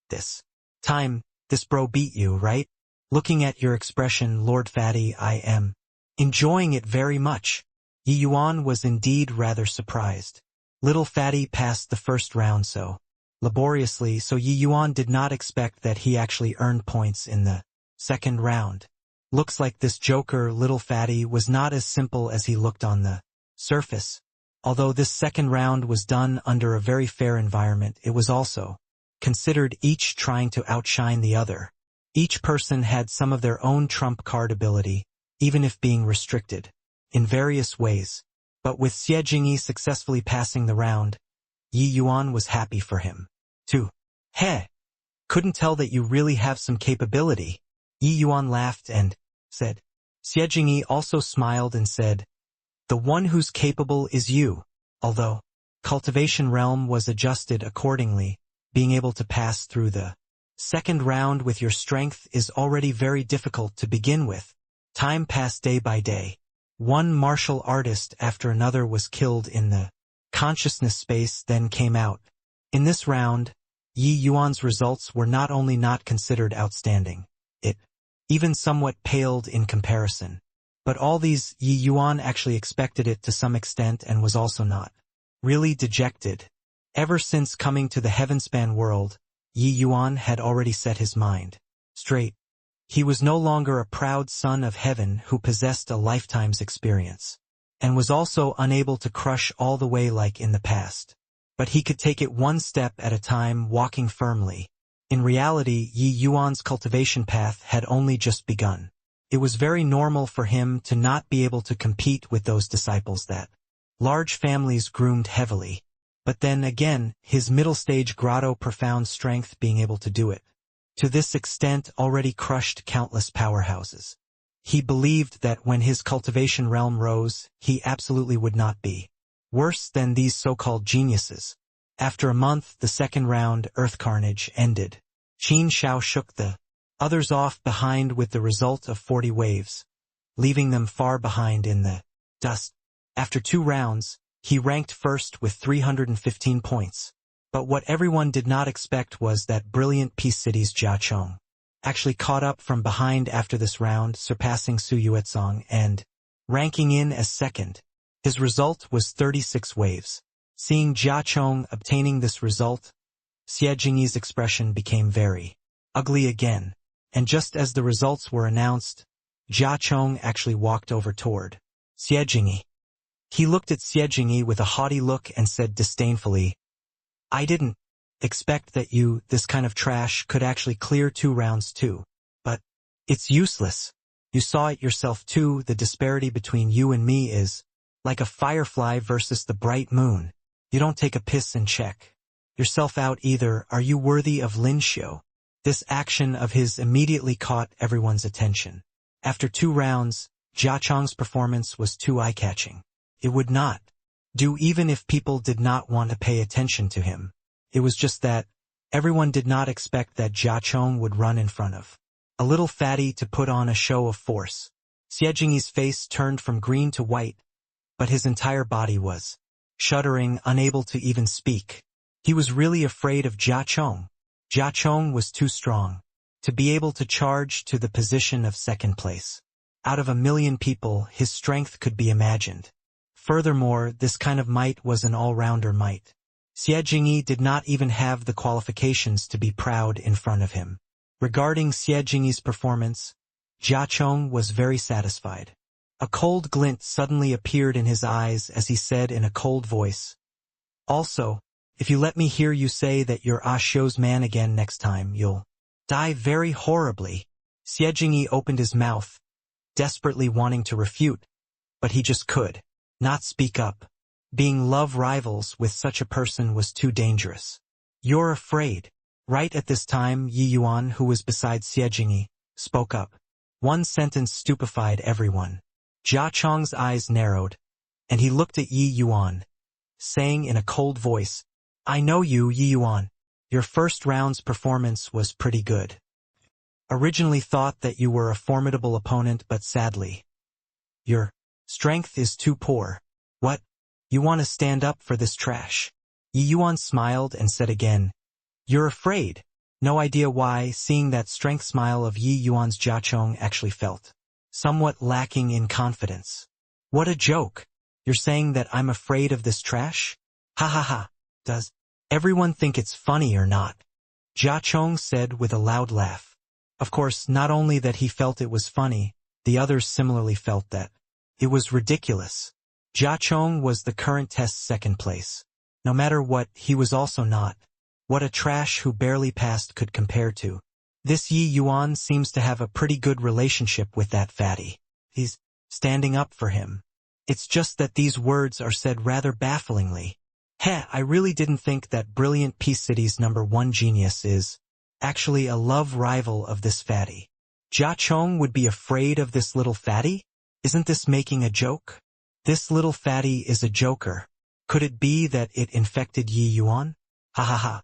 This time, this bro beat you, right? Looking at your expression, Lord Fatty, I am enjoying it very much." Yi Yuan was indeed rather surprised. Little Fatty passed the first round so laboriously, so Yi Yuan did not expect that he actually earned points in the second round. Looks like this joker, Little Fatty, was not as simple as he looked on the surface. Although this second round was done under a very fair environment, it was also considered each trying to outshine the other. Each person had some of their own trump card ability, even if being restricted in various ways. But with Xie Jingyi successfully passing the round, Yi Yuan was happy for him. 2. He Couldn't tell that you really have some capability. Yi Yuan laughed and said. Xie Jingyi also smiled and said, the one who's capable is you. Although cultivation realm was adjusted accordingly, being able to pass through the second round with your strength is already very difficult to begin with. Time passed day by day. One martial artist after another was killed in the consciousness space, then came out. In this round, Yi Yuan's results were not only not considered outstanding, it even somewhat paled in comparison. But all these, Yi Yuan actually expected it to some extent and was also not really dejected. Ever since coming to the Heavenspan world, Yi Yuan had already set his mind straight. He was no longer a proud son of heaven who possessed a lifetime's experience, and was also unable to crush all the way like in the past. But he could take it one step at a time, walking firmly. In reality, Yi Yuan's cultivation path had only just begun. It was very normal for him to not be able to compete with those disciples that large families groomed heavily. But then again, his middle-stage grotto profound strength being able to do it. To this extent already crushed countless powerhouses. He believed that when his cultivation realm rose, he absolutely would not be worse than these so-called geniuses. After a month, the second round, Earth Carnage, ended. Qin Shao shook the others off behind with the result of 40 waves, leaving them far behind in the dust. After 2 rounds, he ranked first with 315 points. But what everyone did not expect was that brilliant Peace City's Jia Chong actually caught up from behind after this round, surpassing Su Yuezong and ranking in as second. His result was 36 waves. Seeing Jia Chong obtaining this result, Xie Jingyi's expression became very ugly again, and just as the results were announced, Jia Chong actually walked over toward Xie Jingyi. He looked at Xie Jingyi with a haughty look and said disdainfully, I didn't expect that you, this kind of trash, could actually clear 2 rounds too. But it's useless. You saw it yourself too, the disparity between you and me is like a firefly versus the bright moon. You don't take a piss and check yourself out either. Are you worthy of Lin Xiu? This action of his immediately caught everyone's attention. After 2 rounds, Jia Chong's performance was too eye-catching. It would not do even if people did not want to pay attention to him. It was just that everyone did not expect that Jia Chong would run in front of a little fatty to put on a show of force. Xie Jingyi's face turned from green to white, but his entire body was shuddering, unable to even speak. He was really afraid of Jia Chong. Jia Chong was too strong to be able to charge to the position of second place. Out of 1,000,000 people, his strength could be imagined. Furthermore, this kind of might was an all-rounder might. Xie Jingyi did not even have the qualifications to be proud in front of him. Regarding Xie Jingyi's performance, Jia Chong was very satisfied. A cold glint suddenly appeared in his eyes as he said in a cold voice, also, if you let me hear you say that you're Ah Xiu's man again next time, you'll die very horribly. Xie Jingyi opened his mouth, desperately wanting to refute, but he just could not speak up. Being love rivals with such a person was too dangerous. You're afraid. Right at this time, Yi Yuan, who was beside Xie Jingyi, spoke up. One sentence stupefied everyone. Jia Chong's eyes narrowed, and he looked at Yi Yuan, saying in a cold voice, I know you, Yi Yuan. Your first round's performance was pretty good. Originally thought that you were a formidable opponent, but sadly, your strength is too poor. What? You want to stand up for this trash? Yi Yuan smiled and said again, You're afraid. No idea why, seeing that strength smile of Yi Yuan's, Jia Chong actually felt somewhat lacking in confidence. What a joke. You're saying that I'm afraid of this trash? Ha ha ha. Does everyone think it's funny or not? Jia Chong said with a loud laugh. Of course, not only that he felt it was funny, the others similarly felt that it was ridiculous. Jia Chong was the current test's second place. No matter what, he was also not what a trash who barely passed could compare to. This Yi Yuan seems to have a pretty good relationship with that fatty. He's standing up for him. It's just that these words are said rather bafflingly. Heh, I really didn't think that brilliant Peace City's #1 genius is actually a love rival of this fatty. Jia Chong would be afraid of this little fatty? Isn't this making a joke? This little fatty is a joker. Could it be that it infected Yi Yuan? Ha ha ha.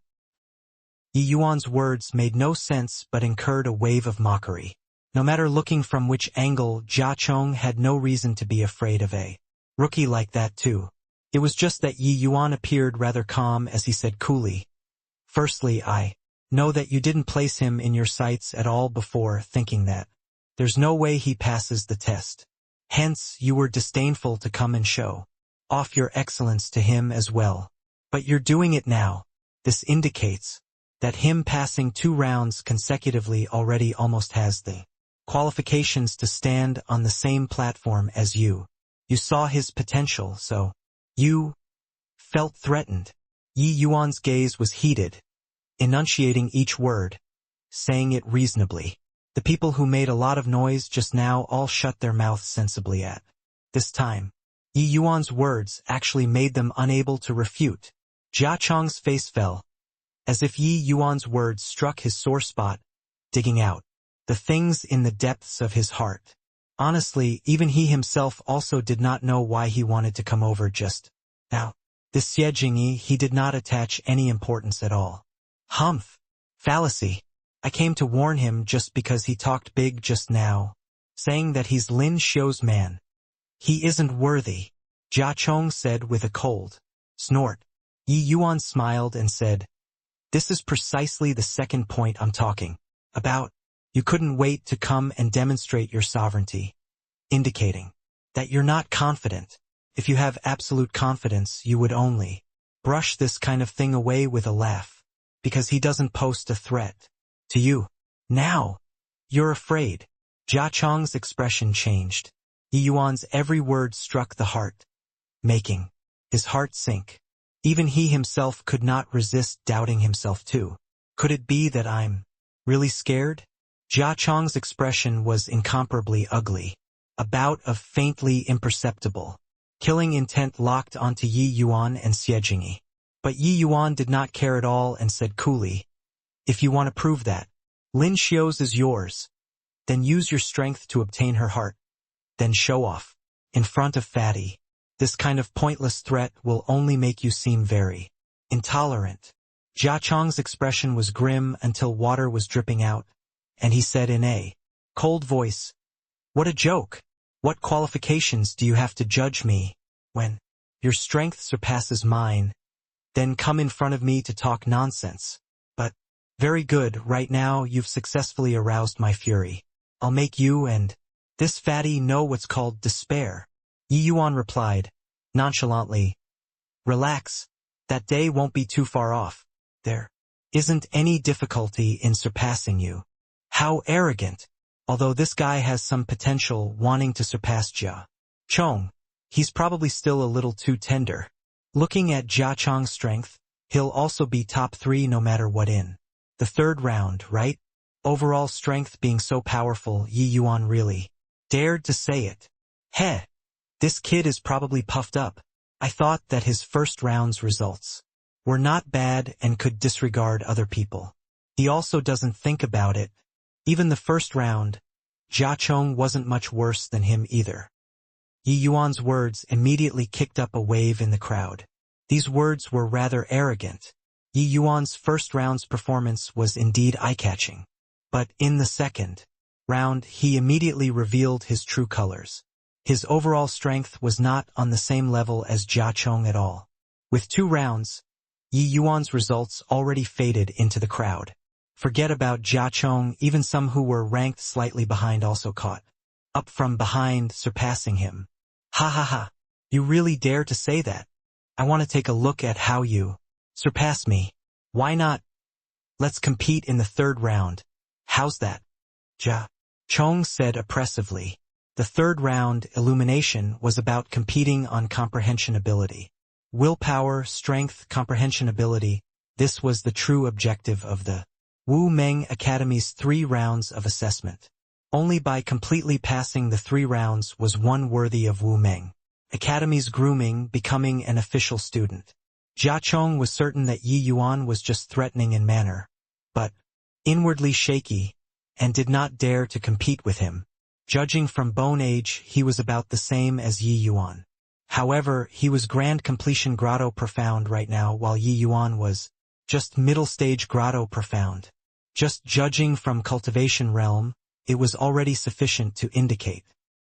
Yi Yuan's words made no sense but incurred a wave of mockery. No matter looking from which angle, Jia Chong had no reason to be afraid of a rookie like that too. It was just that Yi Yuan appeared rather calm as he said coolly, "Firstly, I know that you didn't place him in your sights at all before thinking that. There's no way he passes the test. Hence, you were disdainful to come and show off your excellence to him as well. But you're doing it now. This indicates that him passing 2 rounds consecutively already almost has the qualifications to stand on the same platform as you. You saw his potential, so you felt threatened." Yi Yuan's gaze was heated, enunciating each word, saying it reasonably. The people who made a lot of noise just now all shut their mouths sensibly at this time. Yi Yuan's words actually made them unable to refute. Jia Chong's face fell, as if Yi Yuan's words struck his sore spot, digging out the things in the depths of his heart. Honestly, even he himself also did not know why he wanted to come over just now. This Xie Jingyi he did not attach any importance at all. Humph! Fallacy! I came to warn him just because he talked big just now, saying that he's Lin Xiu's man. He isn't worthy, Jia Chong said with a cold snort. Yi Yuan smiled and said, "This is precisely the second point I'm talking about. You couldn't wait to come and demonstrate your sovereignty, indicating that you're not confident. If you have absolute confidence, you would only brush this kind of thing away with a laugh, because he doesn't pose a threat to you. Now, you're afraid." Jia Chong's expression changed. Yi Yuan's every word struck the heart, making his heart sink. Even he himself could not resist doubting himself too. Could it be that I'm really scared? Jia Chong's expression was incomparably ugly, a bout of faintly imperceptible killing intent locked onto Yi Yuan and Xie Jingyi. But Yi Yuan did not care at all and said coolly, "If you want to prove that Lin Xiu's is yours, then use your strength to obtain her heart. Then show off in front of Fatty. This kind of pointless threat will only make you seem very intolerant." Jia Chong's expression was grim until water was dripping out, and he said in a cold voice, "What a joke! What qualifications do you have to judge me when your strength surpasses mine? Then come in front of me to talk nonsense. But, very good, right now you've successfully aroused my fury. I'll make you and this fatty know what's called despair." Yi Yuan replied, nonchalantly, "Relax, that day won't be too far off. There isn't any difficulty in surpassing you." How arrogant! Although this guy has some potential wanting to surpass Jia Chong, he's probably still a little too tender. Looking at Jia Chong's strength, he'll also be top 3 no matter what in the 3rd round, right? Overall strength being so powerful, Yi Yuan really dared to say it. Heh! This kid is probably puffed up. I thought that his first round's results were not bad and could disregard other people. He also doesn't think about it. Even the first round, Jia Chong wasn't much worse than him either. Yi Yuan's words immediately kicked up a wave in the crowd. These words were rather arrogant. Yi Yuan's first round's performance was indeed eye-catching. But in the second round, he immediately revealed his true colors. His overall strength was not on the same level as Jia Chong at all. With 2 rounds, Yi Yuan's results already faded into the crowd. Forget about Jia Chong, even some who were ranked slightly behind also caught up from behind, surpassing him. Ha ha ha, you really dare to say that? I want to take a look at how you surpass me. Why not? Let's compete in the 3rd round. How's that? Jia Chong said oppressively. The 3rd round, Illumination, was about competing on comprehension ability. Willpower, strength, comprehension ability. This was the true objective of the Wu Meng Academy's 3 rounds of assessment. Only by completely passing the 3 rounds was one worthy of Wu Meng Academy's grooming, becoming an official student. Jia Chong was certain that Yi Yuan was just threatening in manner. But inwardly shaky, and did not dare to compete with him. Judging from bone age, he was about the same as Yi Yuan. However, he was Grand Completion Grotto Profound right now, while Yi Yuan was just Middle Stage Grotto Profound. Just judging from Cultivation Realm, it was already sufficient to indicate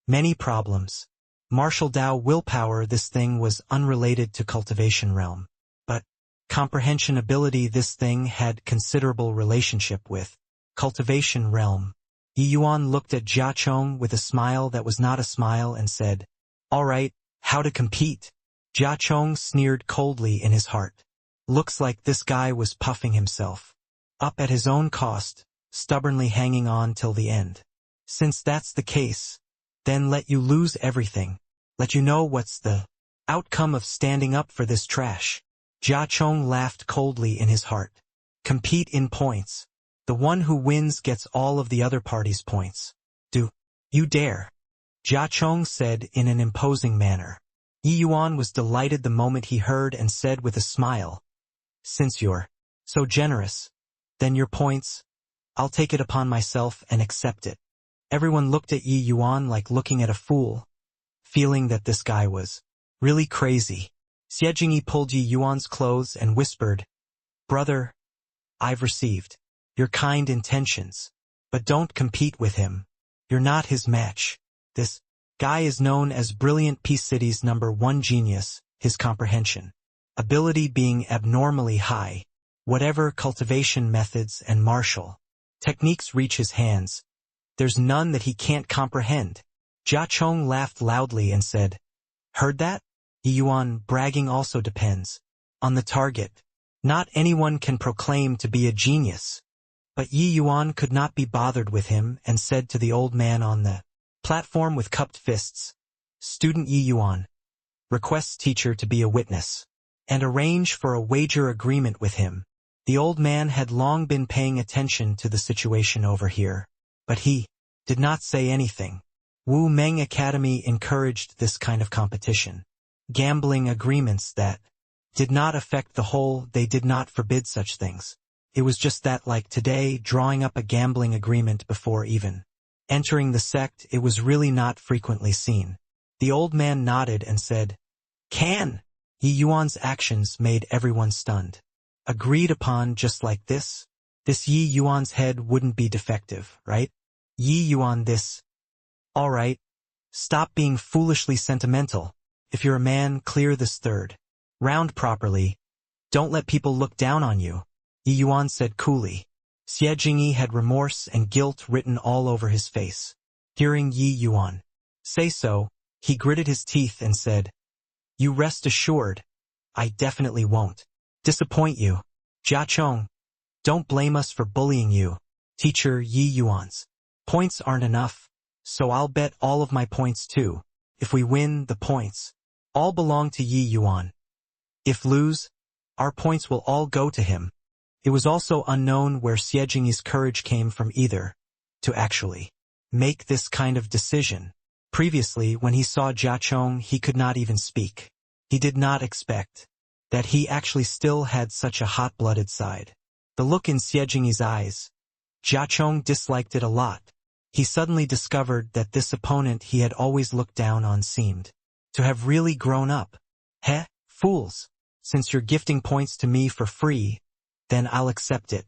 many problems. Martial Dao willpower, this thing was unrelated to Cultivation Realm. But comprehension ability, this thing had considerable relationship with Cultivation Realm. Yi Yuan looked at Jia Chong with a smile that was not a smile and said, "All right, how to compete?" Jia Chong sneered coldly in his heart. Looks like this guy was puffing himself up at his own cost, stubbornly hanging on till the end. Since that's the case, then let you lose everything. Let you know what's the outcome of standing up for this trash. Jia Chong laughed coldly in his heart. Compete in points. The one who wins gets all of the other party's points. Do you dare? Jia Chong said in an imposing manner. Yi Yuan was delighted the moment he heard and said with a smile, "Since you're so generous, then your points, I'll take it upon myself and accept it." Everyone looked at Yi Yuan like looking at a fool, feeling that this guy was really crazy. Xie Jingyi pulled Yi Yuan's clothes and whispered, "Brother, I've received your kind intentions, but don't compete with him. You're not his match. This guy is known as Brilliant Peace City's #1 genius, his comprehension ability being abnormally high. Whatever cultivation methods and martial techniques reach his hands, there's none that he can't comprehend." Jia Chong laughed loudly and said, "Heard that? Yi Yuan bragging also depends on the target. Not anyone can proclaim to be a genius." But Yi Yuan could not be bothered with him and said to the old man on the platform with cupped fists, "Student Yi Yuan requests teacher to be a witness and arrange for a wager agreement with him." The old man had long been paying attention to the situation over here, but he did not say anything. Wu Meng Academy encouraged this kind of competition. Gambling agreements that did not affect the whole, they did not forbid such things. It was just that, like today, drawing up a gambling agreement before even entering the sect, it was really not frequently seen. The old man nodded and said, "Can." Yi Yuan's actions made everyone stunned. Agreed upon just like this? This Yi Yuan's head wouldn't be defective, right? Yi Yuan this. All right. Stop being foolishly sentimental. If you're a man, clear this third round properly. Don't let people look down on you. Yi Yuan said coolly. Xie Jingyi had remorse and guilt written all over his face. Hearing Yi Yuan say so, he gritted his teeth and said, "You rest assured, I definitely won't disappoint you. Jia Chong, don't blame us for bullying you. Teacher Yi Yuan's points aren't enough, so I'll bet all of my points too. If we win, the points all belong to Yi Yuan. If lose, our points will all go to him." It was also unknown where Xie Jingyi's courage came from either, to actually make this kind of decision. Previously, when he saw Jia Chong, he could not even speak. He did not expect that he actually still had such a hot-blooded side. The look in Xie Jingyi's eyes, Jia Chong disliked it a lot. He suddenly discovered that this opponent he had always looked down on seemed to have really grown up. "Heh, fools, since you're gifting points to me for free, then I'll accept it.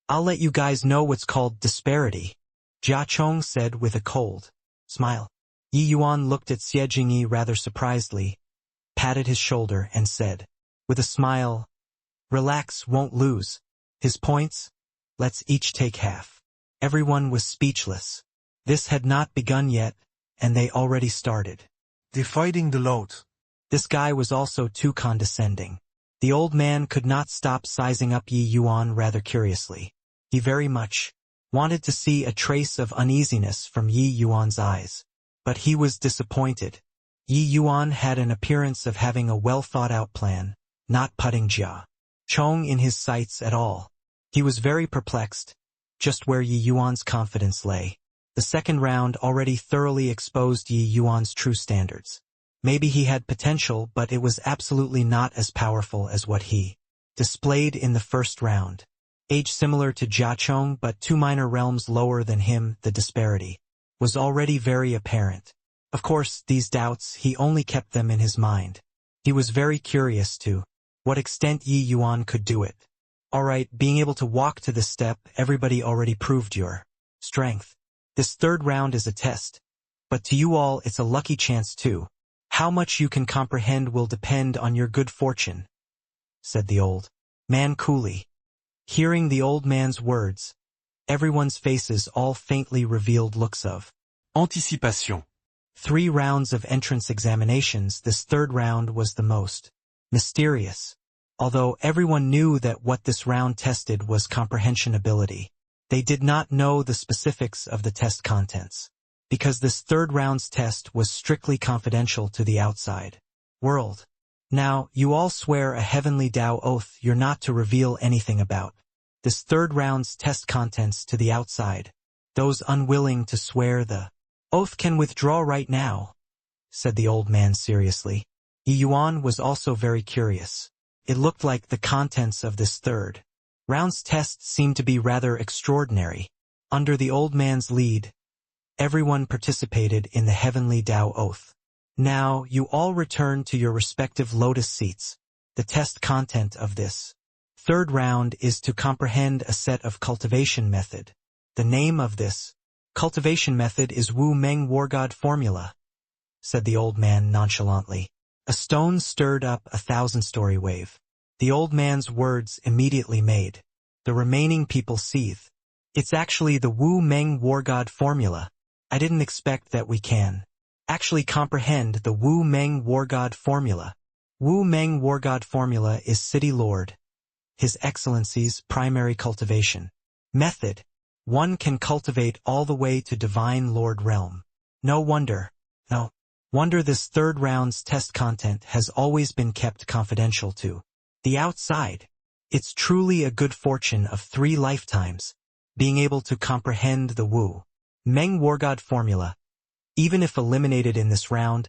I'll let you guys know what's called disparity," Jia Chong said with a cold smile. Yi Yuan looked at Xie Jingyi rather surprisedly, patted his shoulder and said, with a smile, "Relax, won't lose. His points? Let's each take half." Everyone was speechless. This had not begun yet, and they already started Dividing the load. This guy was also too condescending. The old man could not stop sizing up Yi Yuan rather curiously. He very much wanted to see a trace of uneasiness from Yi Yuan's eyes. But he was disappointed. Yi Yuan had an appearance of having a well-thought-out plan, not putting Jia Chong in his sights at all. He was very perplexed, just where Yi Yuan's confidence lay. The second round already thoroughly exposed Yi Yuan's true standards. Maybe he had potential, but it was absolutely not as powerful as what he displayed in the first round. age similar to Jiachong but 2 minor realms lower than him, the disparity was already very apparent. Of course, these doubts, he only kept them in his mind. He was very curious to what extent Yi Yuan could do it. Alright, being able to walk to this step, everybody already proved your strength. This third round is a test. But to you all, it's a lucky chance too. How much you can comprehend will depend on your good fortune, said the old man coolly. Hearing the old man's words, everyone's faces all faintly revealed looks of Anticipation. 3 rounds of entrance examinations, this third round was the most mysterious. Although everyone knew that what this round tested was comprehension ability, they did not know the specifics of the test contents, because this third round's test was strictly confidential to the outside world. Now, you all swear a heavenly Tao oath you're not to reveal anything about this third round's test contents to the outside. Those unwilling to swear the oath can withdraw right now, said the old man seriously. Yi Yuan was also very curious. It looked like the contents of this third round's test seemed to be rather extraordinary. Under the old man's lead, everyone participated in the heavenly Tao oath. Now, you all return to your respective lotus seats. The test content of this third round is to comprehend a set of cultivation method. The name of this cultivation method is Wu Meng War God Formula, said the old man nonchalantly. A stone stirred up a 1,000-story wave. The old man's words immediately made the remaining people seethe. It's actually the Wu Meng War God Formula. I didn't expect that we can actually comprehend the Wu Meng War God Formula. Wu Meng War God Formula is City Lord, His Excellency's primary cultivation method. One can cultivate all the way to Divine Lord Realm. No wonder this third round's test content has always been kept confidential to the outside. It's truly a good fortune of 3 lifetimes, being able to comprehend the Wu Meng War God Formula. Even if eliminated in this round,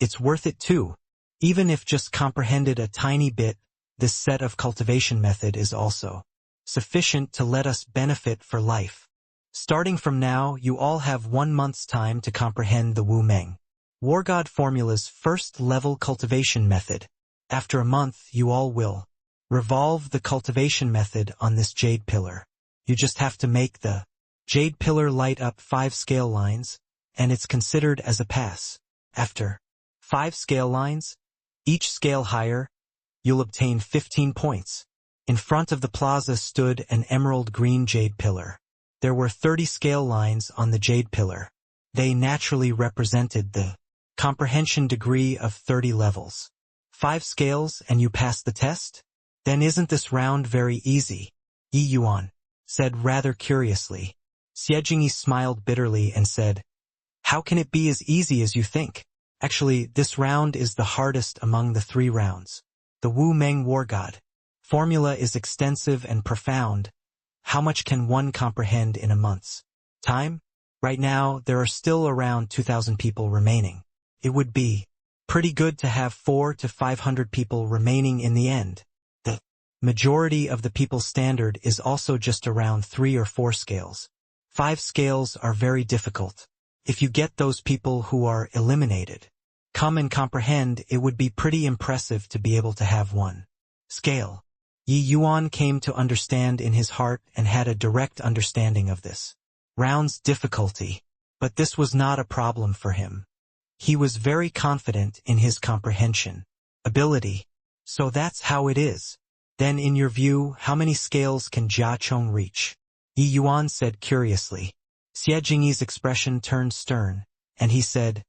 it's worth it too. Even if just comprehended a tiny bit, this set of cultivation method is also sufficient to let us benefit for life. Starting from now, you all have 1 month's time to comprehend the Wu Meng War God Formula's first-level cultivation method. After a month, you all will revolve the cultivation method on this jade pillar. You just have to make the jade pillar light up 5 scale lines, and it's considered as a pass. After 5 scale lines, each scale higher, you'll obtain 15 points. In front of the plaza stood an emerald green jade pillar. There were 30 scale lines on the jade pillar. They naturally represented the comprehension degree of 30 levels. 5 scales and you pass the test? Then isn't this round very easy? Yi Yuan said rather curiously. Xie Jingyi smiled bitterly and said, how can it be as easy as you think? Actually, this round is the hardest among the 3 rounds. The Wu Meng War God Formula is extensive and profound. How much can one comprehend in a month's time? Right now, there are still around 2,000 people remaining. It would be pretty good to have 400 to 500 people remaining in the end. The majority of the people standard is also just around 3 or 4 scales. 5 scales are very difficult. If you get those people who are eliminated, come and comprehend, it would be pretty impressive to be able to have 1 scale. Yi Yuan came to understand in his heart and had a direct understanding of this round's difficulty, but this was not a problem for him. He was very confident in his comprehension ability. So that's how it is. Then in your view, how many scales can Jia Chong reach? Yi Yuan said curiously. Xie Jingyi's expression turned stern, and he said,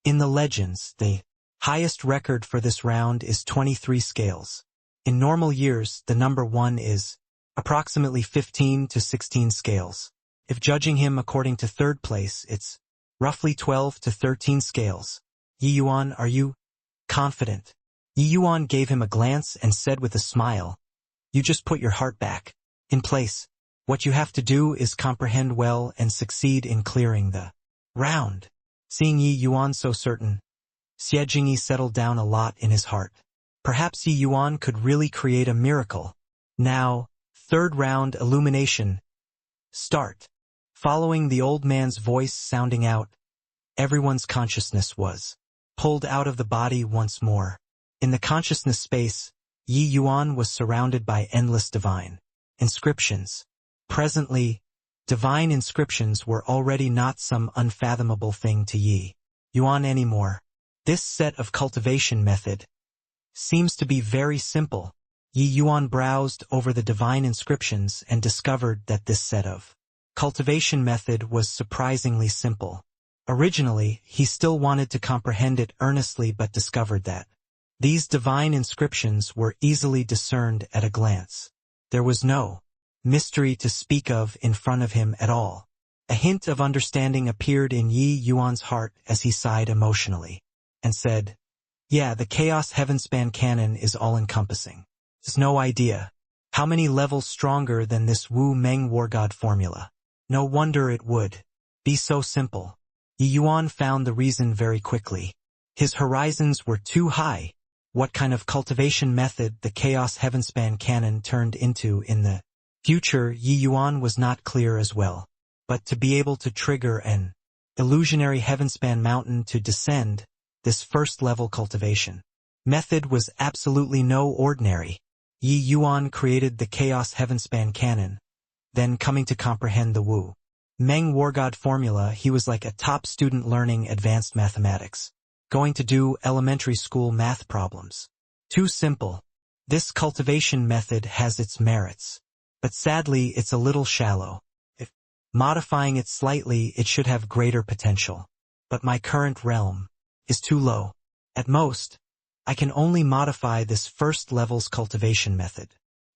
in the legends, the highest record for this round is 23 scales. In normal years, the number 1 is approximately 15 to 16 scales. If judging him according to third place, it's roughly 12 to 13 scales. Yi Yuan, are you confident? Yi Yuan gave him a glance and said with a smile, you just put your heart back in place. What you have to do is comprehend well and succeed in clearing the round. Seeing Yi Yuan so certain, Xie Jingyi settled down a lot in his heart. Perhaps Yi Yuan could really create a miracle. Now, Third round illumination. Start. Following the old man's voice sounding out, everyone's consciousness was pulled out of the body once more. In the consciousness space, Yi Yuan was surrounded by endless divine inscriptions. Presently, divine inscriptions were already not some unfathomable thing to Yi Yuan anymore. This set of cultivation method seems to be very simple. Yi Yuan browsed over the divine inscriptions and discovered that this set of cultivation method was surprisingly simple. Originally, he still wanted to comprehend it earnestly but discovered that these divine inscriptions were easily discerned at a glance. There was no mystery to speak of in front of him at all. A hint of understanding appeared in Yi Yuan's heart as he sighed emotionally and said, "Yeah, the Chaos Heavenspan canon is all-encompassing. There's no idea how many levels stronger than this Wu Meng War God formula. No wonder it would be so simple." Yi Yuan found the reason very quickly. His horizons were too high. What kind of cultivation method the Chaos Heavenspan canon turned into in the future, Yi Yuan was not clear as well. But to be able to trigger an illusionary Heavenspan mountain to descend, this first-level cultivation method was absolutely no ordinary. Yi Yuan created the Chaos Heavenspan canon. Then coming to comprehend the Wu Meng War God formula, he was like a top student learning advanced mathematics, going to do elementary school math problems. Too simple. This cultivation method has its merits, but sadly it's a little shallow. If modifying it slightly, it should have greater potential. But my current realm is too low. At most, I can only modify this first level's cultivation method.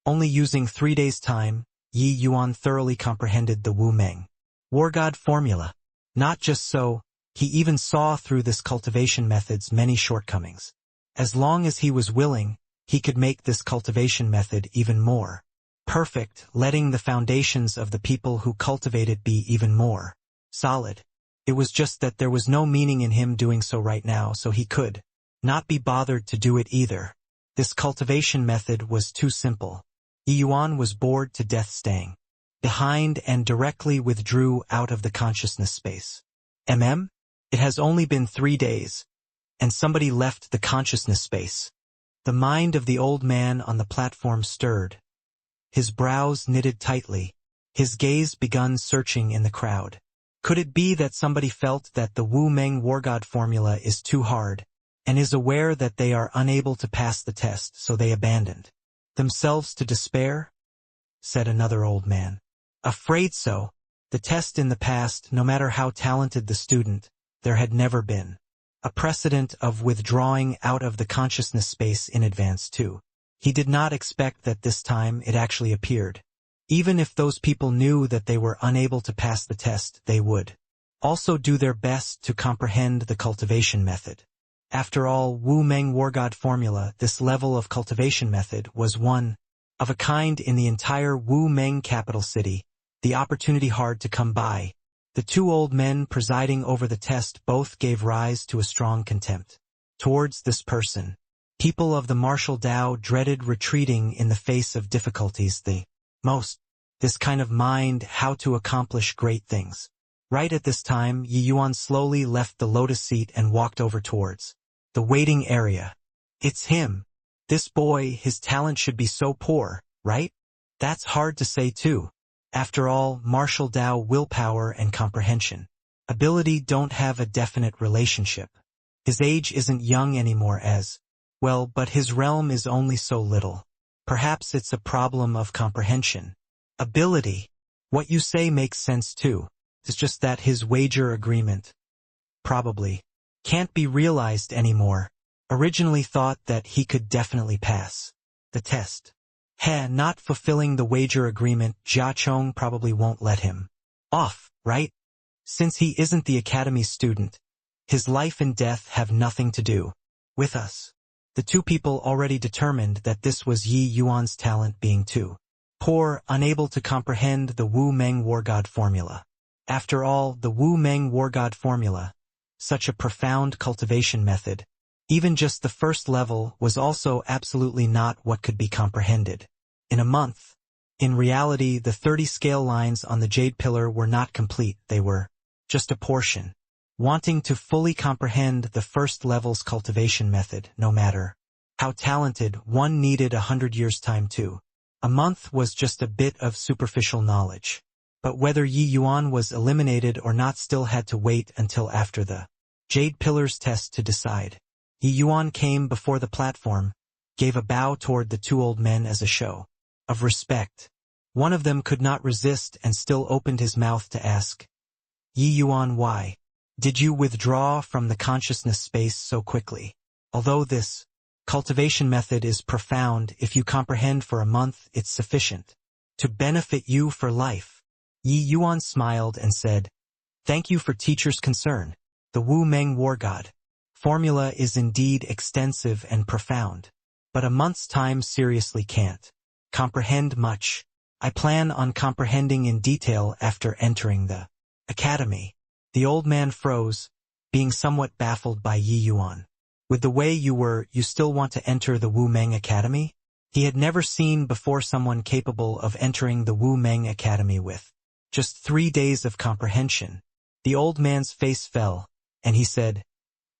Only using 3 days' time, Yi Yuan thoroughly comprehended the Wu Meng War God formula. Not just so, he even saw through this cultivation method's many shortcomings. As long as he was willing, he could make this cultivation method even more perfect, letting the foundations of the people who cultivate it be even more solid. It was just that there was no meaning in him doing so right now, so he could not be bothered to do it either. This cultivation method was too simple. Yi Yuan was bored to death staying behind and directly withdrew out of the consciousness space. It has only been 3 days, and somebody left the consciousness space. The mind of the old man on the platform stirred. His brows knitted tightly. His gaze begun searching in the crowd. Could it be that somebody felt that the Wu Meng War God formula is too hard, and is aware that they are unable to pass the test, so they abandoned themselves to despair? Said another old man. Afraid so. The test in the past, no matter how talented the student, there had never been a precedent of withdrawing out of the consciousness space in advance too. He did not expect that this time it actually appeared. Even if those people knew that they were unable to pass the test, they would also do their best to comprehend the cultivation method. After all, Wu Meng War God formula, this level of cultivation method, was one of a kind in the entire Wu Meng capital city, the opportunity hard to come by. The two old men presiding over the test both gave rise to a strong contempt towards this person. People of the martial Tao dreaded retreating in the face of difficulties the most. This kind of mind, how to accomplish great things. Right at this time, Yi Yuan slowly left the lotus seat and walked over towards the waiting area. It's him. This boy, his talent should be so poor, right? That's hard to say too. After all, martial Tao willpower and comprehension ability don't have a definite relationship. His age isn't young anymore as well, but his realm is only so little. Perhaps it's a problem of comprehension. Ability. What you say makes sense too. It's just that his wager agreement probably can't be realized anymore. Originally thought that he could definitely pass the test. Not fulfilling the wager agreement, Jia Chong probably won't let him off, right? Since he isn't the academy student, his life and death have nothing to do with us. The two people already determined that this was Yi Yuan's talent being too poor, unable to comprehend the Wu Meng War God formula. After all, the Wu Meng War God formula, such a profound cultivation method, even just the first level, was also absolutely not what could be comprehended in a month. In reality, the 30 scale lines on the jade pillar were not complete, they were just a portion. Wanting to fully comprehend the first level's cultivation method, no matter how talented, one needed 100 years' time too. A month was just a bit of superficial knowledge. But whether Yi Yuan was eliminated or not still had to wait until after the jade pillar's test to decide. Yi Yuan came before the platform, gave a bow toward the two old men as a show of respect. One of them could not resist and still opened his mouth to ask, Yi Yuan, why did you withdraw from the consciousness space so quickly? Although this cultivation method is profound, if you comprehend for a month, it's sufficient to benefit you for life. Yi Yuan smiled and said, thank you for teacher's concern. The Wu Meng War God formula is indeed extensive and profound, but a month's time seriously can't comprehend much. I plan on comprehending in detail after entering the academy. The old man froze, being somewhat baffled by Yi Yuan. With the way you were, you still want to enter the Wu Meng Academy? He had never seen before someone capable of entering the Wu Meng Academy with just 3 days of comprehension. The old man's face fell, and he said,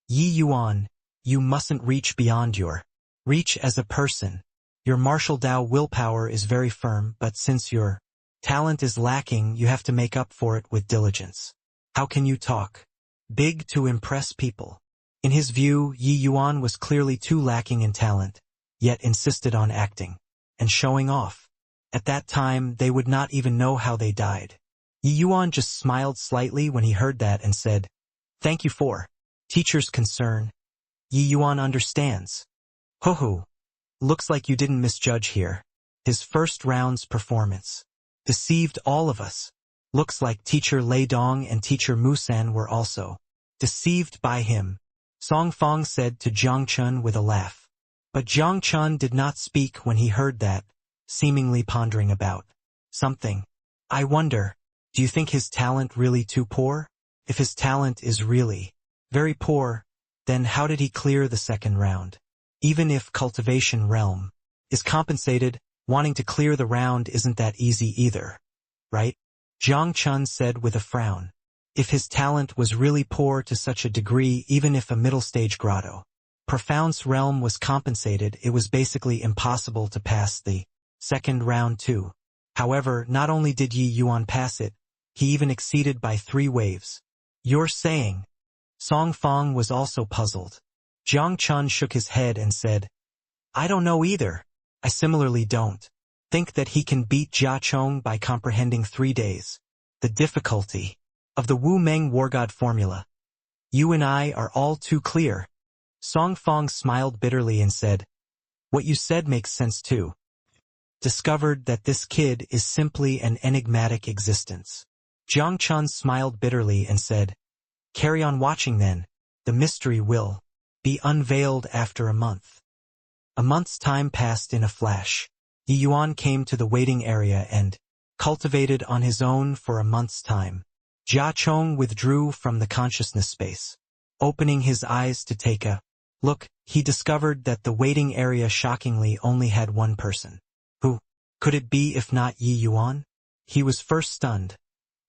Yi Yuan, you mustn't reach beyond your reach as a person. Your martial Dao willpower is very firm, but since your talent is lacking, you have to make up for it with diligence. How can you talk big to impress people? In his view, Yi Yuan was clearly too lacking in talent, yet insisted on acting and showing off. At that time, they would not even know how they died. Yi Yuan just smiled slightly when he heard that and said, thank you for teacher's concern. Yi Yuan understands. Ho-ho. Looks like you didn't misjudge here. His first round's performance deceived all of us. Looks like teacher Lei Dong and teacher Musan were also deceived by him, Song Fong said to Jiang Chun with a laugh. But Jiang Chun did not speak when he heard that, seemingly pondering about something. I wonder, do you think his talent really too poor? If his talent is really very poor, then how did he clear the second round? Even if cultivation realm is compensated, wanting to clear the round isn't that easy either, right? Jiang Chun said with a frown. If his talent was really poor to such a degree, even if a middle-stage grotto profound's realm was compensated, it was basically impossible to pass the second round too. However, not only did Yi Yuan pass it, he even exceeded by 3 waves. You're saying? Song Fong was also puzzled. Jiang Chun shook his head and said, I don't know either. I similarly don't think that he can beat Jia Chong by comprehending 3 days. The difficulty of the Wu Meng War God formula. You and I are all too clear. Song Fong smiled bitterly and said, what you said makes sense too. Discovered that this kid is simply an enigmatic existence. Jiang Chun smiled bitterly and said, carry on watching then. The mystery will be unveiled after a month. A month's time passed in a flash. Yi Yuan came to the waiting area and cultivated on his own for a month's time. Jia Chong withdrew from the consciousness space. Opening his eyes to take a look, he discovered that the waiting area shockingly only had one person. Who could it be if not Yi Yuan? He was first stunned.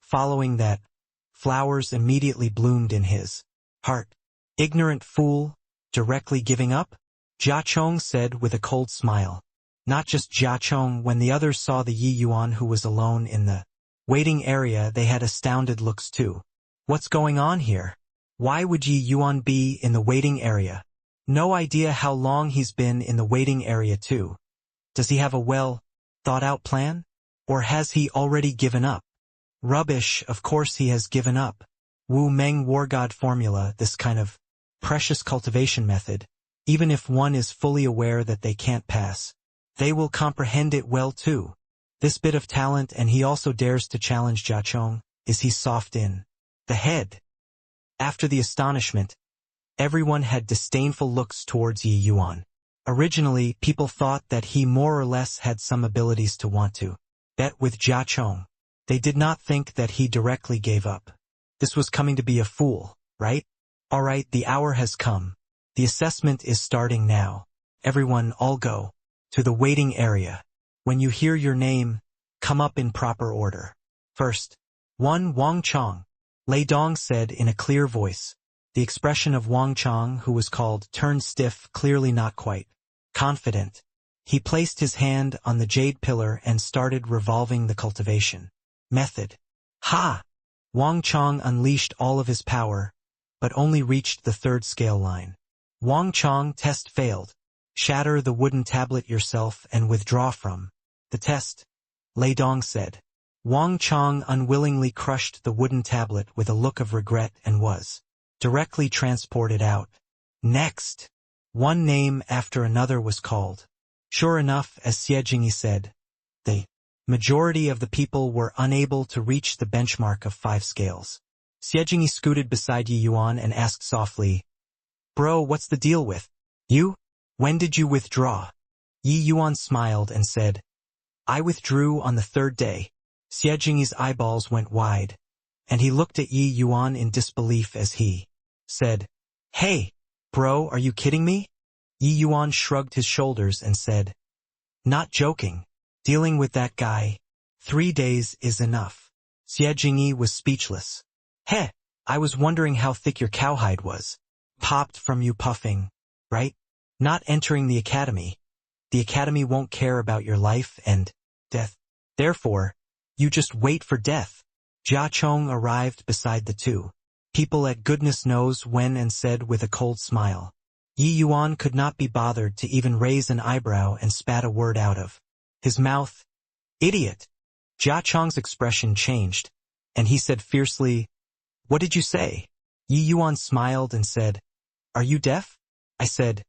Following that, flowers immediately bloomed in his heart. Ignorant fool, directly giving up? Jia Chong said with a cold smile. Not just Jia Chong, when the others saw the Yi Yuan who was alone in the waiting area, they had astounded looks too. What's going on here? Why would Yi Yuan be in the waiting area? No idea how long he's been in the waiting area too. Does he have a well-thought-out plan? Or has he already given up? Rubbish, of course he has given up. Wu Meng War God formula, this kind of precious cultivation method, even if one is fully aware that they can't pass, they will comprehend it well too. This bit of talent, and he also dares to challenge Jia Chong. Is he soft in the head? After the astonishment, everyone had disdainful looks towards Yi Yuan. Originally, people thought that he more or less had some abilities to want to bet with Jia Chong. They did not think that he directly gave up. This was coming to be a fool, right? Alright, the hour has come. The assessment is starting now. Everyone, all go to the waiting area. When you hear your name, come up in proper order. First, 1 Wang Chong. Lei Dong said in a clear voice. The expression of Wang Chong, who was called, turned stiff, clearly not quite confident. He placed his hand on the jade pillar and started revolving the cultivation method. Ha! Wang Chong unleashed all of his power, but only reached the 3rd scale line. Wang Chong test failed. Shatter the wooden tablet yourself and withdraw from the test, Lei Dong said. Wang Chong unwillingly crushed the wooden tablet with a look of regret and was directly transported out. Next, one name after another was called. Sure enough, as Xie Jingyi said, the majority of the people were unable to reach the benchmark of 5 scales. Xie Jingyi scooted beside Yi Yuan and asked softly, "Bro, what's the deal with you? When did you withdraw?" Yi Yuan smiled and said, "I withdrew on the 3rd day." Xie Jingyi's eyeballs went wide, and he looked at Yi Yuan in disbelief as he said, "Hey, bro, are you kidding me?" Yi Yuan shrugged his shoulders and said, "Not joking. Dealing with that guy, 3 days is enough." Xie Jingyi was speechless. "Heh, I was wondering how thick your cowhide was. Popped from you puffing, right? Not entering the academy. The academy won't care about your life and death. Therefore, you just wait for death." Jia Chong arrived beside the 2 people at goodness knows when and said with a cold smile. Yi Yuan could not be bothered to even raise an eyebrow and spat a word out of his mouth. "Idiot!" Jia Chong's expression changed, and he said fiercely, "What did you say?" Yi Yuan smiled and said, "Are you deaf?" I said,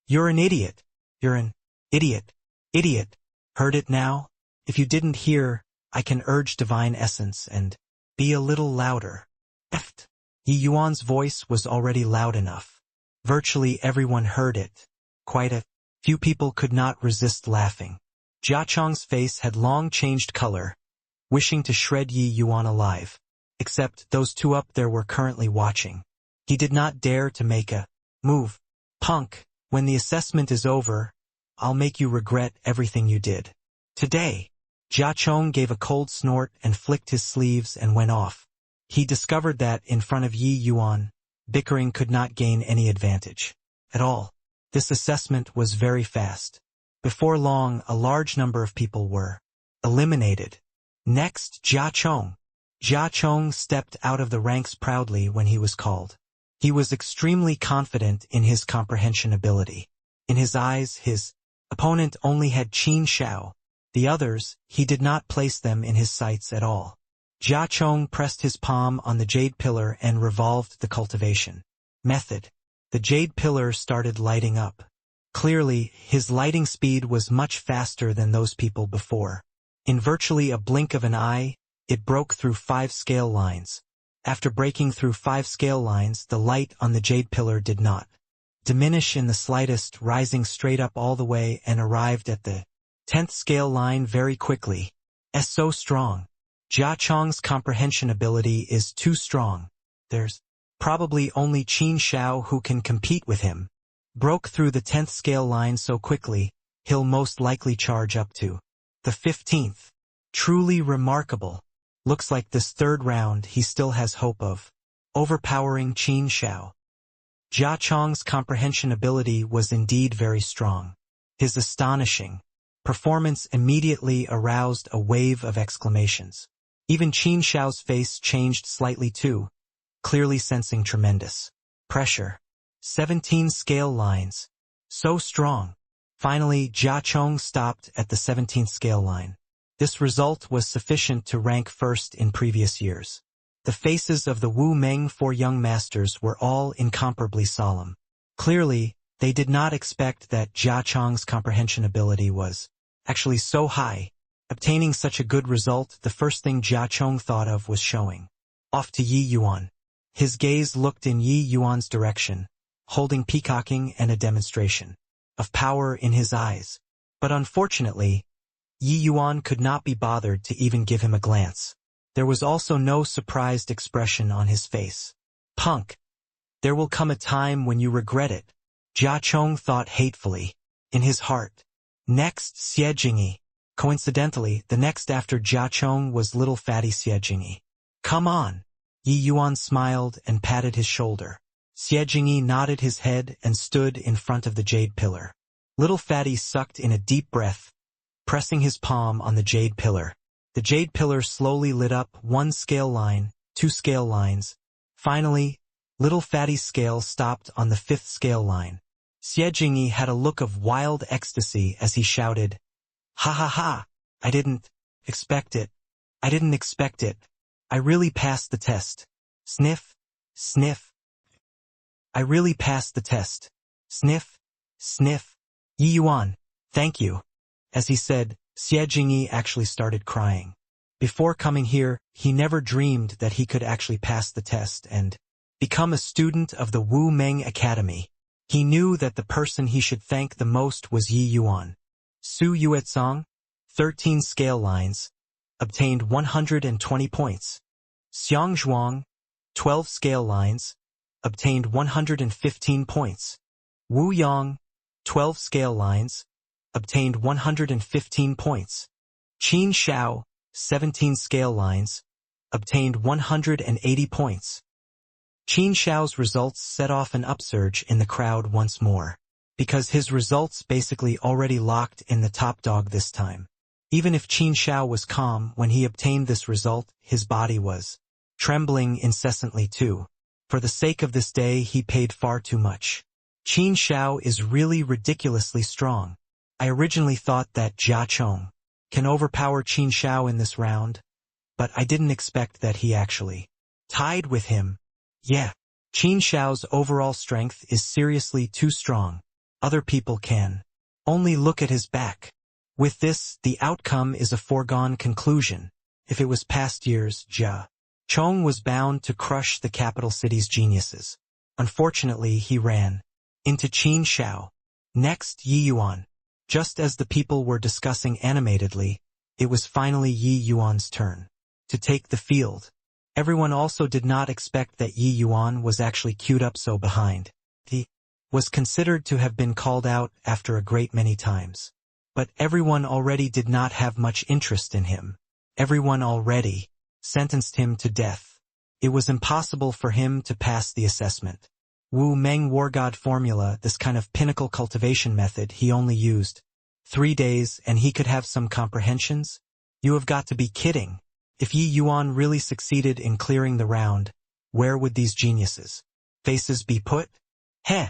"You're an idiot. You're an idiot. Idiot. Heard it now? If you didn't hear, I can urge divine essence and be a little louder." Eft. Yi Yuan's voice was already loud enough. Virtually everyone heard it. Quite a few people could not resist laughing. Jia Chong's face had long changed color, wishing to shred Yi Yuan alive. Except those 2 up there were currently watching. He did not dare to make a move. "Punk, when the assessment is over, I'll make you regret everything you did today." Jia Chong gave a cold snort and flicked his sleeves and went off. He discovered that, in front of Yi Yuan, bickering could not gain any advantage at all. This assessment was very fast. Before long, a large number of people were eliminated. Next, Jia Chong. Jia Chong stepped out of the ranks proudly when he was called. He was extremely confident in his comprehension ability. In his eyes, his opponent only had Qin Shao. The others, he did not place them in his sights at all. Jia Chong pressed his palm on the jade pillar and revolved the cultivation method. The jade pillar started lighting up. Clearly, his lighting speed was much faster than those people before. In virtually a blink of an eye, it broke through 5 scale lines. After breaking through 5 scale lines, the light on the jade pillar did not diminish in the slightest, rising straight up all the way and arrived at the 10th scale line very quickly. So strong. Jia Chong's comprehension ability is too strong. There's probably only Qin Shao who can compete with him. Broke through the 10th scale line so quickly, he'll most likely charge up to the 15th. Truly remarkable. Looks like this 3rd round he still has hope of overpowering Qin Shao. Jia Chong's comprehension ability was indeed very strong. His astonishing performance immediately aroused a wave of exclamations. Even Qin Shao's face changed slightly too, clearly sensing tremendous pressure. 17 scale lines. So strong. Finally, Jia Chong stopped at the 17th scale line. This result was sufficient to rank first in previous years. The faces of the Wu Meng 4 young masters were all incomparably solemn. Clearly, they did not expect that Jia Chong's comprehension ability was actually so high. Obtaining such a good result, the first thing Jia Chong thought of was showing off to Yi Yuan. His gaze looked in Yi Yuan's direction, holding peacocking and a demonstration of power in his eyes. But unfortunately, Yi Yuan could not be bothered to even give him a glance. There was also no surprised expression on his face. "Punk. There will come a time when you regret it," Jia Chong thought hatefully in his heart. Next, Xie Jingyi Coincidentally, the next after Jia Chong was little fatty Xie Jingyi. Come on. Yi Yuan smiled and patted his shoulder. Xie Jingyi nodded his head and stood in front of the jade pillar. Little fatty sucked in a deep breath, pressing his palm on the jade pillar. The jade pillar slowly lit up, 1 scale line, 2 scale lines. Finally, little fatty's scale stopped on the 5th scale line. Xie Jingyi had a look of wild ecstasy as he shouted, "Ha ha ha! I didn't expect it. I didn't expect it. I really passed the test. Sniff, sniff. I really passed the test. Sniff, sniff. Yi Yuan, thank you." As he said, Xie Jingyi actually started crying. Before coming here, he never dreamed that he could actually pass the test and become a student of the Wu Meng Academy. He knew that the person he should thank the most was Yi Yuan. Su Yuezong, 13 scale lines, obtained 120 points. Xiang Zhuang, 12 scale lines, obtained 115 points. Wu Yang, 12 scale lines, obtained 115 points. Qin Xiao, 17 scale lines, obtained 180 points. Qin Xiao's results set off an upsurge in the crowd once more, because his results basically already locked in the top dog this time. Even if Qin Xiao was calm when he obtained this result, his body was trembling incessantly too. For the sake of this day, he paid far too much. Qin Xiao is really ridiculously strong. I originally thought that Jia Chong can overpower Qin Xiao in this round, but I didn't expect that he actually tied with him. Yeah, Qin Xiao's overall strength is seriously too strong. Other people can only look at his back. With this, the outcome is a foregone conclusion. If it was past years, Jia Chong was bound to crush the capital city's geniuses. Unfortunately, he ran into Qin Xiao. Next, Yi Yuan. Just as the people were discussing animatedly, it was finally Yi Yuan's turn to take the field. Everyone also did not expect that Yi Yuan was actually queued up so behind. He was considered to have been called out after a great many times. But everyone already did not have much interest in him. Everyone already sentenced him to death. It was impossible for him to pass the assessment. Wu Meng War God formula, this kind of pinnacle cultivation method, he only used 3 days and he could have some comprehensions? You have got to be kidding. If Yi Yuan really succeeded in clearing the round, where would these geniuses' faces be put? Heh!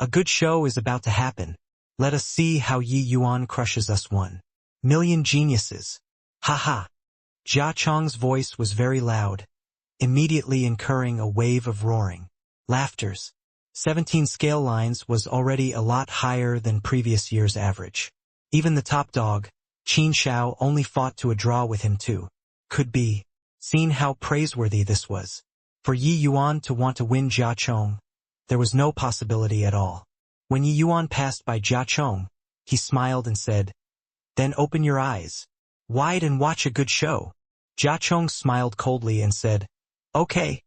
A good show is about to happen. Let us see how Yi Yuan crushes us 1,000,000 geniuses. Ha ha! Jia Chong's voice was very loud, immediately incurring a wave of roaring laughters. 17 scale lines was already a lot higher than previous year's average. Even the top dog, Qin Xiao, only fought to a draw with him too. Could be seen how praiseworthy this was. For Yi Yuan to want to win Jia Chong, there was no possibility at all. When Yi Yuan passed by Jia Chong, he smiled and said, "Then open your eyes wide and watch a good show." Jia Chong smiled coldly and said, "Okay,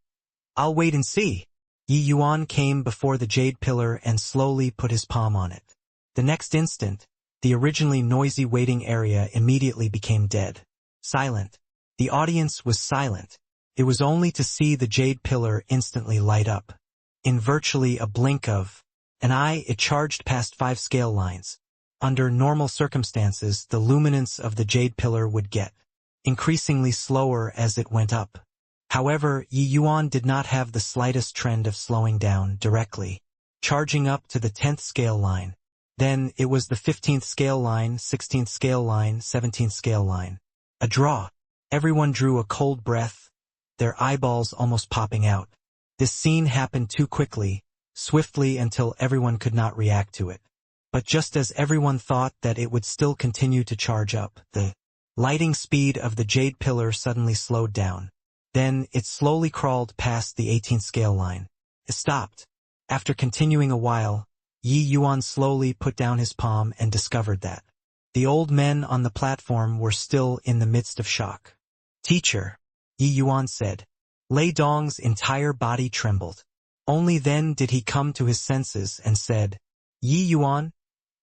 I'll wait and see." Yi Yuan came before the jade pillar and slowly put his palm on it. The next instant, the originally noisy waiting area immediately became dead. Silent. The audience was silent. It was only to see the jade pillar instantly light up. In virtually a blink of an eye, it charged past 5 scale lines. Under normal circumstances, the luminance of the jade pillar would get increasingly slower as it went up. However, Yi Yuan did not have the slightest trend of slowing down directly, charging up to the 10th scale line. Then it was the 15th scale line, 16th scale line, 17th scale line. A draw. Everyone drew a cold breath, their eyeballs almost popping out. This scene happened too quickly, swiftly until everyone could not react to it. But just as everyone thought that it would still continue to charge up, the lighting speed of the jade pillar suddenly slowed down. Then it slowly crawled past the 18th scale line. It stopped. After continuing a while, Yi Yuan slowly put down his palm and discovered that the old men on the platform were still in the midst of shock. "Teacher," Yi Yuan said. Lei Dong's entire body trembled. Only then did he come to his senses and said, "Yi Yuan,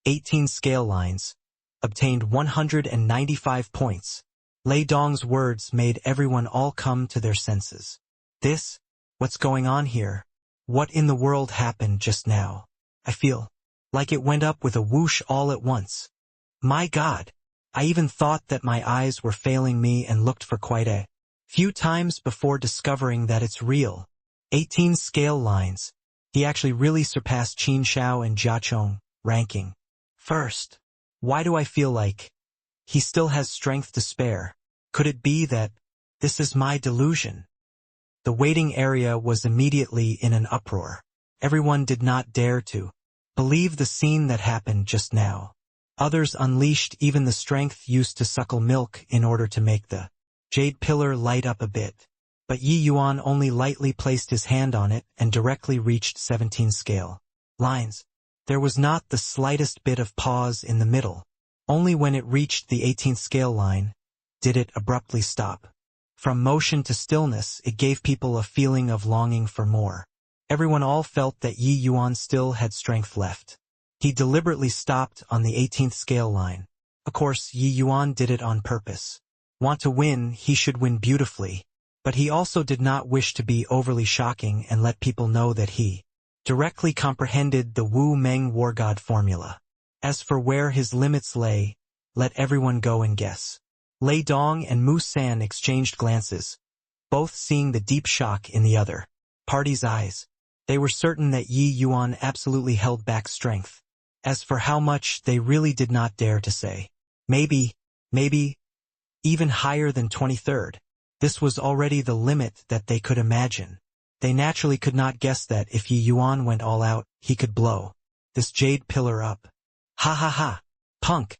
18 scale lines, obtained 195 points. Lei Dong's words made everyone all come to their senses. What's going on here? What in the world happened just now? I feel like it went up with a whoosh all at once. My God! I even thought that my eyes were failing me and looked for quite a few times before discovering that it's real. 18 scale lines. He actually really surpassed Qin Xiao and Jia Chong, ranking first. Why do I feel like he still has strength to spare? Could it be that this is my delusion? The waiting area was immediately in an uproar. Everyone did not dare to believe the scene that happened just now. Others unleashed even the strength used to suckle milk in order to make the jade pillar light up a bit. But Yi Yuan only lightly placed his hand on it and directly reached 17 scale lines. There was not the slightest bit of pause in the middle. Only when it reached the 18th scale line did it abruptly stop. From motion to stillness, it gave people a feeling of longing for more. Everyone all felt that Yi Yuan still had strength left. He deliberately stopped on the 18th scale line. Of course, Yi Yuan did it on purpose. Want to win, he should win beautifully. But he also did not wish to be overly shocking and let people know that he directly comprehended the Wu Meng War God formula. As for where his limits lay, let everyone go and guess. Lei Dong and Mu San exchanged glances, both seeing the deep shock in the other party's eyes. They were certain that Yi Yuan absolutely held back strength. As for how much, they really did not dare to say. Maybe, even higher than 23rd. This was already the limit that they could imagine. They naturally could not guess that if Yi Yuan went all out, he could blow this jade pillar up. Ha ha ha, punk.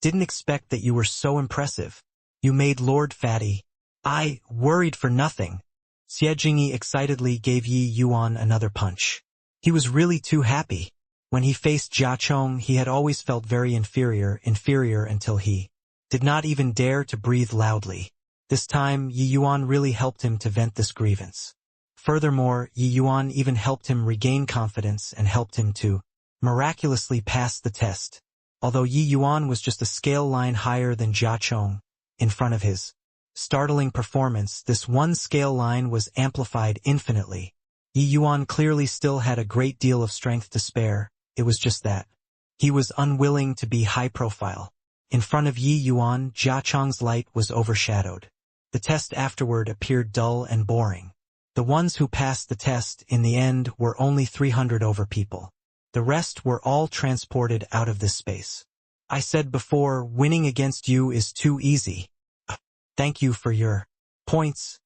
Didn't expect that you were so impressive. You made Lord Fatty. I worried for nothing. Xie Jingyi excitedly gave Yi Yuan another punch. He was really too happy. When he faced Jia Chong, he had always felt very inferior until he did not even dare to breathe loudly. This time, Yi Yuan really helped him to vent this grievance. Furthermore, Yi Yuan even helped him regain confidence and helped him to miraculously pass the test. Although Yi Yuan was just a scale line higher than Jia Chong, in front of his startling performance, this one scale line was amplified infinitely. Yi Yuan clearly still had a great deal of strength to spare. It was just that he was unwilling to be high profile. In front of Yi Yuan, Jia Chong's light was overshadowed. The test afterward appeared dull and boring. The ones who passed the test in the end were only 300 over people. The rest were all transported out of this space. I said before, winning against you is too easy. Thank you for your points,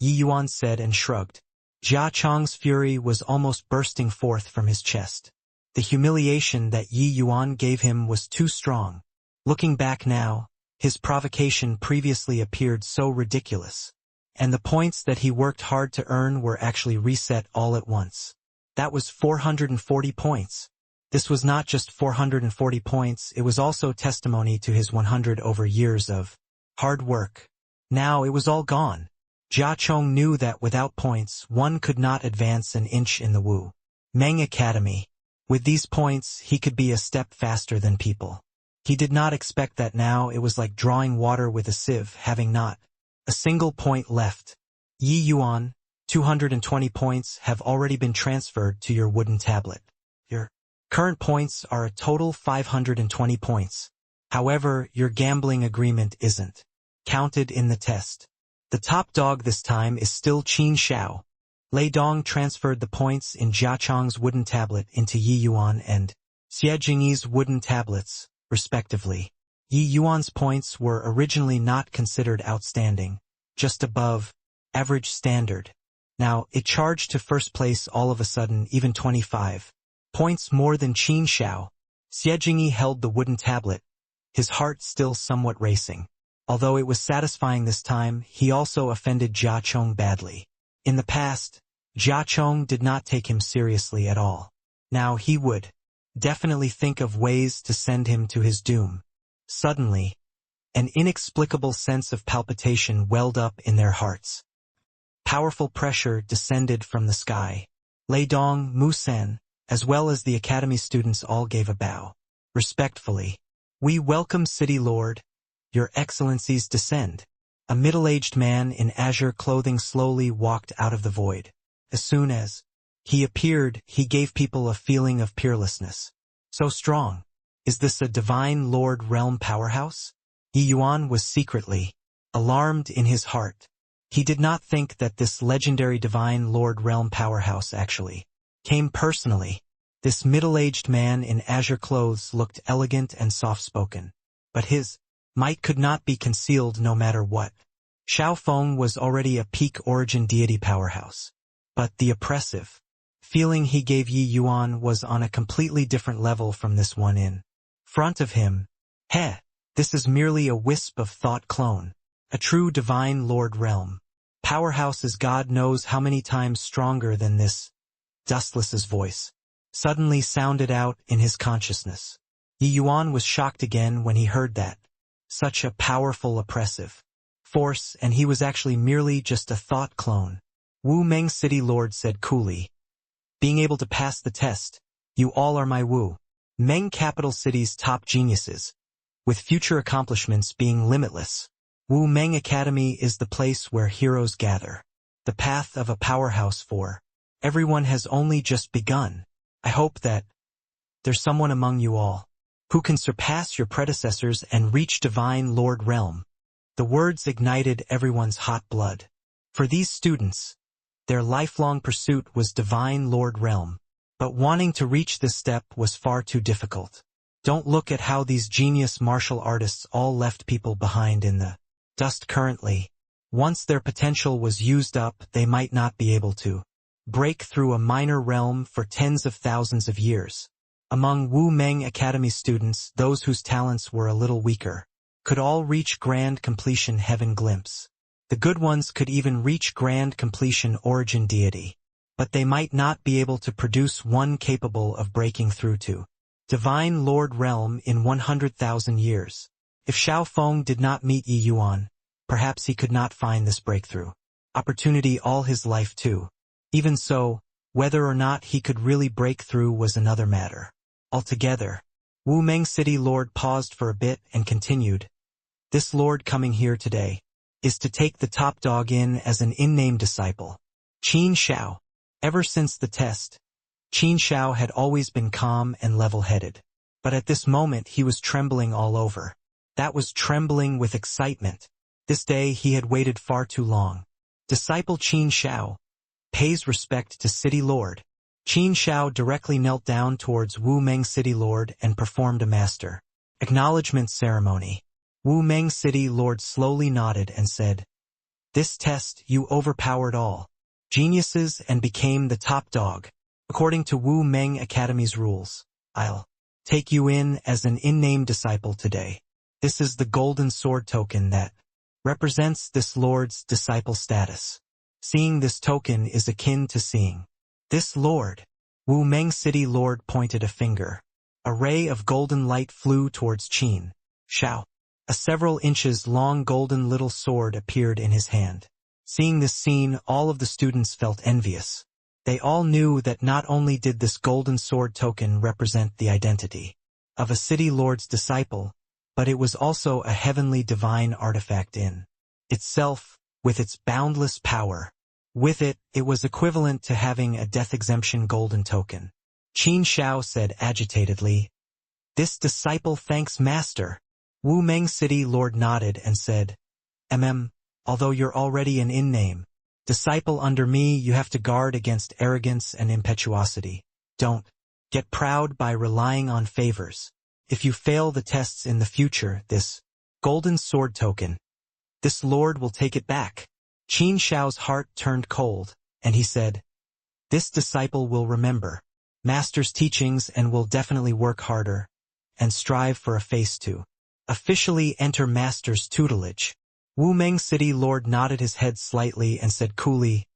Yi Yuan said and shrugged. Jia Chong's fury was almost bursting forth from his chest. The humiliation that Yi Yuan gave him was too strong. Looking back now, his provocation previously appeared so ridiculous. And the points that he worked hard to earn were actually reset all at once. That was 440 points. This was not just 440 points, it was also testimony to his 100 over years of hard work. Now it was all gone. Jia Chong knew that without points, one could not advance an inch in the Wu Meng Academy. With these points, he could be a step faster than people. He did not expect that now. It was like drawing water with a sieve, having not a single point left. Yi Yuan, 220 points have already been transferred to your wooden tablet. Your current points are a total 520 points. However, your gambling agreement isn't counted in the test. The top dog this time is still Qin Xiao. Lei Dong transferred the points in Jia Chong's wooden tablet into Yi Yuan and Xie Jingyi's wooden tablets, respectively. Yi Yuan's points were originally not considered outstanding, just above average standard. Now, it charged to first place all of a sudden, even 25 points more than Qin Xiao. Xie Jingyi held the wooden tablet, his heart still somewhat racing. Although it was satisfying this time, he also offended Jia Chong badly. In the past, Jia Chong did not take him seriously at all. Now he would definitely think of ways to send him to his doom. Suddenly, an inexplicable sense of palpitation welled up in their hearts. Powerful pressure descended from the sky. Lei Dong, Mu San, as well as the academy students all gave a bow. Respectfully, "We welcome City Lord. Your Excellencies descend." A middle-aged man in azure clothing slowly walked out of the void. As soon as he appeared, he gave people a feeling of peerlessness. So strong. Is this a divine Lord Realm powerhouse? Yi Yuan was secretly alarmed in his heart. He did not think that this legendary divine Lord Realm powerhouse actually came personally. This middle-aged man in azure clothes looked elegant and soft-spoken. But his might could not be concealed no matter what. Xiao Feng was already a peak origin deity powerhouse. But the oppressive feeling he gave Yi Yuan was on a completely different level from this one in front of him. This is merely a wisp of thought clone. A true divine Lord Realm powerhouse is God knows how many times stronger than this. Dustless's voice suddenly sounded out in his consciousness. Yi Yuan was shocked again when he heard that. Such a powerful oppressive force, and he was actually merely just a thought clone. Wu Meng City Lord said coolly, "Being able to pass the test, you all are my Wu Meng capital city's top geniuses, with future accomplishments being limitless. Wu Meng Academy is the place where heroes gather. The path of a powerhouse for everyone has only just begun. I hope that there's someone among you all who can surpass your predecessors and reach divine Lord Realm." The words ignited everyone's hot blood. For these students, their lifelong pursuit was divine Lord Realm. But wanting to reach this step was far too difficult. Don't look at how these genius martial artists all left people behind in the dust currently. Once their potential was used up, they might not be able to break through a minor realm for tens of thousands of years. Among Wu Meng Academy students, those whose talents were a little weaker could all reach grand completion heaven glimpse. The good ones could even reach grand completion origin deity. But they might not be able to produce one capable of breaking through to divine Lord Realm in 100,000 years. If Xiao Feng did not meet Yi Yuan, perhaps he could not find this breakthrough opportunity all his life too. Even so, whether or not he could really break through was another matter altogether. Wu Meng City Lord paused for a bit and continued, "This Lord coming here today is to take the top dog in as an in-name disciple, Qin Xiao." Ever since the test, Qin Xiao had always been calm and level-headed. But at this moment he was trembling all over. That was trembling with excitement. This day he had waited far too long. Disciple Qin Xiao pays respect to City Lord. Qin Xiao directly knelt down towards Wu Meng City Lord and performed a master acknowledgement ceremony. Wu Meng City Lord slowly nodded and said, "This test you overpowered all geniuses and became the top dog. According to Wu Meng Academy's rules, I'll take you in as an in-name disciple today. This is the golden sword token that represents this Lord's disciple status. Seeing this token is akin to seeing this Lord." Wu Meng City Lord pointed a finger. A ray of golden light flew towards Qin Xiao. A several inches long golden little sword appeared in his hand. Seeing this scene, all of the students felt envious. They all knew that not only did this golden sword token represent the identity of a City Lord's disciple, but it was also a heavenly divine artifact in itself, with its boundless power. With it, it was equivalent to having a death exemption golden token. Qin Xiao said agitatedly, "This disciple thanks Master." Wu Meng City Lord nodded and said, Although you're already an in-name disciple under me, you have to guard against arrogance and impetuosity. Don't get proud by relying on favors. If you fail the tests in the future, this golden sword token, this Lord will take it back." Qin Xiao's heart turned cold, and he said, "This disciple will remember Master's teachings and will definitely work harder and strive for a face to officially enter Master's tutelage." Wu Meng City Lord nodded his head slightly and said coolly,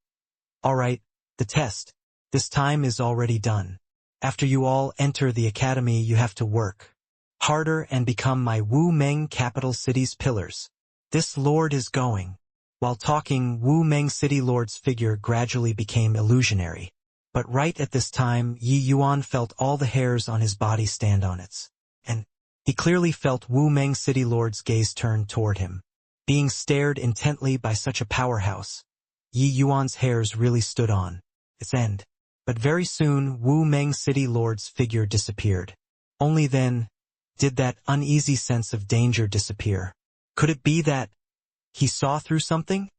"All right, the test. This time is already done. After you all enter the academy, you have to work harder and become my Wu Meng capital city's pillars. This Lord is going." While talking, Wu Meng City Lord's figure gradually became illusionary. But right at this time, Yi Yuan felt all the hairs on his body stand on its and He clearly felt Wu Meng City Lord's gaze turned toward him. Being stared intently by such a powerhouse, Yi Yuan's hairs really stood on its end. But very soon Wu Meng City Lord's figure disappeared. Only then did that uneasy sense of danger disappear. Could it be that he saw through something?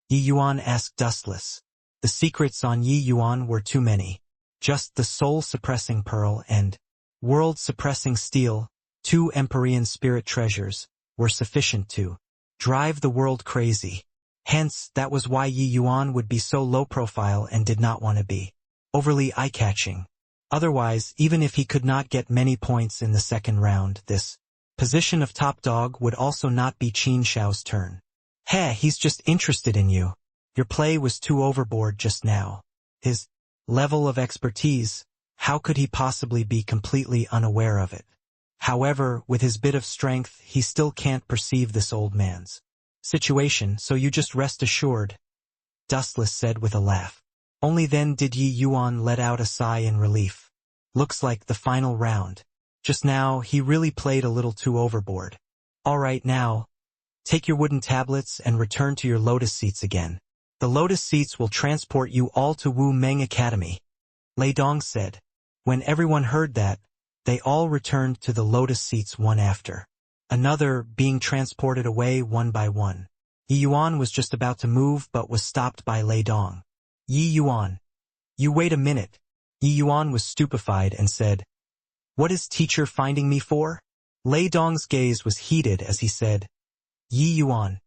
Yi Yuan asked dustless. The secrets on Yi Yuan were too many. Just the soul-suppressing pearl and world-suppressing steel, two Empyrean spirit treasures, were sufficient to drive the world crazy. Hence, that was why Yi Yuan would be so low-profile and did not want to be overly eye-catching. Otherwise, even if he could not get many points in the second round, this position of top dog would also not be Qin Shao's turn. Heh, he's just interested in you. Your play was too overboard just now. His level of expertise, how could he possibly be completely unaware of it? However, with his bit of strength, he still can't perceive this old man's situation, so you just rest assured, Dustless said with a laugh. Only then did Yi Yuan let out a sigh in relief. Looks like the final round. Just now, he really played a little too overboard. All right now, take your wooden tablets and return to your lotus seats again. The lotus seats will transport you all to Wu Meng Academy, Lei Dong said. When everyone heard that, they all returned to the lotus seats one after another, being transported away one by one. Yi Yuan was just about to move but was stopped by Lei Dong. Yi Yuan. You wait a minute. Yi Yuan was stupefied and said, What is teacher finding me for? Lei Dong's gaze was heated as he said, Yi Yuan,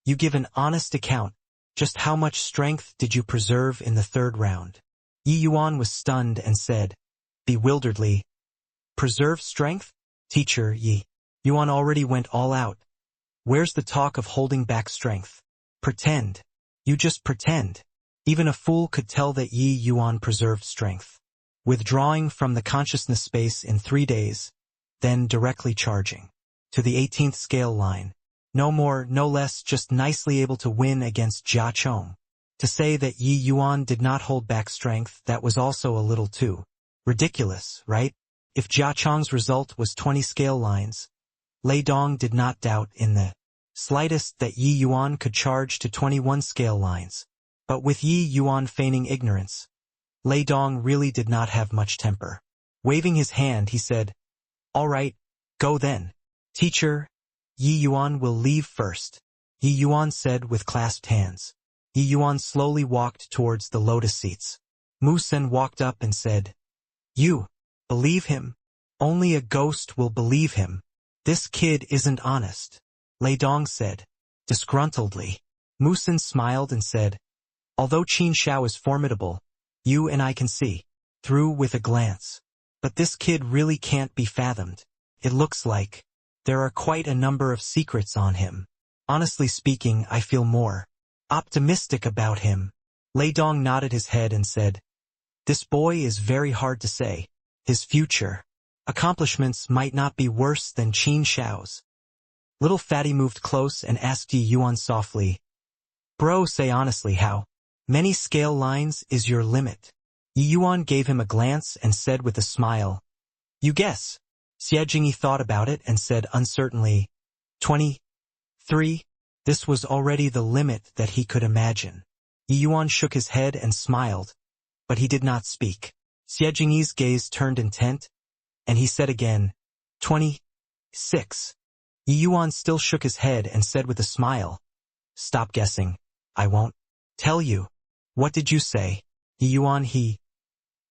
you give an honest account. Just how much strength did you preserve in the third round? Yi Yuan was stunned and said, bewilderedly, Preserve strength? Teacher, Yi Yuan already went all out. Where's the talk of holding back strength? Pretend. You just pretend. Even a fool could tell that Yi Yuan preserved strength. Withdrawing from the consciousness space in 3 days, then directly charging to the 18th scale line. No more, no less, just nicely able to win against Jia Chong. To say that Yi Yuan did not hold back strength, that was also a little too ridiculous, right? If Jia Chong's result was 20 scale lines, Lei Dong did not doubt in the slightest that Yi Yuan could charge to 21 scale lines. But with Yi Yuan feigning ignorance, Lei Dong really did not have much temper. Waving his hand, he said, All right, go then. Teacher, Yi Yuan will leave first, Yi Yuan said with clasped hands. Yi Yuan slowly walked towards the lotus seats. Mu Sen walked up and said, You believe him? Only a ghost will believe him. This kid isn't honest, Lei Dong said, disgruntledly. Mu Sen smiled and said, Although Qin Shao is formidable, you and I can see through with a glance. But this kid really can't be fathomed. It looks like there are quite a number of secrets on him. Honestly speaking, I feel more optimistic about him. Lei Dong nodded his head and said, This boy is very hard to say. His future accomplishments might not be worse than Qin Shao's. Little Fatty moved close and asked Yi Yuan softly, Bro, say honestly, how many scale lines is your limit? Yi Yuan gave him a glance and said with a smile, You guess. Xie Jingyi thought about it and said uncertainly, 23. This was already the limit that he could imagine. Yi Yuan shook his head and smiled, but he did not speak. Xie Jingyi's gaze turned intent, and he said again, 26. Yi Yuan still shook his head and said with a smile, Stop guessing. I won't tell you. What did you say? Yi Yuan, he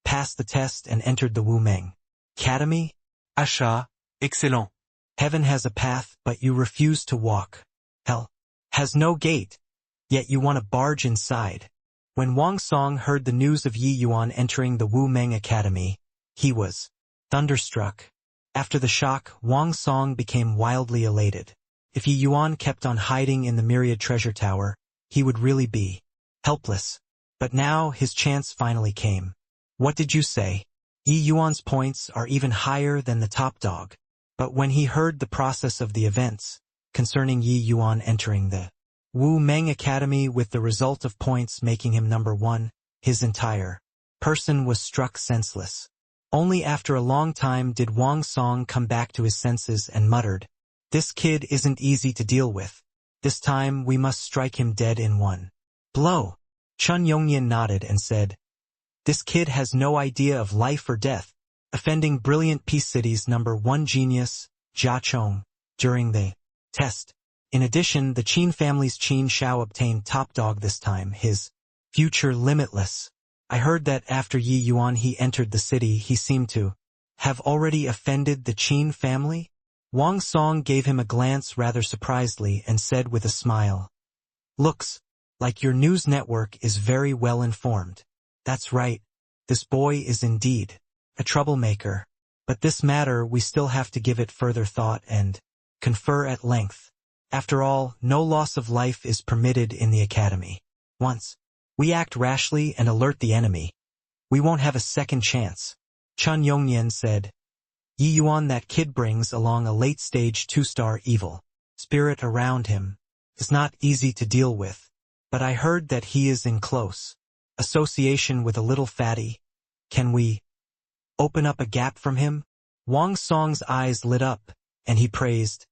passed the test and entered the Wu Meng Academy. Achat, excellent. Heaven has a path, but you refuse to walk. Hell has no gate, yet you want to barge inside. When Wang Song heard the news of Yi Yuan entering the Wu Meng Academy, he was thunderstruck. After the shock, Wang Song became wildly elated. If Yi Yuan kept on hiding in the Myriad Treasure Tower, he would really be helpless. But now his chance finally came. What did you say? Yi Yuan's points are even higher than the top dog. But when he heard the process of the events concerning Yi Yuan entering the Wu Meng Academy with the result of points making him number 1, his entire person was struck senseless. Only after a long time did Wang Song come back to his senses and muttered, "This kid isn't easy to deal with. This time we must strike him dead in one blow." Chun Yongyan nodded and said, "This kid has no idea of life or death, offending brilliant Peace City's #1 genius, Jia Chong, during the test. In addition, the Qin family's Qin Shao obtained top dog this time, his future limitless. I heard that after Yi Yuan he entered the city he seemed to have already offended the Qin family?" Wang Song gave him a glance rather surprisedly and said with a smile, "Looks like your news network is very well informed. That's right, this boy is indeed a troublemaker. But this matter we still have to give it further thought and confer at length. After all, no loss of life is permitted in the academy. Once we act rashly and alert the enemy, we won't have a second chance." Chun Yongyan said, "Yi Yuan, that kid brings along a late-stage 2-star evil spirit around him. It's not easy to deal with, but I heard that he is in close association with a little fatty. Can we open up a gap from him?" Wang Song's eyes lit up, and he praised,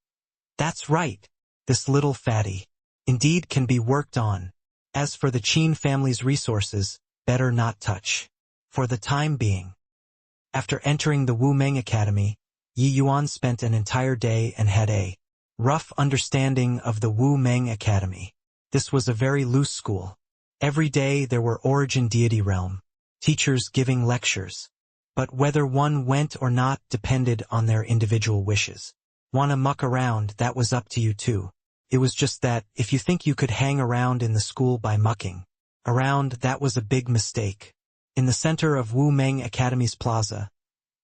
"That's right. This little fatty indeed can be worked on. As for the Qin family's resources, better not touch for the time being." After entering the Wu Meng Academy, Yi Yuan spent an entire day and had a rough understanding of the Wu Meng Academy. This was a very loose school. Every day there were origin deity realm teachers giving lectures. But whether one went or not depended on their individual wishes. Wanna muck around, that was up to you too. It was just that, if you think you could hang around in the school by mucking around, that was a big mistake. In the center of Wu Meng Academy's plaza,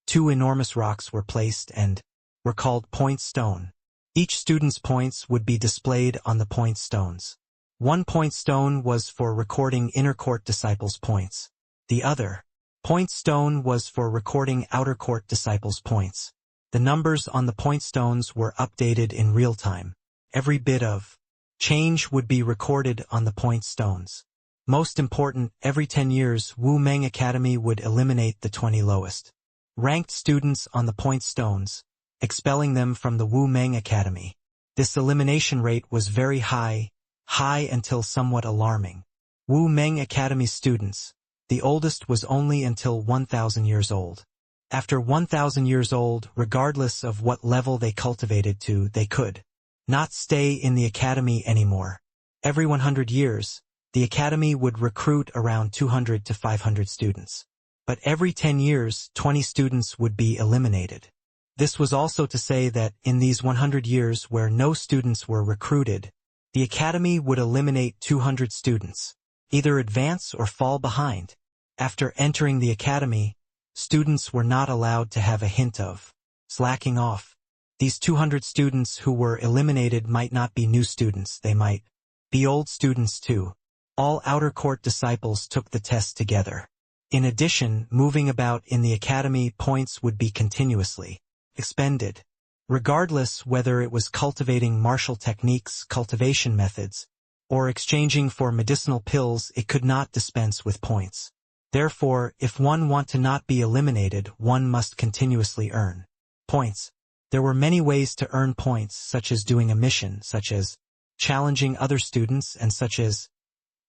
2 enormous rocks were placed and were called point stone. Each student's points would be displayed on the point stones. One point stone was for recording inner court disciples' points. The other point stone was for recording outer court disciples' points. The numbers on the point stones were updated in real time. Every bit of change would be recorded on the point stones. Most important, every 10 years Wu Meng Academy would eliminate the 20 lowest ranked students on the point stones, expelling them from the Wu Meng Academy. This elimination rate was very high until somewhat alarming. Wu Meng Academy students, the oldest was only until 1,000 years old. After 1,000 years old, regardless of what level they cultivated to, they could not stay in the academy anymore. Every 100 years, the academy would recruit around 200 to 500 students. But every 10 years, 20 students would be eliminated. This was also to say that in these 100 years where no students were recruited, the academy would eliminate 200 students, either advance or fall behind. After entering the academy, students were not allowed to have a hint of slacking off. These 200 students who were eliminated might not be new students, they might be old students too. All outer court disciples took the test together. In addition, moving about in the academy, points would be continuously expended. Regardless whether it was cultivating martial techniques, cultivation methods, or exchanging for medicinal pills, it could not dispense with points. Therefore, if one want to not be eliminated, one must continuously earn points. There were many ways to earn points, such as doing a mission, such as challenging other students, and such as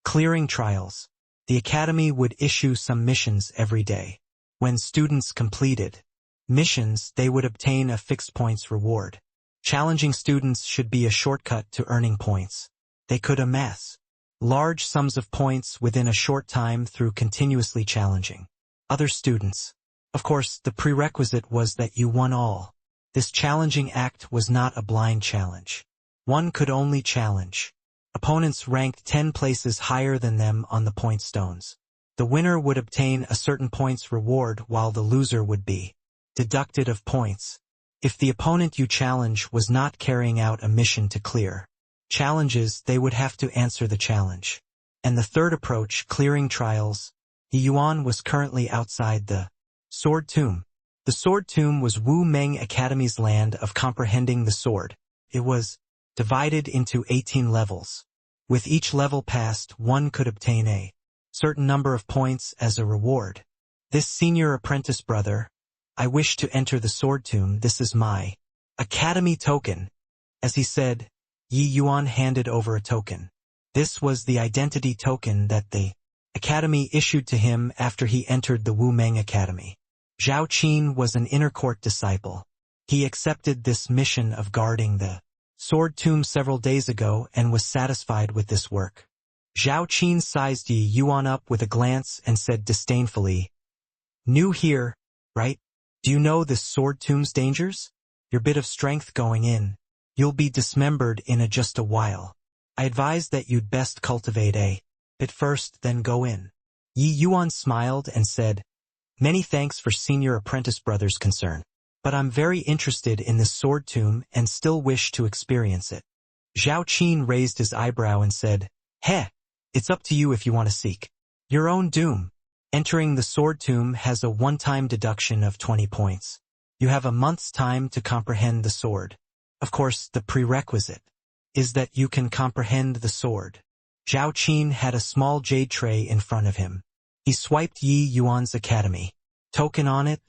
clearing trials. The academy would issue some missions every day. When students completed missions, they would obtain a fixed points reward. Challenging students should be a shortcut to earning points. They could amass large sums of points within a short time through continuously challenging other students. Of course, the prerequisite was that you won all. This challenging act was not a blind challenge. One could only challenge opponents ranked 10 places higher than them on the point stones. The winner would obtain a certain points reward while the loser would be deducted of points. If the opponent you challenge was not carrying out a mission to clear challenges, they would have to answer the challenge. And the third approach, clearing trials. Yi Yuan was currently outside the Sword Tomb. The Sword Tomb was Wu Meng Academy's land of comprehending the sword. It was divided into 18 levels. With each level passed, one could obtain a certain number of points as a reward. This senior apprentice brother, I wish to enter the sword tomb. This is my academy token. As he said, Yi Yuan handed over a token. This was the identity token that the academy issued to him after he entered the Wu Meng Academy. Zhao Qin was an inner court disciple. He accepted this mission of guarding the sword tomb several days ago and was satisfied with this work. Zhao Qin sized Yi Yuan up with a glance and said disdainfully, "New here, right? Do you know this sword tomb's dangers? Your bit of strength going in. You'll be dismembered in just a while. I advise that you'd best cultivate a bit first, then go in." Yi Yuan smiled and said, "Many thanks for senior apprentice brother's concern, but I'm very interested in this sword tomb and still wish to experience it." Zhao Qin raised his eyebrow and said, "Heh, it's up to you if you want to seek your own doom. Entering the sword tomb has a one-time deduction of 20 points. You have a month's time to comprehend the sword. Of course, the prerequisite is that you can comprehend the sword." Zhao Qin had a small jade tray in front of him. He swiped Yi Yuan's academy token on it,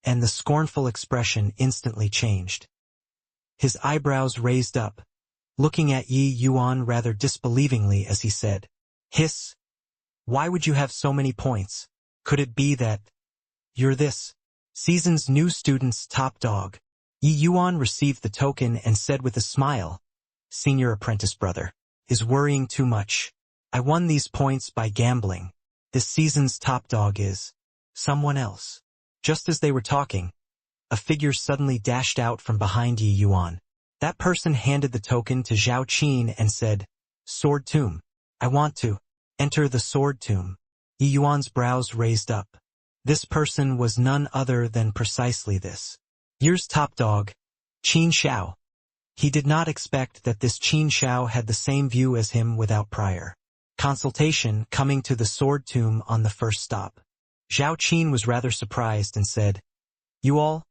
and the scornful expression instantly changed. His eyebrows raised up, looking at Yi Yuan rather disbelievingly as he said, "Hiss, why would you have so many points? Could it be that you're this season's new student's top dog?" Yi Yuan received the token and said with a smile, "Senior apprentice brother is worrying too much. I won these points by gambling. This season's top dog is someone else." Just as they were talking, a figure suddenly dashed out from behind Yi Yuan. That person handed the token to Zhao Qin and said, "Sword tomb. I want to enter the sword tomb." Yi Yuan's brows raised up. This person was none other than precisely this year's top dog, Qin Xiao. He did not expect that this Qin Xiao had the same view as him without prior consultation coming to the sword tomb on the first stop. Zhao Qin was rather surprised and said, "You all,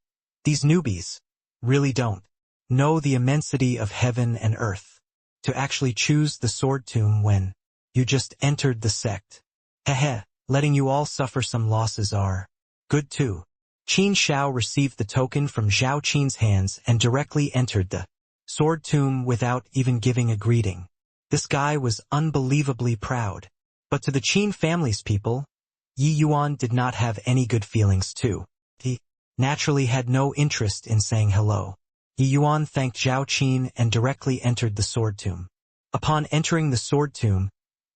these newbies, really don't know the immensity of heaven and earth to actually choose the sword tomb when you just entered the sect. Heh, letting you all suffer some losses are good too." Qin Xiao received the token from Zhao Qin's hands and directly entered the sword tomb without even giving a greeting. This guy was unbelievably proud. But to the Qin family's people, Yi Yuan did not have any good feelings too. He naturally had no interest in saying hello. Yi Yuan thanked Zhao Qin and directly entered the sword tomb. Upon entering the sword tomb,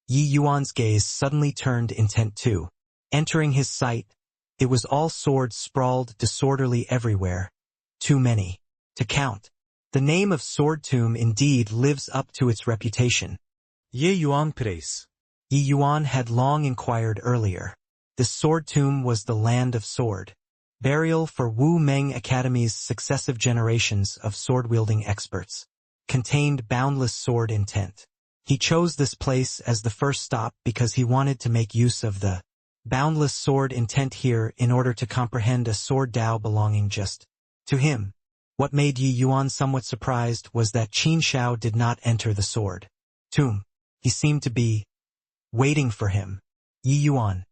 Yi Yuan's gaze suddenly turned intent too. Entering his sight, it was all swords sprawled disorderly everywhere. Too many to count. The name of sword tomb indeed lives up to its reputation. Yi Yuan praise. Yi Yuan had long inquired earlier. This sword tomb was the land of sword burial for Wu Meng Academy's successive generations of sword-wielding experts. Contained boundless sword intent. He chose this place as the first stop because he wanted to make use of the boundless sword intent here in order to comprehend a sword Tao belonging just to him. What made Yi Yuan somewhat surprised was that Qin Xiao did not enter the sword tomb. He seemed to be waiting for him. "Yi Yuan,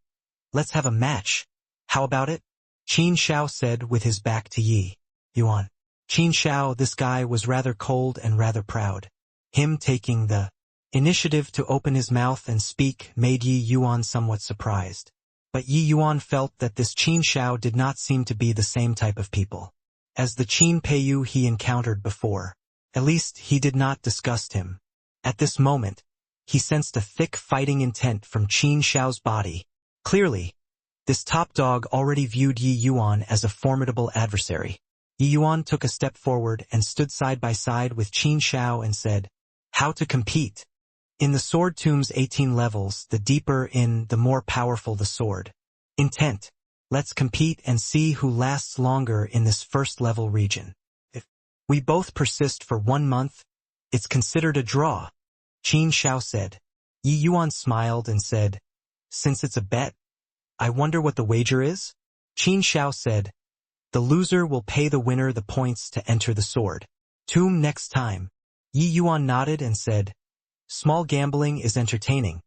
let's have a match. How about it?" Qin Xiao said with his back to Yi Yuan. Qin Xiao, this guy was rather cold and rather proud. Him taking the initiative to open his mouth and speak made Yi Yuan somewhat surprised. But Yi Yuan felt that this Qin Xiao did not seem to be the same type of people as the Qin Peiyu he encountered before. At least he did not disgust him. At this moment, he sensed a thick fighting intent from Qin Xiao's body. Clearly, this top dog already viewed Yi Yuan as a formidable adversary. Yi Yuan took a step forward and stood side by side with Qin Xiao and said, "How to compete?" In the sword tomb's 18 levels, the deeper in, the more powerful the sword intent. Let's compete and see who lasts longer in this first level region. If we both persist for 1 month, it's considered a draw, Qin Xiao said. Yi Yuan smiled and said, "Since it's a bet, I wonder what the wager is?" Qin Xiao said, "The loser will pay the winner the points to enter the sword tomb next time." Yi Yuan nodded and said, "Small gambling is entertaining.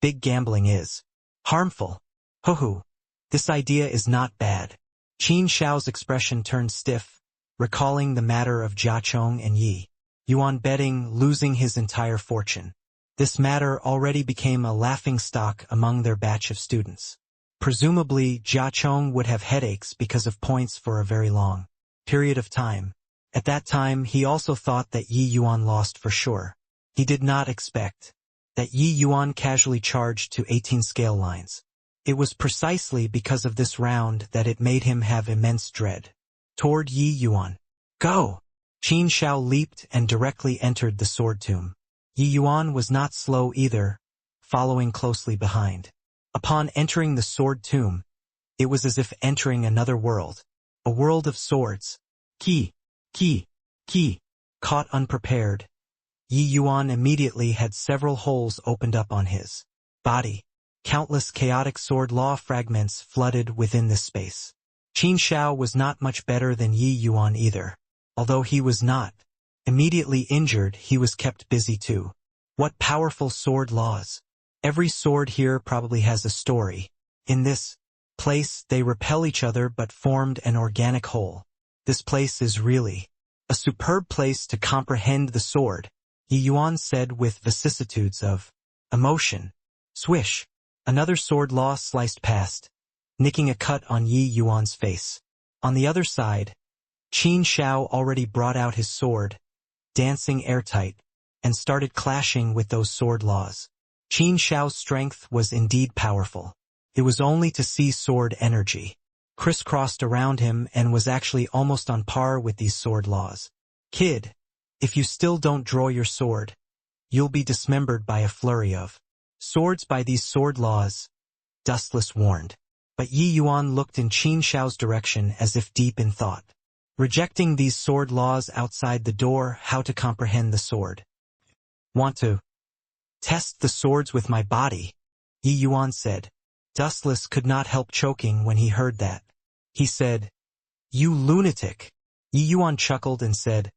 Big gambling is harmful. Hoo-hoo. This idea is not bad." Qin Shao's expression turned stiff, recalling the matter of Jia Chong and Yi Yuan betting losing his entire fortune. This matter already became a laughingstock among their batch of students. Presumably, Jia Chong would have headaches because of points for a very long period of time. At that time, he also thought that Yi Yuan lost for sure. He did not expect that Yi Yuan casually charged to 18 scale lines. It was precisely because of this round that it made him have immense dread. Toward Yi Yuan. Go! Qin Shao leaped and directly entered the sword tomb. Yi Yuan was not slow either, following closely behind. Upon entering the sword tomb, it was as if entering another world. A world of swords. Ki. Caught unprepared, Yi Yuan immediately had several holes opened up on his body. Countless chaotic sword law fragments flooded within this space. Qin Shao was not much better than Yi Yuan either. Although he was not immediately injured, he was kept busy too. What powerful sword laws! Every sword here probably has a story. In this place, they repel each other but formed an organic whole. This place is really a superb place to comprehend the sword, Yi Yuan said with vicissitudes of emotion. Swish! Another sword law sliced past, nicking a cut on Yi Yuan's face. On the other side, Qin Shao already brought out his sword, dancing airtight, and started clashing with those sword laws. Qin Shao's strength was indeed powerful. It was only to see sword energy crisscrossed around him and was actually almost on par with these sword laws. Kid, if you still don't draw your sword, you'll be dismembered by a flurry of swords by these sword laws, Dustless warned. But Yi Yuan looked in Qin Shao's direction as if deep in thought. Rejecting these sword laws outside the door, how to comprehend the sword? Want to test the swords with my body, Yi Yuan said. Dustless could not help choking when he heard that. He said, You lunatic! Yi Yuan chuckled and said,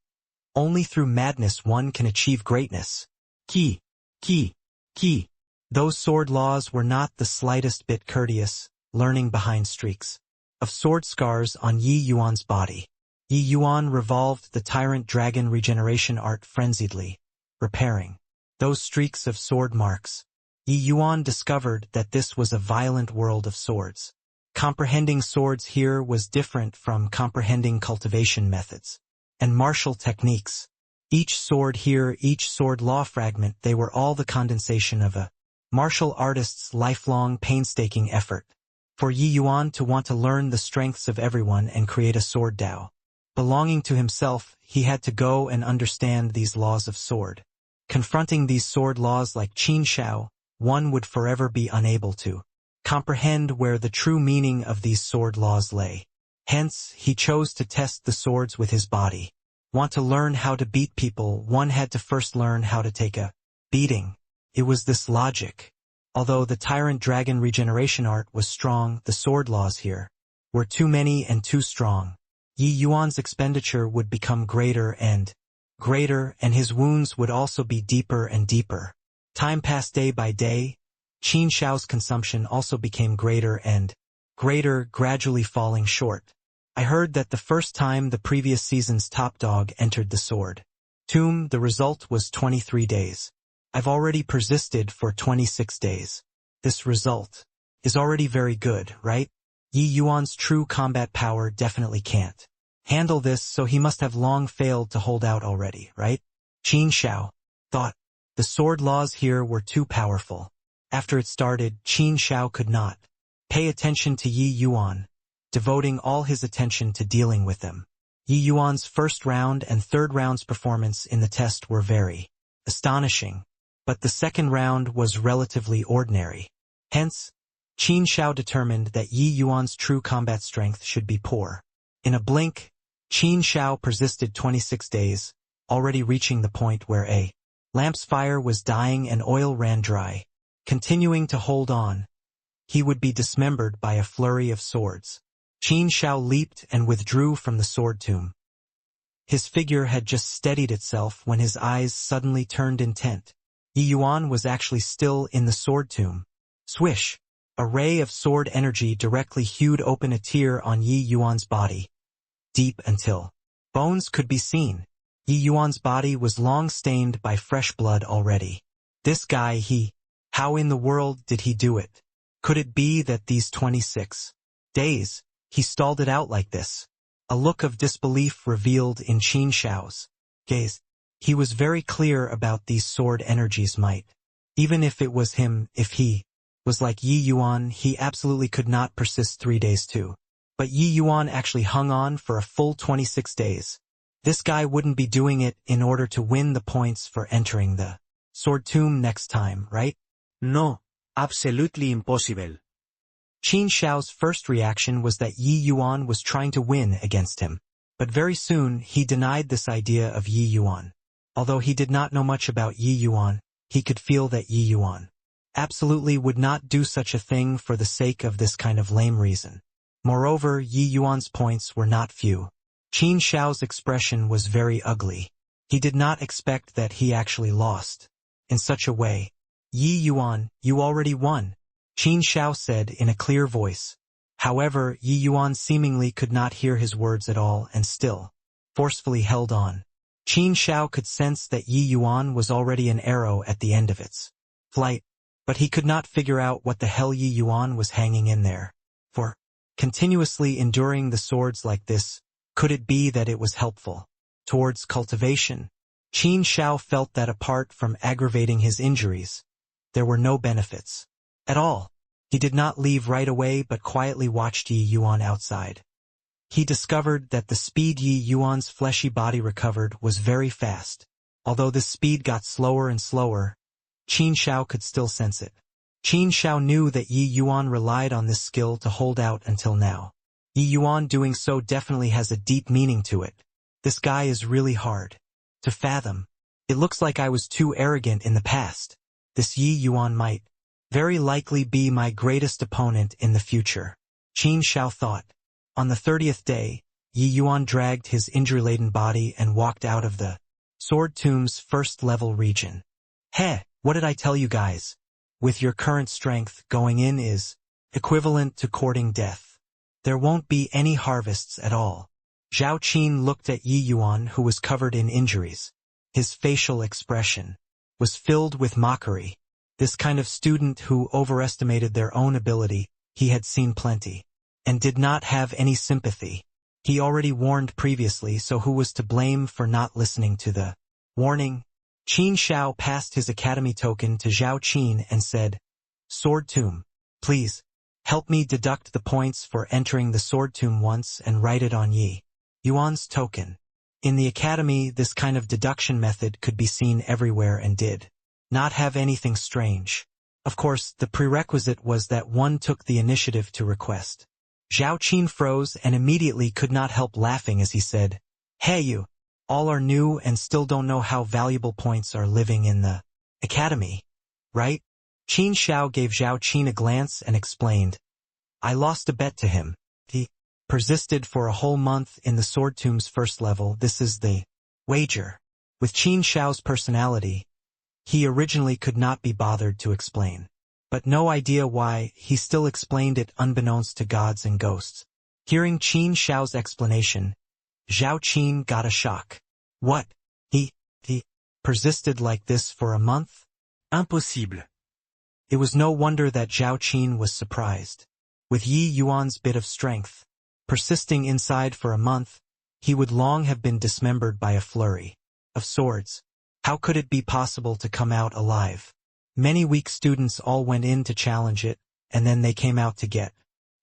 Only through madness one can achieve greatness. Ki. Those sword laws were not the slightest bit courteous, learning behind streaks of sword scars on Yi Yuan's body. Yi Yuan revolved the tyrant dragon regeneration art frenziedly, repairing those streaks of sword marks. Yi Yuan discovered that this was a violent world of swords. Comprehending swords here was different from comprehending cultivation methods and martial techniques. Each sword here, each sword law fragment, they were all the condensation of a martial artist's lifelong painstaking effort. For Yi Yuan to want to learn the strengths of everyone and create a sword Dao belonging to himself, he had to go and understand these laws of sword. Confronting these sword laws like Qin Shao, one would forever be unable to comprehend where the true meaning of these sword laws lay. Hence, he chose to test the swords with his body. Want to learn how to beat people, one had to first learn how to take a beating. It was this logic. Although the tyrant dragon regeneration art was strong, the sword laws here were too many and too strong. Yi Yuan's expenditure would become greater, and his wounds would also be deeper and deeper. Time passed day by day. Qin Shao's consumption also became greater and greater, gradually falling short. I heard that the first time the previous season's top dog entered the sword tomb, the result was 23 days. I've already persisted for 26 days. This result is already very good, right? Yi Yuan's true combat power definitely can't handle this, so he must have long failed to hold out already, right? Qin Shao thought. The sword laws here were too powerful. After it started, Qin Shao could not pay attention to Yi Yuan, devoting all his attention to dealing with them. Yi Yuan's first round and third round's performance in the test were very astonishing, but the second round was relatively ordinary. Hence, Qin Shao determined that Yi Yuan's true combat strength should be poor. In a blink, Qin Shao persisted 26 days, already reaching the point where a lamp's fire was dying and oil ran dry. Continuing to hold on, he would be dismembered by a flurry of swords. Qin Shao leaped and withdrew from the sword tomb. His figure had just steadied itself when his eyes suddenly turned intent. Yi Yuan was actually still in the sword tomb. Swish! A ray of sword energy directly hewed open a tear on Yi Yuan's body, deep until bones could be seen. Yi Yuan's body was long stained by fresh blood already. This guy, how in the world did he do it? Could it be that these 26 days, he stalled it out like this? A look of disbelief revealed in Qin Shao's gaze. He was very clear about these sword energies might. Even if it was him, if he was like Yi Yuan, he absolutely could not persist 3 days too. But Yi Yuan actually hung on for a full 26 days. This guy wouldn't be doing it in order to win the points for entering the sword tomb next time, right? No, absolutely impossible. Qin Shao's first reaction was that Yi Yuan was trying to win against him. But very soon, he denied this idea of Yi Yuan. Although he did not know much about Yi Yuan, he could feel that Yi Yuan absolutely would not do such a thing for the sake of this kind of lame reason. Moreover, Yi Yuan's points were not few. Qin Shao's expression was very ugly. He did not expect that he actually lost. In such a way, Yi Yuan, you already won, Qin Shao said in a clear voice. However, Yi Yuan seemingly could not hear his words at all and still forcefully held on. Qin Shao could sense that Yi Yuan was already an arrow at the end of its flight, but he could not figure out what the hell Yi Yuan was hanging in there for. Continuously enduring the swords like this, could it be that it was helpful towards cultivation? Qin Shao felt that apart from aggravating his injuries, there were no benefits at all. He did not leave right away but quietly watched Yi Yuan outside. He discovered that the speed Yi Yuan's fleshy body recovered was very fast. Although this speed got slower and slower, Qin Shao could still sense it. Qin Shao knew that Yi Yuan relied on this skill to hold out until now. Yi Yuan doing so definitely has a deep meaning to it. This guy is really hard to fathom. It looks like I was too arrogant in the past. This Yi Yuan might very likely be my greatest opponent in the future, Qin Shao thought. On the 30th day, Yi Yuan dragged his injury-laden body and walked out of the sword tomb's first-level region. Heh, what did I tell you guys? With your current strength, going in is equivalent to courting death. There won't be any harvests at all. Zhao Qin looked at Yi Yuan, who was covered in injuries. His facial expression was filled with mockery. This kind of student who overestimated their own ability, he had seen plenty, and did not have any sympathy. He already warned previously, so who was to blame for not listening to the warning? Qin Shao passed his academy token to Zhao Qin and said, "Sword Tomb, please, help me deduct the points for entering the Sword Tomb once and write it on Yi Yuan's token." In the academy, this kind of deduction method could be seen everywhere and did not have anything strange. Of course, the prerequisite was that one took the initiative to request. Zhao Qin froze and immediately could not help laughing as he said, "Hey you, all are new and still don't know how valuable points are living in the academy, right?" Qin Shao gave Zhao Qin a glance and explained, "I lost a bet to him. He persisted for a whole month in the Sword Tomb's first level. This is the wager." With Qin Shao's personality, he originally could not be bothered to explain. But no idea why, he still explained it unbeknownst to gods and ghosts. Hearing Qin Shao's explanation, Zhao Qin got a shock. What? He persisted like this for a month? Impossible. It was no wonder that Zhao Qin was surprised. With Yi Yuan's bit of strength, persisting inside for a month, he would long have been dismembered by a flurry of swords. How could it be possible to come out alive? Many weak students all went in to challenge it, and then they came out to get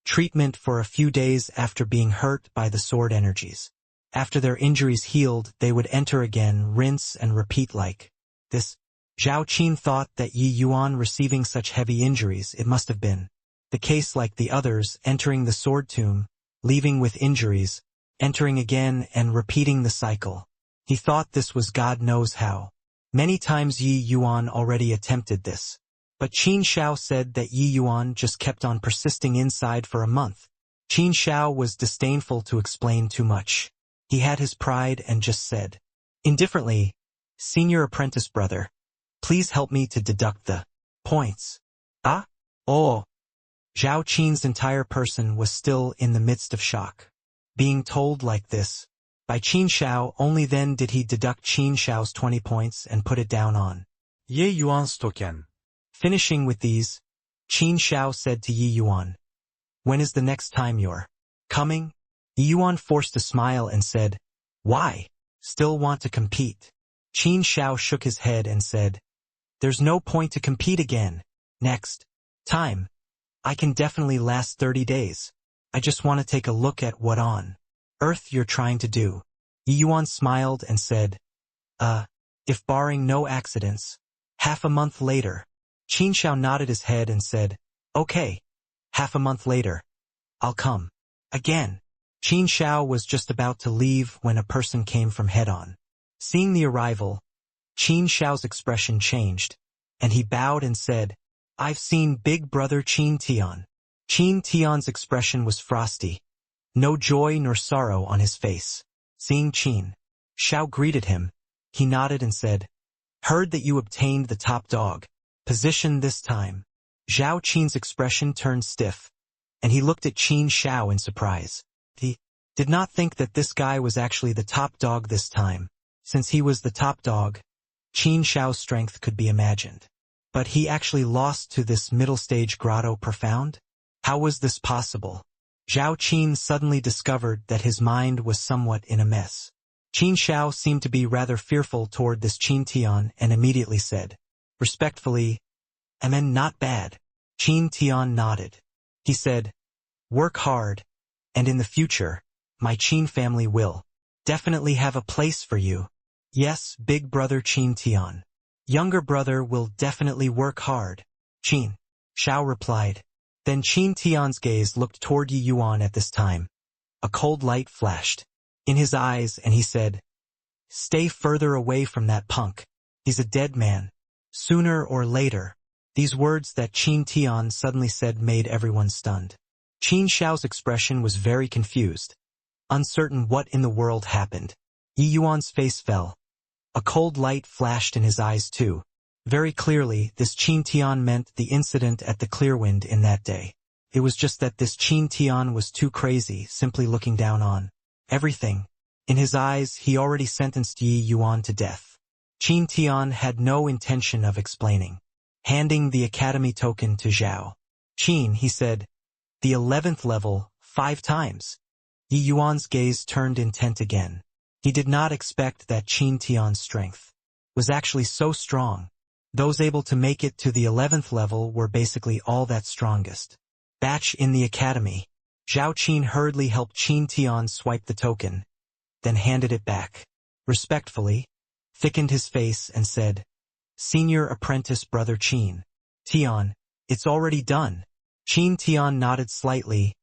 treatment for a few days after being hurt by the sword energies. After their injuries healed, they would enter again, rinse and repeat like this. Zhao Qin thought that Yi Yuan receiving such heavy injuries, it must have been the case like the others, entering the sword tomb, leaving with injuries, entering again and repeating the cycle. He thought this was God knows how. Many times Yi Yuan already attempted this. But Qin Shao said that Yi Yuan just kept on persisting inside for a month. Qin Shao was disdainful to explain too much. He had his pride and just said, indifferently, "Senior apprentice brother, please help me to deduct the points." "Ah? Oh." Zhao Qin's entire person was still in the midst of shock. Being told like this, by Qin Shao, only then did he deduct Qin Shao's 20 points and put it down on Ye Yuan's token. Finishing with these, Qin Shao said to Yi Yuan, "When is the next time you're coming?" Yi Yuan forced a smile and said, "Why? Still want to compete?" Qin Shao shook his head and said, "There's no point to compete again. Next time, I can definitely last 30 days. I just want to take a look at what on earth you're trying to do." Yi Yuan smiled and said, If barring no accidents." Half a month later, Qin Shao nodded his head and said, "Okay, half a month later, I'll come." Again, Qin Shao was just about to leave when a person came from head-on. Seeing the arrival, Qin Shao's expression changed, and he bowed and said, "I've seen Big Brother Qin Tian." Qin Tian's expression was frosty, no joy nor sorrow on his face. Seeing Qin Shao greeted him, he nodded and said, "Heard that you obtained the top dog position this time." Zhao Qin's expression turned stiff, and he looked at Qin Shao in surprise. He did not think that this guy was actually the top dog this time. Since he was the top dog, Qin Shao's strength could be imagined. But he actually lost to this middle-stage grotto profound? How was this possible? Zhao Qin suddenly discovered that his mind was somewhat in a mess. Qin Shao seemed to be rather fearful toward this Qin Tian and immediately said, respectfully, "Amen, not bad." Qin Tian nodded. He said, "Work hard, and in the future, my Qin family will definitely have a place for you." "Yes, big brother Qin Tian. Younger brother will definitely work hard," Qin Shao replied. Then Qin Tian's gaze looked toward Yi Yuan at this time. A cold light flashed in his eyes and he said, "Stay further away from that punk. He's a dead man. Sooner or later." These words that Qin Tian suddenly said made everyone stunned. Qin Shao's expression was very confused, uncertain what in the world happened. Yi Yuan's face fell. A cold light flashed in his eyes too. Very clearly, this Qin Tian meant the incident at the Clearwind in that day. It was just that this Qin Tian was too crazy, simply looking down on everything. In his eyes, he already sentenced Yi Yuan to death. Qin Tian had no intention of explaining. Handing the academy token to Zhao Qin, he said, "The 11th level, 5 times." Yi Yuan's gaze turned intent again. He did not expect that Qin Tian's strength was actually so strong. Those able to make it to the 11th level were basically all that strongest batch in the academy. Zhao Qin hurriedly helped Qin Tian swipe the token, then handed it back. Respectfully, thickened his face and said, "Senior apprentice brother Qin Tian, it's already done." Qin Tian nodded slightly,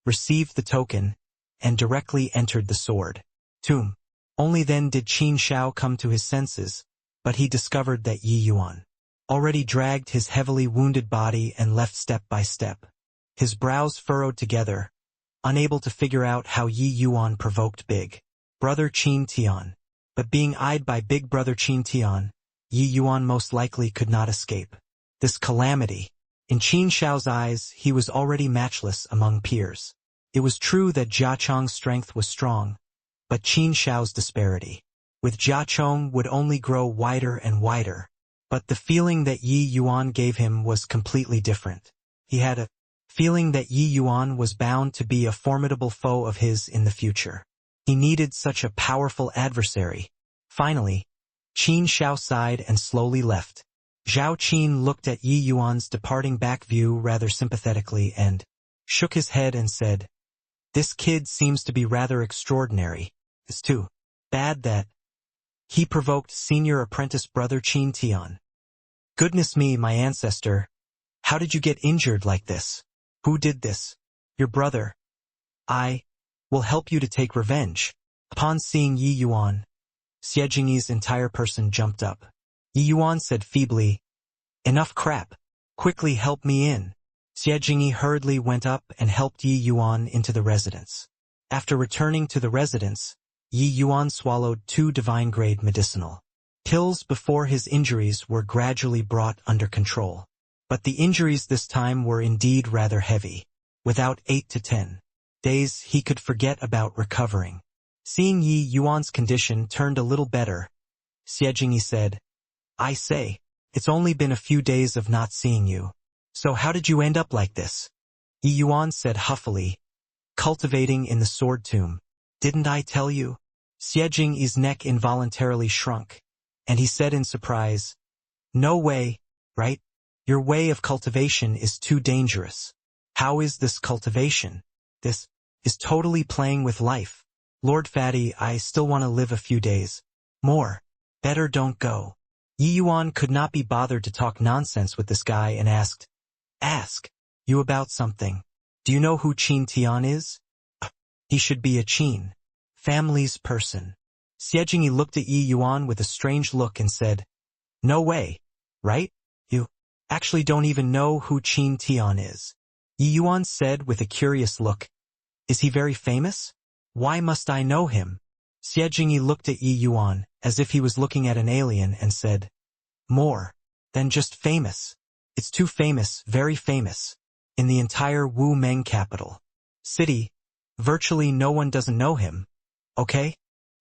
received the token, and directly entered the sword tomb. Only then did Qin Shao come to his senses, but he discovered that Yi Yuan already dragged his heavily wounded body and left step by step. His brows furrowed together, unable to figure out how Yi Yuan provoked Big Brother Qin Tian. But being eyed by Big Brother Qin Tian, Yi Yuan most likely could not escape this calamity. In Qin Shao's eyes, he was already matchless among peers. It was true that Jia Chong's strength was strong, but Qin Shao's disparity with Jia Chong would only grow wider and wider. But the feeling that Yi Yuan gave him was completely different. He had a feeling that Yi Yuan was bound to be a formidable foe of his in the future. He needed such a powerful adversary. Finally, Qin Shao sighed and slowly left. Zhao Qin looked at Yi Yuan's departing back view rather sympathetically and shook his head and said, "This kid seems to be rather extraordinary. It's too bad that he provoked senior apprentice brother Qin Tian. Goodness me, my ancestor. How did you get injured like this? Who did this?" "Your brother. I will help you to take revenge." Upon seeing Yi Yuan, Xie Jingyi's entire person jumped up. Yi Yuan said feebly, "Enough crap. Quickly help me in." Xie Jingyi hurriedly went up and helped Yi Yuan into the residence. After returning to the residence, Yi Yuan swallowed 2 divine-grade medicinal pills before his injuries were gradually brought under control. But the injuries this time were indeed rather heavy. Without 8 to 10 days he could forget about recovering. Seeing Yi Yuan's condition turned a little better, Xie Jingyi said, I say, it's only been a few days of not seeing you. So how did you end up like this? Yi Yuan said huffily, cultivating in the sword tomb. Didn't I tell you? Xie Jingyi's neck involuntarily shrunk, and he said in surprise, no way, right? Your way of cultivation is too dangerous. How is this cultivation? This is totally playing with life. Lord Fatty, I still want to live a few days more. Better don't go. Yi Yuan could not be bothered to talk nonsense with this guy and asked, ask you about something. Do you know who Qin Tian is? He should be a Qin family's person. Xie Jingyi looked at Yi Yuan with a strange look and said, no way, right? You actually don't even know who Qin Tian is. Yi Yuan said with a curious look, is he very famous? Why must I know him? Xie Jingyi looked at Yi Yuan as if he was looking at an alien and said, more than just famous. It's too famous, very famous. In the entire Wu Meng capital city, virtually no one doesn't know him. Okay?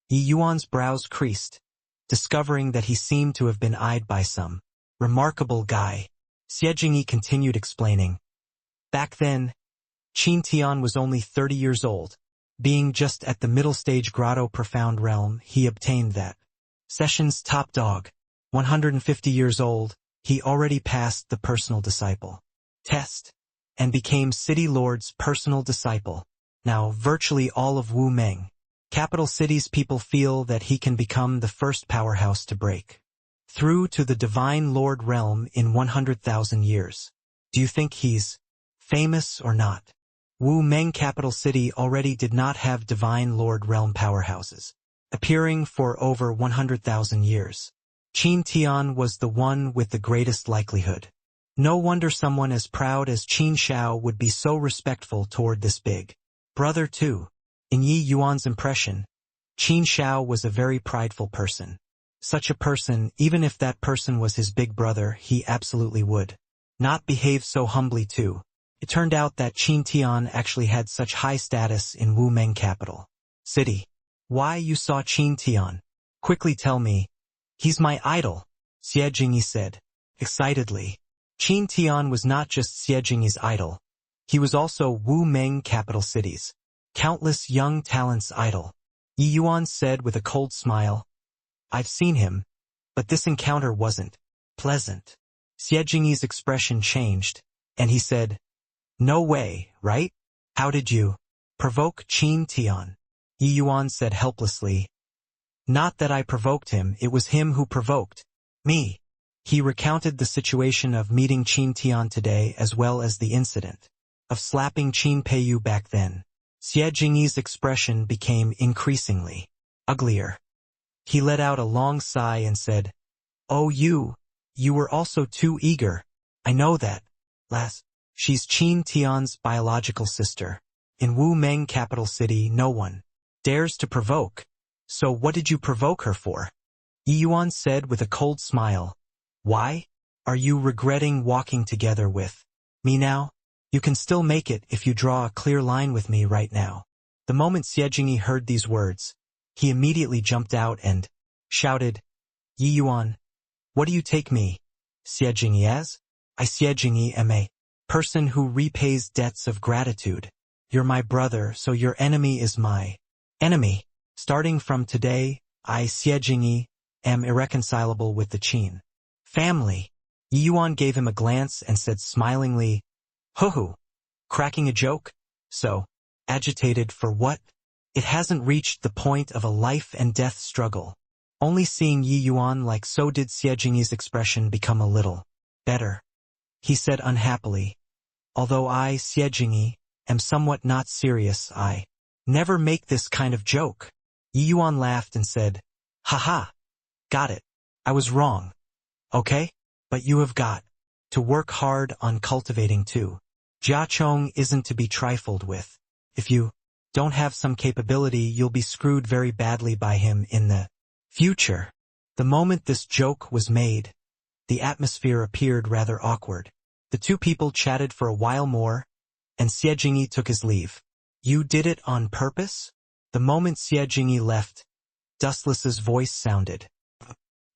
Yi Yuan's brows creased, discovering that he seemed to have been eyed by some remarkable guy. Xie Jingyi continued explaining. Back then, Qin Tian was only 30 years old. Being just at the middle stage grotto profound realm, he obtained that session's top dog. 150 years old, he already passed the personal disciple test and became City Lord's personal disciple. Now virtually all of Wu Meng capital city's people feel that he can become the first powerhouse to break through to the Divine Lord realm in 100,000 years. Do you think he's famous or not? Wu Meng capital city already did not have Divine Lord realm powerhouses appearing for over 100,000 years. Qin Tian was the one with the greatest likelihood. No wonder someone as proud as Qin Shao would be so respectful toward this big brother too. In Yi Yuan's impression, Qin Shao was a very prideful person. Such a person, even if that person was his big brother, he absolutely would not behave so humbly too. It turned out that Qin Tian actually had such high status in Wu Meng capital city. Why you saw Qin Tian? Quickly tell me. He's my idol, Xie Jingyi said, excitedly. Qin Tian was not just Xie Jingyi's idol. He was also Wu Meng capital city's countless young talents' idol. Yi Yuan said with a cold smile, I've seen him, but this encounter wasn't pleasant. Xie Jingyi's expression changed, and he said, no way, right? How did you provoke Qin Tian? Yi Yuan said helplessly, not that I provoked him, it was him who provoked me. He recounted the situation of meeting Qin Tian today as well as the incident of slapping Qin Peiyu back then. Xie Jingyi's expression became increasingly uglier. He let out a long sigh and said, oh you were also too eager. I know that. She's Qin Tian's biological sister. In Wu Meng capital city no one dares to provoke. So what did you provoke her for? Yi Yuan said with a cold smile. Why? Are you regretting walking together with me now? You can still make it if you draw a clear line with me right now. The moment Xie Jingyi heard these words, he immediately jumped out and shouted, Yi Yuan, what do you take me, Xie Jingyi, as? I Xie Jingyi am a person who repays debts of gratitude. You're my brother, so your enemy is my enemy. Starting from today, I Xie Jingyi am irreconcilable with the Qin family. Yi Yuan gave him a glance and said smilingly, hoo-hoo, cracking a joke? So agitated for what? It hasn't reached the point of a life and death struggle. Only seeing Yi Yuan like so did Xie Jingyi's expression become a little better. He said unhappily, although I, Xie Jingyi, am somewhat not serious, I never make this kind of joke. Yi Yuan laughed and said, haha, got it. I was wrong. Okay? But you have got to work hard on cultivating too. Jia Chong isn't to be trifled with. If you don't have some capability, you'll be screwed very badly by him in the future. The moment this joke was made, the atmosphere appeared rather awkward. The two people chatted for a while more, and Xie Jingyi took his leave. You did it on purpose? The moment Xie Jingyi left, Dustless's voice sounded.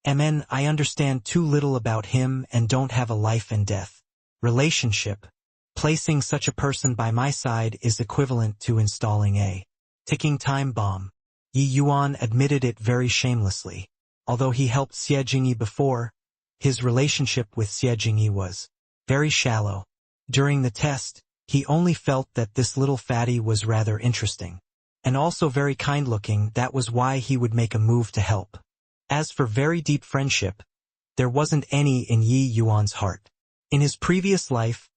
MN, I understand too little about him and don't have a life and death relationship. Placing such a person by my side is equivalent to installing a ticking time bomb. Yi Yuan admitted it very shamelessly. Although he helped Xie Jingyi before, his relationship with Xie Jingyi was very shallow. During the test, he only felt that this little fatty was rather interesting. And also very kind-looking. That was why he would make a move to help. As for very deep friendship, there wasn't any in Yi Yuan's heart. In his previous life,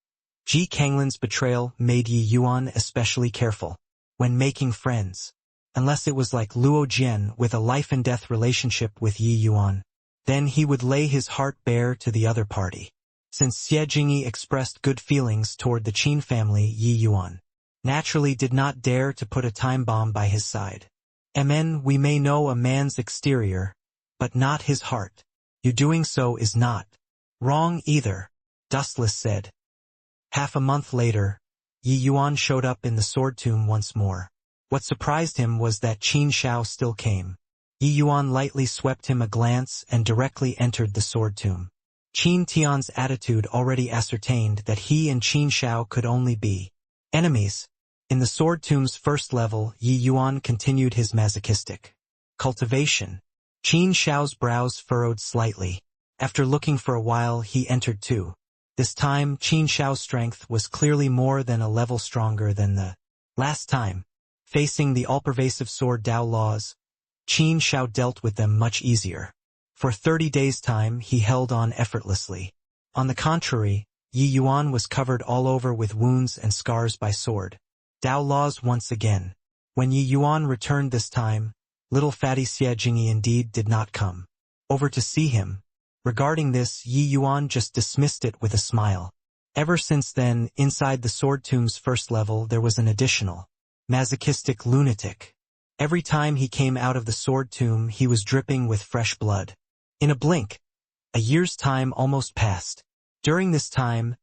Ji Kanglin's betrayal made Yi Yuan especially careful when making friends. Unless it was like Luo Jian with a life-and-death relationship with Yi Yuan, then he would lay his heart bare to the other party. Since Xie Jingyi expressed good feelings toward the Qin family, Yi Yuan naturally did not dare to put a time bomb by his side. MN, we may know a man's exterior, but not his heart. You doing so is not wrong either, Dustless said. Half a month later, Yi Yuan showed up in the sword tomb once more. What surprised him was that Qin Shao still came. Yi Yuan lightly swept him a glance and directly entered the sword tomb. Qin Tian's attitude already ascertained that he and Qin Shao could only be enemies. In the sword tomb's first level, Yi Yuan continued his masochistic cultivation. Qin Shao's brows furrowed slightly. After looking for a while, he entered too. This time, Qin Shao's strength was clearly more than a level stronger than the last time. Facing the all-pervasive sword Dao laws, Qin Shao dealt with them much easier. For 30 days' time, he held on effortlessly. On the contrary, Yi Yuan was covered all over with wounds and scars by sword Dao laws once again. When Yi Yuan returned this time, little fatty Xie Jingyi indeed did not come over to see him. Regarding this, Yi Yuan just dismissed it with a smile. Ever since then, inside the sword tomb's first level, there was an additional masochistic lunatic. Every time he came out of the sword tomb, he was dripping with fresh blood. In a blink, a year's time almost passed. During this time,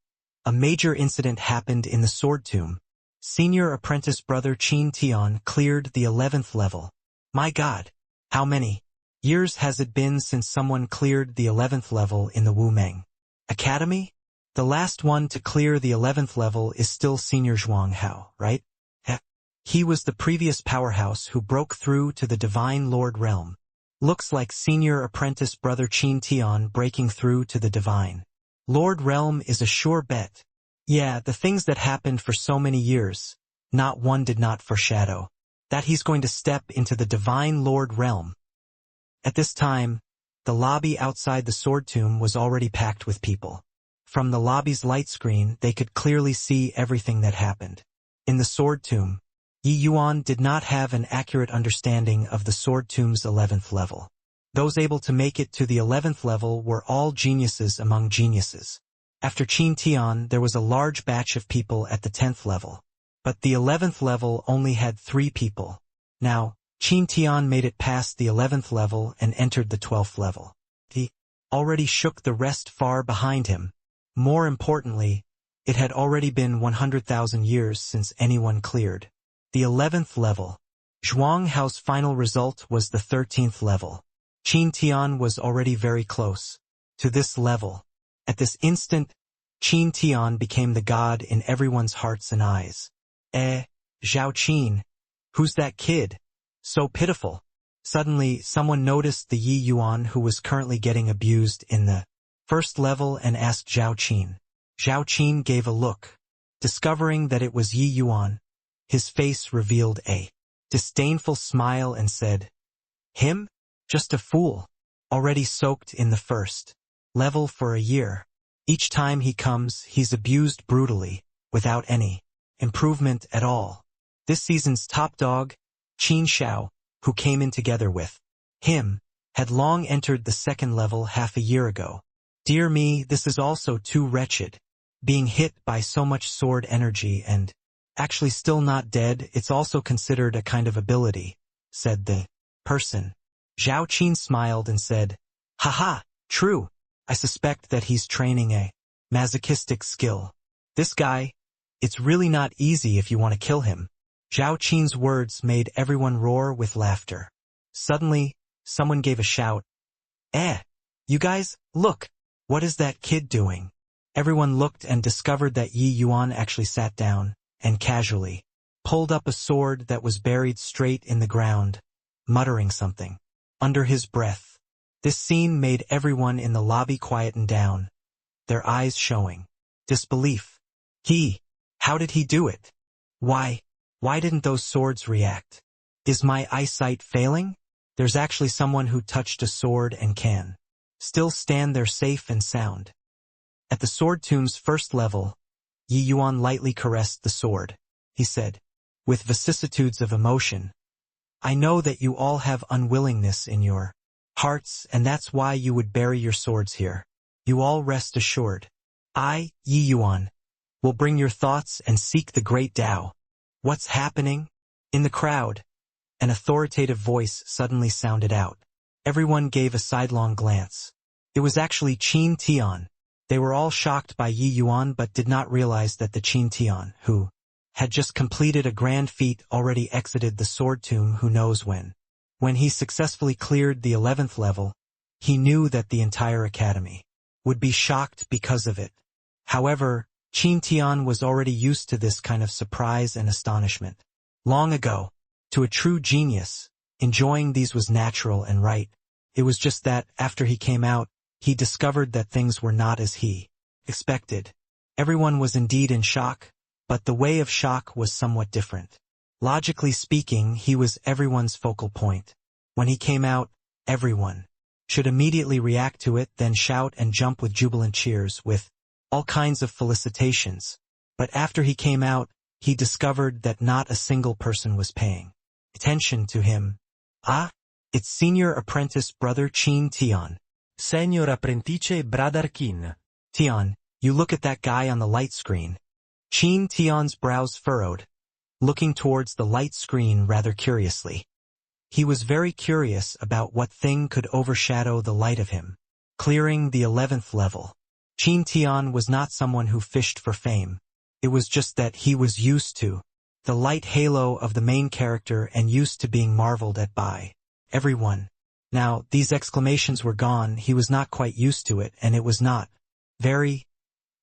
a major incident happened in the sword tomb. Senior apprentice brother Qin Tian cleared the 11th level. My God! How many years has it been since someone cleared the 11th level in the Wu Meng Academy? The last one to clear the 11th level is still Senior Zhuang Hao, right? He was the previous powerhouse who broke through to the Divine Lord Realm. Looks like senior apprentice brother Qin Tian breaking through to the Divine Lord Realm is a sure bet. Yeah, the things that happened for so many years, not one did not foreshadow that he's going to step into the Divine Lord Realm. At this time, the lobby outside the sword tomb was already packed with people. From the lobby's light screen, they could clearly see everything that happened. In the sword tomb, Yi Yuan did not have an accurate understanding of the sword tomb's 11th level. Those able to make it to the 11th level were all geniuses among geniuses. After Qin Tian, there was a large batch of people at the 10th level. But the 11th level only had 3 people. Now, Qin Tian made it past the 11th level and entered the 12th level. He already shook the rest far behind him. More importantly, it had already been 100,000 years since anyone cleared the 11th level. Zhuang Hao's final result was the 13th level. Qin Tian was already very close to this level. At this instant, Qin Tian became the god in everyone's hearts and eyes. Zhao Qin, who's that kid? So pitiful. Suddenly, someone noticed the Yi Yuan who was currently getting abused in the first level and asked Zhao Qin. Zhao Qin gave a look. Discovering that it was Yi Yuan, his face revealed a disdainful smile and said, Him? Just a fool. Already soaked in the first level for a year. Each time he comes, he's abused brutally, without any improvement at all. This season's top dog, Qin Shao, who came in together with him, had long entered the second level half a year ago. Dear me, this is also too wretched. Being hit by so much sword energy and actually still not dead, it's also considered a kind of ability, said the person. Zhao Qin smiled and said, Haha, true. I suspect that he's training a Masochistic skill. This guy, it's really not easy if you want to kill him. Zhao Qin's words made everyone roar with laughter. Suddenly, someone gave a shout. You guys, look! What is that kid doing? Everyone looked and discovered that Yi Yuan actually sat down, and casually pulled up a sword that was buried straight in the ground, muttering something under his breath. This scene made everyone in the lobby quieten down, their eyes showing disbelief. How did he do it? Why didn't those swords react? Is my eyesight failing? There's actually someone who touched a sword and can still stand there safe and sound. At the sword tomb's first level, Yi Yuan lightly caressed the sword. He said, with vicissitudes of emotion, I know that you all have unwillingness in your hearts, and that's why you would bury your swords here. You all rest assured. I, Yi Yuan, will bring your thoughts and seek the great Tao. What's happening? In the crowd, an authoritative voice suddenly sounded out. Everyone gave a sidelong glance. It was actually Qin Tian. They were all shocked by Yi Yuan but did not realize that the Qin Tian, who had just completed a grand feat, already exited the sword tomb who knows when. When he successfully cleared the 11th level, he knew that the entire academy would be shocked because of it. However, Qin Tian was already used to this kind of surprise and astonishment. Long ago, to a true genius, enjoying these was natural and right. It was just that, after he came out, he discovered that things were not as he expected. Everyone was indeed in shock, but the way of shock was somewhat different. Logically speaking, he was everyone's focal point. When he came out, everyone should immediately react to it, then shout and jump with jubilant cheers, with all kinds of felicitations. But after he came out, he discovered that not a single person was paying attention to him. It's senior apprentice brother Qin Tian. Senior apprentice brother Qin. Tian, you look at that guy on the light screen. Qin Tian's brows furrowed, looking towards the light screen rather curiously. He was very curious about what thing could overshadow the light of him. Clearing the 11th level. Qin Tian was not someone who fished for fame. It was just that he was used to the light halo of the main character and used to being marveled at by everyone. Now, these exclamations were gone. He was not quite used to it, and it was not very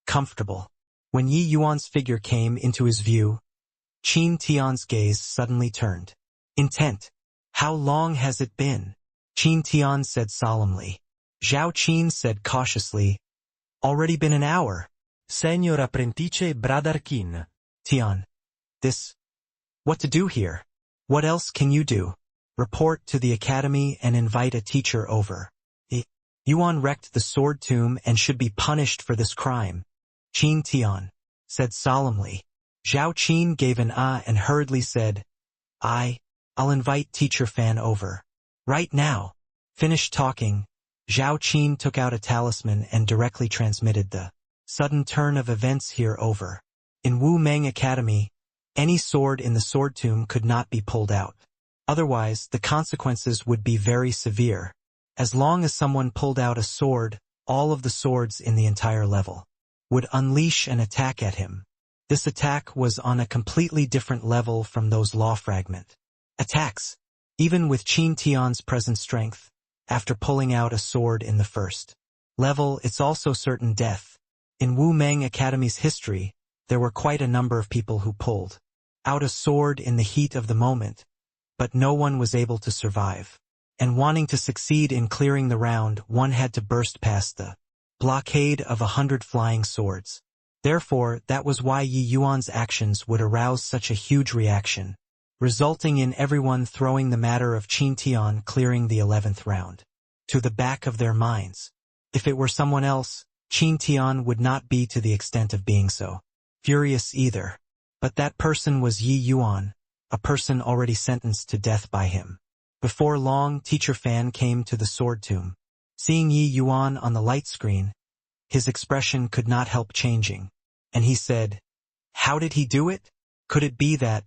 comfortable. When Yi Yuan's figure came into his view, Qin Tian's gaze suddenly turned intent. How long has it been? Qin Tian said solemnly. Zhao Qin said cautiously, already been an hour. Senior apprentice brother Qin. Tian. What to do here? What else can you do? Report to the academy and invite a teacher over. Yuan wrecked the sword tomb and should be punished for this crime. Qin Tian said solemnly. Zhao Qin gave an and hurriedly said, I'll invite teacher Fan over. Right now. Finished talking, Zhao Qin took out a talisman and directly transmitted the sudden turn of events here over. In Wu Meng Academy, any sword in the sword tomb could not be pulled out. Otherwise, the consequences would be very severe. As long as someone pulled out a sword, all of the swords in the entire level would unleash an attack at him. This attack was on a completely different level from those law fragment attacks. Even with Qin Tian's present strength, after pulling out a sword in the first level, it's also certain death. In Wu Meng Academy's history, there were quite a number of people who pulled out a sword in the heat of the moment, but no one was able to survive. And wanting to succeed in clearing the round, one had to burst past the blockade of 100 flying swords. Therefore, that was why Yi Yuan's actions would arouse such a huge reaction, resulting in everyone throwing the matter of Qin Tian clearing the 11th round to the back of their minds. If it were someone else, Qin Tian would not be to the extent of being so furious either. But that person was Yi Yuan, a person already sentenced to death by him. Before long, Teacher Fan came to the sword tomb. Seeing Yi Yuan on the light screen, his expression could not help changing, and he said, how did he do it? Could it be that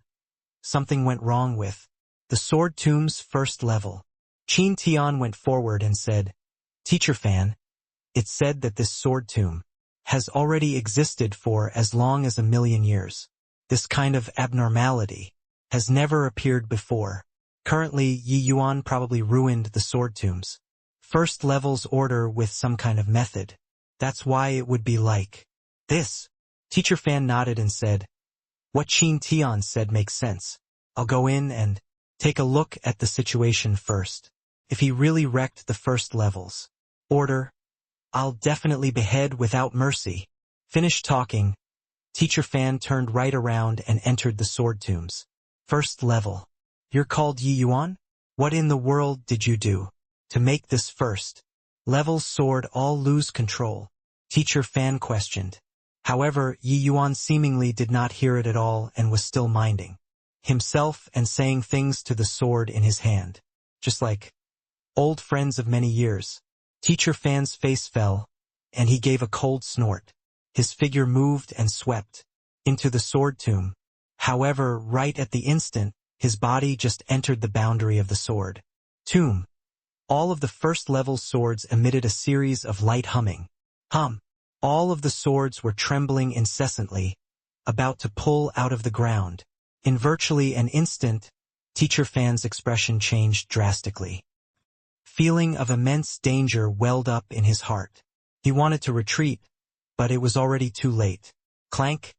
something went wrong with the sword tomb's first level? Qin Tian went forward and said, Teacher Fan, it's said that this sword tomb has already existed for as long as 1,000,000 years. This kind of abnormality has never appeared before. Currently, Yi Yuan probably ruined the sword tombs. First level's order with some kind of method. That's why it would be like this. Teacher Fan nodded and said, "What Qin Tian said makes sense. I'll go in and take a look at the situation first. If he really wrecked the first level's order, I'll definitely behead without mercy." Finished talking, Teacher Fan turned right around and entered the sword tombs. First level. You're called Yi Yuan? What in the world did you do to make this first level's sword all lose control? Teacher Fan questioned. However, Yi Yuan seemingly did not hear it at all and was still minding himself and saying things to the sword in his hand. Just like old friends of many years. Teacher Fan's face fell, and he gave a cold snort. His figure moved and swept into the sword tomb. However, right at the instant, his body just entered the boundary of the sword tomb. All of the first-level swords emitted a series of light humming. All of the swords were trembling incessantly, about to pull out of the ground. In virtually an instant, Teacher Fan's expression changed drastically. Feeling of immense danger welled up in his heart. He wanted to retreat, but it was already too late. Clank,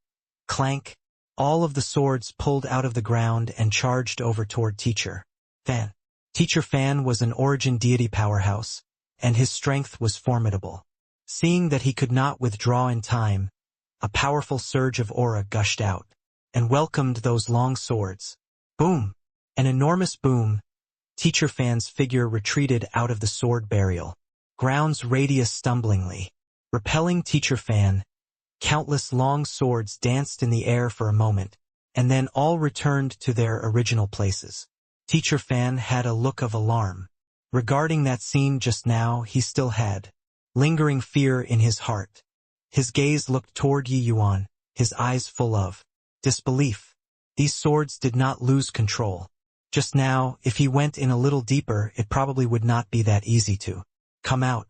clank, all of the swords pulled out of the ground and charged over toward Teacher Fan. Teacher Fan was an origin deity powerhouse, and his strength was formidable. Seeing that he could not withdraw in time, a powerful surge of aura gushed out, and welcomed those long swords. Boom! An enormous boom. Teacher Fan's figure retreated out of the sword burial ground's radius stumblingly. Repelling Teacher Fan, countless long swords danced in the air for a moment, and then all returned to their original places. Teacher Fan had a look of alarm. Regarding that scene just now, he still had lingering fear in his heart. His gaze looked toward Yi Yuan, his eyes full of disbelief. These swords did not lose control. Just now, if he went in a little deeper, it probably would not be that easy to come out.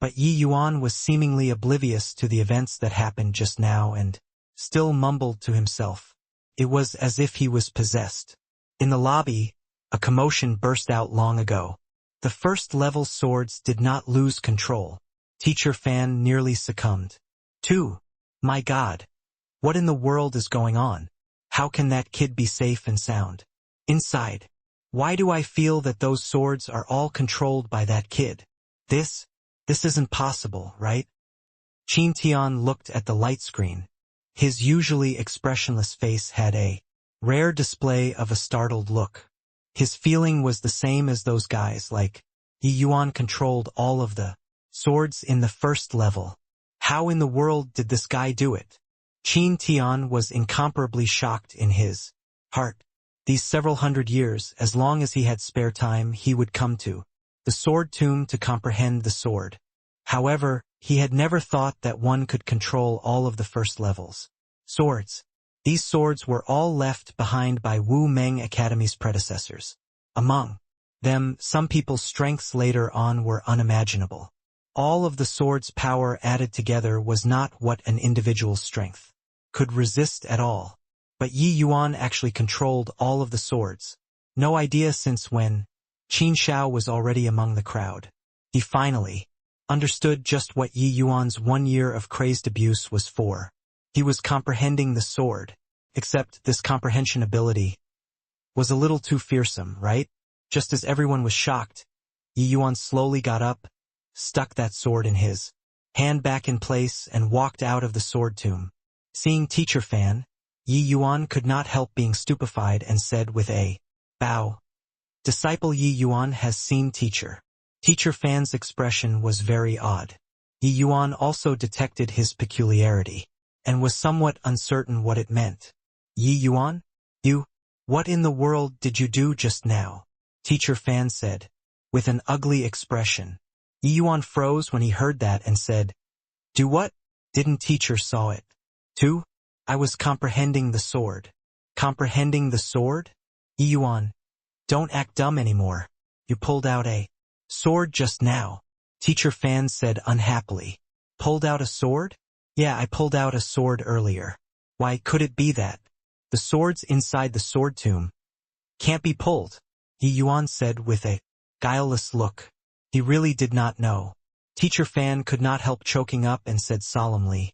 But Yi Yuan was seemingly oblivious to the events that happened just now and still mumbled to himself. It was as if he was possessed. In the lobby, a commotion burst out long ago. The first-level swords did not lose control. Teacher Fan nearly succumbed. My God! What in the world is going on? How can that kid be safe and sound inside? Why do I feel that those swords are all controlled by that kid? This isn't possible, right? Qin Tian looked at the light screen. His usually expressionless face had a rare display of a startled look. His feeling was the same as those guys, like Yi Yuan controlled all of the swords in the first level. How in the world did this guy do it? Qin Tian was incomparably shocked in his heart. These several hundred years, as long as he had spare time, he would come to the sword tomb to comprehend the sword. However, he had never thought that one could control all of the first levels swords. These swords were all left behind by Wu Meng Academy's predecessors. Among them, some people's strengths later on were unimaginable. All of the sword's power added together was not what an individual's strength could resist at all. But Yi Yuan actually controlled all of the swords. No idea since when. Qin Shao was already among the crowd. He finally understood just what Yi Yuan's 1 year of crazed abuse was for. He was comprehending the sword. Except this comprehension ability was a little too fearsome, right? Just as everyone was shocked, Yi Yuan slowly got up, stuck that sword in his hand back in place, and walked out of the sword tomb. Seeing Teacher Fan, Yi Yuan could not help being stupefied and said with a bow, "Disciple Yi Yuan has seen Teacher." Teacher Fan's expression was very odd. Yi Yuan also detected his peculiarity, and was somewhat uncertain what it meant. "Yi Yuan? What in the world did you do just now?" Teacher Fan said, with an ugly expression. Yi Yuan froze when he heard that and said, "Do what? Didn't Teacher saw it too? I was comprehending the sword." "Comprehending the sword?" "Yi Yuan, don't act dumb anymore. You pulled out a sword just now." Teacher Fan said unhappily. "Pulled out a sword?" Yeah, I pulled out a sword earlier. Why could it be that? The sword's inside the sword tomb. Can't be pulled, Yi Yuan said with a guileless look. He really did not know. Teacher Fan could not help choking up and said solemnly,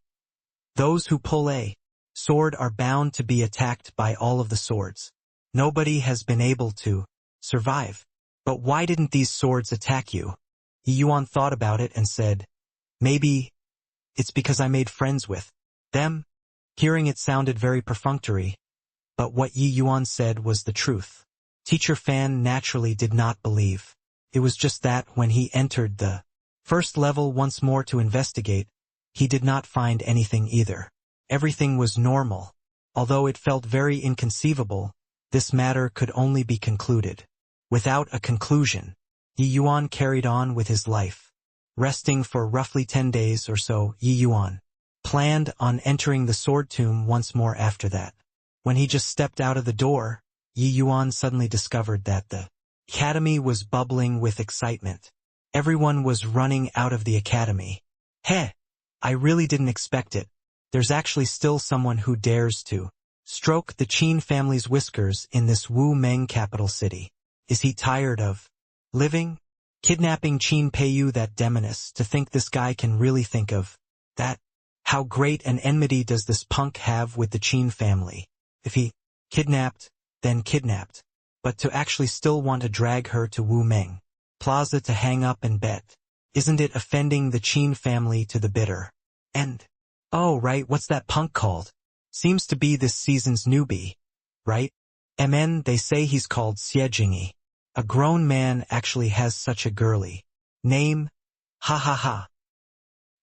those who pull a sword are bound to be attacked by all of the swords. Nobody has been able to survive. But why didn't these swords attack you? Yi Yuan thought about it and said, maybe it's because I made friends with them. Hearing it sounded very perfunctory, but what Yi Yuan said was the truth. Teacher Fan naturally did not believe. It was just that when he entered the first level once more to investigate, he did not find anything either. Everything was normal. Although it felt very inconceivable, this matter could only be concluded. Without a conclusion, Yi Yuan carried on with his life. Resting for roughly 10 days or so, Yi Yuan planned on entering the sword tomb once more after that. When he just stepped out of the door, Yi Yuan suddenly discovered that the academy was bubbling with excitement. Everyone was running out of the academy. Heh! I really didn't expect it. There's actually still someone who dares to stroke the Qin family's whiskers in this Wu Meng capital city. Is he tired of living? Kidnapping Qin Peiyu, that demoness, to think this guy can really think of that? How great an enmity does this punk have with the Qin family? If he kidnapped, then kidnapped. But to actually still want to drag her to Wu Meng Plaza to hang up and bet. Isn't it offending the Qin family to the bitter end? Oh right, what's that punk called? Seems to be this season's newbie, right? MN, they say he's called Xie Jingyi. A grown man actually has such a girly name. Ha ha ha.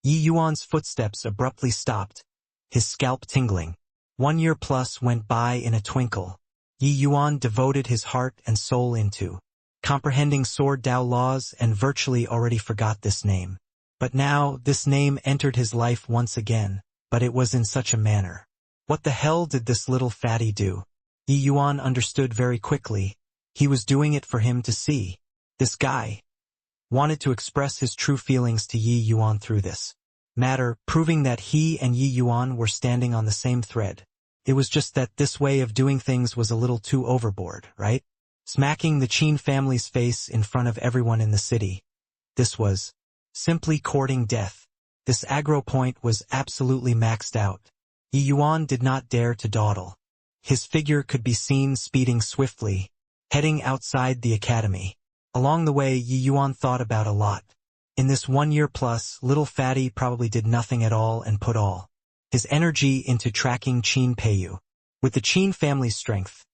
Yi Yuan's footsteps abruptly stopped, his scalp tingling. 1 year plus went by in a twinkle. Yi Yuan devoted his heart and soul into comprehending sword Dao laws and virtually already forgot this name. But now this name entered his life once again, but it was in such a manner. What the hell did this little fatty do? Yi Yuan understood very quickly. He was doing it for him to see. This guy wanted to express his true feelings to Yi Yuan through this matter, proving that he and Yi Yuan were standing on the same thread. It was just that this way of doing things was a little too overboard, right? Smacking the Qin family's face in front of everyone in the city. This was simply courting death. This aggro point was absolutely maxed out. Yi Yuan did not dare to dawdle. His figure could be seen speeding swiftly, heading outside the academy. Along the way, Yi Yuan thought about a lot. In this 1 year plus, little fatty probably did nothing at all and put all his energy into tracking Qin Peiyu. With the Qin family's strength,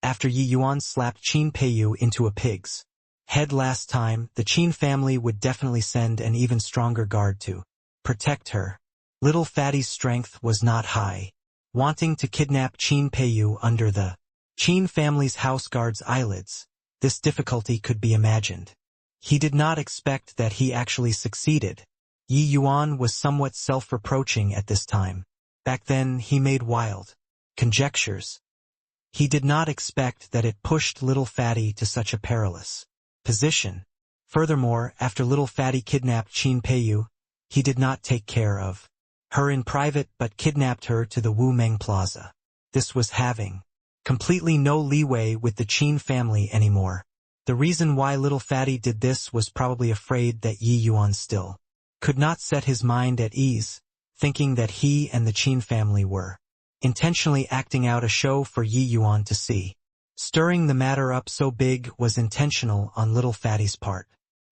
after Yi Yuan slapped Qin Peiyu into a pig's head last time, the Qin family would definitely send an even stronger guard to protect her. Little fatty's strength was not high. Wanting to kidnap Qin Peiyu under the Qin family's house guard's eyelids, this difficulty could be imagined. He did not expect that he actually succeeded. Yi Yuan was somewhat self-reproaching at this time. Back then he made wild conjectures. He did not expect that it pushed little fatty to such a perilous position. Furthermore, after little fatty kidnapped Qin Peiyu, he did not take care of her in private but kidnapped her to the Wu Meng Plaza. This was having completely no leeway with the Qin family anymore. The reason why little fatty did this was probably afraid that Yi Yuan still could not set his mind at ease, thinking that he and the Qin family were intentionally acting out a show for Yi Yuan to see. Stirring the matter up so big was intentional on little fatty's part.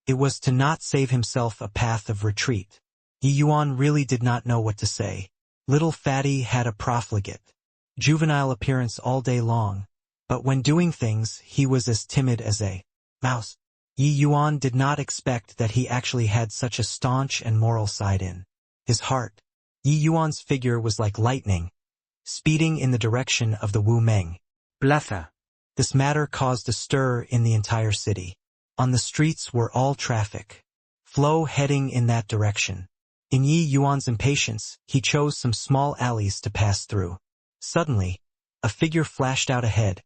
It was to not save himself a path of retreat. Yi Yuan really did not know what to say. Little fatty had a profligate, juvenile appearance all day long, but when doing things he was as timid as a mouse. Yi Yuan did not expect that he actually had such a staunch and moral side in his heart. Yi Yuan's figure was like lightning, speeding in the direction of the Wu Meng Plaza. This matter caused a stir in the entire city. On the streets were all traffic flow heading in that direction. In Yi Yuan's impatience, he chose some small alleys to pass through. Suddenly, a figure flashed out ahead,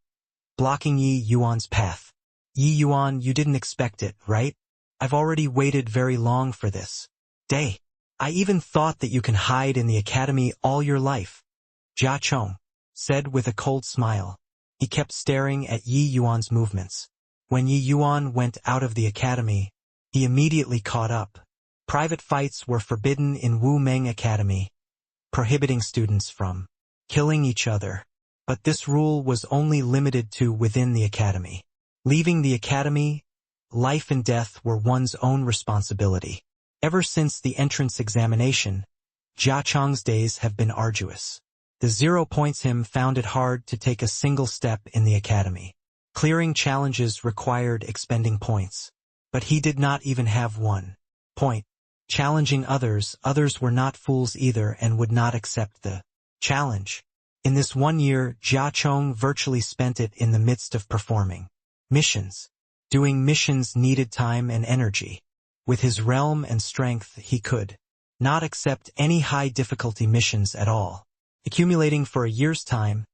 blocking Yi Yuan's path. Yi Yuan, you didn't expect it, right? I've already waited very long for this day. I even thought that you can hide in the academy all your life, Jia Chong said with a cold smile. He kept staring at Yi Yuan's movements. When Yi Yuan went out of the academy, he immediately caught up. Private fights were forbidden in Wu Meng Academy, prohibiting students from killing each other. But this rule was only limited to within the academy. Leaving the academy, life and death were one's own responsibility. Ever since the entrance examination, Jia Chong's days have been arduous. The 0 points him found it hard to take a single step in the academy. Clearing challenges required expending points. But he did not even have 1 point. Challenging others were not fools either and would not accept the challenge. In this 1 year, Jia Chong virtually spent it in the midst of performing missions. Doing missions needed time and energy. With his realm and strength, he could not accept any high-difficulty missions at all. Accumulating for a year's time,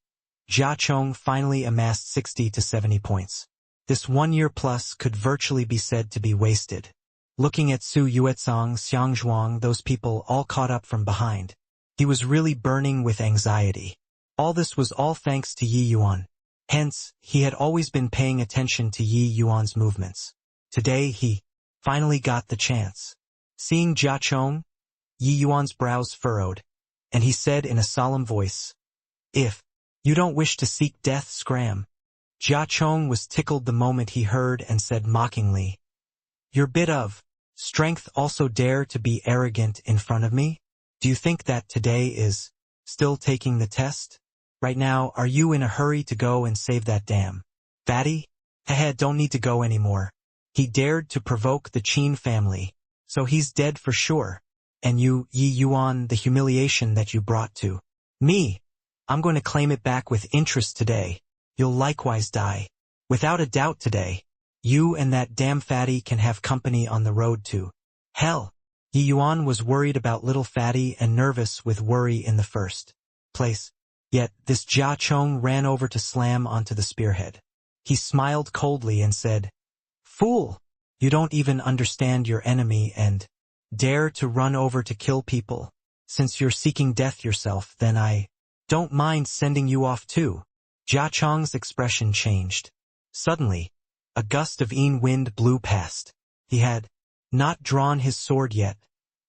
Jia Chong finally amassed 60 to 70 points. This 1 year plus could virtually be said to be wasted. Looking at Su Yuezhang, Xiang Zhuang, those people all caught up from behind. He was really burning with anxiety. All this was all thanks to Yi Yuan. Hence, he had always been paying attention to Yi Yuan's movements. Today he finally got the chance. Seeing Jia Chong, Yi Yuan's brows furrowed, and he said in a solemn voice, "If you don't wish to seek death, scram." Jia Chong was tickled the moment he heard and said mockingly, "Your bit of strength also dare to be arrogant in front of me? Do you think that today is still taking the test? Right now, are you in a hurry to go and save that damn fatty? Don't need to go anymore. He dared to provoke the Qin family, so he's dead for sure. And you, Yi Yuan, the humiliation that you brought to me, I'm going to claim it back with interest today. You'll likewise die. Without a doubt today, you and that damn fatty can have company on the road to hell." Yi Yuan was worried about little fatty and nervous with worry in the first place. Yet this Jia Chong ran over to slam onto the spearhead. He smiled coldly and said, "Fool, you don't even understand your enemy and dare to run over to kill people. Since you're seeking death yourself, then I don't mind sending you off too." Jia Chong's expression changed. Suddenly, a gust of wind blew past. He had not drawn his sword yet,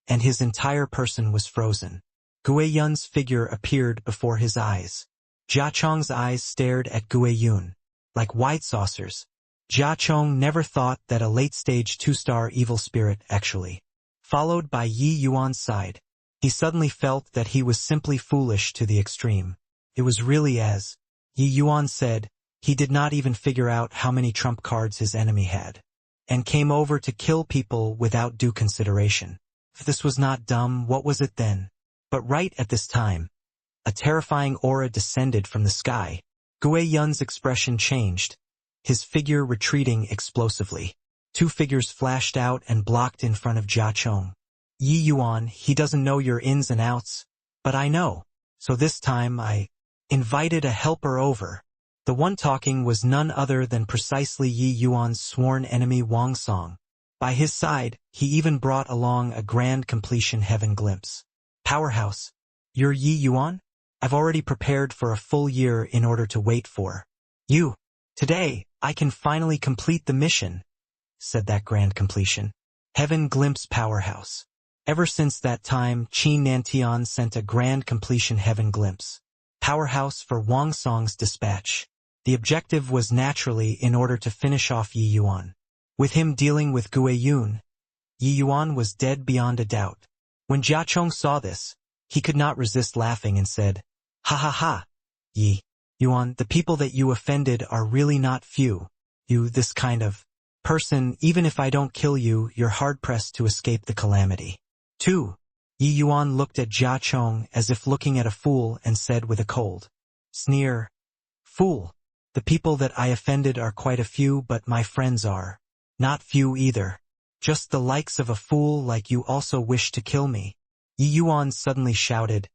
and his entire person was frozen. Gue Yun's figure appeared before his eyes. Jia Chong's eyes stared at Gue Yun like white saucers. Jia Chong never thought that a late-stage 2-star evil spirit actually followed by Yi Yuan's side. He suddenly felt that he was simply foolish to the extreme. It was really as Yi Yuan said, he did not even figure out how many trump cards his enemy had, and came over to kill people without due consideration. If this was not dumb, what was it then? But right at this time, a terrifying aura descended from the sky. Gue Yun's expression changed, his figure retreating explosively. 2 figures flashed out and blocked in front of Jia Chong. "Yi Yuan, he doesn't know your ins and outs, but I know. So this time I invited a helper over." The one talking was none other than precisely Yi Yuan's sworn enemy Wang Song. By his side, he even brought along a grand completion heaven glimpse. "Powerhouse, you're Yi Yuan? I've already prepared for a full year in order to wait for you. Today, I can finally complete the mission," said that grand completion. Heaven glimpse powerhouse. Ever since that time, Qin Nantian sent a grand completion heaven glimpse powerhouse for Wang Song's dispatch. The objective was naturally in order to finish off Yi Yuan. With him dealing with Gue Yun, Yi Yuan was dead beyond a doubt. When Jia Chong saw this, he could not resist laughing and said, "Ha ha ha, Yi Yuan, the people that you offended are really not few. You, this kind of person, even if I don't kill you, you're hard-pressed to escape the calamity." 2. Yi Yuan looked at Jia Chong as if looking at a fool and said with a cold sneer, "Fool, the people that I offended are quite a few, but my friends are not few either. Just the likes of a fool like you also wish to kill me." Yi Yuan suddenly shouted,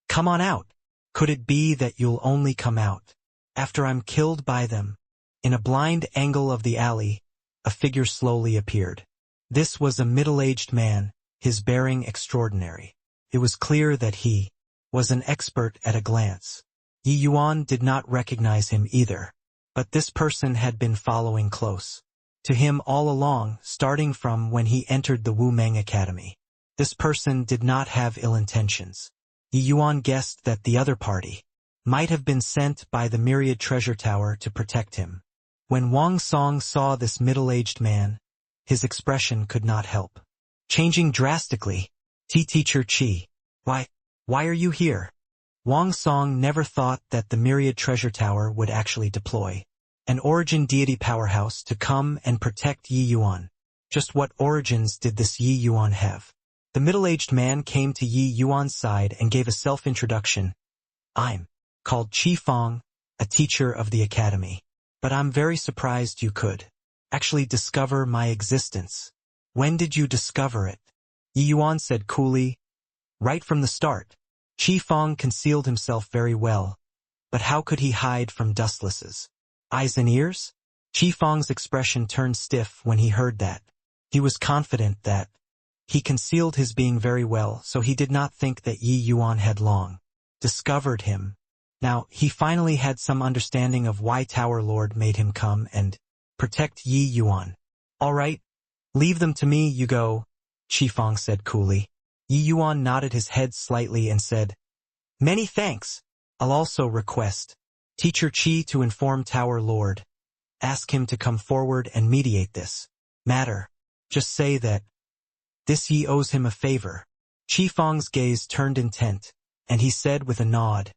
"Come on out. Could it be that you'll only come out after I'm killed by them?" In a blind angle of the alley, a figure slowly appeared. This was a middle-aged man, his bearing extraordinary. It was clear that he was an expert at a glance. Yi Yuan did not recognize him either, but this person had been following close to him all along, starting from when he entered the Wu Meng Academy. This person did not have ill intentions. Yi Yuan guessed that the other party might have been sent by the Myriad Treasure Tower to protect him. When Wang Song saw this middle-aged man, his expression could not help changing drastically. Teacher Qi, why are you here? Wang Song never thought that the Myriad Treasure Tower would actually deploy an origin deity powerhouse to come and protect Yi Yuan. Just what origins did this Yi Yuan have? The middle-aged man came to Yi Yuan's side and gave a self-introduction. I'm called Qi Fong, a teacher of the academy. But I'm very surprised you could actually discover my existence. When did you discover it? Yi Yuan said coolly. Right from the start. Qi Fong concealed himself very well. But how could he hide from Dustless's eyes and ears? Qi Fong's expression turned stiff when he heard that. He was confident that he concealed his being very well, so he did not think that Yi Yuan had long discovered him. Now, he finally had some understanding of why Tower Lord made him come and protect Yi Yuan. All right, leave them to me, you go, Qi Fong said coolly. Yi Yuan nodded his head slightly and said, Many thanks. I'll also request Teacher Qi to inform Tower Lord. Ask him to come forward and mediate this matter. Just say that this Yi owes him a favor. Qi Fong's gaze turned intent, and he said with a nod,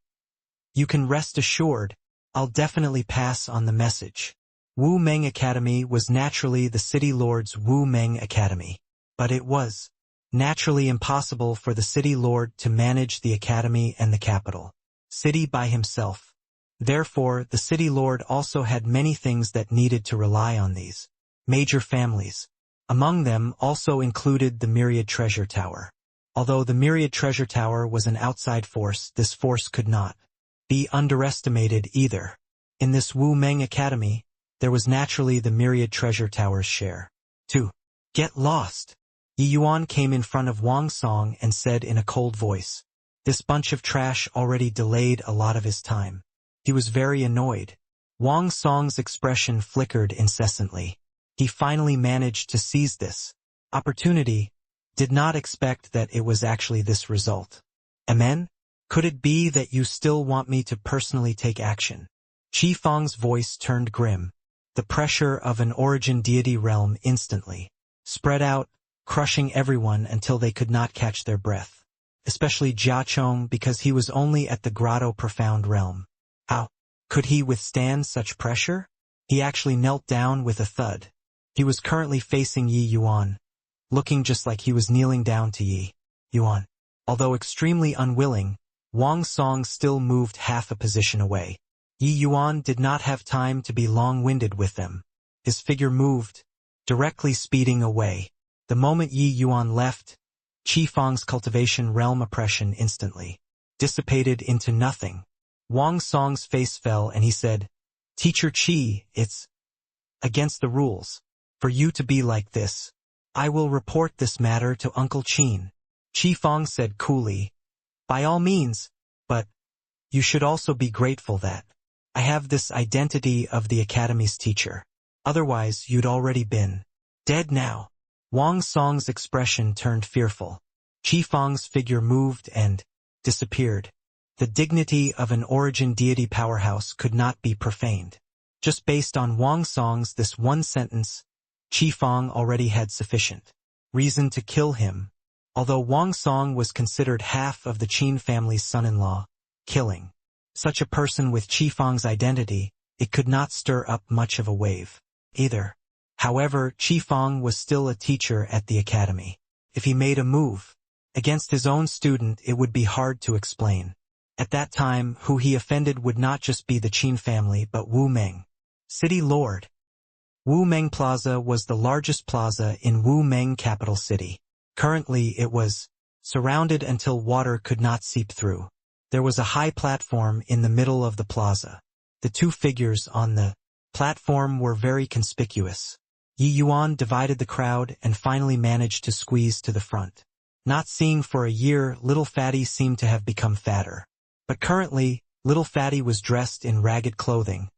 You can rest assured, I'll definitely pass on the message. Wu Meng Academy was naturally the City Lord's Wu Meng Academy, but it was naturally impossible for the City Lord to manage the academy and the capital city by himself. Therefore, the City Lord also had many things that needed to rely on these major families. Among them also included the Myriad Treasure Tower. Although the Myriad Treasure Tower was an outside force, this force could not be underestimated either. In this Wu Meng Academy, there was naturally the Myriad Treasure Tower's share. To get lost. Yi Yuan came in front of Wang Song and said in a cold voice, This bunch of trash already delayed a lot of his time. He was very annoyed. Wang Song's expression flickered incessantly. He finally managed to seize this opportunity. Did not expect that it was actually this result. Amen? Could it be that you still want me to personally take action? Qi Fong's voice turned grim. The pressure of an origin deity realm instantly spread out, crushing everyone until they could not catch their breath. Especially Jia Chong, because he was only at the Grotto Profound realm. How could he withstand such pressure? He actually knelt down with a thud. He was currently facing Yi Yuan, looking just like he was kneeling down to Yi Yuan. Although extremely unwilling, Wang Song still moved half a position away. Yi Yuan did not have time to be long-winded with them. His figure moved, directly speeding away. The moment Yi Yuan left, Qi Fong's cultivation realm oppression instantly dissipated into nothing. Wang Song's face fell and he said, Teacher Qi, it's against the rules for you to be like this. I will report this matter to Uncle Qin. Qi Fong said coolly, By all means, but you should also be grateful that I have this identity of the academy's teacher. Otherwise, you'd already been dead now. Wang Song's expression turned fearful. Qi Fong's figure moved and disappeared. The dignity of an origin deity powerhouse could not be profaned. Just based on Wang Song's this one sentence, Qi Fong already had sufficient reason to kill him. Although Wang Song was considered half of the Qin family's son-in-law, killing such a person with Qi Fong's identity, it could not stir up much of a wave either. However, Qi Fong was still a teacher at the academy. If he made a move against his own student, it would be hard to explain. At that time, who he offended would not just be the Qin family but Wu Meng City Lord. Wu Meng Plaza was the largest plaza in Wu Meng capital city. Currently, it was surrounded until water could not seep through. There was a high platform in the middle of the plaza. The two figures on the platform were very conspicuous. Yi Yuan divided the crowd and finally managed to squeeze to the front. Not seeing for a year, little Fatty seemed to have become fatter. But currently, little Fatty was dressed in ragged clothing,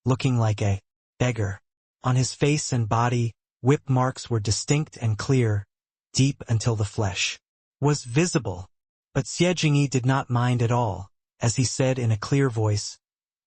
looking like a beggar. On his face and body, whip marks were distinct and clear, deep until the flesh was visible. But Xie Jingyi did not mind at all, as he said in a clear voice,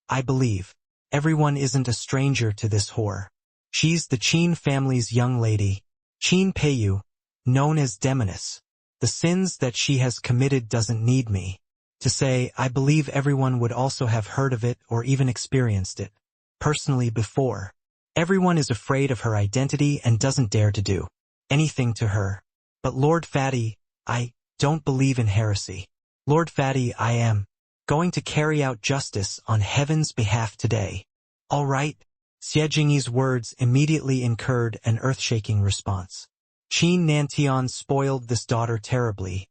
"I believe everyone isn't a stranger to this whore. She's the Qin family's young lady, Qin Peiyu, known as Demoness. The sins that she has committed doesn't need me to say. I believe everyone would also have heard of it or even experienced it personally before. Everyone is afraid of her identity and doesn't dare to do anything to her. But Lord Fatty, I don't believe in heresy. Lord Fatty, I am going to carry out justice on heaven's behalf today." "All right." Xie Jingyi's words immediately incurred an earth-shaking response. Qin Nantian spoiled this daughter terribly,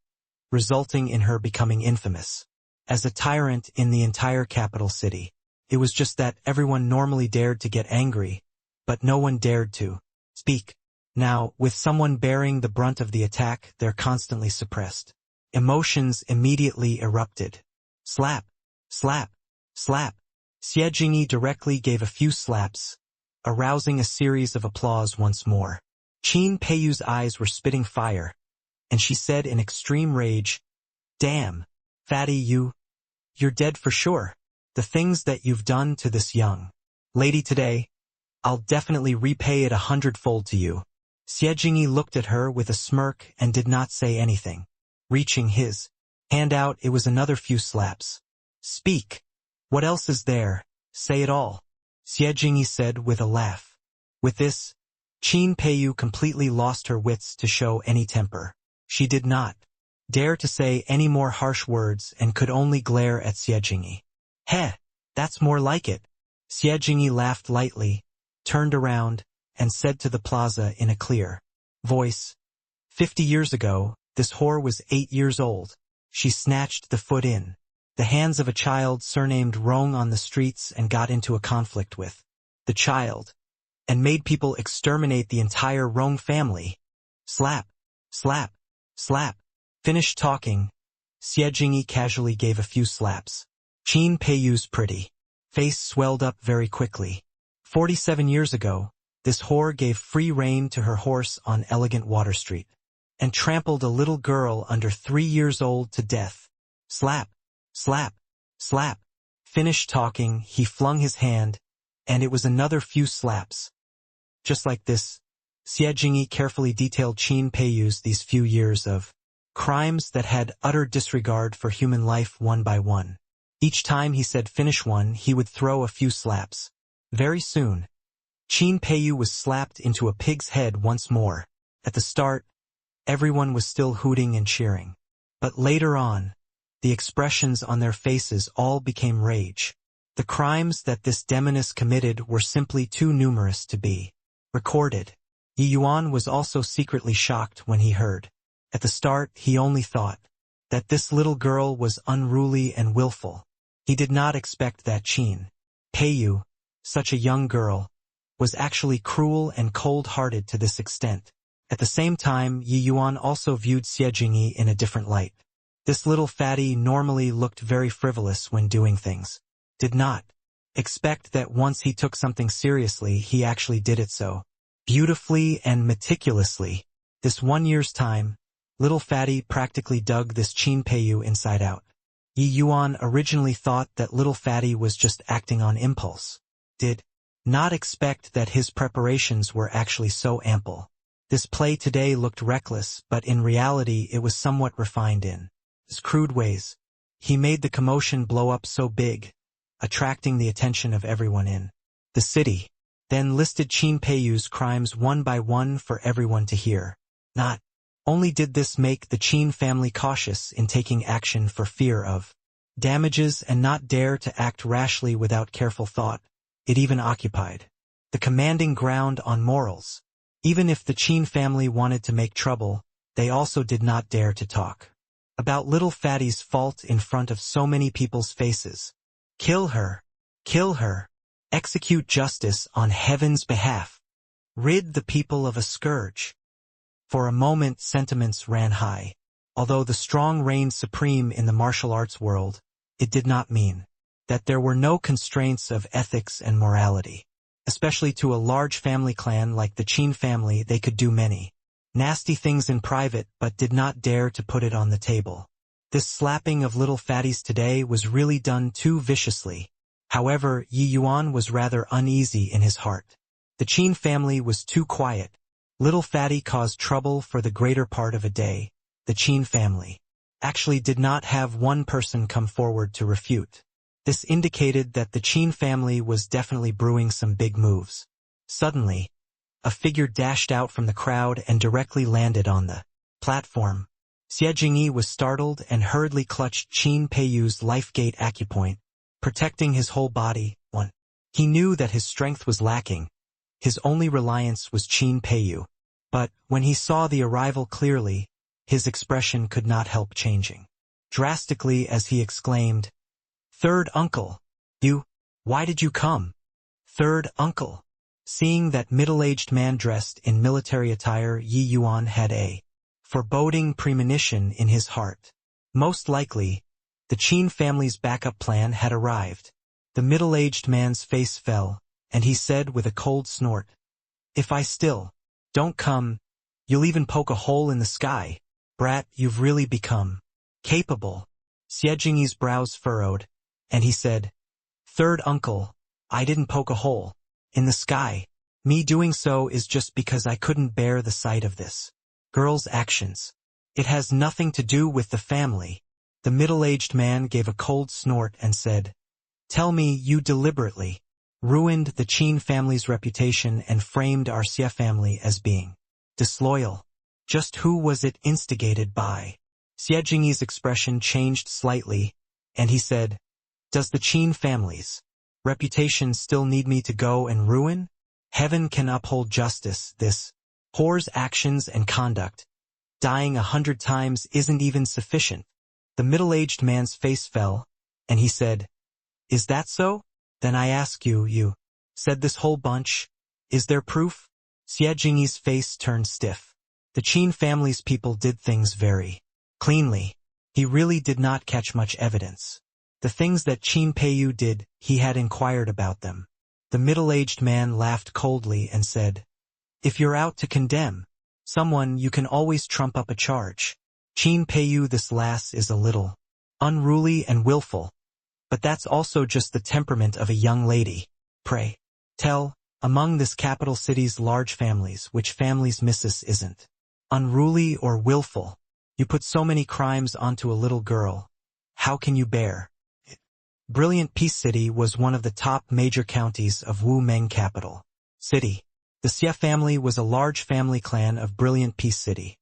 resulting in her becoming infamous as a tyrant in the entire capital city. It was just that everyone normally dared to get angry, but no one dared to speak. Now, with someone bearing the brunt of the attack, they're constantly suppressed. Emotions immediately erupted. Slap, slap, slap. Xie Jingyi directly gave a few slaps, arousing a series of applause once more. Qin Peiyu's eyes were spitting fire, and she said in extreme rage, "Damn, Fatty, you're dead for sure. The things that you've done to this young lady today, I'll definitely repay it 100-fold to you." Xie Jingyi looked at her with a smirk and did not say anything. Reaching his hand out, it was another few slaps. "Speak. What else is there? Say it all," Xie Jingyi said with a laugh. With this, Qin Peiyu completely lost her wits to show any temper. She did not dare to say any more harsh words and could only glare at Xie Jingyi. "Heh, that's more like it." Xie Jingyi laughed lightly, turned around, and said to the plaza in a clear voice, 50 years ago, this whore was 8 years old. She snatched the foot in the hands of a child surnamed Rong on the streets and got into a conflict with the child, and made people exterminate the entire Rong family. Slap, slap, slap. Finished talking, Xie Jingyi casually gave a few slaps. Qin Peiyu's pretty face swelled up very quickly. 47 years ago, this whore gave free rein to her horse on Elegant Water Street, and trampled a little girl under 3 years old to death. Slap, slap, slap. Finished talking, he flung his hand, and it was another few slaps. Just like this, Xie Jingyi carefully detailed Qin Peiyu's these few years of crimes that had utter disregard for human life one by one. Each time he said finish one, he would throw a few slaps. Very soon, Qin Peiyu was slapped into a pig's head once more. At the start, everyone was still hooting and cheering. But later on, the expressions on their faces all became rage. The crimes that this demoness committed were simply too numerous to be recorded. Yi Yuan was also secretly shocked when he heard. At the start, he only thought that this little girl was unruly and willful. He did not expect that Qin Peiyu, such a young girl, was actually cruel and cold-hearted to this extent. At the same time, Yi Yuan also viewed Xie Jingyi in a different light. This little fatty normally looked very frivolous when doing things. Did not expect that once he took something seriously, he actually did it so beautifully and meticulously. This 1 year's time, little fatty practically dug this Qin Peiyu inside out. Yi Yuan originally thought that little fatty was just acting on impulse. Did not expect that his preparations were actually so ample. This play today looked reckless, but in reality it was somewhat refined in his crude ways. He made the commotion blow up so big, attracting the attention of everyone in the city, then listed Qin Peiyu's crimes one by one for everyone to hear. Not only did this make the Qin family cautious in taking action for fear of damages and not dare to act rashly without careful thought, it even occupied the commanding ground on morals. Even if the Qin family wanted to make trouble, they also did not dare to talk about little fatty's fault in front of so many people's faces. Kill her, execute justice on heaven's behalf, rid the people of a scourge. For a moment sentiments ran high. Although the strong reigned supreme in the martial arts world, it did not mean that there were no constraints of ethics and morality. Especially to a large family clan like the Qin family, they could do many nasty things in private but did not dare to put it on the table. This slapping of little fatties today was really done too viciously. However, Yi Yuan was rather uneasy in his heart. The Qin family was too quiet. Little fatty caused trouble for the greater part of a day. The Qin family actually did not have one person come forward to refute. This indicated that the Qin family was definitely brewing some big moves. Suddenly, a figure dashed out from the crowd and directly landed on the platform. Xie Jingyi was startled and hurriedly clutched Qin Peiyu's life-gate acupoint, protecting his whole body. He knew that his strength was lacking. His only reliance was Qin Peiyu. But, when he saw the arrival clearly, his expression could not help changing drastically as he exclaimed, "Third uncle! Why did you come? Third uncle!" Seeing that middle-aged man dressed in military attire, Yi Yuan had a foreboding premonition in his heart. Most likely, the Qin family's backup plan had arrived. The middle-aged man's face fell, and he said with a cold snort, "If I still don't come, you'll even poke a hole in the sky. Brat, you've really become capable." Xie Jingyi's brows furrowed, and he said, "Third uncle, I didn't poke a hole in the sky. Me doing so is just because I couldn't bear the sight of this girl's actions. It has nothing to do with the family." The middle-aged man gave a cold snort and said, "Tell me you deliberately ruined the Qin family's reputation and framed our Xie family as being disloyal. Just who was it instigated by?" Xie Jingyi's expression changed slightly, and he said, "Does the Qin family's reputation still need me to go and ruin? Heaven can uphold justice. This whore's actions and conduct, dying 100 times, isn't even sufficient." The middle-aged man's face fell, and he said, "Is that so? Then I ask you said this whole bunch. Is there proof?" Xie Jingyi's face turned stiff. The Qin family's people did things very cleanly. He really did not catch much evidence. The things that Qin Peiyu did, he had inquired about them. The middle-aged man laughed coldly and said, "If you're out to condemn someone, you can always trump up a charge. Qin Peiyu, this lass is a little unruly and willful. But that's also just the temperament of a young lady. Pray, tell, among this capital city's large families, which family's missus isn't unruly or willful? You put so many crimes onto a little girl. How can you bear it?" Brilliant Peace City was one of the top major counties of Wu Meng capital city. The Xie family was a large family clan of Brilliant Peace City.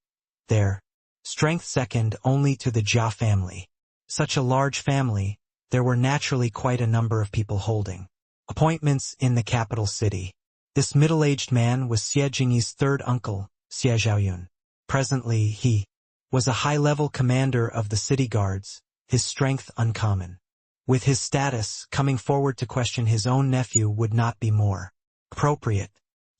Their strength second only to the Jia family. Such a large family, there were naturally quite a number of people holding appointments in the capital city. This middle-aged man was Xie Jingyi's third uncle, Xie Zhaoyun. Presently, he was a high-level commander of the city guards, his strength uncommon. With his status, coming forward to question his own nephew would not be more appropriate.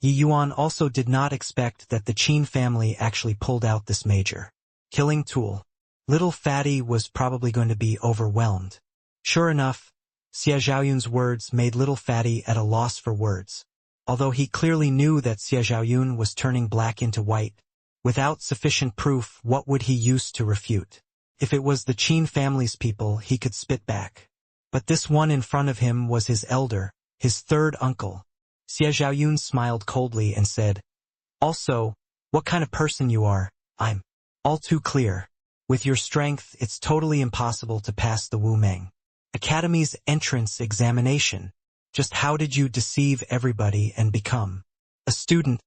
Yi Yuan also did not expect that the Qin family actually pulled out this major killing tool. Little Fatty was probably going to be overwhelmed. Sure enough, Xie Zhaoyun's words made Little Fatty at a loss for words. Although he clearly knew that Xie Zhaoyun was turning black into white, without sufficient proof, what would he use to refute? If it was the Qin family's people, he could spit back. But this one in front of him was his elder, his third uncle. Xie Zhaoyun smiled coldly and said, "Also, what kind of person you are, I'm all too clear. With your strength, it's totally impossible to pass the Wu Meng Academy's entrance examination. Just how did you deceive everybody and become a student?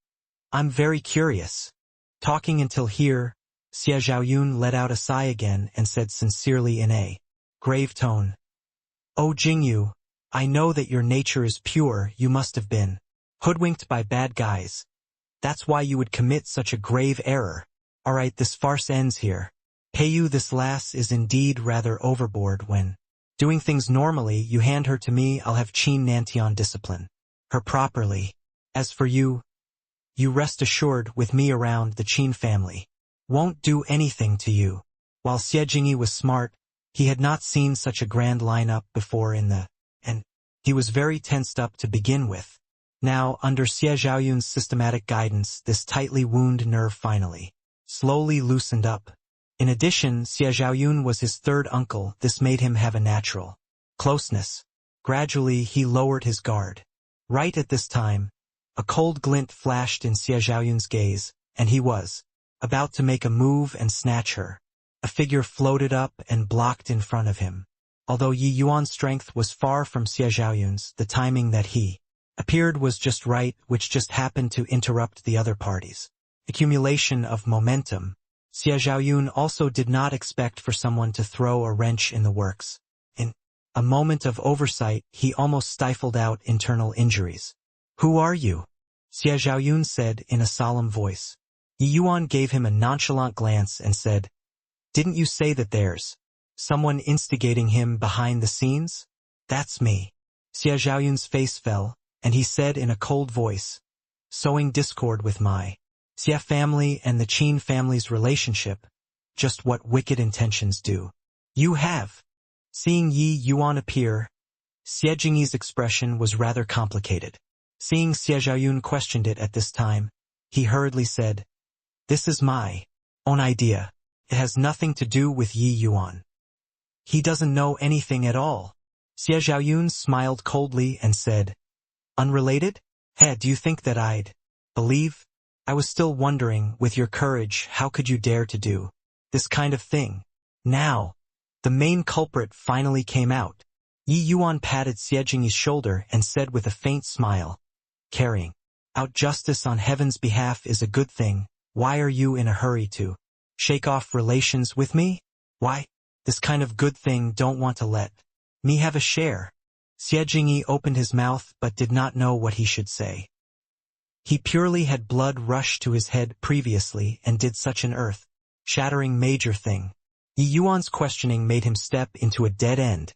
I'm very curious." Talking until here, Xie Zhaoyun let out a sigh again and said sincerely in a grave tone, "Oh Jingyu, I know that your nature is pure. You must have been hoodwinked by bad guys. That's why you would commit such a grave error. Alright, this farce ends here. Peiyu, this lass is indeed rather overboard. When doing things normally, you hand her to me, I'll have Qin Nantian discipline her properly. As for you rest assured, with me around, the Qin family won't do anything to you." While Xie Jingyi was smart, he had not seen such a grand lineup before and he was very tensed up to begin with. Now, under Xie Zhaoyun's systematic guidance, this tightly wounded nerve finally, slowly loosened up. In addition, Xie Zhaoyun was his third uncle. This made him have a natural closeness. Gradually, he lowered his guard. Right at this time, a cold glint flashed in Xie Zhaoyun's gaze, and he was about to make a move and snatch her. A figure floated up and blocked in front of him. Although Yi Yuan's strength was far from Xie Zhaoyun's, the timing that he appeared was just right, which just happened to interrupt the other parties. Accumulation of momentum. Xie Zhaoyun also did not expect for someone to throw a wrench in the works. In a moment of oversight, he almost stifled out internal injuries. "Who are you?" Xie Zhaoyun said in a solemn voice. Yi Yuan gave him a nonchalant glance and said, "Didn't you say that there's someone instigating him behind the scenes?" "That's me." Xie Zhaoyun's face fell, and he said in a cold voice, "Sowing discord with my Xie family and the Qin family's relationship, just what wicked intentions do." "You have." Seeing Yi Yuan appear, Xie Jingyi's expression was rather complicated. Seeing Xie Zhaoyun questioned it at this time, he hurriedly said, "This is my own idea. It has nothing to do with Yi Yuan. He doesn't know anything at all." Xie Zhaoyun smiled coldly and said, "Unrelated? Do you think that I'd believe? I was still wondering, with your courage, how could you dare to do this kind of thing?" Now, the main culprit finally came out. Yi Yuan patted Xie Jingyi's shoulder and said with a faint smile, "Carrying out justice on heaven's behalf is a good thing. Why are you in a hurry to shake off relations with me? Why, this kind of good thing don't want to let me have a share." Xie Jingyi opened his mouth but did not know what he should say. He purely had blood rush to his head previously and did such an earth-shattering major thing. Yi Yuan's questioning made him step into a dead end,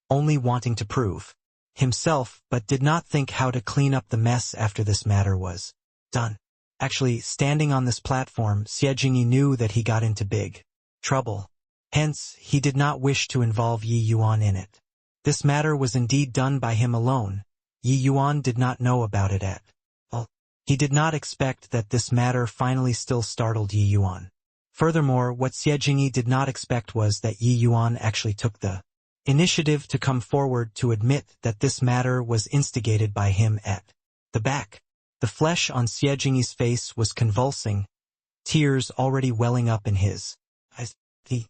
only wanting to prove himself, but did not think how to clean up the mess after this matter was done. Actually, standing on this platform, Xie Jingyi knew that he got into big trouble. Hence, he did not wish to involve Yi Yuan in it. This matter was indeed done by him alone. Yi Yuan did not know about it at all. He did not expect that this matter finally still startled Yi Yuan. Furthermore, what Xie Jingyi did not expect was that Yi Yuan actually took the initiative to come forward to admit that this matter was instigated by him at the back. The flesh on Xie Jingyi's face was convulsing, tears already welling up in his eyes. He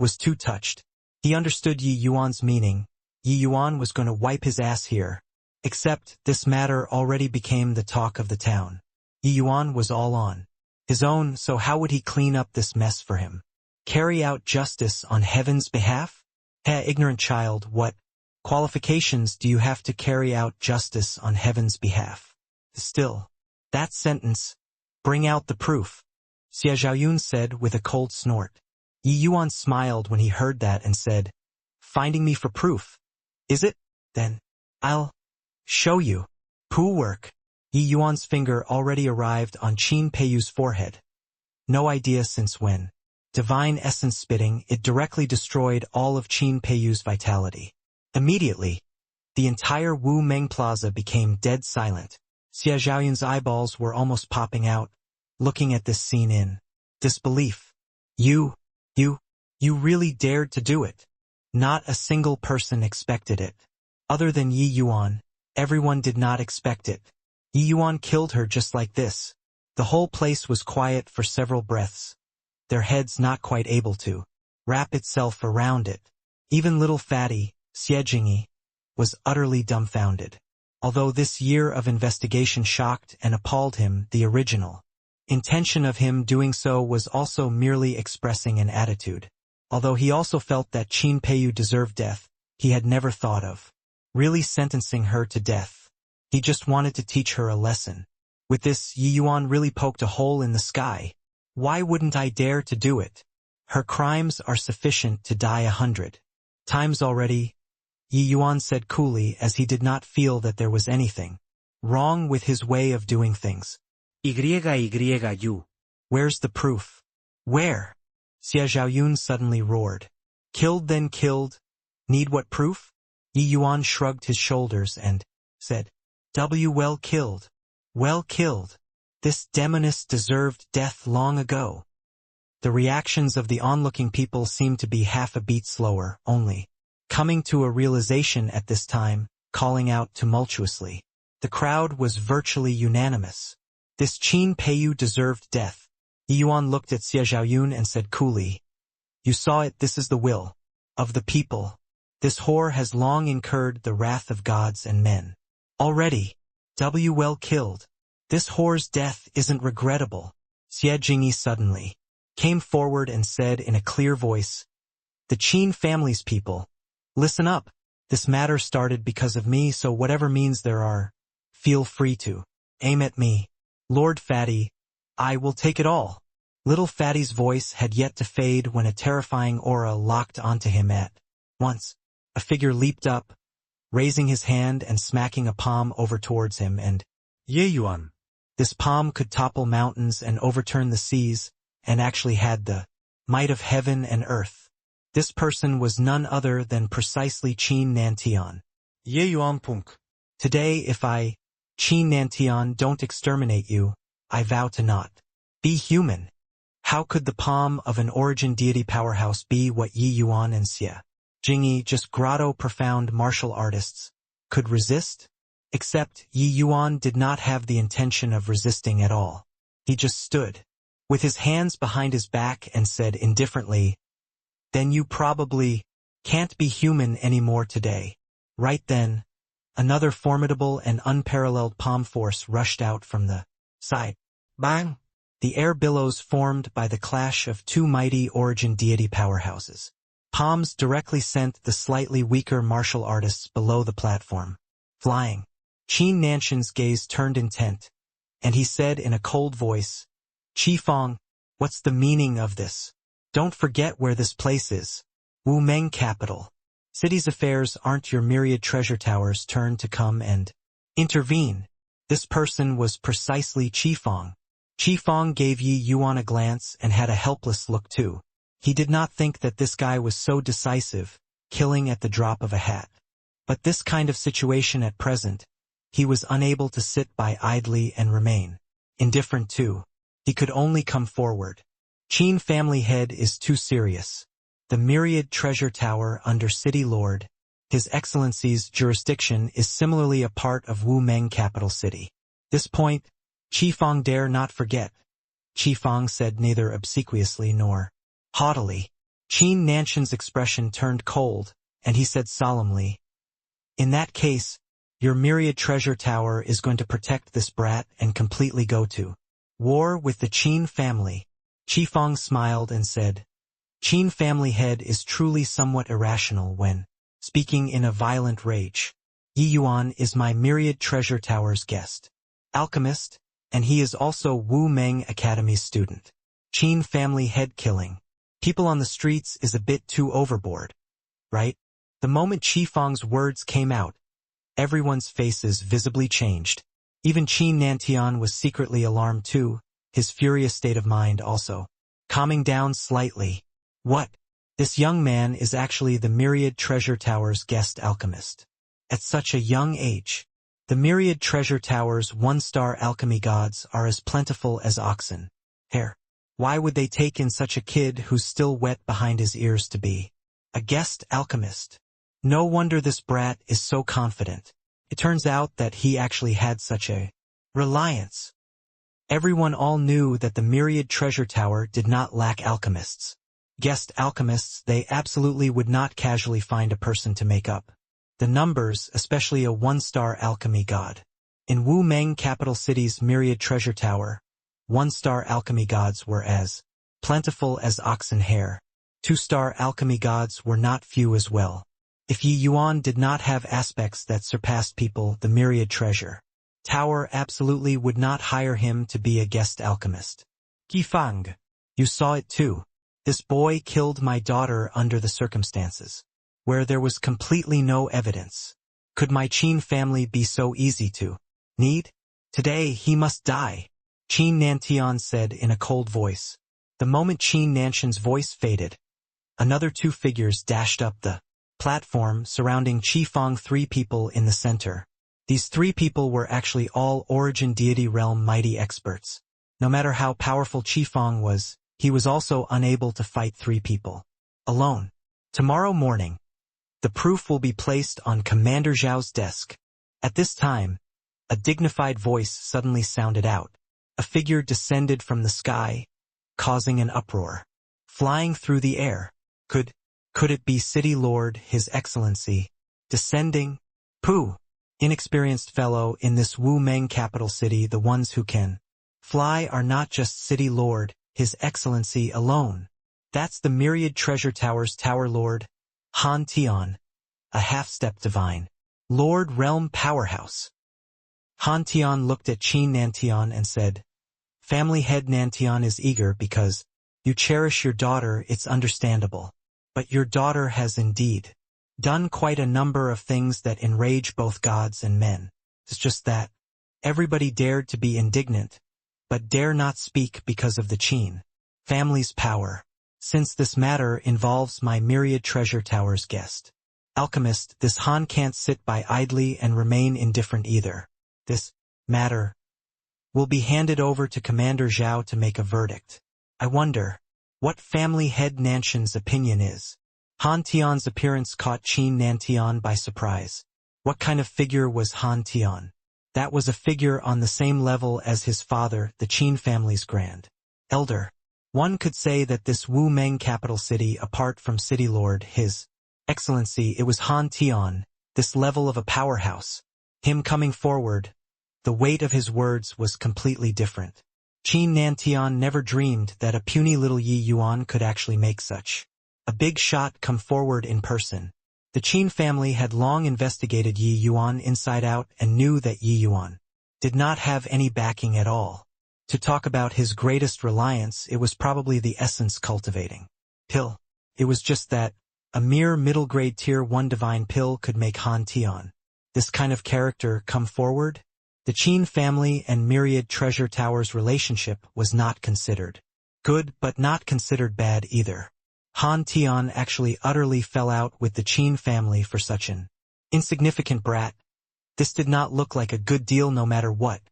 was too touched. He understood Yi Yuan's meaning. Yi Yuan was going to wipe his ass here. Except, this matter already became the talk of the town. Yi Yuan was all on his own, so how would he clean up this mess for him? Carry out justice on heaven's behalf? Ignorant child, what qualifications do you have to carry out justice on heaven's behalf? Still, that sentence, bring out the proof, Xie Zhaoyun said with a cold snort. Yi Yuan smiled when he heard that and said, "Finding me for proof, is it? Then, I'll show you." Poo work. Yi Yuan's finger already arrived on Qin Peiyu's forehead. No idea since when. Divine essence spitting, it directly destroyed all of Qin Peiyu's vitality. Immediately, the entire Wu Meng Plaza became dead silent. Xie Zhaoyun's eyeballs were almost popping out, looking at this scene in disbelief. You really dared to do it. Not a single person expected it. Other than Yi Yuan, everyone did not expect it. Yi Yuan killed her just like this. The whole place was quiet for several breaths, their heads not quite able to wrap itself around it. Even little fatty, Xie Jingyi, was utterly dumbfounded. Although this year of investigation shocked and appalled him, the original intention of him doing so was also merely expressing an attitude. Although he also felt that Qin Peiyu deserved death, he had never thought of really sentencing her to death. He just wanted to teach her a lesson. With this, Yi Yuan really poked a hole in the sky. Why wouldn't I dare to do it? Her crimes are sufficient to die 100 times already, Yi Yuan said coolly, as he did not feel that there was anything wrong with his way of doing things. YYU. Where's the proof? Where? Xie Zhaoyun suddenly roared. Killed then killed? Need what proof? Yi Yuan shrugged his shoulders and said, well killed. Well killed. This demoness deserved death long ago. The reactions of the onlooking people seemed to be half a beat slower, only coming to a realization at this time, calling out tumultuously. The crowd was virtually unanimous. This Qin Peiyu deserved death. Yi Yuan looked at Xie Zhaoyun and said coolly, You saw it, this is the will of the people. This whore has long incurred the wrath of gods and men. Already, well killed. This whore's death isn't regrettable. Xie Jingyi suddenly came forward and said in a clear voice, The Qin family's people, listen up. This matter started because of me, so whatever means there are, feel free to aim at me. Lord Fatty, I will take it all. Little Fatty's voice had yet to fade when a terrifying aura locked onto him at once. A figure leaped up, raising his hand and smacking a palm over towards him, and Ye Yuan. This palm could topple mountains and overturn the seas, and actually had the might of heaven and earth. This person was none other than precisely Qin Nantian. Ye Yuan Punk. Today, if I, Qin Nantian, don't exterminate you, I vow to not be human. How could the palm of an origin deity powerhouse be what Yi Yuan and Xie Jingyi, just grotto profound martial artists, could resist? Except Yi Yuan did not have the intention of resisting at all. He just stood, with his hands behind his back, and said indifferently, Then you probably can't be human anymore today. Right then, another formidable and unparalleled palm force rushed out from the side. Bang! The air billows formed by the clash of two mighty origin deity powerhouses. Palms directly sent the slightly weaker martial artists below the platform, flying. Qin Nanshan's gaze turned intent, and he said in a cold voice, Qi Fong, what's the meaning of this? Don't forget where this place is. Wu Meng capital. City's affairs aren't your myriad treasure towers' turn to come and intervene. This person was precisely Qi Fong. Qi Fong gave Yi Yuan a glance and had a helpless look too. He did not think that this guy was so decisive, killing at the drop of a hat. But this kind of situation at present, he was unable to sit by idly and remain indifferent to. He could only come forward. Qin family head is too serious. The myriad treasure tower under City Lord, His Excellency's jurisdiction, is similarly a part of Wu Meng capital city. This point, Qi Fong dare not forget. Qi Fong said neither obsequiously nor haughtily. Qin Nanshan's expression turned cold, and he said solemnly, In that case, your myriad treasure tower is going to protect this brat and completely go to war with the Qin family. Qi Fong smiled and said, Qin family head is truly somewhat irrational when speaking in a violent rage. Yi Yuan is my myriad treasure tower's guest, alchemist, and he is also Wu Meng Academy's student. Qin family head killing people on the streets is a bit too overboard, right? The moment Qi Fong's words came out, everyone's faces visibly changed. Even Qin Nantian was secretly alarmed too, his furious state of mind also calming down slightly. What? This young man is actually the Myriad Treasure Tower's guest alchemist. At such a young age, the Myriad Treasure Tower's one-star alchemy gods are as plentiful as oxen. Hair. Why would they take in such a kid who's still wet behind his ears to be a guest alchemist? No wonder this brat is so confident. It turns out that he actually had such a reliance. Everyone all knew that the Myriad Treasure Tower did not lack alchemists. Guest alchemists, they absolutely would not casually find a person to make up the numbers, especially a one-star alchemy god. In Wu Meng capital city's Myriad Treasure Tower, one-star alchemy gods were as plentiful as oxen hair. Two-star alchemy gods were not few as well. If Yi Yuan did not have aspects that surpassed people, the Myriad Treasure Tower absolutely would not hire him to be a guest alchemist. Qi Fang, you saw it too. This boy killed my daughter under the circumstances, where there was completely no evidence. Could my Qin family be so easy to need? Today he must die, Qin Nantian said in a cold voice. The moment Qin Nanshan's voice faded, another two figures dashed up the platform surrounding Qifeng, three people in the center. These three people were actually all Origin Deity Realm mighty experts. No matter how powerful Qifeng was, he was also unable to fight three people alone. Tomorrow morning, the proof will be placed on Commander Zhao's desk. At this time, a dignified voice suddenly sounded out. A figure descended from the sky, causing an uproar. Flying through the air. Could it be City Lord, His Excellency? Descending? Pooh! Inexperienced fellow, in this Wu Meng capital city, the ones who can fly are not just City Lord, His Excellency alone. That's the Myriad Treasure Tower's Tower Lord, Han Tian, a half-step divine Lord Realm powerhouse. Han Tian looked at Qin Nantian and said, Family head Nantian is eager because you cherish your daughter, it's understandable. But your daughter has indeed done quite a number of things that enrage both gods and men. It's just that everybody dared to be indignant, but dare not speak because of the Qin family's power. Since this matter involves my Myriad Treasure Tower's guest, alchemist, this Han can't sit by idly and remain indifferent either. This matter will be handed over to Commander Zhao to make a verdict. I wonder what family head Nanshan's opinion is. Han Tian's appearance caught Qin Nantian by surprise. What kind of figure was Han Tian? That was a figure on the same level as his father, the Qin family's grand elder. One could say that this Wu Meng capital city, apart from City Lord, His Excellency, it was Han Tian, this level of a powerhouse. Him coming forward, the weight of his words was completely different. Qin Nantian never dreamed that a puny little Yi Yuan could actually make such a big shot come forward in person. The Qin family had long investigated Yi Yuan inside out and knew that Yi Yuan did not have any backing at all. To talk about his greatest reliance, it was probably the essence cultivating pill. It was just that a mere middle-grade tier 1 divine pill could make Han Tian, this kind of character, come forward. The Qin family and Myriad Treasure Tower's relationship was not considered good, but not considered bad either. Han Tian actually utterly fell out with the Qin family for such an insignificant brat. This did not look like a good deal no matter what.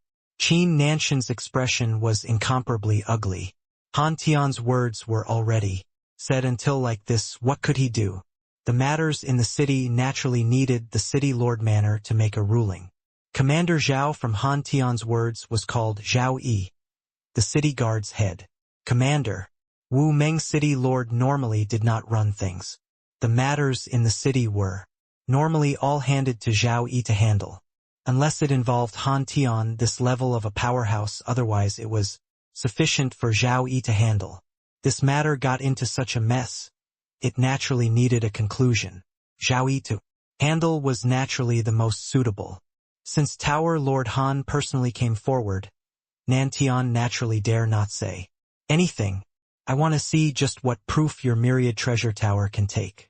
Qin Nanshan's expression was incomparably ugly. Han Tian's words were already said. Until like this, what could he do? The matters in the city naturally needed the City Lord Manor to make a ruling. Commander Zhao, from Han Tian's words, was called Zhao Yi, the city guard's head commander. Wu Meng City Lord normally did not run things. The matters in the city were normally all handed to Zhao Yi to handle. Unless it involved Han Tian, this level of a powerhouse, otherwise it was sufficient for Zhao Yi to handle. This matter got into such a mess, it naturally needed a conclusion. Zhao Yi to handle was naturally the most suitable. Since Tower Lord Han personally came forward, Nantian naturally dare not say anything. I want to see just what proof your Myriad Treasure Tower can take.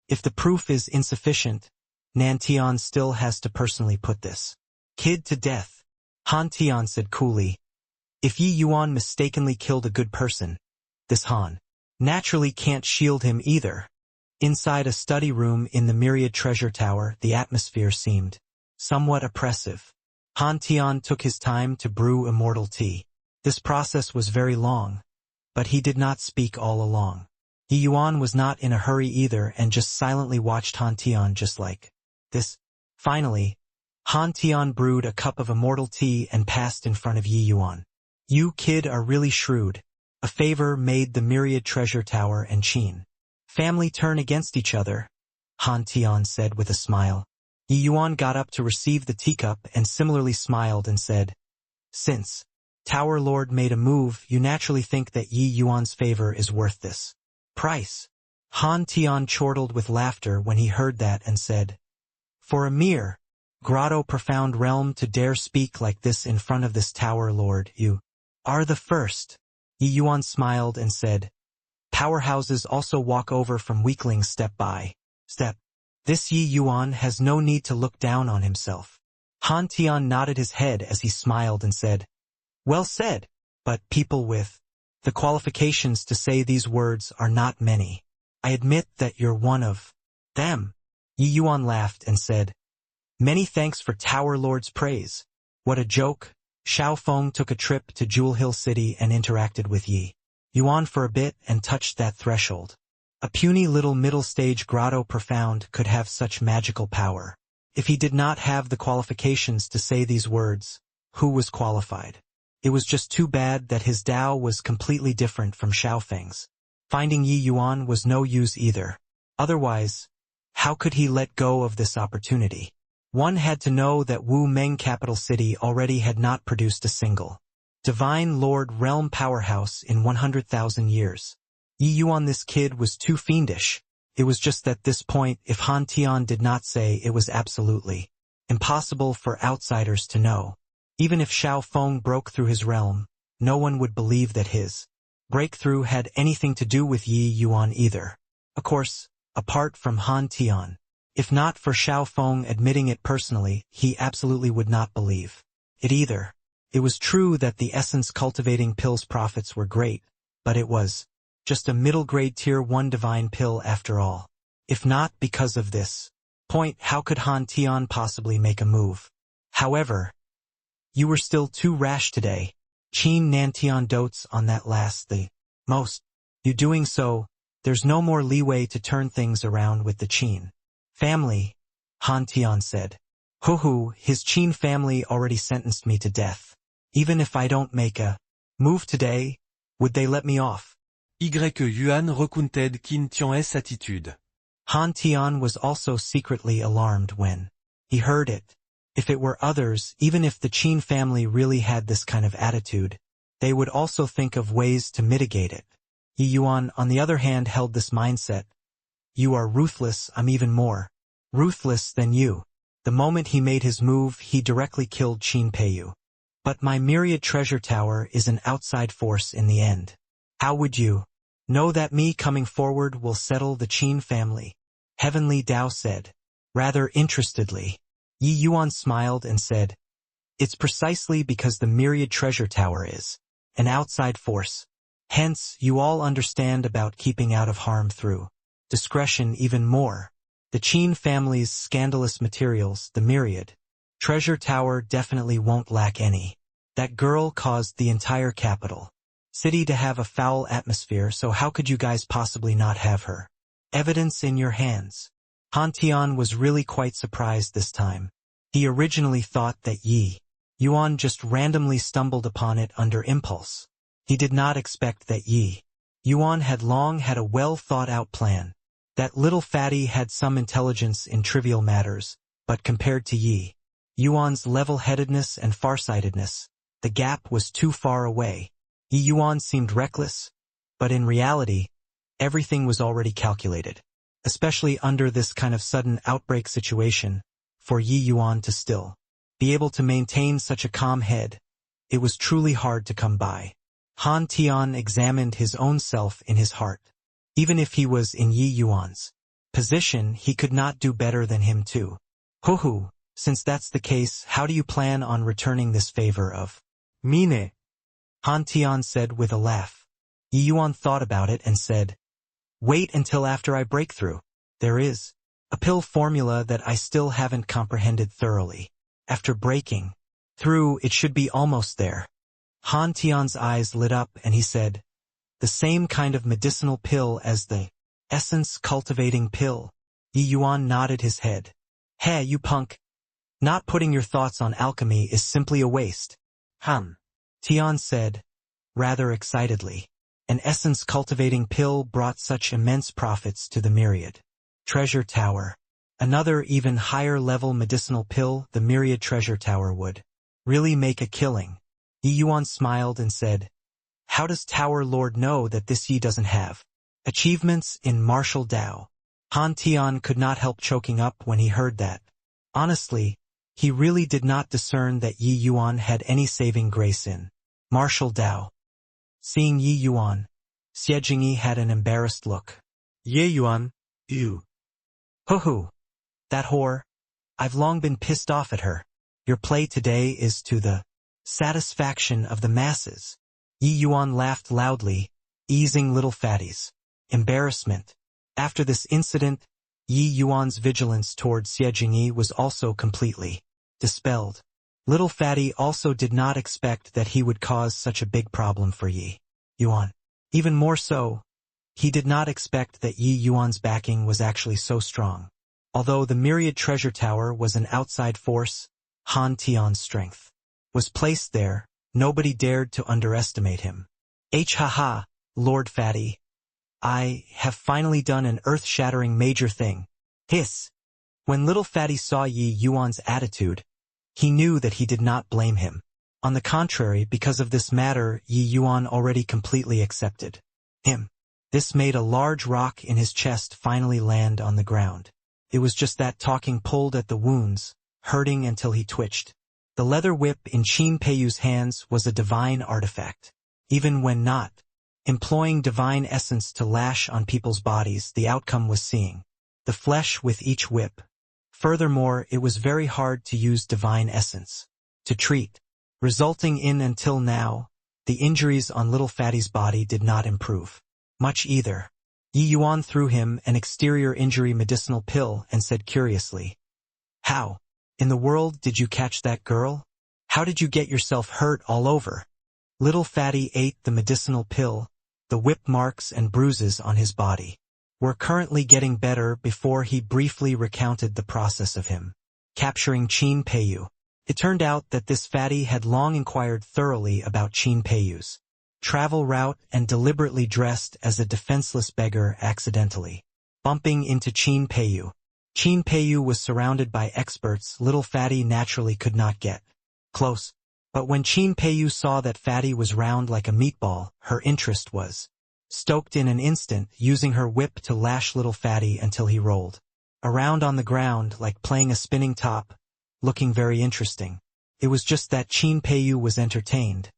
If the proof is insufficient, Nantian still has to personally put this kid to death. Han Tian said coolly, if Yi Yuan mistakenly killed a good person, this Han naturally can't shield him either. Inside a study room in the Myriad Treasure Tower, the atmosphere seemed somewhat oppressive. Han Tian took his time to brew immortal tea. This process was very long, but he did not speak all along. Yi Yuan was not in a hurry either and just silently watched Han Tian just like this. Finally, Han Tian brewed a cup of immortal tea and passed in front of Yi Yuan. You kid are really shrewd. A favor made the Myriad Treasure Tower and Qin family turn against each other, Han Tian said with a smile. Yi Yuan got up to receive the teacup and similarly smiled and said, since Tower Lord made a move, you naturally think that Yi Yuan's favor is worth this price. Han Tian chortled with laughter when he heard that and said, for a mere grotto profound realm to dare speak like this in front of this Tower Lord, you are the first. Yi Yuan smiled and said, powerhouses also walk over from weaklings step by step. This Yi Yuan has no need to look down on himself. Han Tian nodded his head as he smiled and said, well said, but people with The qualifications to say these words are not many. I admit that you're one of them. Yi Yuan laughed and said, Many thanks for Tower Lord's praise. What a joke. Xiao Feng took a trip to Jewel Hill City and interacted with Yi Yuan for a bit and touched that threshold. A puny little middle-stage grotto profound could have such magical power. If he did not have the qualifications to say these words, who was qualified? It was just too bad that his Dao was completely different from Xiao Feng's. Finding Yi Yuan was no use either. Otherwise, how could he let go of this opportunity? One had to know that Wu Meng capital city already had not produced a single Divine Lord realm powerhouse in 100,000 years. Yi Yuan, this kid was too fiendish. It was just at this point, if Han Tian did not say, it was absolutely impossible for outsiders to know. Even if Xiao Feng broke through his realm, no one would believe that his breakthrough had anything to do with Yi Yuan either. Of course, apart from Han Tian. If not for Xiao Feng admitting it personally, he absolutely would not believe it either. It was true that the essence cultivating pill's profits were great, but it was just a middle-grade tier 1 divine pill after all. If not because of this point, how could Han Tian possibly make a move? However, you were still too rash today. Qin Nantian dotes on that last the most. You doing so, there's no more leeway to turn things around with the Qin family, Han Tian said. Hoo, his Qin family already sentenced me to death. Even if I don't make a move today, would they let me off? Yuan recounted Qin Tian's attitude. Han Tian was also secretly alarmed when he heard it. If it were others, even if the Qin family really had this kind of attitude, they would also think of ways to mitigate it. Yi Yuan, on the other hand, held this mindset. You are ruthless, I'm even more ruthless than you. The moment he made his move, he directly killed Qin Peiyu. But my myriad treasure tower is an outside force in the end. How would you know that me coming forward will settle the Qin family? Heavenly Dao said, rather interestedly. Yi Yuan smiled and said, It's precisely because the myriad treasure tower is an outside force. Hence, you all understand about keeping out of harm through discretion even more. The Qin family's scandalous materials, the myriad treasure tower, definitely won't lack any. That girl caused the entire capital city to have a foul atmosphere, so how could you guys possibly not have her evidence in your hands? Han Tian was really quite surprised this time. He originally thought that Yi Yuan just randomly stumbled upon it under impulse. He did not expect that Yi Yuan had long had a well-thought-out plan. That little fatty had some intelligence in trivial matters, but compared to Yi Yuan's level-headedness and farsightedness, the gap was too far away. Yi Yuan seemed reckless, but in reality, everything was already calculated. Especially under this kind of sudden outbreak situation, for Yi Yuan to still be able to maintain such a calm head, it was truly hard to come by. Han Tian examined his own self in his heart. Even if he was in Yi Yuan's position, he could not do better than him too. Hoo, since that's the case, how do you plan on returning this favor of mine? Han Tian said with a laugh. Yi Yuan thought about it and said, Wait until after I break through. There is a pill formula that I still haven't comprehended thoroughly. After breaking through, it should be almost there. Han Tian's eyes lit up and he said, The same kind of medicinal pill as the essence cultivating pill. Yi Yuan nodded his head. Hey, you punk. Not putting your thoughts on alchemy is simply a waste. Han Tian said, rather excitedly. An essence-cultivating pill brought such immense profits to the myriad treasure tower. Another even higher-level medicinal pill, the myriad treasure tower, would really make a killing. Yi Yuan smiled and said, How does Tower Lord know that this Yi doesn't have achievements in martial Dao? Han Tian could not help choking up when he heard that. Honestly, he really did not discern that Yi Yuan had any saving grace in martial Dao. Seeing Yi Yuan, Xie Jingyi had an embarrassed look. Yi Yuan, you. Hoo, that whore. I've long been pissed off at her. Your play today is to the satisfaction of the masses. Yi Yuan laughed loudly, easing little Fatty's embarrassment. After this incident, Yi Yuan's vigilance toward Xie Jingyi was also completely dispelled. Little Fatty also did not expect that he would cause such a big problem for Yi Yuan. Even more so, he did not expect that Yi Yuan's backing was actually so strong. Although the Myriad Treasure Tower was an outside force, Han Tian's strength was placed there. Nobody dared to underestimate him. Ha, Lord Fatty. I have finally done an earth-shattering major thing. Hiss. When little Fatty saw Yi Yuan's attitude, he knew that he did not blame him. On the contrary, because of this matter, Yi Yuan already completely accepted him. This made a large rock in his chest finally land on the ground. It was just that talking pulled at the wounds, hurting until he twitched. The leather whip in Qin Peiyu's hands was a divine artifact. Even when not employing divine essence to lash on people's bodies, the outcome was seeing the flesh with each whip. Furthermore, it was very hard to use divine essence to treat, resulting in, until now, the injuries on little Fatty's body did not improve much either. Yi Yuan threw him an exterior injury medicinal pill and said curiously, "How in the world did you catch that girl? How did you get yourself hurt all over?" Little Fatty ate the medicinal pill. The whip marks and bruises on his body were currently getting better before he briefly recounted the process of him capturing Qin Peiyu. It turned out that this Fatty had long inquired thoroughly about Qin Peiyu's travel route and deliberately dressed as a defenseless beggar accidentally bumping into Qin Peiyu. Qin Peiyu was surrounded by experts. Little Fatty naturally could not get close. But when Qin Peiyu saw that Fatty was round like a meatball, her interest was stoked in an instant, using her whip to lash little Fatty until he rolled around on the ground like playing a spinning top, looking very interesting. It was just that Qin Peiyu was entertained,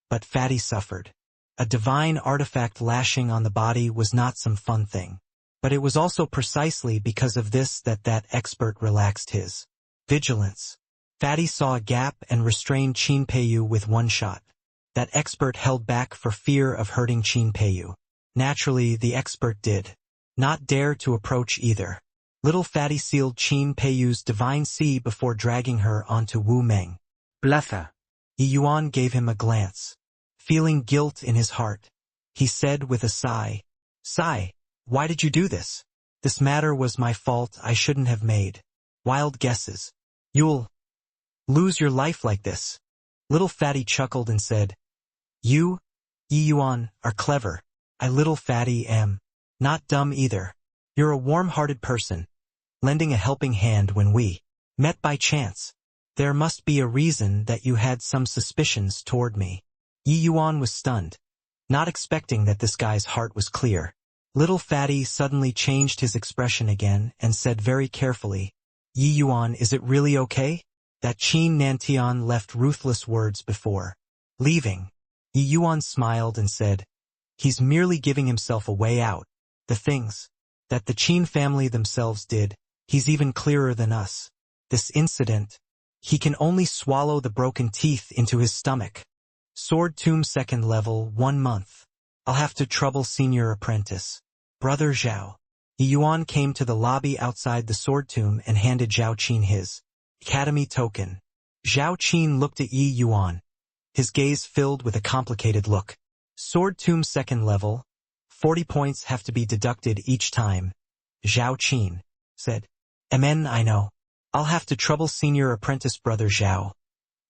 but Fatty suffered. A divine artifact lashing on the body was not some fun thing. But it was also precisely because of this that expert relaxed his vigilance. Fatty saw a gap and restrained Qin Peiyu with one shot. That expert held back for fear of hurting Qin Peiyu. Naturally, the expert did not dare to approach either. Little Fatty sealed Qin Peiyu's divine sea before dragging her onto Wu Meng Plaza. Yi Yuan gave him a glance. Feeling guilt in his heart, he said with a sigh, "Why did you do this? This matter was my fault. I shouldn't have made wild guesses. You'll lose your life like this." Little Fatty chuckled and said, "You, Yi Yuan, are clever. I, little Fatty, am not dumb either. You're a warm-hearted person, lending a helping hand when we met by chance. There must be a reason that you had some suspicions toward me." Yi Yuan was stunned, not expecting that this guy's heart was clear. Little Fatty suddenly changed his expression again and said very carefully, "Yi Yuan, is it really okay?" That Qin Nantian left ruthless words before leaving. Yi Yuan smiled and said, "He's merely giving himself a way out. The things that the Qin family themselves did, he's even clearer than us. This incident, he can only swallow the broken teeth into his stomach. Sword Tomb 2nd level, 1 month. I'll have to trouble senior apprentice. Brother Zhao." Yi Yuan came to the lobby outside the Sword Tomb and handed Zhao Qin his academy token. Zhao Qin looked at Yi Yuan, his gaze filled with a complicated look. "Sword Tomb 2nd level, 40 points have to be deducted each time," Zhao Qin said. "Amen, I know. I'll have to trouble senior apprentice Brother Zhao,"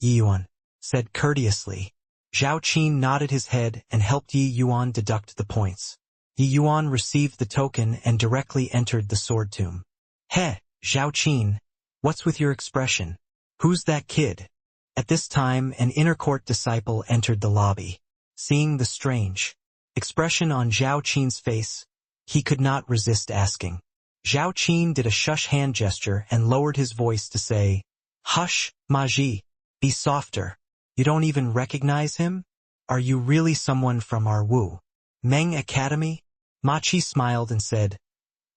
Yi Yuan said courteously. Zhao Qin nodded his head and helped Yi Yuan deduct the points. Yi Yuan received the token and directly entered the Sword Tomb. "Heh, Zhao Qin, what's with your expression? Who's that kid?" At this time, an inner court disciple entered the lobby. Seeing the strange expression on Zhao Qin's face, he could not resist asking. Zhao Qin did a shush hand gesture and lowered his voice to say, "Hush, Maji, be softer. You don't even recognize him? Are you really someone from our Wu Meng Academy?" Machi smiled and said,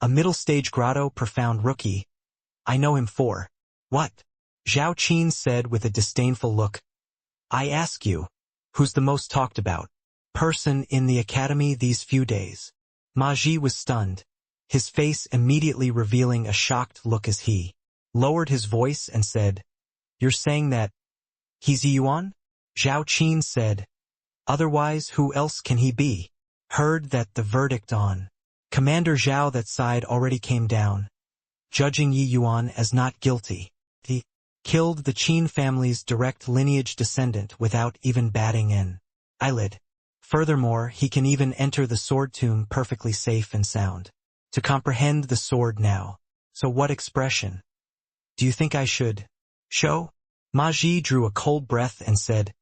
"A middle-stage grotto profound rookie. I know him for what?" Zhao Qin said with a disdainful look. "I ask you, who's the most talked about?" person in the academy these few days. Ma Ji was stunned, his face immediately revealing a shocked look as he lowered his voice and said, "You're saying that he's Yuan?" Zhao Qin said, "Otherwise, who else can he be?" Heard that the verdict on Commander Zhao that side already came down, judging Yi Yuan as not guilty. He killed the Qin family's direct lineage descendant without even batting an eyelid. Furthermore, he can even enter the sword tomb perfectly safe and sound. To comprehend the sword now. So what expression do you think I should show? Ma Ji drew a cold breath and said,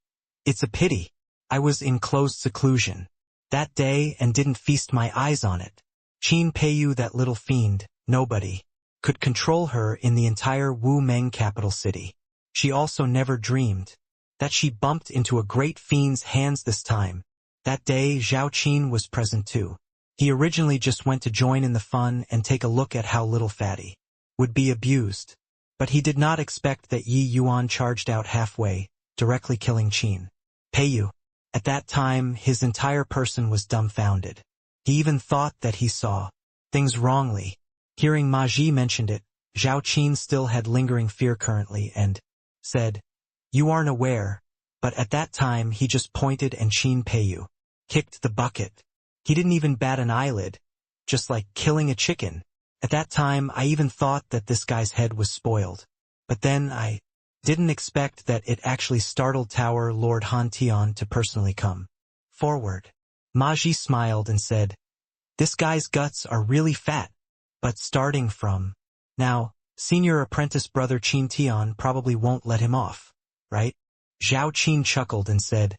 "It's a pity. I was in closed seclusion that day and didn't feast my eyes on it. Qin Peiyu, that little fiend, nobody could control her in the entire Wu Meng capital city. She also never dreamed that she bumped into a great fiend's hands this time. That day Zhao Qin was present too. He originally just went to join in the fun and take a look at how little fatty would be abused. But he did not expect that Yi Yuan charged out halfway, directly killing Qin Peiyu. At that time, his entire person was dumbfounded. He even thought that he saw things wrongly. Hearing Ma Ji mentioned it, Zhao Qin still had lingering fear currently and said, "You aren't aware," but at that time he just pointed and Qin Peiyu kicked the bucket. He didn't even bat an eyelid, just like killing a chicken. At that time I even thought that this guy's head was spoiled. But then I didn't expect that it actually startled Tower Lord Han Tian to personally come forward. Ma Ji smiled and said, "This guy's guts are really fat. But starting from now, senior apprentice brother Qin Tian probably won't let him off, right?" Zhao Qin chuckled and said,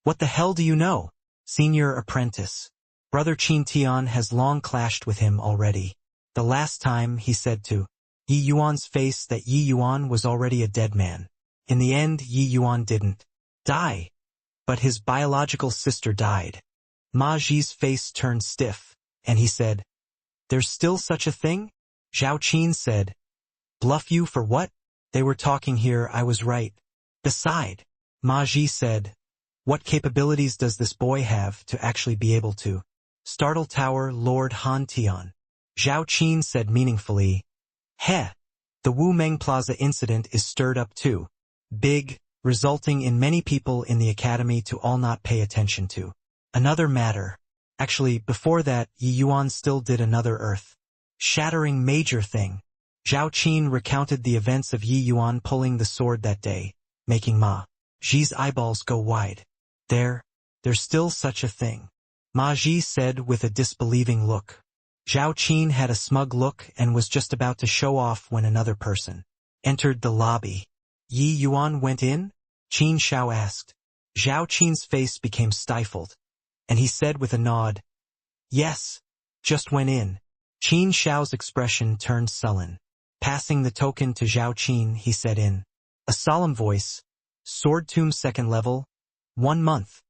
"What the hell do you know? Senior apprentice. Brother Qin Tian has long clashed with him already. The last time he said to Yi Yuan's face that Yi Yuan was already a dead man. In the end, Yi Yuan didn't die, but his biological sister died." Ma Ji's face turned stiff, and he said, "There's still such a thing?" Zhao Qin said, "Bluff you for what? They were talking here, I was right. Beside," Ma Ji said, "what capabilities does this boy have to actually be able to startle Tower Lord Han Tian?" Zhao Qin said meaningfully, "Heh, the Wu Meng Plaza incident is stirred up too. Big, resulting in many people in the academy to all not pay attention to another matter. Actually, before that, Yi Yuan still did another earth-shattering major thing." Zhao Qin recounted the events of Yi Yuan pulling the sword that day, making Ma Ji's eyeballs go wide. There's still such a thing," Ma Ji said with a disbelieving look. Zhao Qin had a smug look and was just about to show off when another person entered the lobby. "Yi Yuan went in?" Qin Shao asked. Zhao Qin's face became stifled, and he said with a nod, "Yes, just went in." Qin Shao's expression turned sullen. Passing the token to Zhao Qin, he said in a solemn voice, "Sword Tomb 2nd level, 1 month."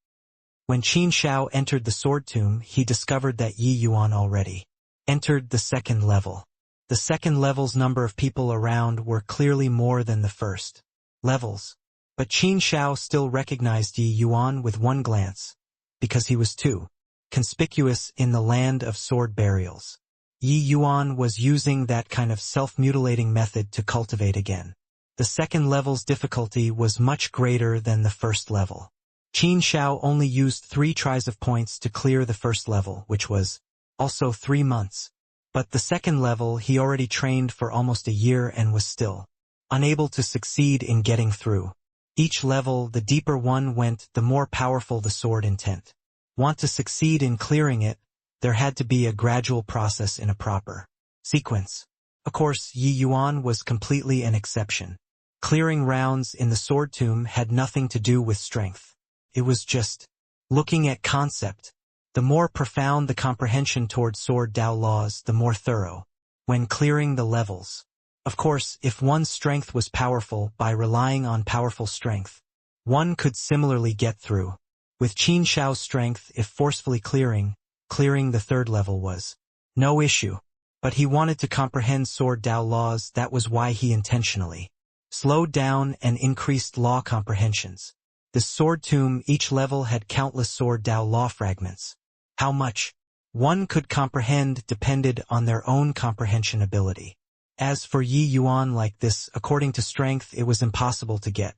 When Qin Shao entered the sword tomb, he discovered that Yi Yuan already entered the 2nd level. The 2nd level's number of people around were clearly more than the first levels, but Qin Shao still recognized Yi Yuan with one glance, because he was too conspicuous in the land of sword burials. Yi Yuan was using that kind of self-mutilating method to cultivate again. The 2nd level's difficulty was much greater than the 1st level. Qin Shao only used 3 tries of points to clear the 1st level, which was also 3 months. But the 2nd level he already trained for almost a year and was still unable to succeed in getting through. Each level, the deeper one went, the more powerful the sword intent. Want to succeed in clearing it, there had to be a gradual process in a proper sequence. Of course, Yi Yuan was completely an exception. Clearing rounds in the sword tomb had nothing to do with strength. It was just looking at concept. The more profound the comprehension toward sword Dao laws, the more thorough when clearing the levels. Of course, if one's strength was powerful, by relying on powerful strength, one could similarly get through. With Qin Shao's strength, if forcefully clearing the 3rd level was no issue. But he wanted to comprehend sword Dao laws, that was why he intentionally slowed down and increased law comprehensions. This sword tomb, each level had countless sword Dao law fragments. How much one could comprehend depended on their own comprehension ability. As for Yi Yuan, like this, according to strength, it was impossible to get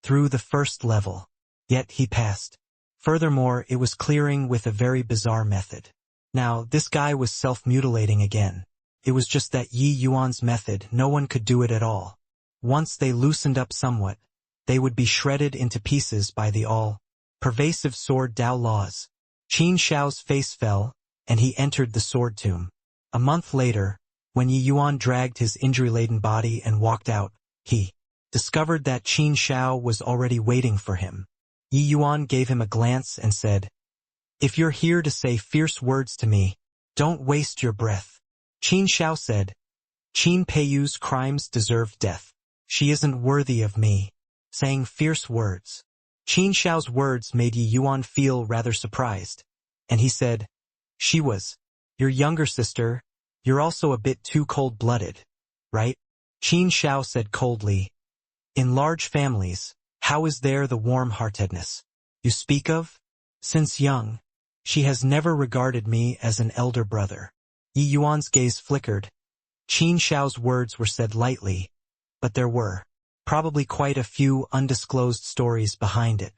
through the first level. Yet he passed. Furthermore, it was clearing with a very bizarre method. Now, this guy was self-mutilating again. It was just that Yi Yuan's method, no one could do it at all. Once they loosened up somewhat, they would be shredded into pieces by the all-pervasive sword Dao laws. Qin Shao's face fell, and he entered the sword tomb. A month later, when Yi Yuan dragged his injury-laden body and walked out, he discovered that Qin Shao was already waiting for him. Yi Yuan gave him a glance and said, "If you're here to say fierce words to me, don't waste your breath." Qin Shao said, "Qin Peiyu's crimes deserved death. She isn't worthy of me saying fierce words." Qin Shao's words made Yi Yuan feel rather surprised, and he said, "She was your younger sister. You're also a bit too cold-blooded, right?" Qin Shao said coldly, "In large families, how is there the warm-heartedness you speak of? Since young, she has never regarded me as an elder brother." Yi Yuan's gaze flickered. Qin Shao's words were said lightly, but there were probably quite a few undisclosed stories behind it.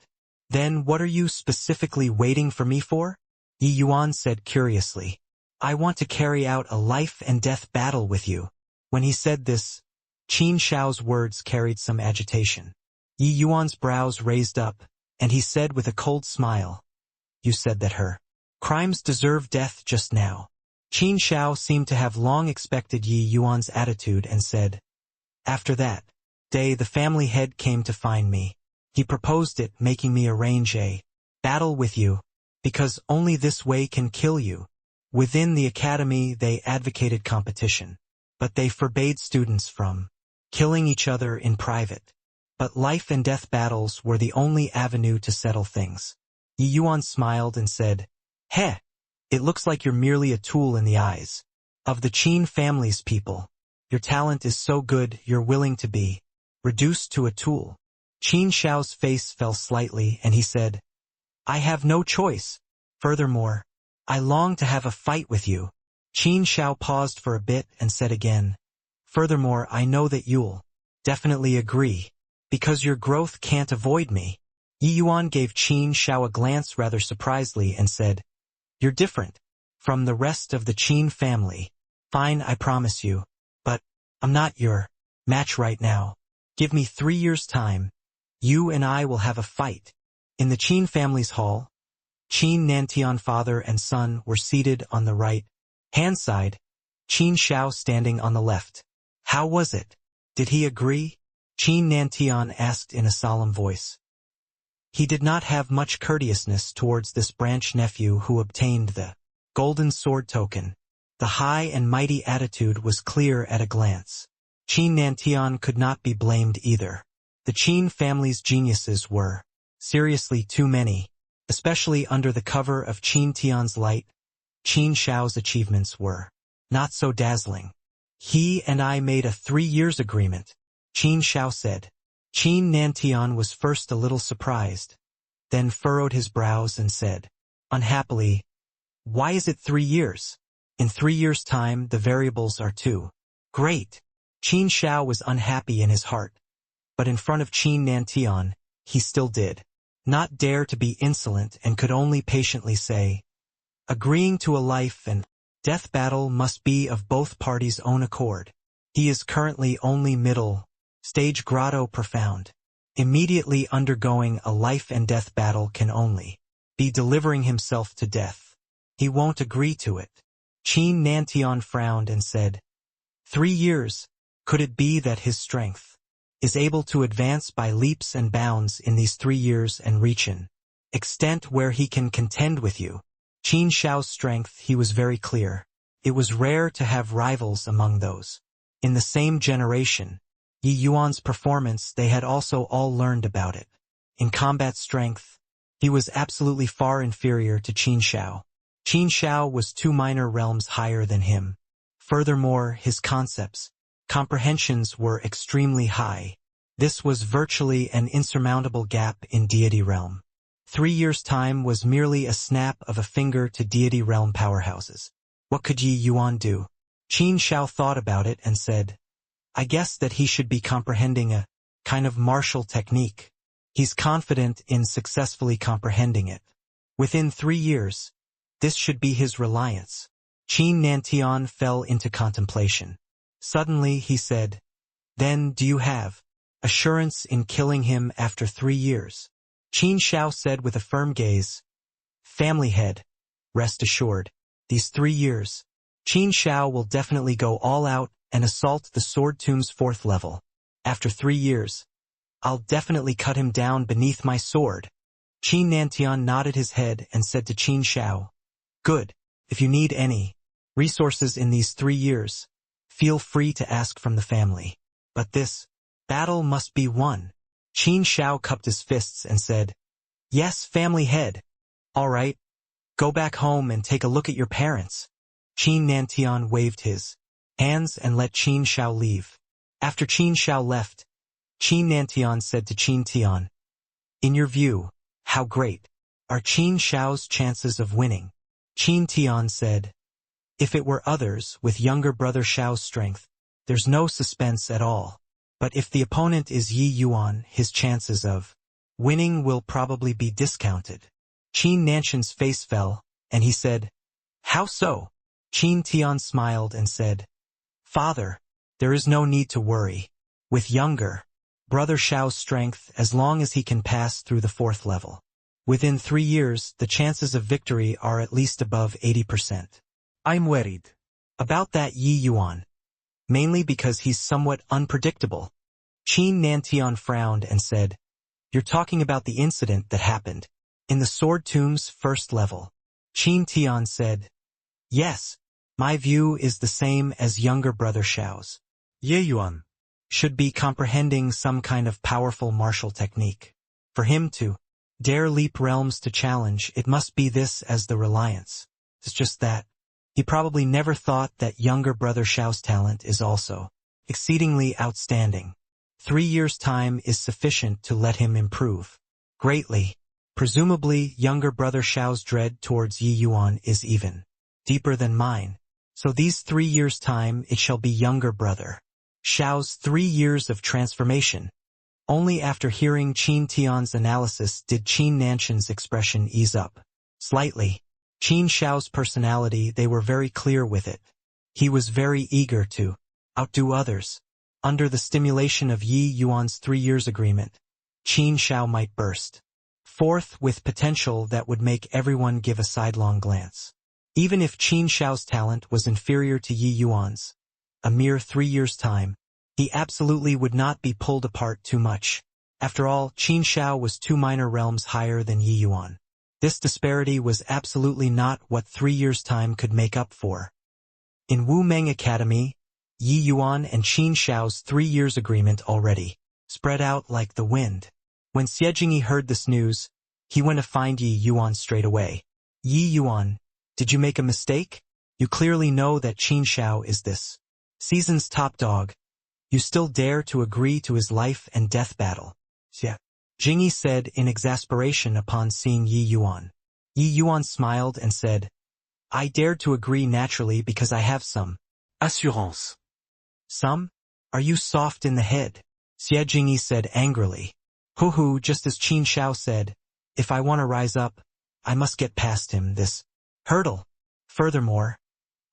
"Then what are you specifically waiting for me for?" Yi Yuan said curiously. "I want to carry out a life-and-death battle with you." When he said this, Qin Shao's words carried some agitation. Yi Yuan's brows raised up, and he said with a cold smile, "You said that her crimes deserve death just now." Qin Shao seemed to have long expected Yi Yuan's attitude and said, "After that day the family head came to find me. He proposed it, making me arrange a battle with you, because only this way can kill you." Within the academy they advocated competition, but they forbade students from killing each other in private. But life-and-death battles were the only avenue to settle things. Yi Yuan smiled and said, "Heh, it looks like you're merely a tool in the eyes of the Qin family's people. Your talent is so good you're willing to be reduced to a tool." Qin Shao's face fell slightly and he said, "I have no choice. Furthermore, I long to have a fight with you." Qin Shao paused for a bit and said again, "Furthermore, I know that you'll definitely agree, because your growth can't avoid me." Yi Yuan gave Qin Shao a glance rather surprisedly and said, "You're different from the rest of the Qin family. Fine, I promise you, but I'm not your match right now. Give me 3 years' time. You and I will have a fight." In the Qin family's hall, Qin Nantian father and son were seated on the right-hand side, Qin Shao standing on the left. "How was it? Did he agree?" Qin Nantian asked in a solemn voice. He did not have much courteousness towards this branch nephew who obtained the golden sword token. The high and mighty attitude was clear at a glance. Qin Nantian could not be blamed either. The Qin family's geniuses were seriously too many, especially under the cover of Qin Tian's light. Qin Shao's achievements were not so dazzling. "He and I made a 3 years agreement," Qin Shao said. Qin Nantian was first a little surprised, then furrowed his brows and said, unhappily, "Why is it 3 years? In 3 years' time the variables are too great." Qin Shao was unhappy in his heart, but in front of Qin Nantian, he still did not dare to be insolent and could only patiently say, "Agreeing to a life and death battle must be of both parties' own accord. He is currently only middle stage grotto profound. Immediately undergoing a life and death battle can only be delivering himself to death. He won't agree to it." Qin Nantian frowned and said, 3 years, could it be that his strength is able to advance by leaps and bounds in these 3 years and reach an extent where he can contend with you?" Qin Shao's strength, he was very clear. It was rare to have rivals among those in the same generation. Yi Yuan's performance, they had also all learned about it. In combat strength, he was absolutely far inferior to Qin Shao. Qin Shao was 2 minor realms higher than him. Furthermore, his comprehensions were extremely high. This was virtually an insurmountable gap in deity realm. 3 years' time was merely a snap of a finger to deity realm powerhouses. What could Yi Yuan do? Qin Shao thought about it and said, I guess that he should be comprehending a kind of martial technique. He's confident in successfully comprehending it. Within 3 years, this should be his reliance. Qin Nantian fell into contemplation. Suddenly he said, Then do you have assurance in killing him after 3 years? Qin Shao said with a firm gaze, Family head, rest assured, these 3 years, Qin Shao will definitely go all out and assault the Sword Tomb's 4th level. After 3 years, I'll definitely cut him down beneath my sword. Qin Nantian nodded his head and said to Qin Shao, Good, if you need any resources in these 3 years, feel free to ask from the family. But this battle must be won. Qin Shao cupped his fists and said, Yes, family head. All right, go back home and take a look at your parents. Qin Nantian waved his hands and let Qin Shao leave. After Qin Shao left, Qin Nantian said to Qin Tian, In your view, how great are Qin Shao's chances of winning? Qin Tian said, If it were others with younger brother Shao's strength, there's no suspense at all. But if the opponent is Yi Yuan, his chances of winning will probably be discounted. Qin Nantian's face fell, and he said, How so? Qin Tian smiled and said, Father, there is no need to worry. With younger brother Shao's strength, as long as he can pass through the 4th level, within 3 years, the chances of victory are at least above 80%. I'm worried about that Yi Yuan, mainly because he's somewhat unpredictable. Qin Nantian frowned and said, You're talking about the incident that happened in the Sword Tomb's 1st level. Qin Tian said, Yes, my view is the same as younger brother Shao's. Ye Yuan should be comprehending some kind of powerful martial technique. For him to dare leap realms to challenge, it must be this as the reliance. It's just that he probably never thought that younger brother Shao's talent is also exceedingly outstanding. 3 years' time is sufficient to let him improve greatly. Presumably, younger brother Shao's dread towards Yi Yuan is even deeper than mine. So these 3 years' time it shall be younger brother Shao's 3 years of transformation. Only after hearing Qin Tian's analysis did Qin Nantian's expression ease up slightly. Qin Shao's personality, they were very clear with it. He was very eager to outdo others. Under the stimulation of Yi Yuan's 3 years agreement, Qin Shao might burst forth with potential that would make everyone give a sidelong glance. Even if Qin Shao's talent was inferior to Yi Yuan's, a mere 3 years' time, he absolutely would not be pulled apart too much. After all, Qin Shao was 2 minor realms higher than Yi Yuan. This disparity was absolutely not what 3 years' time could make up for. In Wu Meng Academy, Yi Yuan and Qin Shao's 3 years agreement already spread out like the wind. When Xie Jingyi heard this news, he went to find Yi Yuan straight away. Yi Yuan, did you make a mistake? You clearly know that Qin Shao is this season's top dog. You still dare to agree to his life and death battle? Xie Jingyi said in exasperation upon seeing Yi Yuan. Yi Yuan smiled and said, I dared to agree naturally because I have some assurance. Some? Are you soft in the head? Xie Jingyi said angrily. Hoo, just as Qin Shao said, if I want to rise up, I must get past him, this hurdle. Furthermore,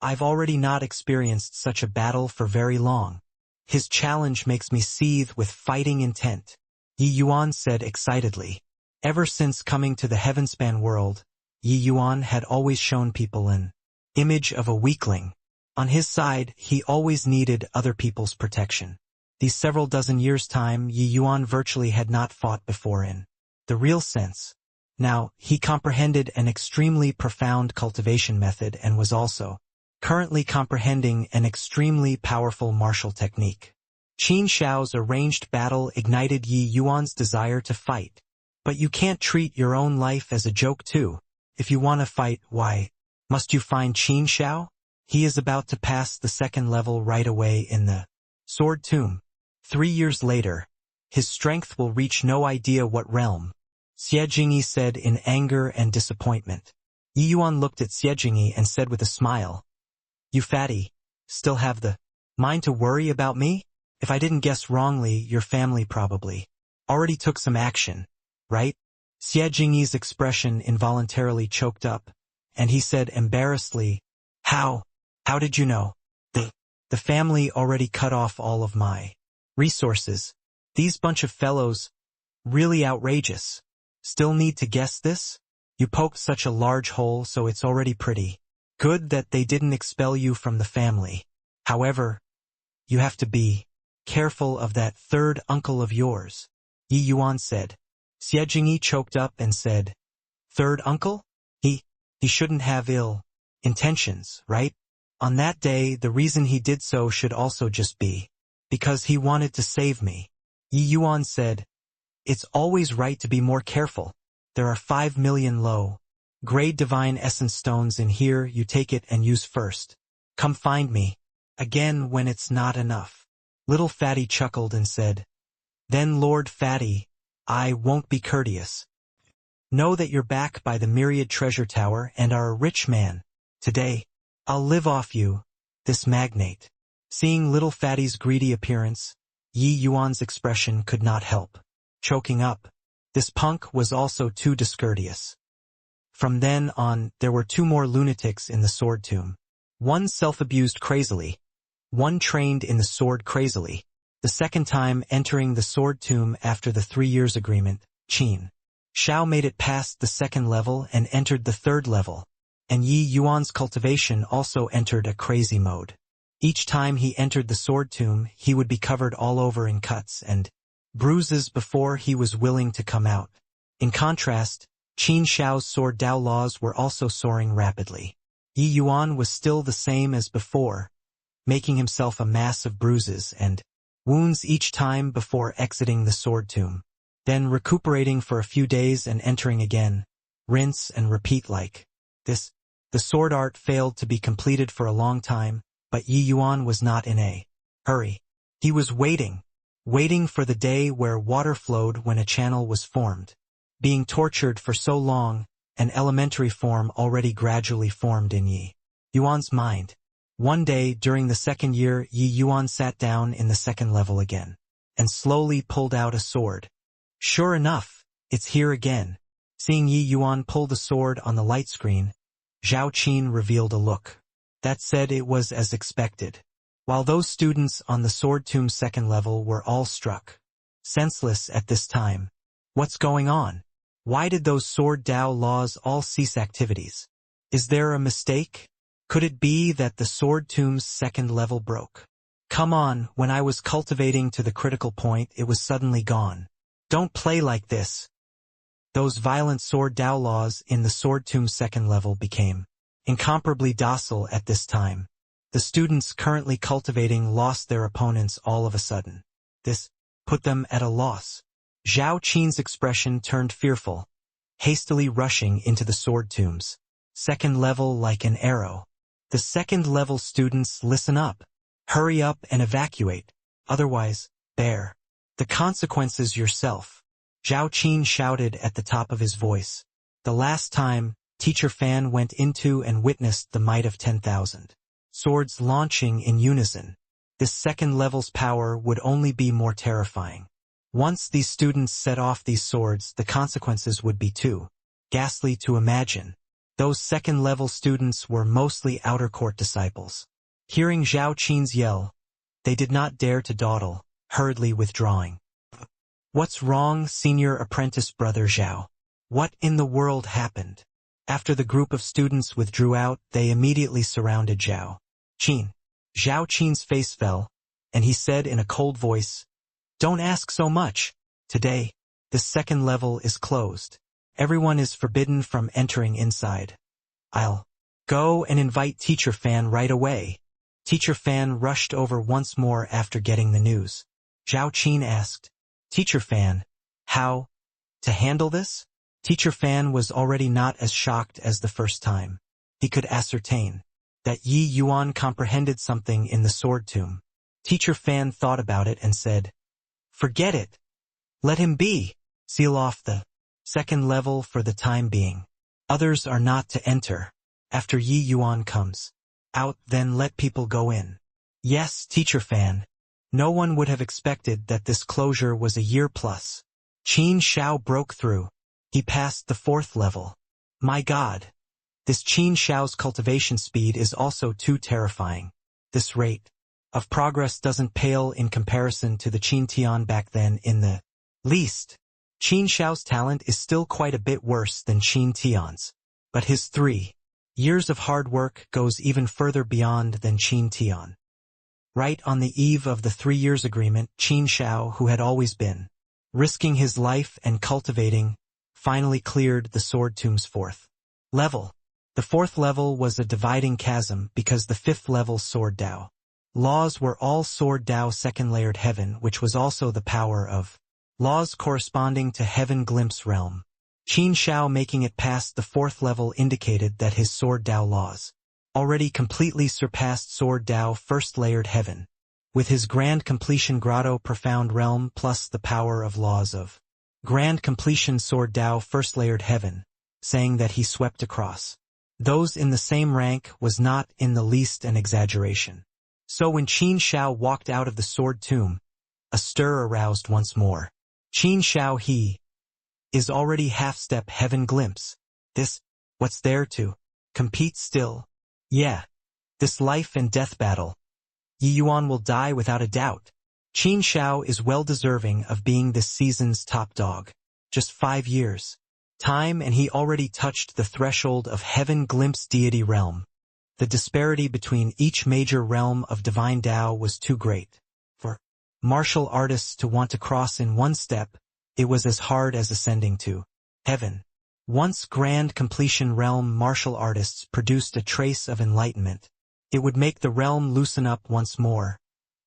I've already not experienced such a battle for very long. His challenge makes me seethe with fighting intent. Yi Yuan said excitedly. Ever since coming to the Heavenspan world, Yi Yuan had always shown people an image of a weakling. On his side, he always needed other people's protection. These several dozen years' time, Yi Yuan virtually had not fought before in the real sense. Now, he comprehended an extremely profound cultivation method and was also currently comprehending an extremely powerful martial technique. Qin Shao's arranged battle ignited Yi Yuan's desire to fight. But you can't treat your own life as a joke too. If you want to fight, why must you find Qin Shao? He is about to pass the 2nd level right away in the Sword Tomb. 3 years later, His strength will reach no idea what realm. Xie Jingyi said in anger and disappointment. Yi Yuan looked at Xie Jingyi and said with a smile, "You fatty, still have the mind to worry about me? If I didn't guess wrongly, your family probably already took some action, right?" Xie Jingyi's expression involuntarily choked up, and he said embarrassedly, How did you know? The family already cut off all of my resources. These bunch of fellows, really outrageous. Still need to guess this? You poked such a large hole, so it's already pretty good that they didn't expel you from the family. However, you have to be careful of that third uncle of yours, Yi Yuan said. Xie Jingyi choked up and said, "Third uncle? He shouldn't have ill intentions, right? On that day, the reason he did so should also just be because he wanted to save me." Yi Yuan said, "It's always right to be more careful. There are 5 million low-grade divine essence stones in here. You take it and use first. Come find me again when it's not enough." Little Fatty chuckled and said, "Then Lord Fatty, I won't be courteous. Know that you're back by the Myriad Treasure Tower and are a rich man. Today, I'll live off you, this magnate." Seeing Little Fatty's greedy appearance, Yi Yuan's expression could not help choking up. This punk was also too discourteous. From then on, there were 2 more lunatics in the sword tomb. One self-abused crazily. One trained in the sword crazily. The second time entering the sword tomb after the 3 years agreement, Qin Shao made it past the 2nd level and entered the 3rd level. And Yi Yuan's cultivation also entered a crazy mode. Each time he entered the sword tomb, he would be covered all over in cuts and bruises before he was willing to come out. In contrast, Qin Shao's sword Dao laws were also soaring rapidly. Yi Yuan was still the same as before, making himself a mass of bruises and wounds each time before exiting the sword tomb, then recuperating for a few days and entering again, rinse and repeat like this. The sword art failed to be completed for a long time, but Yi Yuan was not in a hurry. He was waiting for the day where water flowed when a channel was formed. Being tortured for so long, an elementary form already gradually formed in Yi Yuan's mind. One day during the 2nd year, Yi Yuan sat down in the 2nd level again, and slowly pulled out a sword. Sure enough, it's here again. Seeing Yi Yuan pull the sword on the light screen, Zhao Qin revealed a look that said it was as expected. While those students on the sword tomb's 2nd level were all struck senseless at this time. What's going on? Why did those sword Dao laws all cease activities? Is there a mistake? Could it be that the sword tomb's 2nd level broke? Come on, when I was cultivating to the critical point, it was suddenly gone. Don't play like this. Those violent sword Dao laws in the sword tomb's 2nd level became incomparably docile at this time. The students currently cultivating lost their opponents all of a sudden. This put them at a loss. Zhao Qin's expression turned fearful, hastily rushing into the sword tomb's 2nd level like an arrow. The 2nd level students, listen up. Hurry up and evacuate. Otherwise, bear the consequences yourself. Zhao Qin shouted at the top of his voice. The last time, Teacher Fan went into and witnessed the might of 10,000 swords launching in unison. This 2nd level's power would only be more terrifying. Once these students set off these swords, the consequences would be too ghastly to imagine. Those 2nd level students were mostly outer court disciples. Hearing Zhao Qin's yell, they did not dare to dawdle, hurriedly withdrawing. What's wrong, senior apprentice brother Zhao? What in the world happened? After the group of students withdrew out, they immediately surrounded Zhao Qin. Zhao Qin's face fell, and he said in a cold voice, "Don't ask so much. Today, the 2nd level is closed. Everyone is forbidden from entering inside. I'll go and invite Teacher Fan right away." Teacher Fan rushed over once more after getting the news. Zhao Qin asked, "Teacher Fan, how to handle this?" Teacher Fan was already not as shocked as the first time. He could ascertain that Yi Yuan comprehended something in the sword tomb. Teacher Fan thought about it and said, "Forget it. Let him be. Seal off the second level for the time being. Others are not to enter. After Yi Yuan comes out, then let people go in. Yes, teacher fan. No one would have expected that this closure was a year plus. Qin Shao broke through. He passed the 4th level. My God. This Qin Shao's cultivation speed is also too terrifying. This rate of progress doesn't pale in comparison to the Qin Tian back then in the least. Qin Shao's talent is still quite a bit worse than Qin Tian's. But his 3 years of hard work goes even further beyond than Qin Tian. Right on the eve of the 3 years agreement, Qin Shao, who had always been risking his life and cultivating, finally cleared the Sword Tomb's 4th level. The 4th level was a dividing chasm because the 5th level Sword Dao laws were all Sword Dao 2nd layered heaven, which was also the power of laws corresponding to Heaven Glimpse realm. Qin Shao making it past the 4th level indicated that his Sword Dao laws already completely surpassed Sword Dao 1st layered heaven. With his Grand Completion Grotto Profound Realm plus the power of laws of Grand Completion Sword Dao 1st layered heaven, saying that he swept across those in the same rank was not in the least an exaggeration. So when Qin Shao walked out of the Sword Tomb, a stir aroused once more. Qin Shao, he is already half-step Heaven Glimpse. This, what's there to compete still? Yeah. This life and death battle. Yi Yuan will die without a doubt. Qin Shao is well deserving of being this season's top dog. Just 5 years. Time and he already touched the threshold of Heaven Glimpse deity realm. The disparity between each major realm of divine Tao was too great. For martial artists to want to cross in one step, it was as hard as ascending to heaven. Once Grand Completion realm martial artists produced a trace of enlightenment, it would make the realm loosen up once more.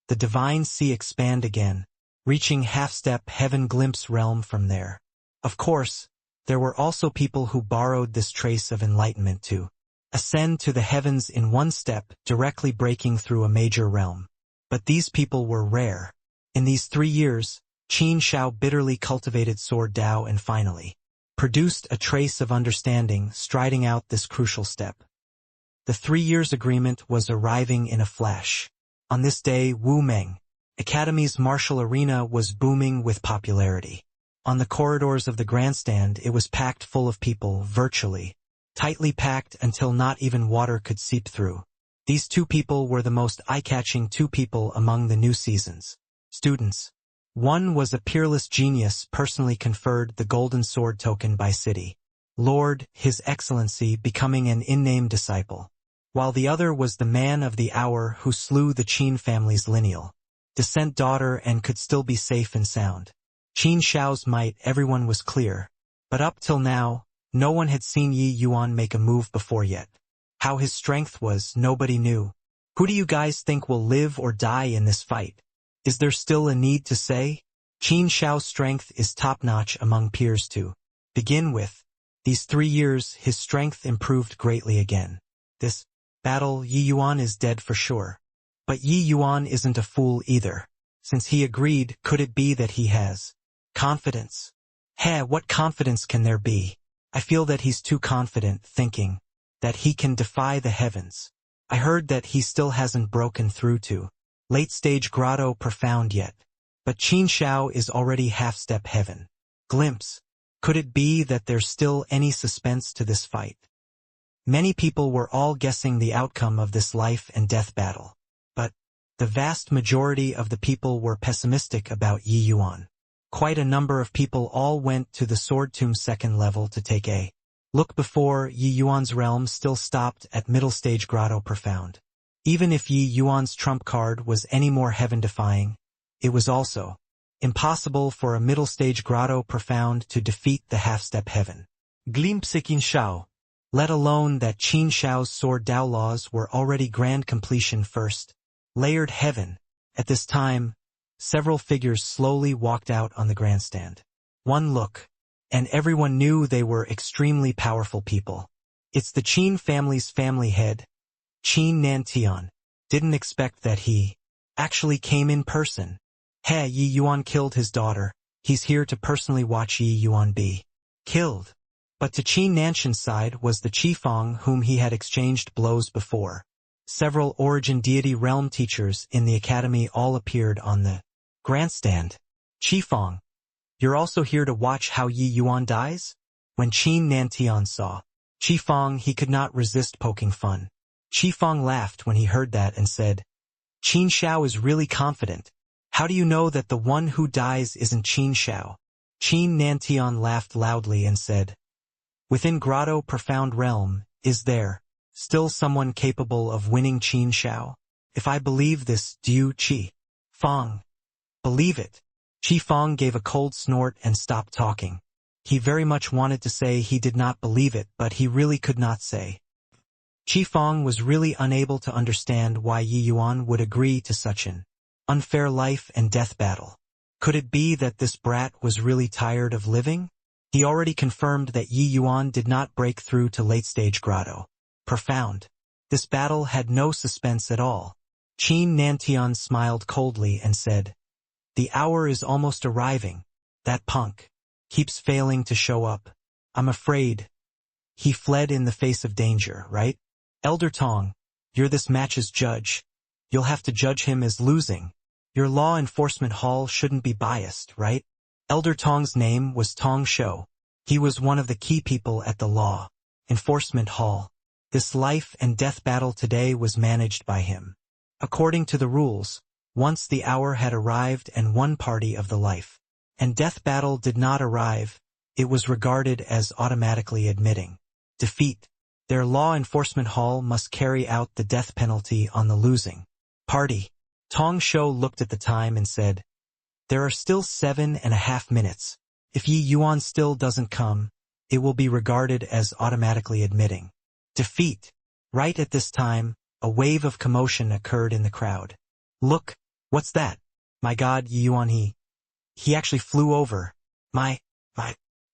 The divine sea expand again, reaching half-step Heaven Glimpse realm from there. Of course, there were also people who borrowed this trace of enlightenment to ascend to the heavens in one step, directly breaking through a major realm. But these people were rare. In these 3 years, Qin Shao bitterly cultivated Sword Dao and finally produced a trace of understanding, striding out this crucial step. The 3 years agreement was arriving in a flash. On this day, Wu Meng Academy's martial arena was booming with popularity. On the corridors of the grandstand, it was packed full of people, virtually tightly packed until not even water could seep through. These 2 people were the most eye-catching 2 people among the new season's students. One was a peerless genius personally conferred the Golden Sword token by City Lord, His Excellency, becoming an in-name disciple, while the other was the man of the hour who slew the Qin family's lineal descent daughter and could still be safe and sound. Qin Shao's might, everyone was clear, but up till now, no one had seen Yi Yuan make a move before yet. How his strength was, nobody knew. Who do you guys think will live or die in this fight? Is there still a need to say? Qin Shao's strength is top-notch among peers to begin with. These 3 years, his strength improved greatly again. This battle, Yi Yuan is dead for sure. But Yi Yuan isn't a fool either. Since he agreed, could it be that he has confidence? What confidence can there be? I feel that he's too confident, thinking that he can defy the heavens. I heard that he still hasn't broken through to late-stage grotto profound yet. But Qin Shao is already half-step heaven glimpse. Could it be that there's still any suspense to this fight? Many people were all guessing the outcome of this life and death battle. But the vast majority of the people were pessimistic about Yi Yuan. Quite a number of people all went to the Sword Tomb 2nd level to take a look before Yi Yuan's realm still stopped at middle stage grotto profound. Even if Yi Yuan's trump card was any more heaven-defying, it was also impossible for a middle stage grotto profound to defeat the half-step heaven glimpse Qin Shao, let alone that Qin Shao's Sword Dao laws were already Grand Completion 1st layered heaven. At this time, several figures slowly walked out on the grandstand. One look, and everyone knew they were extremely powerful people. It's the Qin family's family head, Qin Nantian. Didn't expect that he actually came in person. Yi Yuan killed his daughter, He's here to personally watch Yi Yuan be killed. But to Qin Nanshan's side was the Qifeng whom he had exchanged blows before. Several Origin Deity Realm teachers in the academy all appeared on the grandstand. Qifeng, you're also here to watch how Yi Yuan dies? When Qin Nantian saw Qifeng, he could not resist poking fun. Qifeng laughed when he heard that and said, Qin Shao is really confident. How do you know that the one who dies isn't Qin Shao? Qin Nantian laughed loudly and said, within Grotto Profound Realm, is there still someone capable of winning Qin Shao? If I believe this, do you, Qifeng, believe it? Qifeng gave a cold snort and stopped talking. He very much wanted to say he did not believe it, but he really could not say. Qifeng was really unable to understand why Yi Yuan would agree to such an unfair life and death battle. Could it be that this brat was really tired of living? He already confirmed that Yi Yuan did not break through to late-stage Grotto Profound. This battle had no suspense at all. Qin Nantian smiled coldly and said, the hour is almost arriving. That punk keeps failing to show up. I'm afraid he fled in the face of danger, right? Elder Tong, you're this match's judge. You'll have to judge him as losing. Your law enforcement hall shouldn't be biased, right? Elder Tong's name was Tong Shou. He was one of the key people at the law enforcement hall. This life and death battle today was managed by him. According to the rules, once the hour had arrived and one party of the life and death battle did not arrive, it was regarded as automatically admitting defeat. Their law enforcement hall must carry out the death penalty on the losing party. Tong Shou looked at the time and said, there are still 7.5 minutes. If Yi Yuan still doesn't come, it will be regarded as automatically admitting defeat. Right at this time, a wave of commotion occurred in the crowd. Look, what's that? My God, Yi Yuan, he actually flew over. My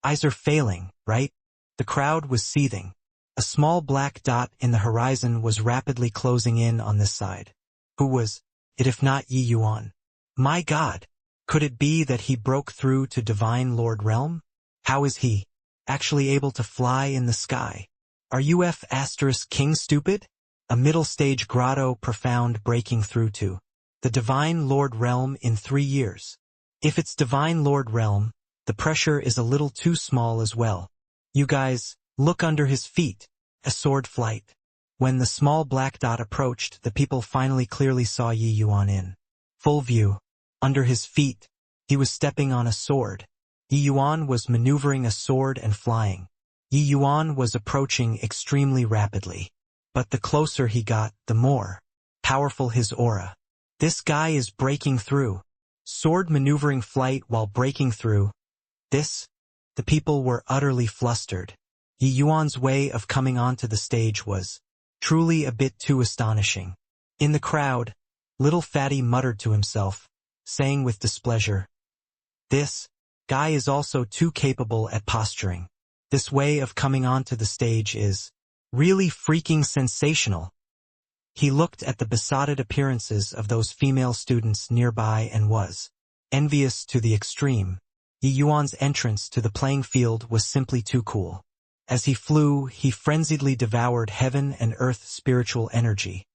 eyes are failing, right? The crowd was seething. A small black dot in the horizon was rapidly closing in on this side. Who was it if not Yi Yuan? My God! Could it be that he broke through to Divine Lord Realm? How is he actually able to fly in the sky? Are UF * King stupid? A middle stage Grotto Profound breaking through to the Divine Lord Realm in 3 years. If it's Divine Lord Realm, the pressure is a little too small as well. You guys, look under his feet. A sword flight. When the small black dot approached, the people finally clearly saw Yi Yuan in full view. Under his feet, he was stepping on a sword. Yi Yuan was maneuvering a sword and flying. Yi Yuan was approaching extremely rapidly. But the closer he got, the more powerful his aura. This guy is breaking through. Sword maneuvering flight while breaking through. The people were utterly flustered. Yi Yuan's way of coming onto the stage was truly a bit too astonishing. In the crowd, little Fatty muttered to himself, saying with displeasure, this guy is also too capable at posturing. This way of coming onto the stage is really freaking sensational. He looked at the besotted appearances of those female students nearby and was envious to the extreme. Yi Yuan's entrance to the playing field was simply too cool. As he flew, he frenziedly devoured heaven and earth spiritual energy,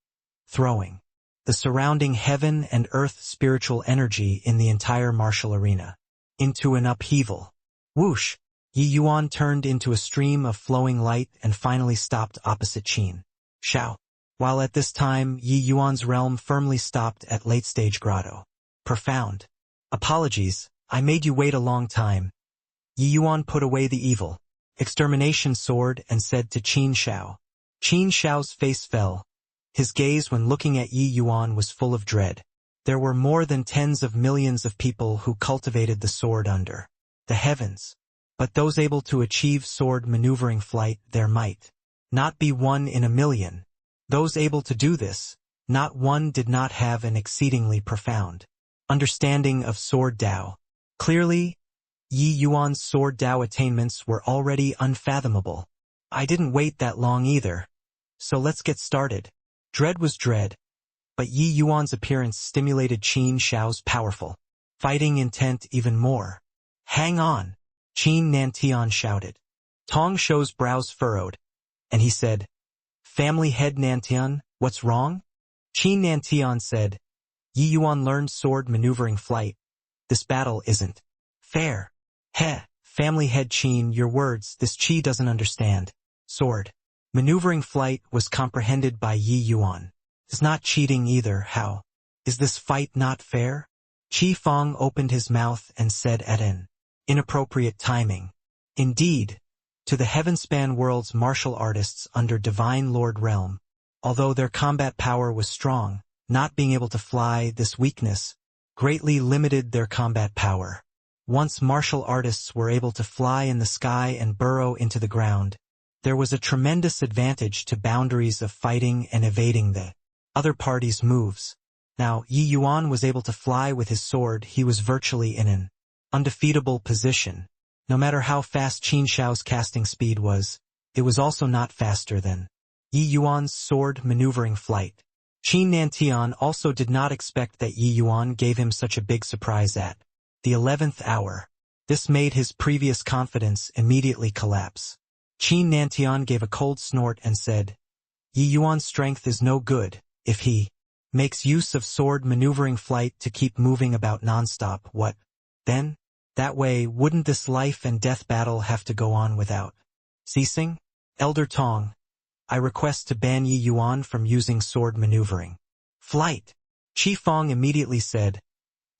throwing the surrounding heaven and earth spiritual energy in the entire martial arena into an upheaval. Whoosh! Yi Yuan turned into a stream of flowing light and finally stopped opposite Qin Shao. While at this time, Yi Yuan's realm firmly stopped at late-stage Grotto Profound. Apologies, I made you wait a long time. Yi Yuan put away the evil extermination sword and said to Qin Shao. Qin Shao's face fell. His gaze when looking at Yi Yuan was full of dread. There were more than tens of millions of people who cultivated the sword under the heavens. But those able to achieve sword maneuvering flight, there might not be 1 in a million. Those able to do this, not one did not have an exceedingly profound understanding of sword Dao. Clearly, Yi Yuan's sword Dao attainments were already unfathomable. I didn't wait that long either. So let's get started. Dread was dread, but Yi Yuan's appearance stimulated Qin Shao's powerful fighting intent even more. Hang on, Qin Nantian shouted. Tong Shou's brows furrowed, and he said, Family head Nantian, what's wrong? Qin Nantian said, Yi Yuan learned sword maneuvering flight. This battle isn't fair. Heh, family head Qin, your words, this Qi doesn't understand. Sword maneuvering flight was comprehended by Yi Yuan. It's not cheating either, how? Is this fight not fair? Qi Feng opened his mouth and said at an inappropriate timing. Indeed, to the heaven-span world's martial artists under Divine Lord Realm, although their combat power was strong, not being able to fly, this weakness greatly limited their combat power. Once martial artists were able to fly in the sky and burrow into the ground, there was a tremendous advantage to boundaries of fighting and evading the other party's moves. Now, Yi Yuan was able to fly with his sword. He was virtually in an undefeatable position. No matter how fast Qin Shao's casting speed was, it was also not faster than Yi Yuan's sword maneuvering flight. Qin Nantian also did not expect that Yi Yuan gave him such a big surprise at the 11th hour. This made his previous confidence immediately collapse. Qin Nantian gave a cold snort and said, Yi Yuan's strength is no good if he makes use of sword maneuvering flight to keep moving about nonstop. What, then? That way, wouldn't this life and death battle have to go on without ceasing? Elder Tong, I request to ban Yi Yuan from using sword maneuvering flight. Qi Feng immediately said,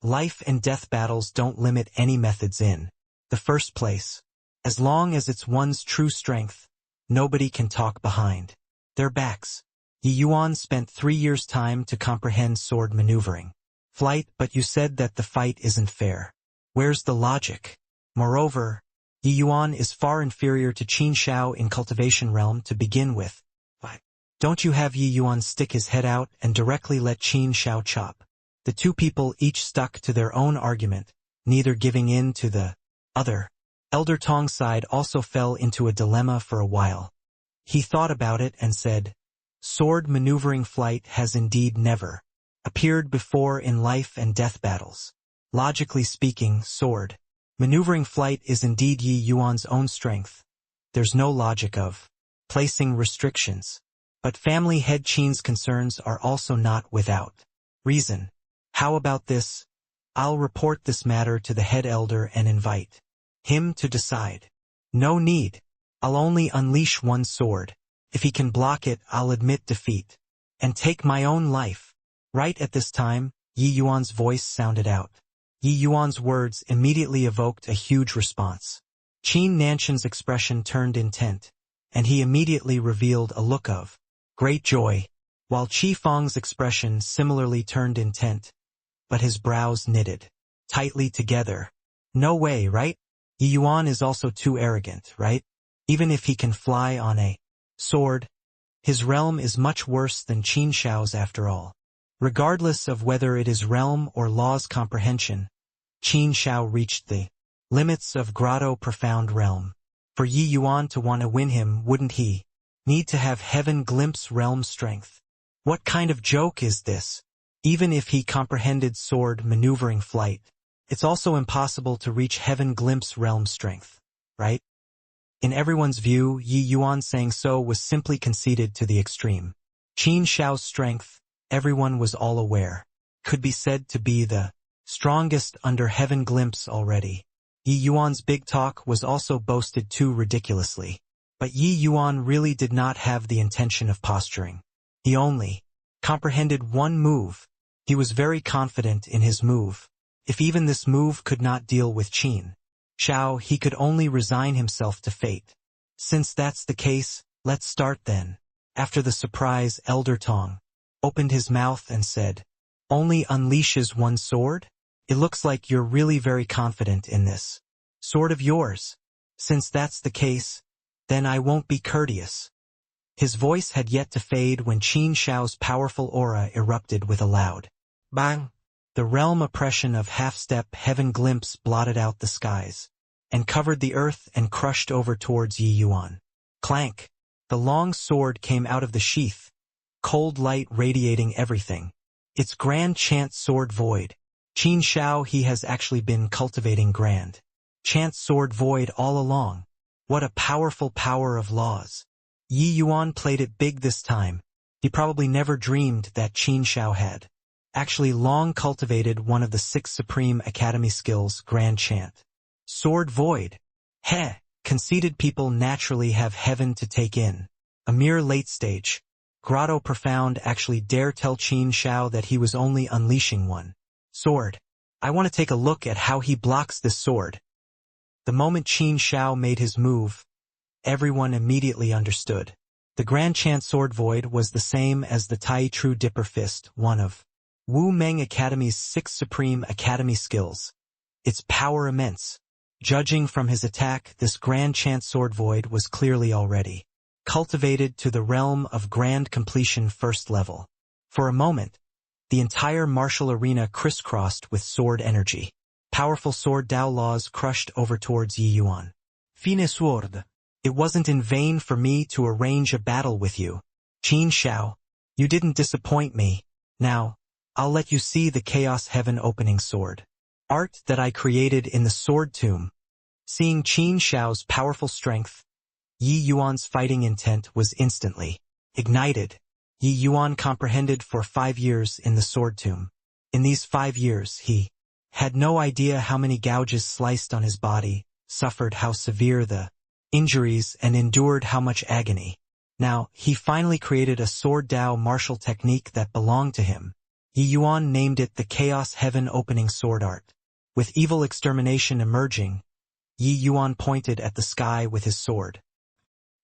life and death battles don't limit any methods in the first place. As long as it's one's true strength, nobody can talk behind their backs. Yi Yuan spent 3 years' time to comprehend sword maneuvering flight, but you said that the fight isn't fair. Where's the logic? Moreover, Yi Yuan is far inferior to Qin Shao in cultivation realm to begin with. But don't you have Yi Yuan stick his head out and directly let Qin Shao chop? The two people each stuck to their own argument, neither giving in to the other. Elder Tong's side also fell into a dilemma for a while. He thought about it and said, sword maneuvering flight has indeed never appeared before in life and death battles. Logically speaking, sword maneuvering flight is indeed Yi Yuan's own strength. There's no logic of placing restrictions. But family head Qin's concerns are also not without reason. How about this? I'll report this matter to the head elder and invite him to decide. No need. I'll only unleash one sword. If he can block it, I'll admit defeat and take my own life. Right at this time, Yi Yuan's voice sounded out. Yi Yuan's words immediately evoked a huge response. Qin Nantian's expression turned intent, and he immediately revealed a look of great joy, while Qi Feng's expression similarly turned intent, but his brows knitted tightly together. No way, right? Yi Yuan is also too arrogant, right? Even if he can fly on a sword, his realm is much worse than Qin Shao's after all. Regardless of whether it is realm or law's comprehension, Qin Shao reached the limits of Grotto Profound Realm. For Yi Yuan to want to win him, wouldn't he need to have heaven glimpse realm strength? What kind of joke is this? Even if he comprehended sword maneuvering flight, it's also impossible to reach heaven glimpse realm strength, right? In everyone's view, Yi Yuan saying so was simply conceited to the extreme. Qin Shao's strength, everyone was all aware, could be said to be the strongest under heaven glimpse already. Yi Yuan's big talk was also boasted too ridiculously. But Yi Yuan really did not have the intention of posturing. He only comprehended one move. He was very confident in his move. If even this move could not deal with Qin Shao, he could only resign himself to fate. Since that's the case, let's start then. After the surprise, Elder Tong opened his mouth and said, only unleashes one sword? It looks like you're really very confident in this sword of yours. Since that's the case, then I won't be courteous. His voice had yet to fade when Qin Shao's powerful aura erupted with a loud bang. The realm oppression of half-step heaven glimpse blotted out the skies and covered the earth and crushed over towards Yi Yuan. Clank! The long sword came out of the sheath, cold light radiating everything. Its grand chant sword void. Qin Shao, he has actually been cultivating grand Chant sword void all along. What a powerful power of laws. Yi Yuan played it big this time. He probably never dreamed that Qin Shao had actually long cultivated one of the 6 supreme academy skills, Grand Chant. Sword void. Heh, conceited people naturally have heaven to take in. A mere late stage. Grotto Profound actually dare tell Qin Shao that he was only unleashing one sword. I want to take a look at how he blocks this sword. The moment Qin Shao made his move, everyone immediately understood. The Grand Chant Sword Void was the same as the Tai True Dipper Fist, one of Wu Meng Academy's 6 supreme academy skills. Its power immense. Judging from his attack, this Grand Chant Sword Void was clearly already cultivated to the realm of grand completion first level. For a moment, the entire martial arena crisscrossed with sword energy. Powerful sword Dao laws crushed over towards Yi Yuan. Fine sword. It wasn't in vain for me to arrange a battle with you. Qin Shao, you didn't disappoint me. Now, I'll let you see the Chaos Heaven opening sword. Art that I created in the sword tomb. Seeing Qin Shao's powerful strength, Yi Yuan's fighting intent was instantly ignited. Yi Yuan comprehended for 5 years in the sword tomb. In these 5 years he had no idea how many gouges sliced on his body, suffered how severe the injuries, and endured how much agony. Now, he finally created a sword Dao martial technique that belonged to him. Yi Yuan named it the Chaos Heaven Opening Sword Art. With evil extermination emerging, Yi Yuan pointed at the sky with his sword.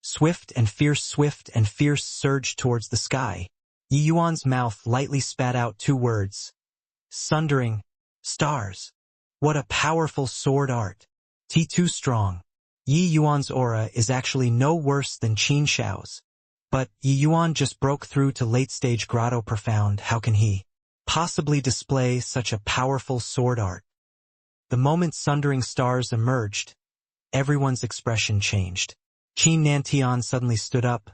Swift and fierce surged towards the sky. Yi Yuan's mouth lightly spat out 2 words. Sundering stars. What a powerful sword art. T2 strong. Yi Yuan's aura is actually no worse than Qin Shao's. But Yi Yuan just broke through to late-stage Grotto Profound. How can he possibly display such a powerful sword art? The moment Sundering Stars emerged, everyone's expression changed. Qin Nantian suddenly stood up.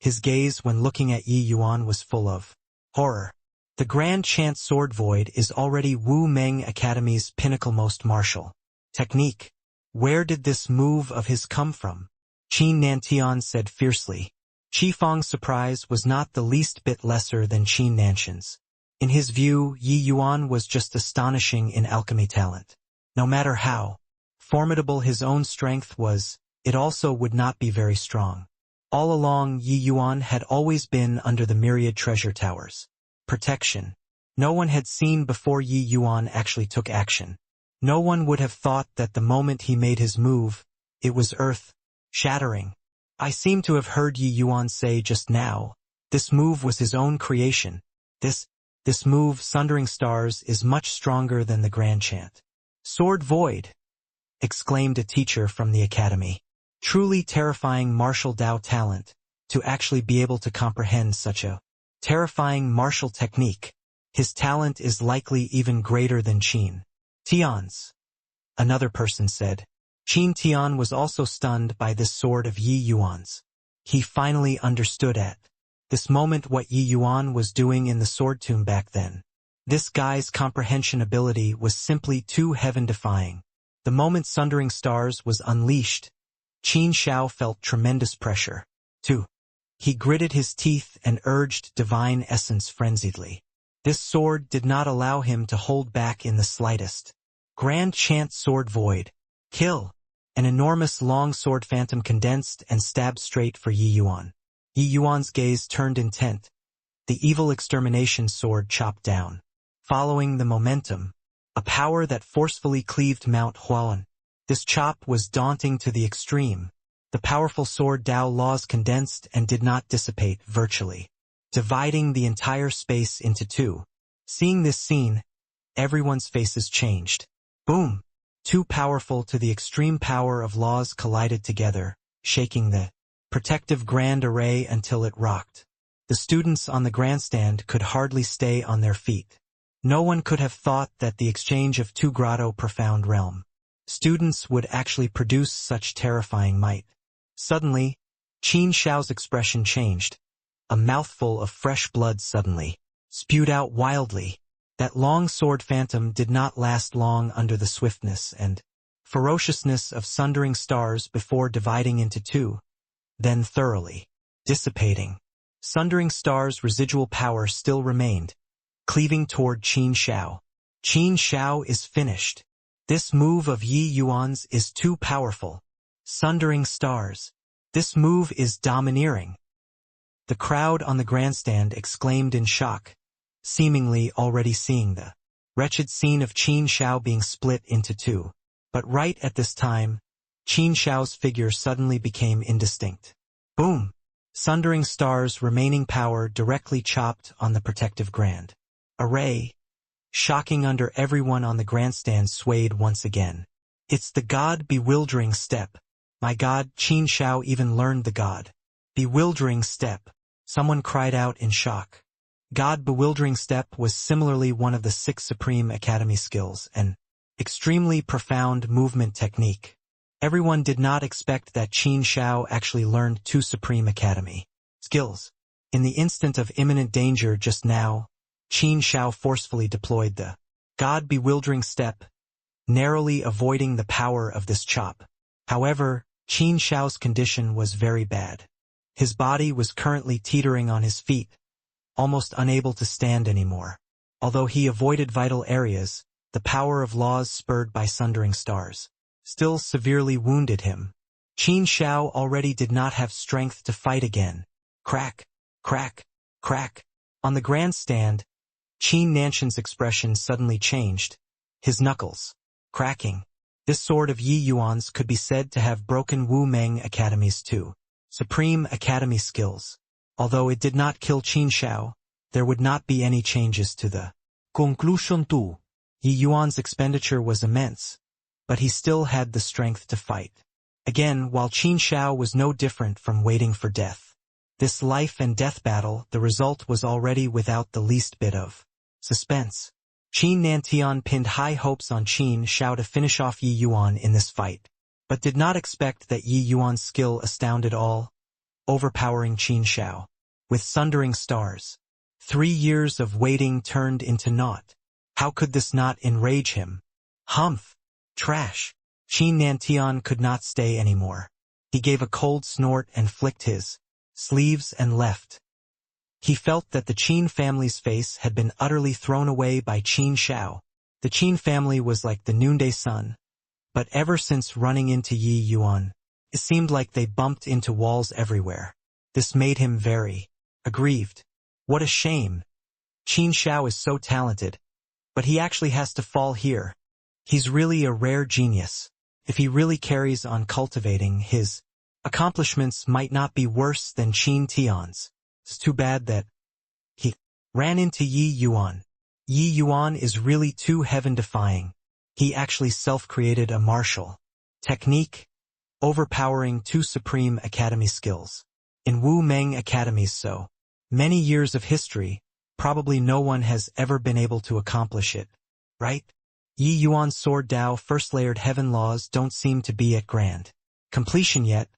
His gaze when looking at Yi Yuan was full of horror. The Grand Chant Sword Void is already Wu Meng Academy's pinnacle-most martial technique. Where did this move of his come from? Qin Nantian said fiercely. Qifeng's surprise was not the least bit lesser than Qin Nanshan's. In his view, Yi Yuan was just astonishing in alchemy talent. No matter how formidable his own strength was, it also would not be very strong. All along, Yi Yuan had always been under the myriad treasure towers. Protection. No one had seen before Yi Yuan actually took action. No one would have thought that the moment he made his move, it was earth-shattering. I seem to have heard Yi Yuan say just now, this move was his own creation. This move, Sundering Stars, is much stronger than the Grand Chant. Sword Void! Exclaimed a teacher from the academy. Truly terrifying martial Dao talent, to actually be able to comprehend such a terrifying martial technique. His talent is likely even greater than Qin Tian's. Another person said. Qin Tian was also stunned by this sword of Yi Yuan's. He finally understood at this moment what Yi Yuan was doing in the sword tomb back then. This guy's comprehension ability was simply too heaven-defying. The moment Sundering Stars was unleashed, Qin Shao felt tremendous pressure. 2. He gritted his teeth and urged divine essence frenziedly. This sword did not allow him to hold back in the slightest. Grand Chant Sword Void. Kill. An enormous long sword phantom condensed and stabbed straight for Yi Yuan. Yi Yuan's gaze turned intent. The evil extermination sword chopped down. Following the momentum, a power that forcefully cleaved Mount Huan. This chop was daunting to the extreme. The powerful sword Dao laws condensed and did not dissipate virtually, dividing the entire space into 2. Seeing this scene, everyone's faces changed. Boom! Too powerful to the extreme power of laws collided together, shaking the protective grand array until it rocked. The students on the grandstand could hardly stay on their feet. No one could have thought that the exchange of 2 Grotto Profound realm students would actually produce such terrifying might. Suddenly, Qin Shao's expression changed. A mouthful of fresh blood suddenly spewed out wildly. That long sword phantom did not last long under the swiftness and ferociousness of sundering stars before dividing into two, then thoroughly dissipating. Sundering stars' residual power still remained, cleaving toward Qin Shao. Qin Shao is finished. This move of Yi Yuan's is too powerful. Sundering stars. This move is domineering. The crowd on the grandstand exclaimed in shock, seemingly already seeing the wretched scene of Qin Shao being split into two. But right at this time, Qin Shao's figure suddenly became indistinct. Boom! Sundering stars' remaining power directly chopped on the protective grand array, shocking under everyone on the grandstand swayed once again. It's the God-bewildering step. My God, Qin Shao even learned the God-bewildering step. Someone cried out in shock. God-bewildering step was similarly one of the 6 Supreme Academy skills, an extremely profound movement technique. Everyone did not expect that Qin Shao actually learned 2 Supreme Academy skills. In the instant of imminent danger just now, Qin Shao forcefully deployed the God-bewildering step, narrowly avoiding the power of this chop. However, Qin Shao's condition was very bad. His body was currently teetering on his feet, almost unable to stand anymore. Although he avoided vital areas, the power of laws spurred by sundering stars still severely wounded him. Qin Shao already did not have strength to fight again. Crack, crack, crack. On the grandstand, Qin Nanshan's expression suddenly changed, his knuckles cracking. This sword of Yi Yuan's could be said to have broken Wu Meng Academy's 2 Supreme Academy skills. Although it did not kill Qin Shao, there would not be any changes to the conclusion too. Yi Yuan's expenditure was immense, but he still had the strength to fight. Again, while Qin Shao was no different from waiting for death. This life and death battle, the result was already without the least bit of suspense. Qin Nantian pinned high hopes on Qin Shao to finish off Yi Yuan in this fight, but did not expect that Yi Yuan's skill astounded all, overpowering Qin Shao. With sundering stars, 3 years of waiting turned into naught. How could this not enrage him? Humph! Trash! Qin Nantian could not stay anymore. He gave a cold snort and flicked his sleeves and left. He felt that the Qin family's face had been utterly thrown away by Qin Shao. The Qin family was like the noonday sun, but ever since running into Yi Yuan, it seemed like they bumped into walls everywhere. This made him very aggrieved. What a shame. Qin Shao is so talented, but he actually has to fall here. He's really a rare genius. If he really carries on cultivating, his accomplishments might not be worse than Qin Tian's. It's too bad that he ran into Yi Yuan. Yi Yuan is really too heaven-defying. He actually self-created a martial technique, overpowering 2 Supreme Academy skills. In Wu Meng Academies so many years of history, probably no one has ever been able to accomplish it, right? Yi Yuan's sword Dao first layered heaven laws don't seem to be at grand completion yet,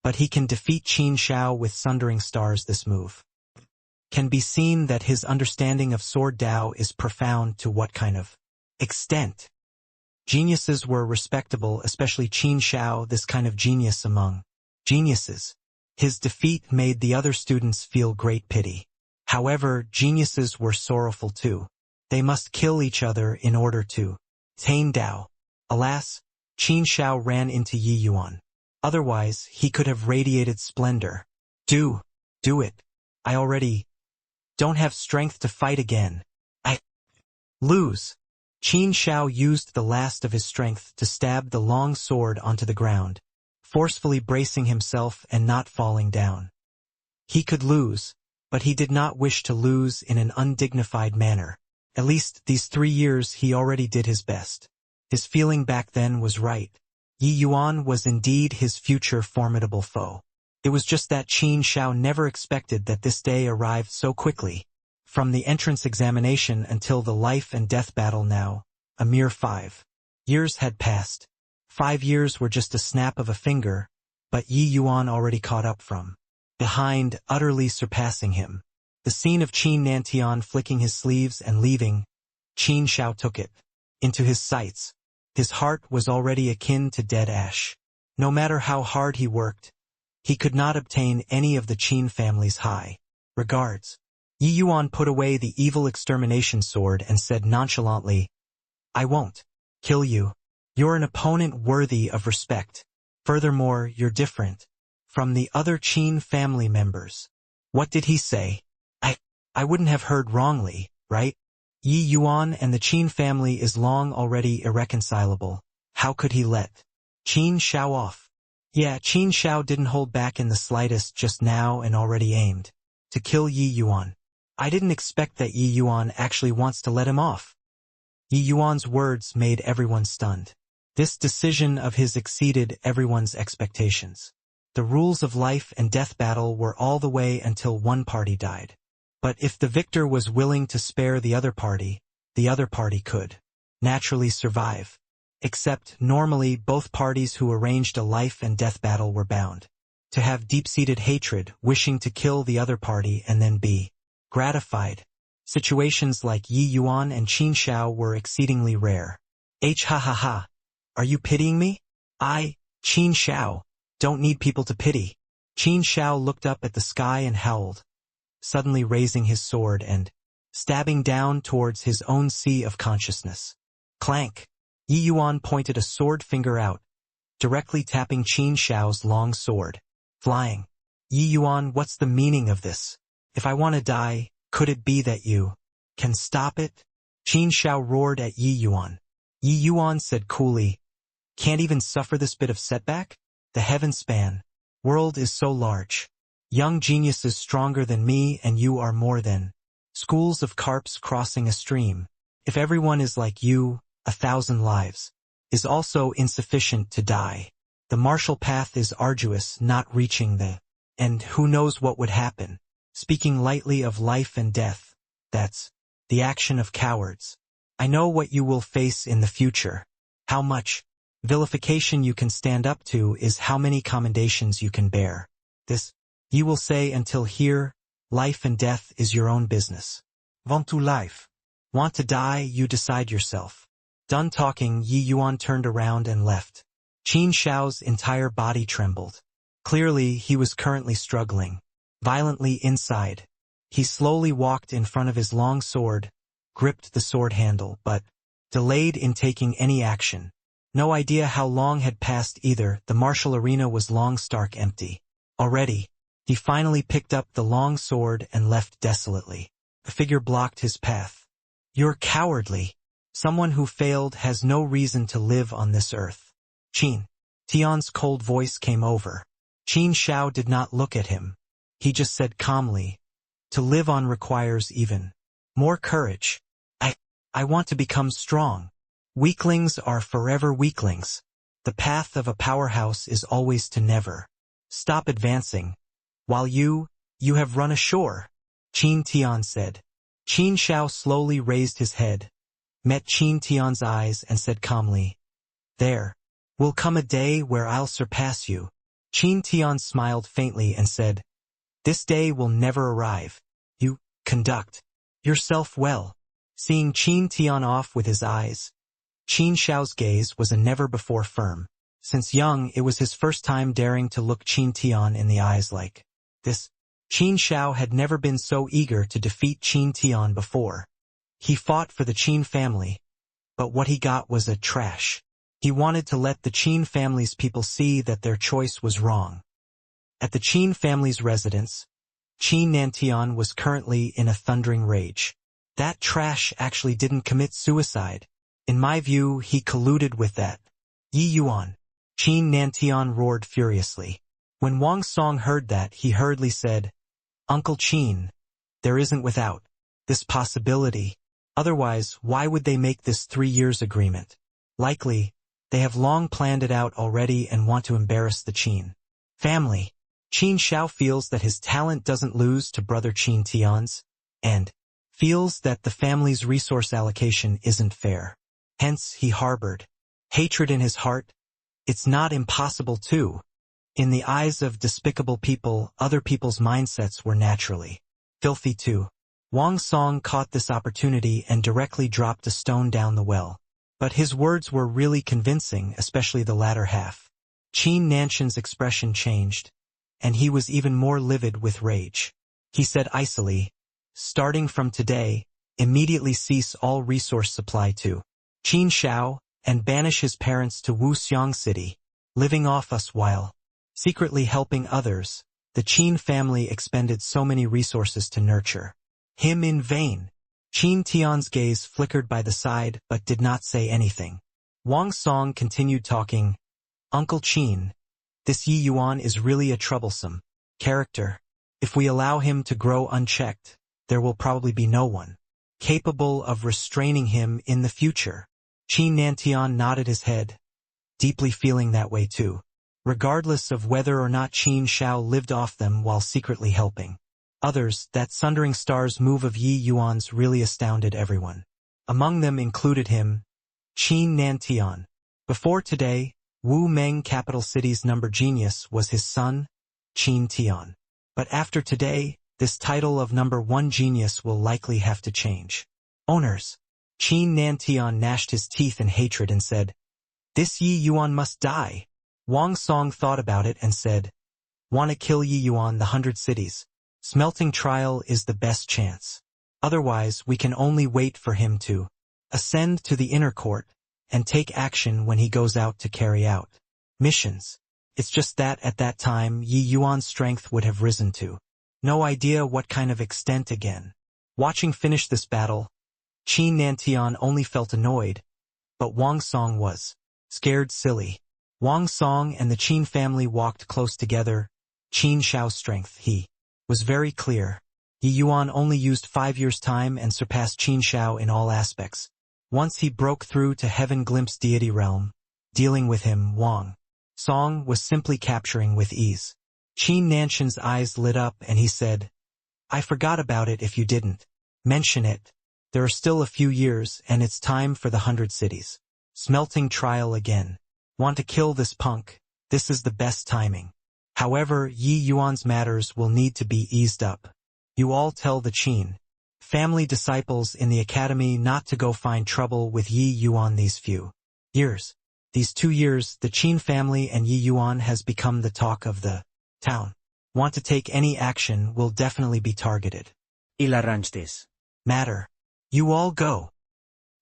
but he can defeat Qin Shao with sundering stars. This move can be seen that his understanding of sword Dao is profound. To what kind of extent? Geniuses were respectable, especially Qin Shao, this kind of genius among geniuses. His defeat made the other students feel great pity. However, geniuses were sorrowful too. They must kill each other in order to attain Dao. Alas, Qin Shao ran into Yi Yuan. Otherwise, he could have radiated splendor. Do it. I already don't have strength to fight again. I lose. Qin Shao used the last of his strength to stab the long sword onto the ground, forcefully bracing himself and not falling down. He could lose, but he did not wish to lose in an undignified manner. At least these 3 years he already did his best. His feeling back then was right. Yi Yuan was indeed his future formidable foe. It was just that Qin Shao never expected that this day arrived so quickly. From the entrance examination until the life and death battle now, a mere 5 years had passed. 5 years were just a snap of a finger, but Yi Yuan already caught up from behind, utterly surpassing him. The scene of Qin Nantian flicking his sleeves and leaving, Qin Shao took it into his sights. His heart was already akin to dead ash. No matter how hard he worked, he could not obtain any of the Qin family's high regards. Yi Yuan put away the evil extermination sword and said nonchalantly, "I won't kill you. You're an opponent worthy of respect. Furthermore, you're different from the other Qin family members." What did he say? I wouldn't have heard wrongly, right? Yi Yuan and the Qin family is long already irreconcilable. How could he let Qin Shao off? Yeah, Qin Shao didn't hold back in the slightest just now and already aimed to kill Yi Yuan. I didn't expect that Yi Yuan actually wants to let him off. Yi Yuan's words made everyone stunned. This decision of his exceeded everyone's expectations. The rules of life and death battle were all the way until one party died. But if the victor was willing to spare the other party could naturally survive. Except normally both parties who arranged a life and death battle were bound to have deep-seated hatred, wishing to kill the other party and then be gratified. Situations like Yi Yuan and Qin Shao were exceedingly rare. Ha ha ha. Are you pitying me? Qin Shao, don't need people to pity. Qin Shao looked up at the sky and howled, suddenly raising his sword and stabbing down towards his own sea of consciousness. Clank! Yi Yuan pointed a sword finger out, directly tapping Qin Shao's long sword. Flying. Yi Yuan, what's the meaning of this? If I want to die, could it be that you can stop it? Qin Shao roared at Yi Yuan. Yi Yuan said coolly, can't even suffer this bit of setback? The heaven span world is so large. Young geniuses stronger than me and you are more than schools of carps crossing a stream. If everyone is like you, 1,000 lives is also insufficient to die. The martial path is arduous, not reaching the end. Who knows what would happen? Speaking lightly of life and death, that's the action of cowards. I know what you will face in the future. How much vilification you can stand up to is how many commendations you can bear. This, you will say until here, life and death is your own business. Want to life? Want to die? You decide yourself. Done talking, Yi Yuan turned around and left. Qin Shao's entire body trembled. Clearly, he was currently struggling violently inside. He slowly walked in front of his long sword, gripped the sword handle, but delayed in taking any action. No idea how long had passed either. The martial arena was long stark empty. Already, he finally picked up the long sword and left desolately. The figure blocked his path. You're cowardly. Someone who failed has no reason to live on this earth. Qin Tian's cold voice came over. Qin Shao did not look at him. He just said calmly, to live on requires even more courage. I want to become strong. Weaklings are forever weaklings. The path of a powerhouse is always to never stop advancing. While you have run ashore, Qin Tian said. Qin Shao slowly raised his head, met Qin Tian's eyes and said calmly, there will come a day where I'll surpass you. Qin Tian smiled faintly and said, this day will never arrive. You conduct yourself well. Seeing Qin Tian off with his eyes, Qin Shao's gaze was a never-before firm. Since young, it was his first time daring to look Qin Tian in the eyes like this. Qin Shao had never been so eager to defeat Qin Tian before. He fought for the Qin family, but what he got was a trash. He wanted to let the Qin family's people see that their choice was wrong. At the Qin family's residence, Qin Nantian was currently in a thundering rage. That trash actually didn't commit suicide. In my view, he colluded with that Yi Yuan. Qin Nantian roared furiously. When Wang Song heard that, he hurriedly said, Uncle Qin, there isn't without this possibility. Otherwise, why would they make this 3 years agreement? Likely, they have long planned it out already and want to embarrass the Qin family. Qin Shao feels that his talent doesn't lose to brother Qin Tian's, and feels that the family's resource allocation isn't fair. Hence, he harbored hatred in his heart. It's not impossible too. In the eyes of despicable people, other people's mindsets were naturally filthy too. Wang Song caught this opportunity and directly dropped a stone down the well. But his words were really convincing, especially the latter half. Qin Nanshan's expression changed, and he was even more livid with rage. He said icily, "Starting from today, immediately cease all resource supply to Qin Shao, and banish his parents to Wuxiang City, living off us while secretly helping others." The Qin family expended so many resources to nurture him in vain. Qin Tian's gaze flickered by the side but did not say anything. Wang Song continued talking. "Uncle Qin, this Yi Yuan is really a troublesome character. If we allow him to grow unchecked, there will probably be no one capable of restraining him in the future." Qin Nantian nodded his head, deeply feeling that way too, regardless of whether or not Qin Shao lived off them while secretly helping others. That Sundering Stars move of Yi Yuan's really astounded everyone. Among them included him, Qin Nantian. Before today, Wu Meng capital city's number genius was his son, Qin Tian. But after today, this title of number one genius will likely have to change owners. Qin Nantian gnashed his teeth in hatred and said, "This Yi Yuan must die." Wang Song thought about it and said, "Wanna kill Yi Yuan the 100 cities? Smelting trial is the best chance. Otherwise, we can only wait for him to ascend to the inner court and take action when he goes out to carry out missions." It's just that at that time Yi Yuan's strength would have risen to no idea what kind of extent again. Watching finish this battle, Qin Nantian only felt annoyed, but Wang Song was scared silly. Wang Song and the Qin family walked close together. Qin Shao's strength, he was very clear. Yi Yuan only used 5 years' time and surpassed Qin Shao in all aspects. Once he broke through to Heaven Glimpse deity realm, dealing with him, Wang Song was simply capturing with ease. Qin Nanshan's eyes lit up and he said, "I forgot about it if you didn't mention it. There are still a few years and it's time for the 100 cities smelting trial again. Want to kill this punk? This is the best timing. However, Yi Yuan's matters will need to be eased up. You all tell the Qin family disciples in the academy not to go find trouble with Yi Yuan these few years. These 2 years, the Qin family and Yi Yuan has become the talk of the town. Want to take any action will definitely be targeted. Ilarranges. Matter. You all go."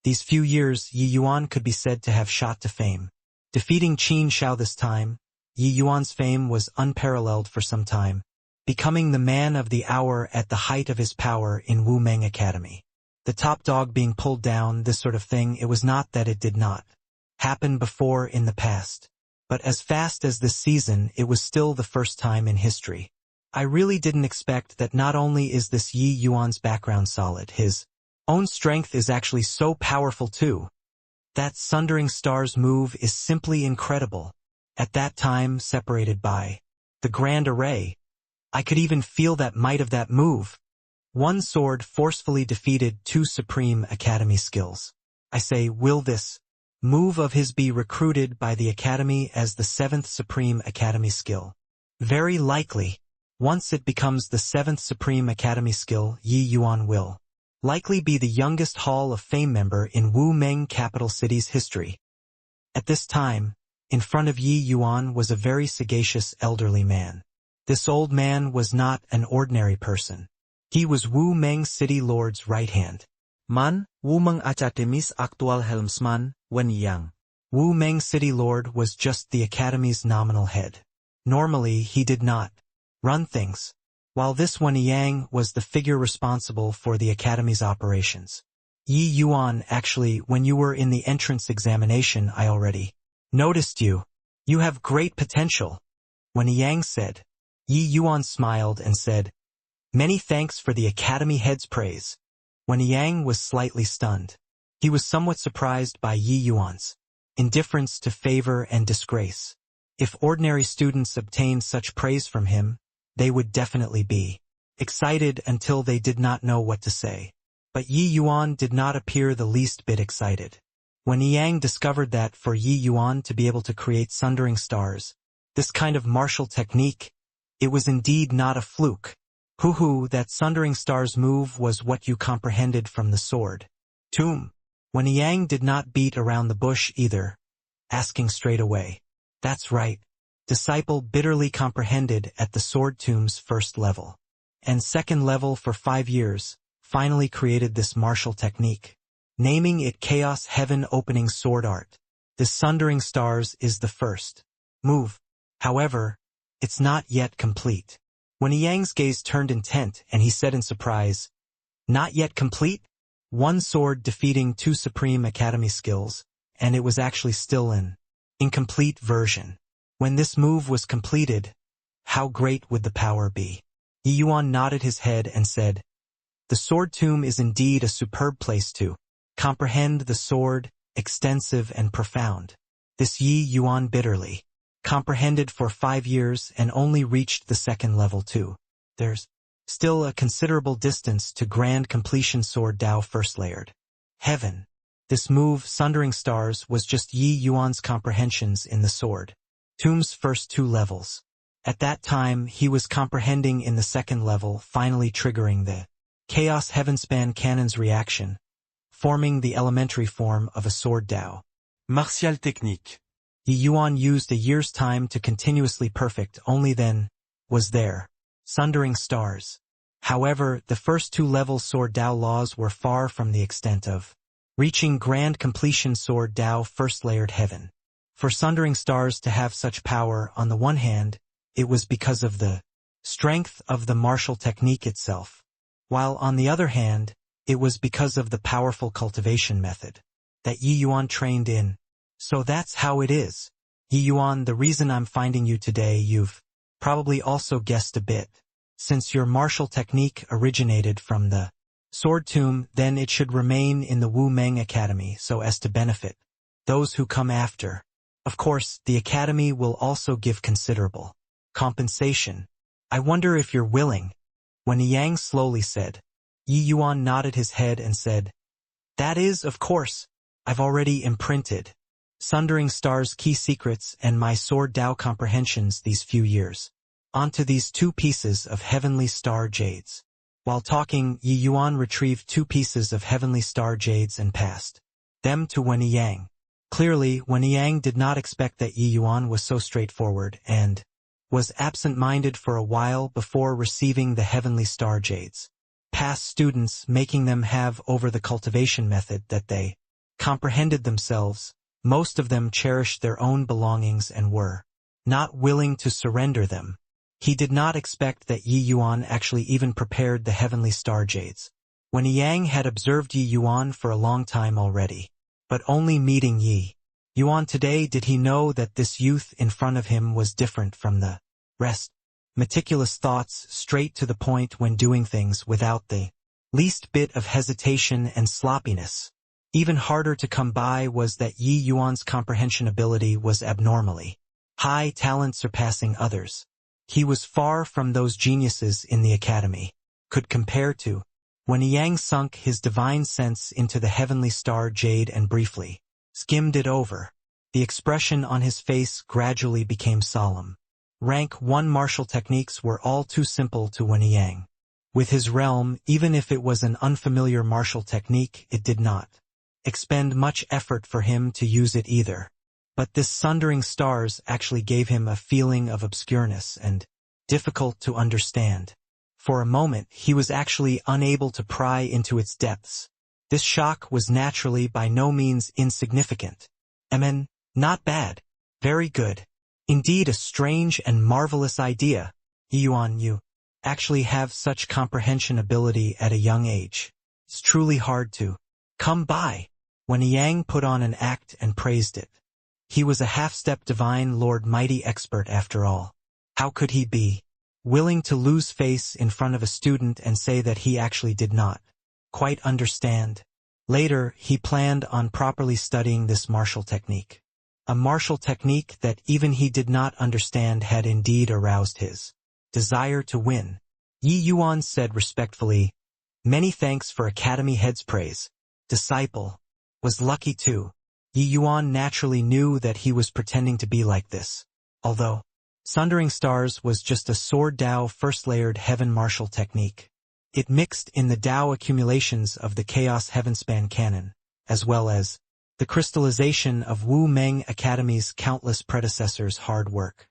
These few years, Yi Yuan could be said to have shot to fame. Defeating Qin Shao this time, Yi Yuan's fame was unparalleled for some time, becoming the man of the hour at the height of his power in Wu Meng Academy. The top dog being pulled down, this sort of thing, it was not that it did not happen before in the past. But as fast as this season, it was still the first time in history. I really didn't expect that not only is this Yi Yuan's background solid, his own strength is actually so powerful too. That Sundering Stars move is simply incredible. At that time, separated by the Grand Array, I could even feel that might of that move. One sword forcefully defeated 2 Supreme Academy skills. I say, will this move of his be recruited by the Academy as the 7th Supreme Academy skill? Very likely. Once it becomes the 7th Supreme Academy skill, Yi Yuan will likely be the youngest Hall of Fame member in Wu Meng capital city's history. At this time, in front of Yi Yuan was a very sagacious elderly man. This old man was not an ordinary person. He was Wu Meng City Lord's right hand Man, Wu Meng Academy's actual helmsman, Wen Yang. Wu Meng City Lord was just the Academy's nominal head. Normally, he did not run things, while this Wen Yang was the figure responsible for the Academy's operations. Yi Yuan, actually, when you were in the entrance examination, I already noticed you. You have great potential. Wen Yang said. Yi Yuan smiled and said, "Many thanks for the Academy head's praise." Wen Yang was slightly stunned. He was somewhat surprised by Yi Yuan's indifference to favor and disgrace. If ordinary students obtained such praise from him, they would definitely be excited until they did not know what to say. But Yi Yuan did not appear the least bit excited. When Yang discovered that for Yi Yuan to be able to create Sundering Stars, this kind of martial technique, it was indeed not a fluke. Hoo-hoo, that Sundering Stars move was what you comprehended from the sword tomb. Wen Yang did not beat around the bush either, asking straight away. That's right. Disciple bitterly comprehended at the sword tomb's first level. And second level for 5 years, finally created this martial technique. Naming it Chaos Heaven Opening Sword Art. This Sundering Stars is the first move. However, it's not yet complete. When Yang's gaze turned intent and he said in surprise, not yet complete? One sword defeating 2 Supreme Academy skills, and it was actually still an incomplete version. When this move was completed, how great would the power be? Yi Yuan nodded his head and said, the sword tomb is indeed a superb place to comprehend the sword, extensive and profound. This Yi Yuan bitterly comprehended for 5 years and only reached the second level too. There's still a considerable distance to grand completion sword Dao first layered. Heaven. This move, Sundering Stars, was just Yi Yuan's comprehensions in the sword tomb's first 2 levels. At that time, he was comprehending in the second level, finally triggering the Chaos Heavenspan Cannon's reaction, forming the elementary form of a sword Dao. Martial technique. Yi Yuan used a year's time to continuously perfect, only then was there Sundering Stars. However, the first 2 level sword Dao laws were far from the extent of reaching grand completion sword Dao first layered heaven. For Sundering Stars to have such power, on the one hand, it was because of the strength of the martial technique itself, while on the other hand, it was because of the powerful cultivation method that Yi Yuan trained in. So that's how it is. Yi Yuan, the reason I'm finding you today, you've probably also guessed a bit. Since your martial technique originated from the sword tomb, then it should remain in the Wu Meng Academy so as to benefit those who come after. Of course, the academy will also give considerable compensation. I wonder if you're willing. When Yang slowly said. Yi Yuan nodded his head and said, that is, of course. I've already imprinted Sundering Stars key secrets and my sword Dao comprehensions these few years onto these 2 pieces of heavenly star jades. While talking, Yi Yuan retrieved 2 pieces of heavenly star jades and passed them to Wen Yang. Clearly, Wen Yang did not expect that Yi Yuan was so straightforward and was absent-minded for a while before receiving the heavenly star jades. Past students making them have over the cultivation method that they comprehended themselves. Most of them cherished their own belongings and were not willing to surrender them. He did not expect that Yi Yuan actually even prepared the heavenly star jades. When Yang had observed Yi Yuan for a long time already, but only meeting Yi Yuan today did he know that this youth in front of him was different from the rest. Meticulous thoughts, straight to the point when doing things without the least bit of hesitation and sloppiness. Even harder to come by was that Yi Yuan's comprehension ability was abnormally high, talent surpassing others. He was far from those geniuses in the academy could compare to. When Yang sunk his divine sense into the heavenly star jade and briefly skimmed it over, the expression on his face gradually became solemn. Rank 1 martial techniques were all too simple to Wen Yang. With his realm, even if it was an unfamiliar martial technique, it did not expend much effort for him to use it either. But this Sundering Stars actually gave him a feeling of obscureness and difficult to understand. For a moment, he was actually unable to pry into its depths. This shock was naturally by no means insignificant. Not bad. Very good. Indeed a strange and marvelous idea. Yi Yuan, you actually have such comprehension ability at a young age. It's truly hard to come by. When Yang put on an act and praised it. He was a half-step divine lord mighty expert after all. How could he be willing to lose face in front of a student and say that he actually did not quite understand? Later, he planned on properly studying this martial technique. A martial technique that even he did not understand had indeed aroused his desire to win. Yi Yuan said respectfully, many thanks for Academy Head's praise. Disciple was lucky too. Yi Yuan naturally knew that he was pretending to be like this. Although Sundering Stars was just a sword Dao first-layered heaven martial technique. It mixed in the Dao accumulations of the Chaos Heavenspan Canon, as well as the crystallization of Wu Meng Academy's countless predecessors' hard work.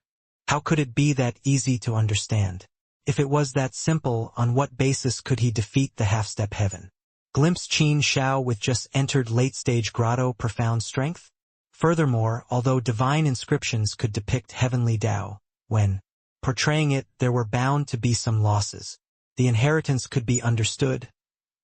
How could it be that easy to understand? If it was that simple, on what basis could he defeat the half-step heaven? Glimpse Qin Shao with just entered late-stage grotto profound strength? Furthermore, although divine inscriptions could depict heavenly Tao, when portraying it, there were bound to be some losses. The inheritance could be understood,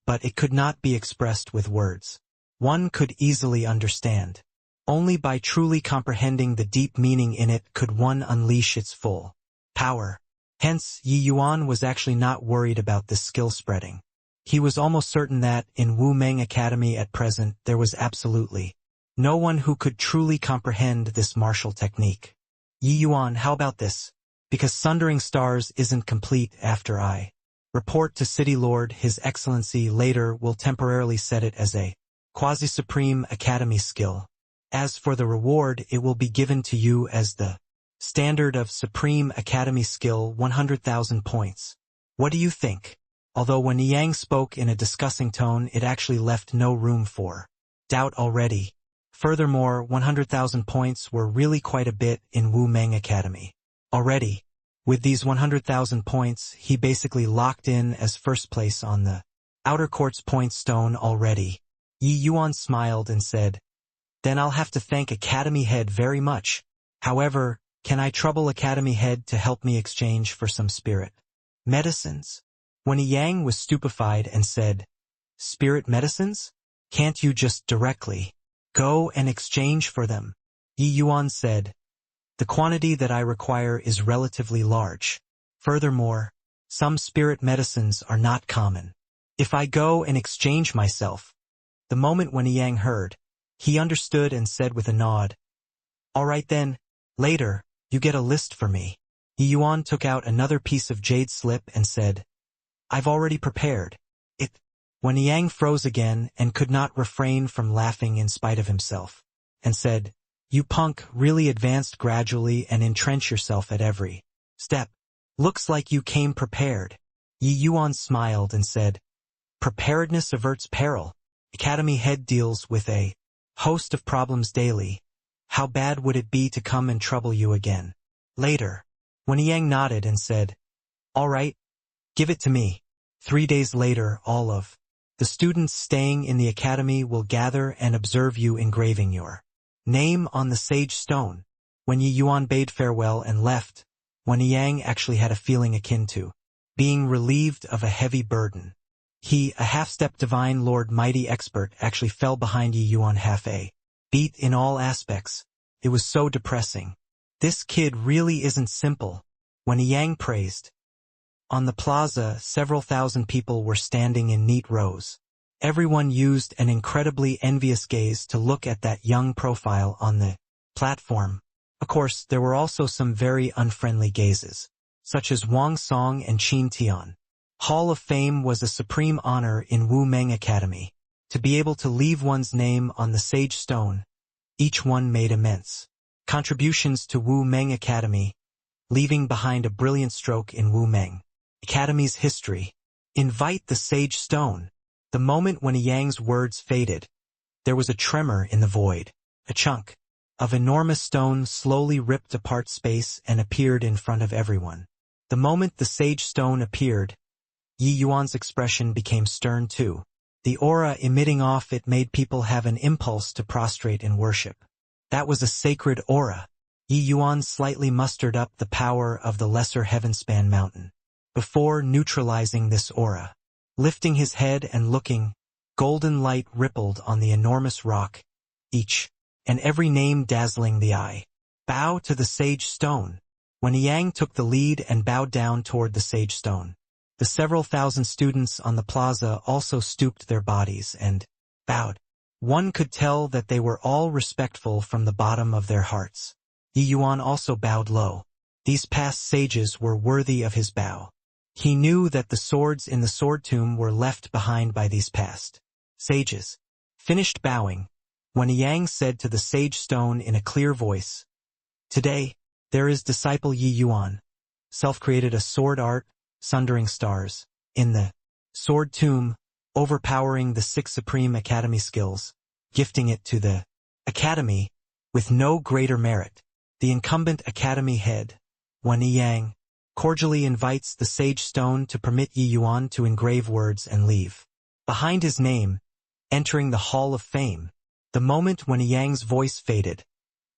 but it could not be expressed with words. One could easily understand. Only by truly comprehending the deep meaning in it could one unleash its full power. Hence, Yi Yuan was actually not worried about this skill spreading. He was almost certain that, in Wu Meng Academy at present, there was absolutely no one who could truly comprehend this martial technique. Yi Yuan, how about this? Because Sundering Stars isn't complete after I report to City Lord, His Excellency later will temporarily set it as a quasi-supreme academy skill. As for the reward, it will be given to you as the standard of Supreme Academy skill, 100,000 points. What do you think? Although when Yang spoke in a discussing tone, it actually left no room for doubt already. Furthermore, 100,000 points were really quite a bit in Wu Meng Academy. Already, with these 100,000 points, he basically locked in as first place on the outer court's point stone already. Yi Yuan smiled and said, "Then I'll have to thank Academy Head very much. However, can I trouble Academy Head to help me exchange for some spirit medicines?" When Yang was stupefied and said, "Spirit medicines? Can't you just directly go and exchange for them?" Yi Yuan said, "The quantity that I require is relatively large. Furthermore, some spirit medicines are not common. If I go and exchange myself..." The moment when Yang heard, he understood and said with a nod, "All right then, later, you get a list for me." Yi Yuan took out another piece of jade slip and said, "I've already prepared it." When Yang froze again and could not refrain from laughing in spite of himself, and said, "You punk really advanced gradually and entrench yourself at every step. Looks like you came prepared." Yi Yuan smiled and said, "Preparedness averts peril. Academy Head deals with a host of problems daily. How bad would it be to come and trouble you again later?" When Yang nodded and said, "All right, give it to me." 3 days later, all of the students staying in the academy will gather and observe you engraving your name on the sage stone. When Yi Yuan bade farewell and left, when Yang actually had a feeling akin to being relieved of a heavy burden. He, a half-step divine lord mighty expert, actually fell behind Yi Yuan half a beat in all aspects. It was so depressing. This kid really isn't simple. When Yang praised. On the plaza, several thousand people were standing in neat rows. Everyone used an incredibly envious gaze to look at that young profile on the platform. Of course, there were also some very unfriendly gazes, such as Wang Song and Qin Tian. Hall of Fame was a supreme honor in Wu Meng Academy. To be able to leave one's name on the sage stone, each one made immense contributions to Wu Meng Academy, leaving behind a brilliant stroke in Wu Meng Academy's history. Invite the sage stone. The moment when Yang's words faded, there was a tremor in the void. A chunk of enormous stone slowly ripped apart space and appeared in front of everyone. The moment the sage stone appeared, Yi Yuan's expression became stern too. The aura emitting off it made people have an impulse to prostrate in worship. That was a sacred aura. Yi Yuan slightly mustered up the power of the lesser heavenspan mountain. Before neutralizing this aura, lifting his head and looking, golden light rippled on the enormous rock, each and every name dazzling the eye. Bow to the sage stone. When Yang took the lead and bowed down toward the sage stone, the several thousand students on the plaza also stooped their bodies and bowed. One could tell that they were all respectful from the bottom of their hearts. Yi Yuan also bowed low. These past sages were worthy of his bow. He knew that the swords in the sword tomb were left behind by these past sages. Finished bowing, when Yang said to the sage stone in a clear voice, "Today, there is disciple Yi Yuan, self-created a sword art, Sundering Stars, in the sword tomb, overpowering the 6 supreme academy skills. gifting it to the academy with no greater merit. The incumbent academy head, Wan Yang, cordially invites the sage stone to permit Yi Yuan to engrave words and leave. Behind his name, entering the Hall of Fame, the moment when Yang's voice faded,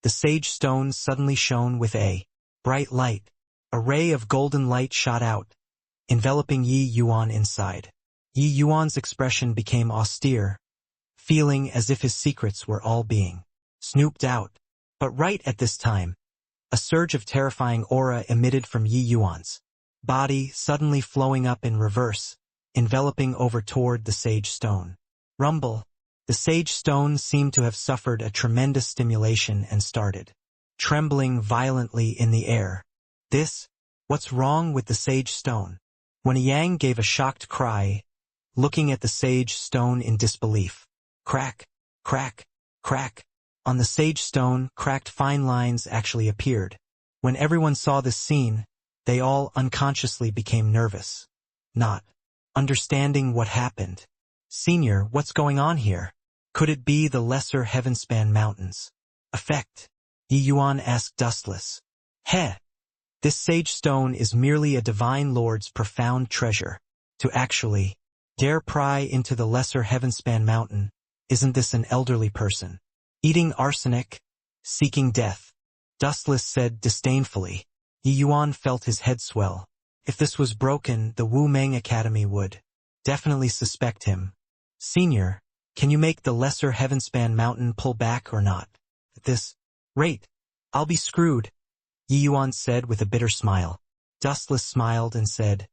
the sage stone suddenly shone with a bright light. A ray of golden light shot out, enveloping Yi Yuan inside. Yi Yuan's expression became austere, feeling as if his secrets were all being snooped out. But right at this time, a surge of terrifying aura emitted from Yi Yuan's body, suddenly flowing up in reverse, enveloping over toward the sage stone. Rumble. The sage stone seemed to have suffered a tremendous stimulation and started trembling violently in the air. What's wrong with the sage stone? Wan Yang gave a shocked cry, looking at the sage stone in disbelief. Crack, crack, crack. On the sage stone, cracked fine lines actually appeared. When everyone saw this scene, they all unconsciously became nervous, not understanding what happened. Senior, what's going on here? Could it be the lesser heavenspan mountains effect? Yi Yuan asked dustless. This sage stone is merely a divine lord's profound treasure. To actually dare pry into the lesser heavenspan mountain, isn't this an elderly person? Eating arsenic, seeking death, Dustless said disdainfully. Yi Yuan felt his head swell. If this was broken, the Wu Meng Academy would definitely suspect him. Senior, can you make the lesser heavenspan mountain pull back or not? At this rate, I'll be screwed, Yi Yuan said with a bitter smile. Dustless smiled and said,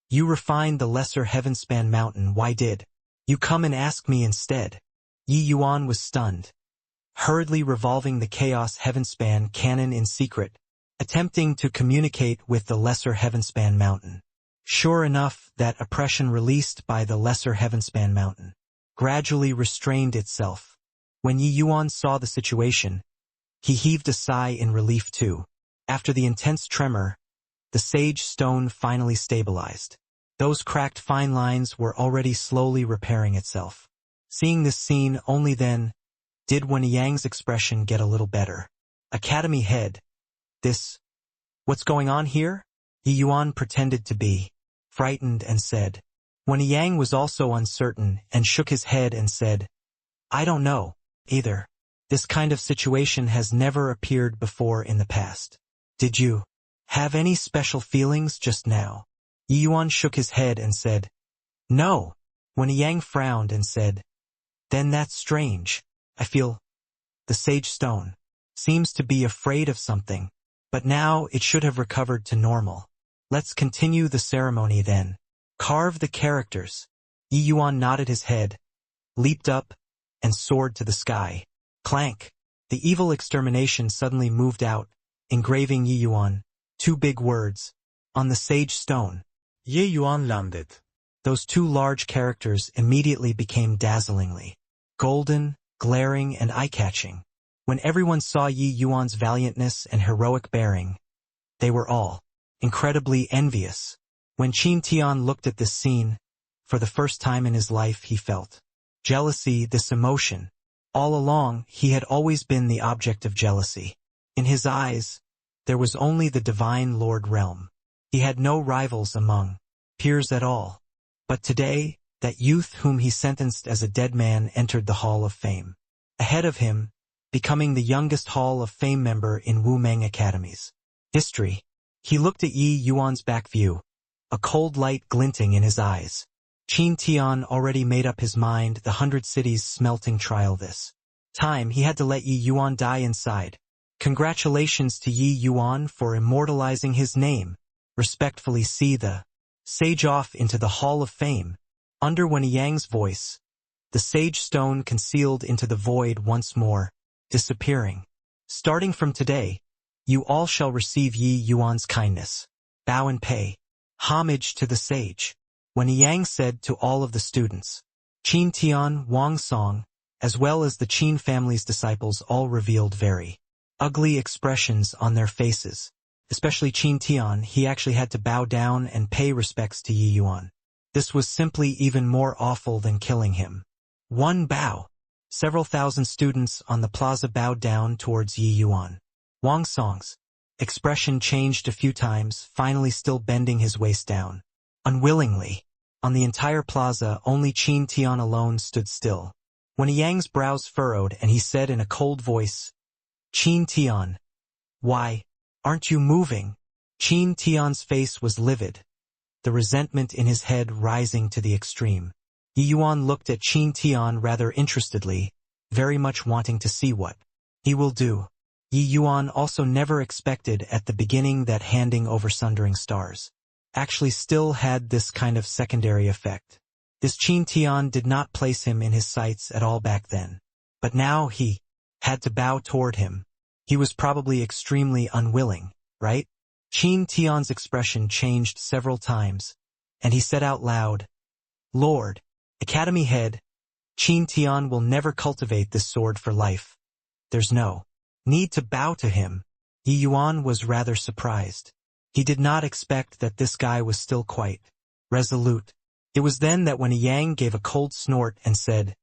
You refined the lesser heavenspan mountain, why did you come and ask me instead? Yi Yuan was stunned, hurriedly revolving the chaos heavenspan cannon in secret, attempting to communicate with the lesser heavenspan mountain. Sure enough, that oppression released by the lesser heavenspan mountain gradually restrained itself. When Yi Yuan saw the situation, he heaved a sigh in relief too. After the intense tremor, the sage stone finally stabilized. Those cracked fine lines were already slowly repairing itself. Seeing this scene, only then did Wan Yang's expression get a little better. Academy head. What's going on here? Yi Yuan pretended to be frightened and said. Wan Yang was also uncertain and shook his head and said, I don't know, either. This kind of situation has never appeared before in the past. Did you have any special feelings just now? Yi Yuan shook his head and said, No. Wan Yang frowned and said, Then that's strange. I feel the sage stone seems to be afraid of something, but now it should have recovered to normal. Let's continue the ceremony then. Carve the characters. Yi Yuan nodded his head, leaped up, and soared to the sky. Clank! The evil extermination suddenly moved out, engraving Yi Yuan, 2 big words, on the sage stone. Yi Yuan landed. Those 2 large characters immediately became dazzlingly golden, glaring, and eye-catching. When everyone saw Yi Yuan's valiantness and heroic bearing, they were all incredibly envious. When Qin Tian looked at this scene, for the first time in his life he felt jealousy, this emotion. All along, he had always been the object of jealousy. In his eyes, there was only the divine Lord realm. He had no rivals among peers at all. But today, that youth whom he sentenced as a dead man entered the Hall of Fame. Ahead of him, becoming the youngest Hall of Fame member in Wu Meng Academy's history. He looked at Yi Yuan's back view, a cold light glinting in his eyes. Qin Tian already made up his mind, the 100 cities smelting trial this time he had to let Yi Yuan die inside. Congratulations to Yi Yuan for immortalizing his name. Respectfully see the sage off into the Hall of Fame. Under Wan Yang's voice, the sage stone concealed into the void once more, disappearing. Starting from today, you all shall receive Yi Yuan's kindness. Bow and pay homage to the sage. Wan Yang said to all of the students. Qin Tian, Wang Song, as well as the Qin family's disciples all revealed very ugly expressions on their faces. Especially Qin Tian, he actually had to bow down and pay respects to Yi Yuan. This was simply even more awful than killing him. One bow. Several thousand students on the plaza bowed down towards Yi Yuan. Wang Song's expression changed a few times, finally still bending his waist down. Unwillingly, on the entire plaza, only Qin Tian alone stood still. When Yang's brows furrowed and he said in a cold voice, "Qin Tian, why aren't you moving?" Qin Tian's face was livid, the resentment in his head rising to the extreme. Yi Yuan looked at Qin Tian rather interestedly, very much wanting to see what he will do. Yi Yuan also never expected at the beginning that handing over Sundering Stars actually still had this kind of secondary effect. This Qin Tian did not place him in his sights at all back then. But now he had to bow toward him. He was probably extremely unwilling, right? Qin Tian's expression changed several times, and he said out loud, "Lord, Academy Head, Qin Tian will never cultivate this sword for life. There's no need to bow to him." Yi Yuan was rather surprised. He did not expect that this guy was still quite resolute. It was then that when Yang gave a cold snort and said,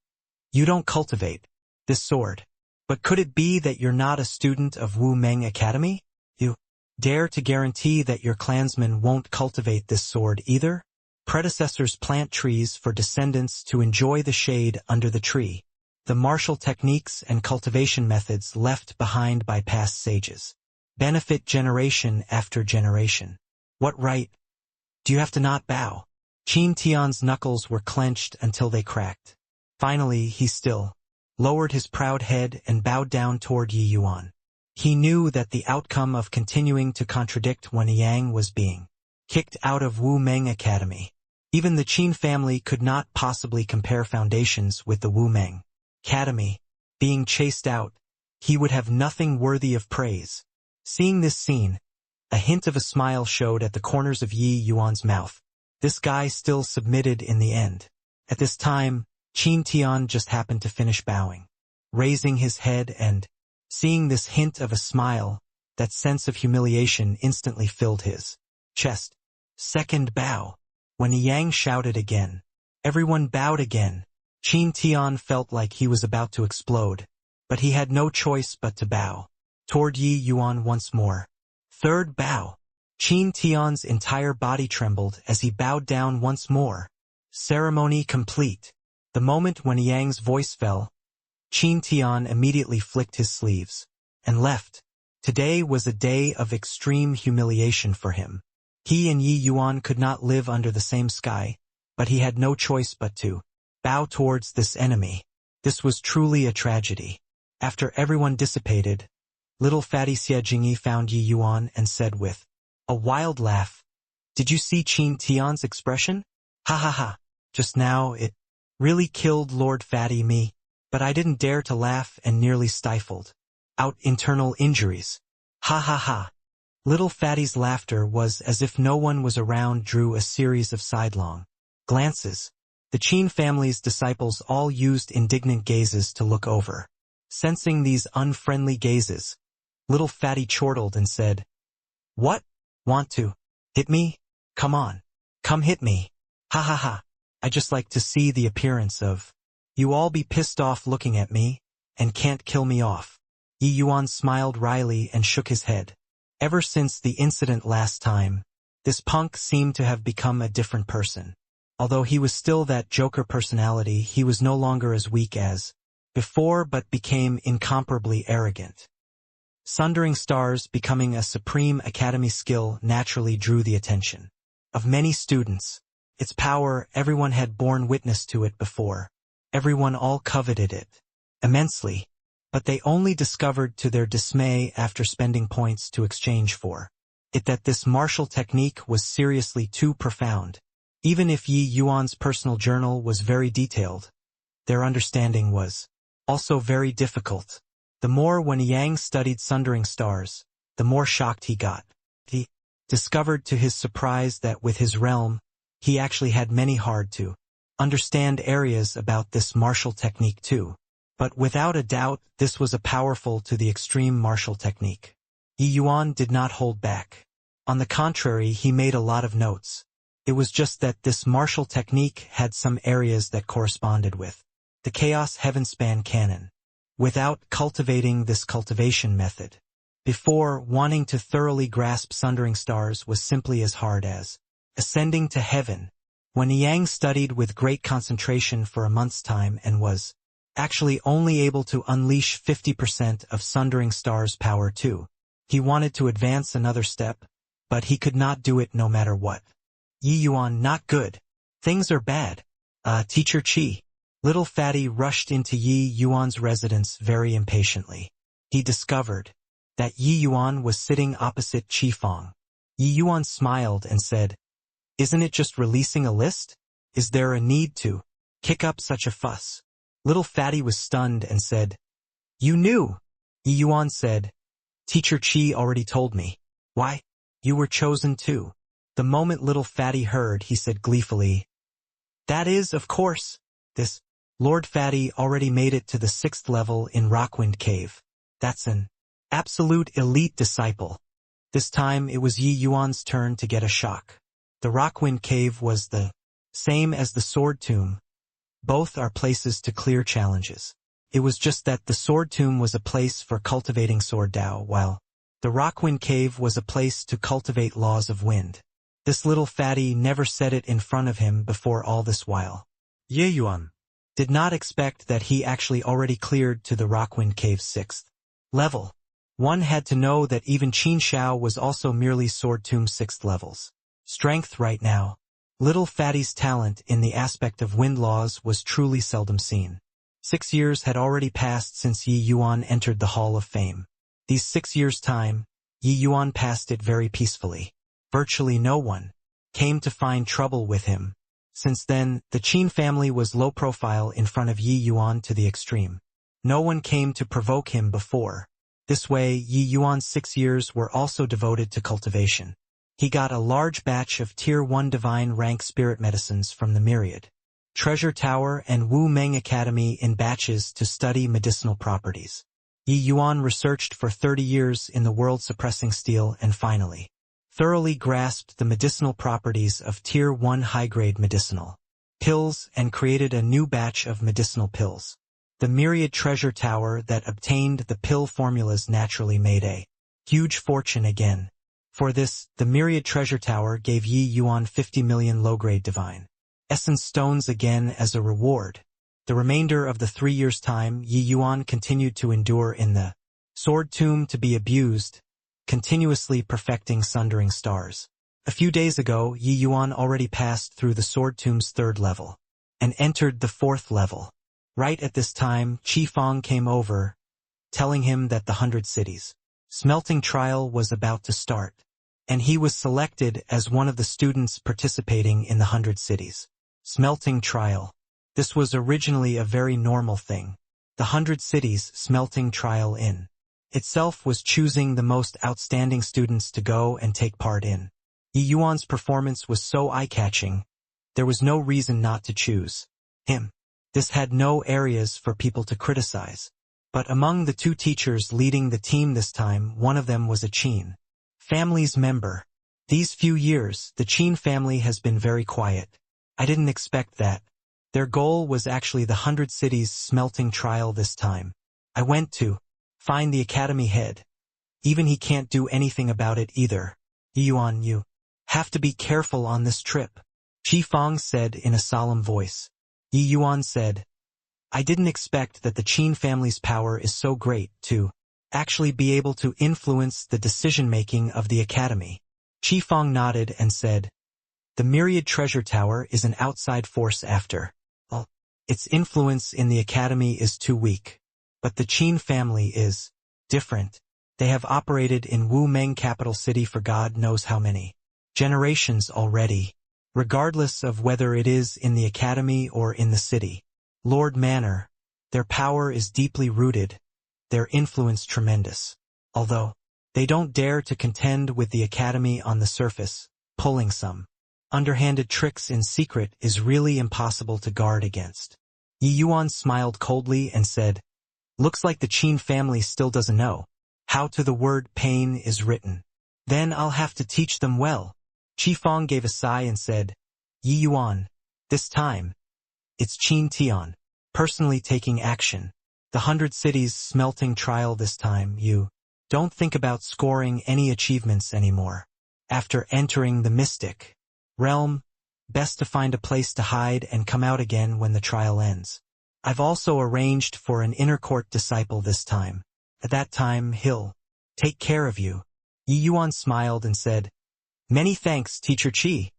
"You don't cultivate this sword. But could it be that you're not a student of Wu Meng Academy? You dare to guarantee that your clansmen won't cultivate this sword either? Predecessors plant trees for descendants to enjoy the shade under the tree. The martial techniques and cultivation methods left behind by past sages benefit generation after generation. What right do you have to not bow?" Qin Tian's knuckles were clenched until they cracked. Finally, he still lowered his proud head and bowed down toward Yi Yuan. He knew that the outcome of continuing to contradict Wen Yang was being kicked out of Wu Meng Academy. Even the Qin family could not possibly compare foundations with the Wu Meng Academy. Being chased out, he would have nothing worthy of praise. Seeing this scene, a hint of a smile showed at the corners of Yi Yuan's mouth. This guy still submitted in the end. At this time, Qin Tian just happened to finish bowing. Raising his head and seeing this hint of a smile, that sense of humiliation instantly filled his chest. Second bow. When Yang shouted again, everyone bowed again. Qin Tian felt like he was about to explode, but he had no choice but to bow toward Yi Yuan once more. Third bow. Qin Tian's entire body trembled as he bowed down once more. Ceremony complete. The moment when Yang's voice fell, Qin Tian immediately flicked his sleeves and left. Today was a day of extreme humiliation for him. He and Yi Yuan could not live under the same sky, but he had no choice but to bow towards this enemy. This was truly a tragedy. After everyone dissipated, little fatty Xie Jingyi found Yi Yuan and said with a wild laugh, "Did you see Qin Tian's expression? Ha ha ha. Just now it really killed Lord Fatty me, but I didn't dare to laugh and nearly stifled out internal injuries. Ha ha ha." Little Fatty's laughter was as if no one was around, drew a series of sidelong glances. The Qin family's disciples all used indignant gazes to look over. Sensing these unfriendly gazes, little Fatty chortled and said, "What? Want to hit me? Come on. Come hit me. Ha ha ha. I just like to see the appearance of you all be pissed off looking at me, and can't kill me off." Yi Yuan smiled wryly and shook his head. Ever since the incident last time, this punk seemed to have become a different person. Although he was still that Joker personality, he was no longer as weak as before but became incomparably arrogant. Sundering Stars becoming a supreme academy skill naturally drew the attention of many students. Its power, everyone had borne witness to it before. Everyone all coveted it immensely, but they only discovered to their dismay after spending points to exchange for it that this martial technique was seriously too profound. Even if Yi Yuan's personal journal was very detailed, their understanding was also very difficult. The more when Yang studied Sundering Stars, the more shocked he got. He discovered to his surprise that with his realm, he actually had many hard to understand areas about this martial technique too. But without a doubt, this was a powerful to the extreme martial technique. Yi Yuan did not hold back. On the contrary, he made a lot of notes. It was just that this martial technique had some areas that corresponded with the Chaos Heavenspan Canon. Without cultivating this cultivation method, before wanting to thoroughly grasp sundering stars was simply as hard as ascending to heaven. When Yang studied with great concentration for a month's time and was actually only able to unleash 50% of sundering stars' power too, he wanted to advance another step, but he could not do it no matter what. Yi Yuan, not good. Things are bad. Teacher Qi. Little Fatty rushed into Yi Yuan's residence very impatiently. He discovered that Yi Yuan was sitting opposite Qi Fong. Yi Yuan smiled and said, "Isn't it just releasing a list? Is there a need to kick up such a fuss?" Little Fatty was stunned and said, "You knew?" Yi Yuan said, "Teacher Qi already told me." "Why? You were chosen too." The moment Little Fatty heard, he said gleefully, "That is, of course, this Lord Fatty already made it to the 6th level in Rockwind Cave. That's an absolute elite disciple." This time it was Yi Yuan's turn to get a shock. The Rockwind Cave was the same as the Sword Tomb. Both are places to clear challenges. It was just that the Sword Tomb was a place for cultivating Sword Dao, while the Rockwind Cave was a place to cultivate laws of wind. This Little Fatty never said it in front of him before all this while. Ye Yuan Did not expect that he actually already cleared to the Rockwind Cave's 6th level. One had to know that even Qin Shao was also merely Sword Tomb 6th levels. Strength right now. Little Fatty's talent in the aspect of wind laws was truly seldom seen. 6 years had already passed since Yi Yuan entered the Hall of Fame. These 6 years' time, Yi Yuan passed it very peacefully. Virtually no one came to find trouble with him. Since then, the Qin family was low profile in front of Yi Yuan to the extreme. No one came to provoke him before. This way, Yi Yuan's 6 years were also devoted to cultivation. He got a large batch of Tier 1 divine rank spirit medicines from the Myriad Treasure Tower and Wu Meng Academy in batches to study medicinal properties. Yi Yuan researched for 30 years in the world-suppressing steel and finally thoroughly grasped the medicinal properties of Tier 1 high-grade medicinal pills and created a new batch of medicinal pills. The Myriad Treasure Tower that obtained the pill formulas naturally made a huge fortune again. For this, the Myriad Treasure Tower gave Yi Yuan 50 million low-grade divine essence stones again as a reward. The remainder of the 3 years' time, Yi Yuan continued to endure in the Sword Tomb to be abused, continuously perfecting sundering stars. A few days ago, Yi Yuan already passed through the Sword Tomb's 3rd level and entered the 4th level. Right at this time, Qi Fong came over, telling him that the 100 Cities smelting trial was about to start, and he was selected as one of the students participating in the 100 Cities smelting trial. This was originally a very normal thing. The 100 Cities smelting trial in itself was choosing the most outstanding students to go and take part in. Yi Yuan's performance was so eye-catching, there was no reason not to choose him. This had no areas for people to criticize. But among the 2 teachers leading the team this time, one of them was a Qin family's member. These few years, the Qin family has been very quiet. I didn't expect that. Their goal was actually the 100 Cities smelting trial this time. I went to find the academy head. Even he can't do anything about it either. Yi Yuan, you have to be careful on this trip, Qi Fong said in a solemn voice. Yi Yuan said, I didn't expect that the Qin family's power is so great to actually be able to influence the decision-making of the academy. Qi Fong nodded and said, the Myriad Treasure Tower is an outside force after all. Its influence in the academy is too weak. But the Qin family is different. They have operated in Wu Meng capital city for God knows how many generations already. Regardless of whether it is in the academy or in the city, Lord Manor, their power is deeply rooted, their influence tremendous. Although they don't dare to contend with the academy on the surface, pulling some underhanded tricks in secret is really impossible to guard against. Yi Yuan smiled coldly and said, looks like the Qin family still doesn't know how to the word pain is written. Then I'll have to teach them well. Qi Fong gave a sigh and said, Yi Yuan, this time, it's Qin Tian. personally taking action. The 100 cities smelting trial this time, you don't think about scoring any achievements anymore. After entering the mystic realm, best to find a place to hide and come out again when the trial ends. I've also arranged for an inner court disciple this time. At that time he'll take care of you. Yi Yuan smiled and said, "Many thanks, Teacher Qi."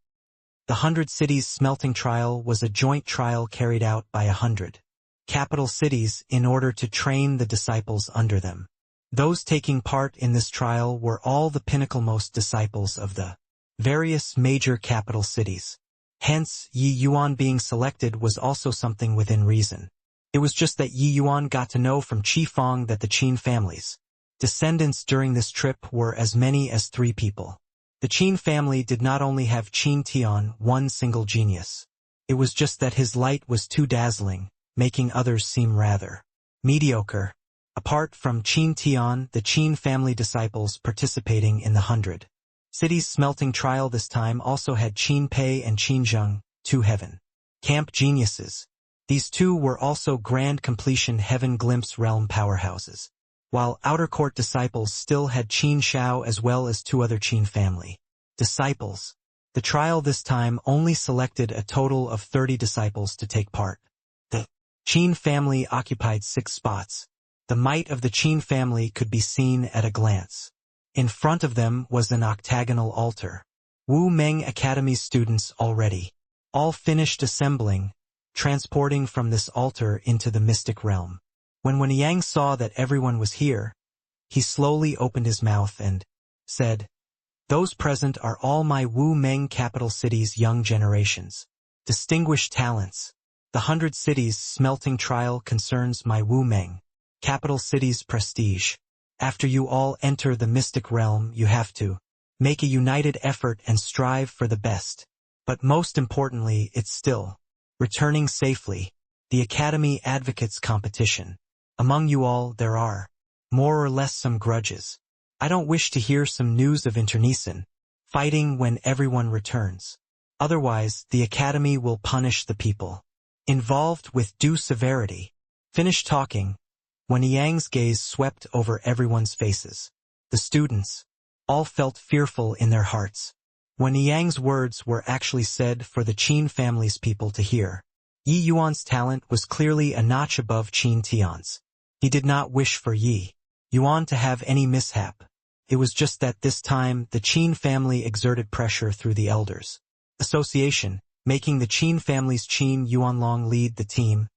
The 100 cities smelting trial was a joint trial carried out by 100 capital cities in order to train the disciples under them. Those taking part in this trial were all the pinnacle-most disciples of the various major capital cities. Hence, Yi Yuan being selected was also something within reason. It was just that Yi Yuan got to know from Qi Feng that the Qin family's descendants during this trip were as many as 3 people. The Qin family did not only have Qin Tian, one single genius. It was just that his light was too dazzling, making others seem rather mediocre. Apart from Qin Tian, the Qin family disciples participating in the 100 cities smelting trial this time also had Qin Pei and Qin Zheng, 2 heaven camp geniuses. These 2 were also grand completion heaven glimpse realm powerhouses, while outer court disciples still had Qin Shao as well as 2 other Qin family disciples. The trial this time only selected a total of 30 disciples to take part. The Qin family occupied 6 spots. The might of the Qin family could be seen at a glance. In front of them was an octagonal altar. Wu Meng Academy's students already all finished assembling, transporting from this altar into the mystic realm. When Yang saw that everyone was here, he slowly opened his mouth and said, "Those present are all my Wu Meng capital city's young generations. Distinguished talents. The 100 cities smelting trial concerns my Wu Meng capital city's prestige. After you all enter the mystic realm, you have to make a united effort and strive for the best. But most importantly, it's still returning safely. The Academy advocates competition. Among you all, there are more or less some grudges. I don't wish to hear some news of internecine fighting when everyone returns. Otherwise, the Academy will punish the people involved with due severity." Finished talking, when Yang's gaze swept over everyone's faces. The students all felt fearful in their hearts. When Yang's words were actually said for the Qin family's people to hear. Yi Yuan's talent was clearly a notch above Qin Tian's. He did not wish for Yi Yuan to have any mishap. It was just that this time the Qin family exerted pressure through the elders' association, making the Qin family's Qin Yuanlong lead the team,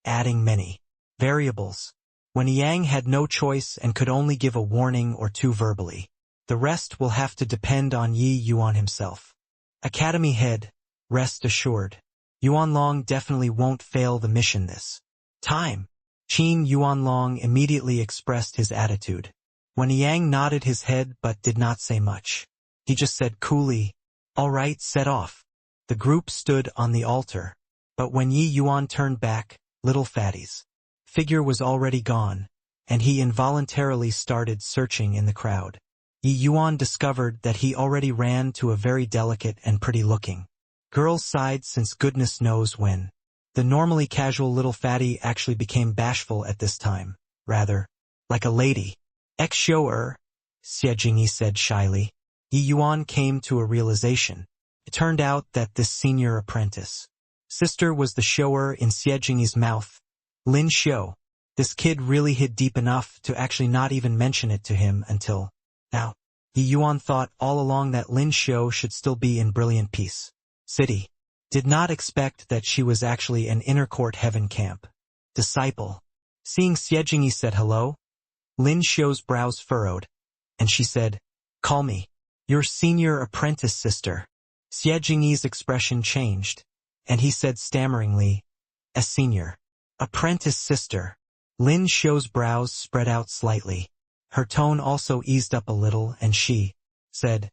adding many variables. When Yang had no choice and could only give a warning or 2 verbally, the rest will have to depend on Yi Yuan himself. Academy head, rest assured. Yuanlong definitely won't fail the mission this time. Qin Yuanlong immediately expressed his attitude. When Yang nodded his head but did not say much, he just said coolly, "All right, set off." The group stood on the altar, but when Yi Yuan turned back, little fatty's figure was already gone, and he involuntarily started searching in the crowd. Yi Yuan discovered that he already ran to a very delicate and pretty-looking girl's side since goodness knows when. The normally casual little fatty actually became bashful at this time, rather like a lady. "Ex-shower," Xie Jingyi said shyly. Yi Yuan came to a realization. It turned out that this senior apprentice sister was the shower in Xie Jingyi's mouth. Lin Xiu. This kid really hid deep enough to actually not even mention it to him until now. Yi Yuan thought all along that Lin Xiu should still be in Brilliant Peace City. Did not expect that she was actually an inner court heaven camp disciple. Seeing Xie Jingyi said hello, Lin Xiu's brows furrowed, and she said, "Call me your senior apprentice sister." Xie Jingyi's expression changed, and he said stammeringly, "A senior apprentice sister." Lin Xiu's brows spread out slightly. Her tone also eased up a little, and she said,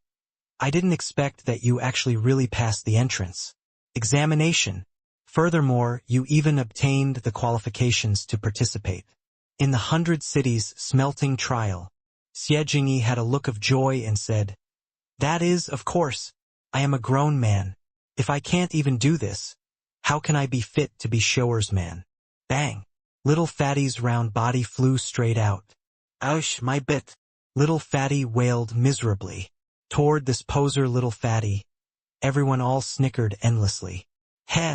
"I didn't expect that you actually really passed the entrance examination. Furthermore, you even obtained the qualifications to participate in the 100 cities smelting trial." Xie Jingyi had a look of joy and said, "That is, of course, I am a grown man. If I can't even do this, how can I be fit to be shower's man?" Bang! Little Fatty's round body flew straight out. Ouch, my bit. Little Fatty wailed miserably. Toward this poser Little Fatty. Everyone all snickered endlessly.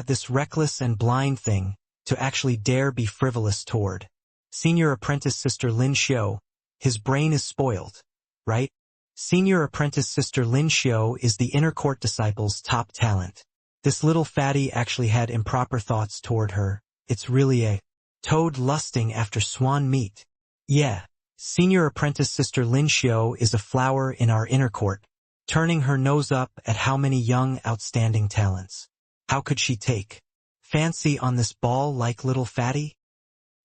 This reckless and blind thing, to actually dare be frivolous toward. Senior Apprentice Sister Lin Xiu, his brain is spoiled, right? Senior Apprentice Sister Lin Xiu is the inner court disciple's top talent. This Little Fatty actually had improper thoughts toward her. It's really a toad lusting after swan meat. Yeah, Senior Apprentice Sister Lin Xiu is a flower in our inner court, turning her nose up at how many young, outstanding talents. How could she take fancy on this ball like Little Fatty?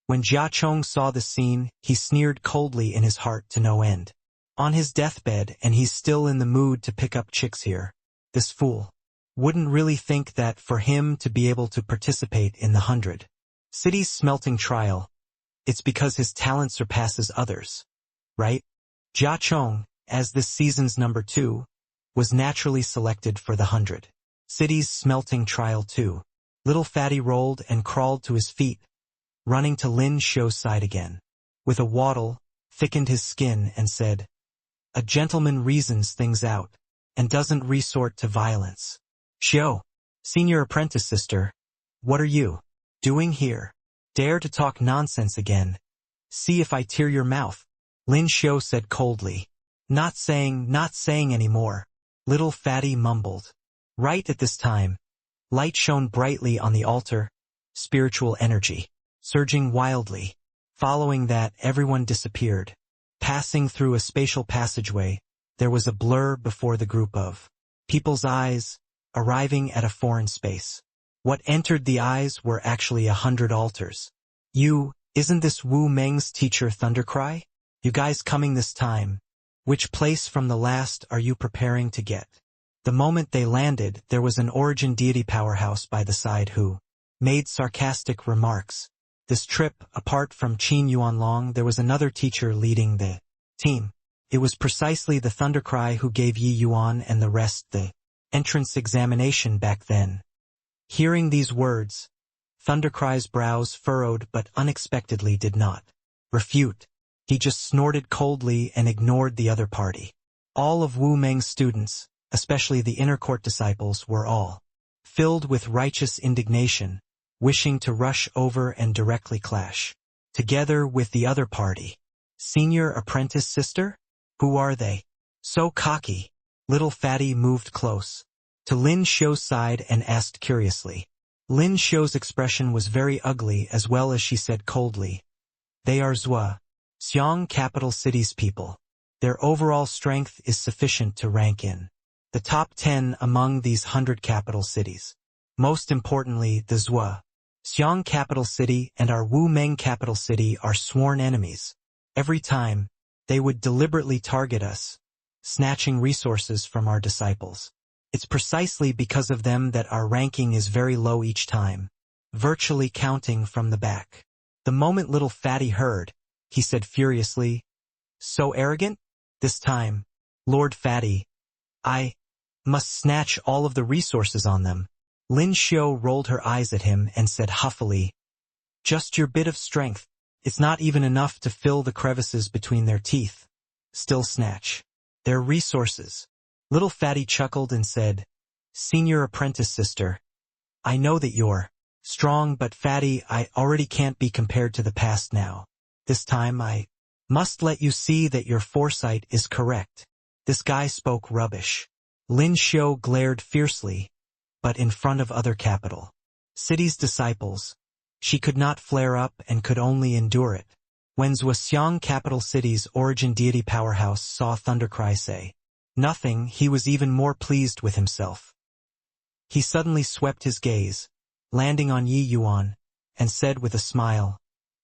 When Jia Chong saw the scene, he sneered coldly in his heart to no end. On his deathbed, and he's still in the mood to pick up chicks here. This fool wouldn't really think that for him to be able to participate in the 100 Cities smelting trial, it's because his talent surpasses others, right? Jia Chong, as this season's number 2, was naturally selected for the 100 Cities smelting trial too. Little Fatty rolled and crawled to his feet, running to Lin Xiu's side again. With a waddle, thickened his skin and said, "A gentleman reasons things out, and doesn't resort to violence. Xiu, Senior Apprentice Sister, what are you doing here? Dare to talk nonsense again. See if I tear your mouth." Lin Xiu said coldly. Not saying anymore. Little Fatty mumbled. Right at this time, light shone brightly on the altar, spiritual energy, surging wildly. Following that, everyone disappeared. Passing through a spatial passageway, there was a blur before the group of people's eyes, arriving at a foreign space. What entered the eyes were actually 100 altars. Isn't this Wu Meng's teacher Thundercry? You guys coming this time? Which place from the last are you preparing to get? The moment they landed, there was an origin deity powerhouse by the side who made sarcastic remarks. This trip, apart from Qin Yuanlong, there was another teacher leading the team. It was precisely the Thundercry who gave Yi Yuan and the rest the entrance examination back then. Hearing these words, Thundercry's brows furrowed but unexpectedly did not refute. He just snorted coldly and ignored the other party. All of Wu Meng's students, especially the inner court disciples, were all filled with righteous indignation, wishing to rush over and directly clash together with the other party. Senior Apprentice Sister? Who are they? So cocky. Little Fatty moved close to Lin Xiu's side and asked curiously. Lin Xiu's expression was very ugly as well as she said coldly. They are Zhua, Xiang capital city's people. Their overall strength is sufficient to rank in the top 10 among these 100 capital cities. Most importantly, the Zhua, Xiang capital city and our Wu Meng capital city are sworn enemies. Every time, they would deliberately target us, snatching resources from our disciples. It's precisely because of them that our ranking is very low each time, virtually counting from the back. The moment Little Fatty heard, he said furiously, "So arrogant? This time, Lord Fatty, I must snatch all of the resources on them." Lin Xiu rolled her eyes at him and said huffily, "Just your bit of strength. It's not even enough to fill the crevices between their teeth. Still snatch their resources." Little Fatty chuckled and said, "Senior Apprentice Sister, I know that you're strong, but Fatty, I already can't be compared to the past now. This time I must let you see that your foresight is correct." This guy spoke rubbish. Lin Xiu glared fiercely, but in front of other capital cities' disciples, she could not flare up and could only endure it. When Zhuxiang capital city's origin deity powerhouse saw Thundercry say nothing, he was even more pleased with himself. He suddenly swept his gaze, landing on Yi Yuan, and said with a smile,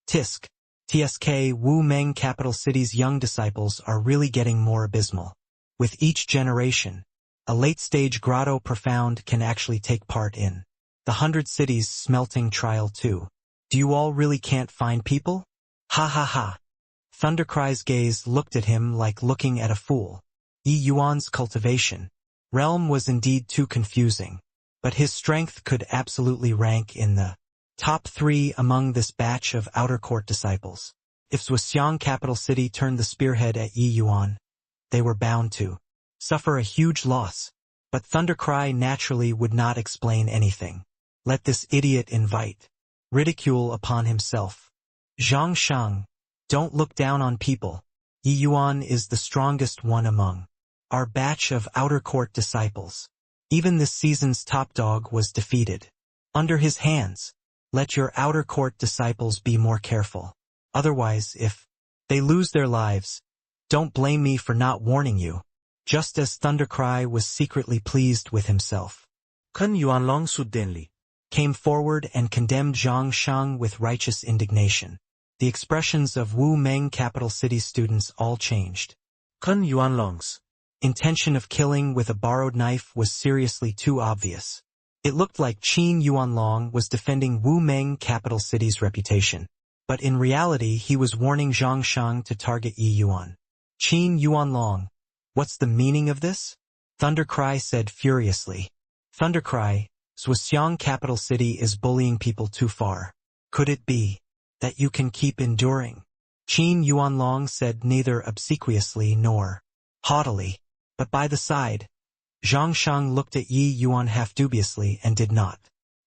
"TSK, Wu Meng capital city's young disciples are really getting more abysmal. With each generation, a late-stage grotto profound can actually take part in the 100 cities smelting trial too. Do you all really can't find people? Ha ha ha." Thundercry's gaze looked at him like looking at a fool. Yi Yuan's cultivation realm was indeed too confusing, but his strength could absolutely rank in the Top 3 among this batch of outer court disciples. If Zhuxiang capital city turned the spearhead at Yi Yuan, they were bound to suffer a huge loss. But Thundercry naturally would not explain anything. Let this idiot invite ridicule upon himself. Zhang Shang, don't look down on people. Yi Yuan is the strongest one among our batch of outer court disciples. Even this season's top dog was defeated under his hands. Let your outer court disciples be more careful. Otherwise, if they lose their lives, don't blame me for not warning you. Just as Thundercry was secretly pleased with himself, Kun Yuanlong suddenly came forward and condemned Zhang Shang with righteous indignation. The expressions of Wu Meng capital city students all changed. Kun Yuanlong's intention of killing with a borrowed knife was seriously too obvious. It looked like Qin Yuanlong was defending Wu Meng capital city's reputation. But in reality he was warning Zhang Shang to target Yi Yuan. Qin Yuanlong, what's the meaning of this? Thundercry said furiously. Thundercry, Zhuxiang capital city is bullying people too far. Could it be that you can keep enduring? Qin Yuanlong said neither obsequiously nor haughtily, but by the side. Zhang Shang looked at Yi Yuan half dubiously and did not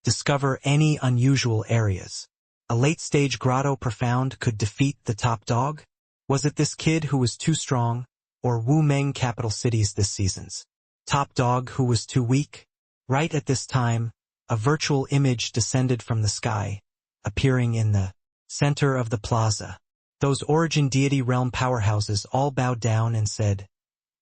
discover any unusual areas. A late-stage grotto profound could defeat the top dog? Was it this kid who was too strong, or Wu Meng capital cities this season's top dog who was too weak? Right at this time, a virtual image descended from the sky, appearing in the center of the plaza. Those origin deity realm powerhouses all bowed down and said,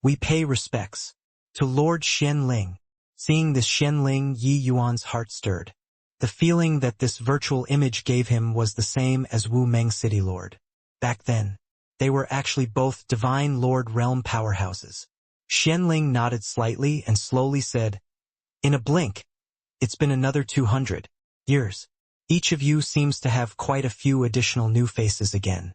"We pay respects to Lord Xianling." Seeing this Xianling, Yi Yuan's heart stirred. The feeling that this virtual image gave him was the same as Wu Meng City Lord. Back then, they were actually both divine Lord realm powerhouses. Xianling nodded slightly and slowly said, "In a blink, it's been another 200 years. Each of you seems to have quite a few additional new faces again.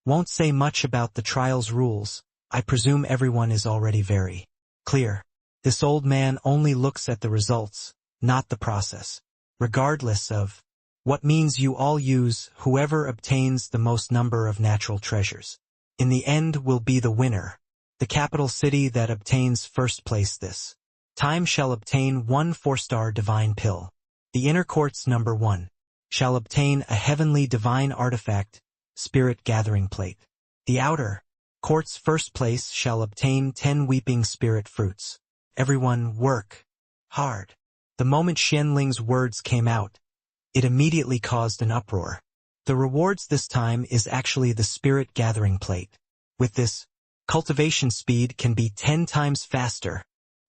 Won't say much about the trial's rules. I presume everyone is already very clear. This old man only looks at the results, not the process. Regardless of what means you all use, whoever obtains the most number of natural treasures in the end will be the winner. The capital city that obtains first place this time shall obtain 1 4-star divine pill. The inner court's number 1 shall obtain a heavenly divine artifact, spirit gathering plate. The outer court's first place shall obtain 10 weeping spirit fruits. Everyone work hard." The moment Xianling's words came out, it immediately caused an uproar. The rewards this time is actually the spirit gathering plate. With this, cultivation speed can be 10 times faster.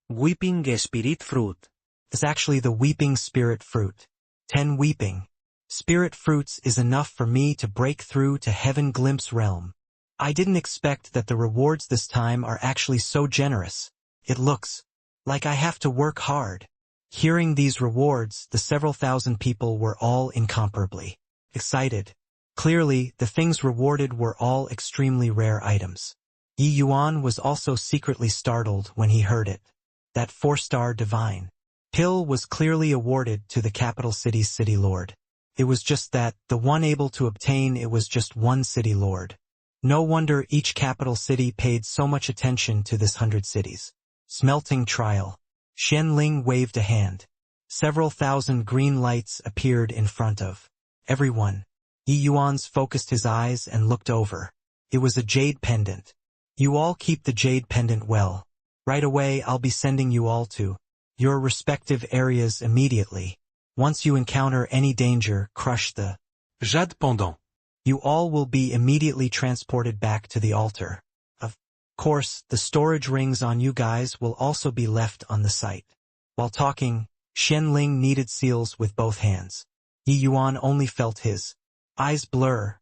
Weeping Spirit Fruit. It's actually the weeping spirit fruit. 10 weeping spirit fruits is enough for me to break through to Heaven Glimpse realm. I didn't expect that the rewards this time are actually so generous. It looks like I have to work hard. Hearing these rewards, the several thousand people were all incomparably excited. Clearly, the things rewarded were all extremely rare items. Yi Yuan was also secretly startled when he heard it. That 4-star divine pill was clearly awarded to the capital city's city lord. It was just that, the one able to obtain it was just one city lord. No wonder each capital city paid so much attention to this 100 cities smelting trial. Xianling waved a hand. Several thousand green lights appeared in front of everyone. Yi Yuan's focused his eyes and looked over. It was a jade pendant. "You all keep the jade pendant well. Right away I'll be sending you all to your respective areas immediately. Once you encounter any danger, crush the Jade pendant. You all will be immediately transported back to the altar. Of course, the storage rings on you guys will also be left on the site." While talking, Xianling kneaded seals with both hands. Yi Yuan only felt his eyes blur,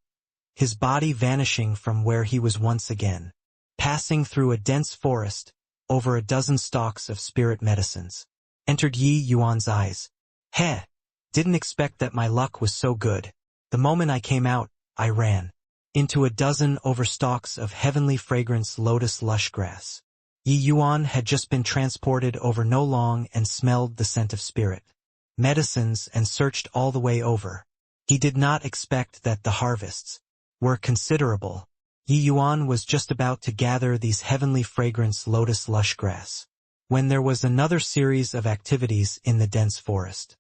his body vanishing from where he was once again, passing through a dense forest, over a dozen stalks of spirit medicines. Entered Yi Yuan's eyes. "Heh, didn't expect that my luck was so good. The moment I came out, I ran into a dozen over stalks of heavenly fragrance lotus lush grass." Yi Yuan had just been transported over no long and smelled the scent of spirit medicines and searched all the way over. He did not expect that the harvests were considerable. Yi Yuan was just about to gather these heavenly fragrance lotus lush grass, when there was another series of activities in the dense forest.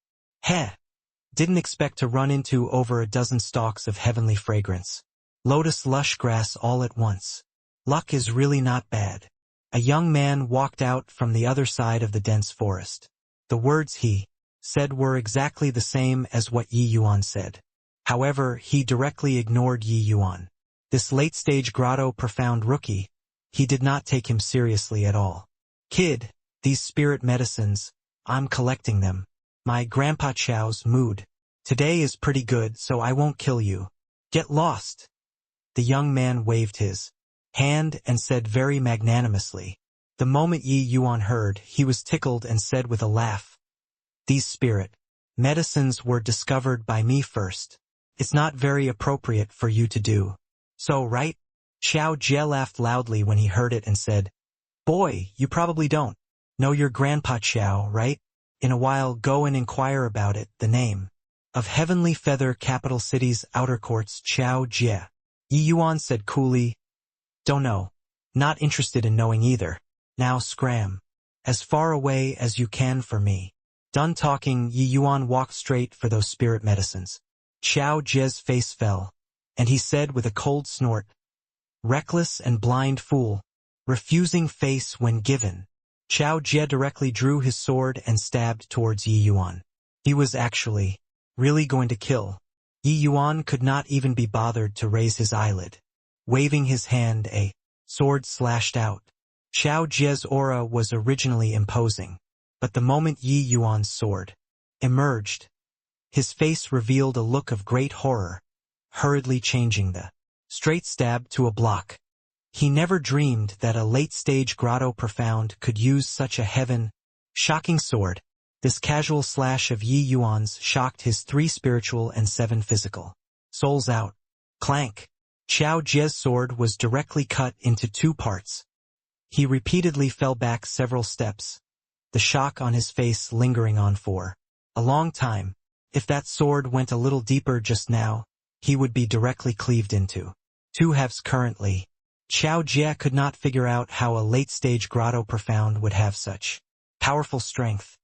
Didn't expect to run into over a dozen stalks of heavenly fragrance lotus lush grass all at once. Luck is really not bad. A young man walked out from the other side of the dense forest. The words he said were exactly the same as what Yi Yuan said. However, he directly ignored Yi Yuan. This late-stage grotto profound rookie, he did not take him seriously at all. Kid, these spirit medicines, I'm collecting them. My Grandpa Chow's mood today is pretty good, so I won't kill you. Get lost. The young man waved his hand and said very magnanimously. The moment Yi Yuan heard, he was tickled and said with a laugh, "These spirit medicines were discovered by me first. It's not very appropriate for you to do so, right?" Xiao Jie laughed loudly when he heard it and said, "Boy, you probably don't know your Grandpa Xiao, right? In a while go and inquire about it, the name of Heavenly Feather Capital City's outer courts, Xiao Jie." Yi Yuan said coolly, "Don't know. Not interested in knowing either. Now scram as far away as you can for me." Done talking, Yi Yuan walked straight for those spirit medicines. Xiao Jie's face fell, and he said with a cold snort, "Reckless and blind fool, refusing face when given." Xiao Jie directly drew his sword and stabbed towards Yi Yuan. He was actually really going to kill. Yi Yuan could not even be bothered to raise his eyelid. Waving his hand, a sword slashed out. Xiao Jie's aura was originally imposing, but the moment Yi Yuan's sword emerged, his face revealed a look of great horror, hurriedly changing the straight stab to a block. He never dreamed that a late-stage grotto profound could use such a shocking sword. This casual slash of Yi Yuan's shocked his 3 spiritual and 7 physical souls out. Clank! Xiao Jie's sword was directly cut into 2 parts. He repeatedly fell back several steps, the shock on his face lingering on for a long time. If that sword went a little deeper just now, he would be directly cleaved into 2 halves currently. Xiao Jie could not figure out how a late-stage grotto profound would have such powerful strength.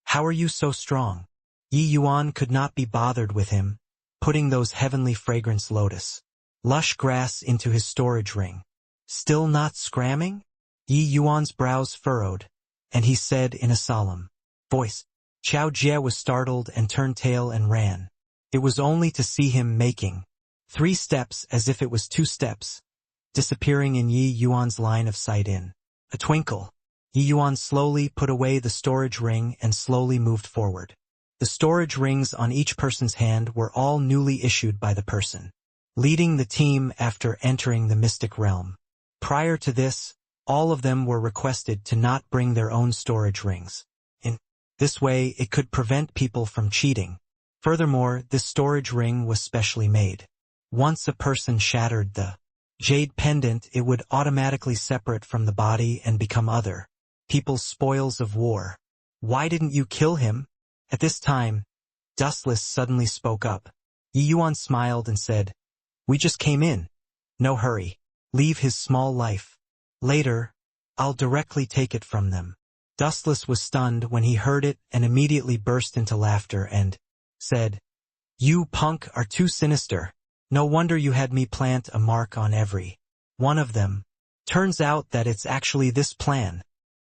How are you so strong? Yi Yuan could not be bothered with him, putting those heavenly fragrance lotus lush grass into his storage ring. Still not scramming? Yi Yuan's brows furrowed, and he said in a solemn voice. Xiao Jie was startled and turned tail and ran. It was only to see him making 3 steps as if it was 2 steps, disappearing in Yi Yuan's line of sight in a twinkle. Yi Yuan slowly put away the storage ring and slowly moved forward. The storage rings on each person's hand were all newly issued by the person leading the team after entering the mystic realm. Prior to this, all of them were requested to not bring their own storage rings. In this way, it could prevent people from cheating. Furthermore, this storage ring was specially made. Once a person shattered the jade pendant, it would automatically separate from the body and become other people's spoils of war. "Why didn't you kill him?" At this time, Dustless suddenly spoke up. Yi Yuan smiled and said, "We just came in. No hurry. Leave his small life. Later, I'll directly take it from them." Dustless was stunned when he heard it and immediately burst into laughter and said, "You punk are too sinister. No wonder you had me plant a mark on every one of them. Turns out that it's actually this plan."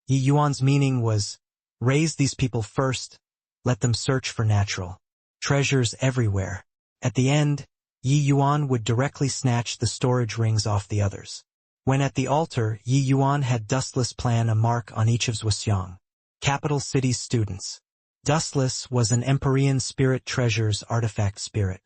Yi Yuan's meaning was, raise these people first, let them search for natural treasures everywhere. At the end, Yi Yuan would directly snatch the storage rings off the others. When at the altar, Yi Yuan had Dustless plan a mark on each of Zhuxiang capital city's students. Dustless was an Empyrean spirit treasures artifact spirit,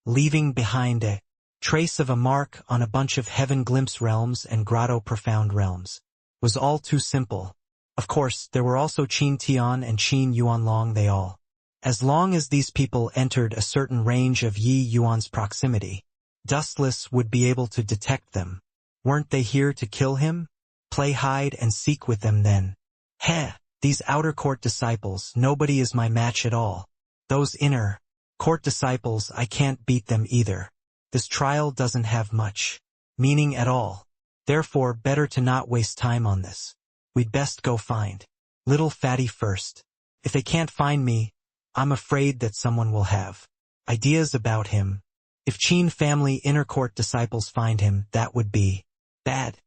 leaving behind a trace of a mark on a bunch of heaven glimpse realms and grotto profound realms. Was all too simple. Of course, there were also Qin Tian and Qin Yuanlong. They all, as long as these people entered a certain range of Yi Yuan's proximity, Dustless would be able to detect them. Weren't they here to kill him? Play hide and seek with them then? These outer court disciples, nobody is my match at all. Those inner court disciples, I can't beat them either. This trial doesn't have much meaning at all. Therefore, better to not waste time on this. We'd best go find little fatty first. If they can't find me, I'm afraid that someone will have ideas about him. If Qin family inner court disciples find him, that would be bad,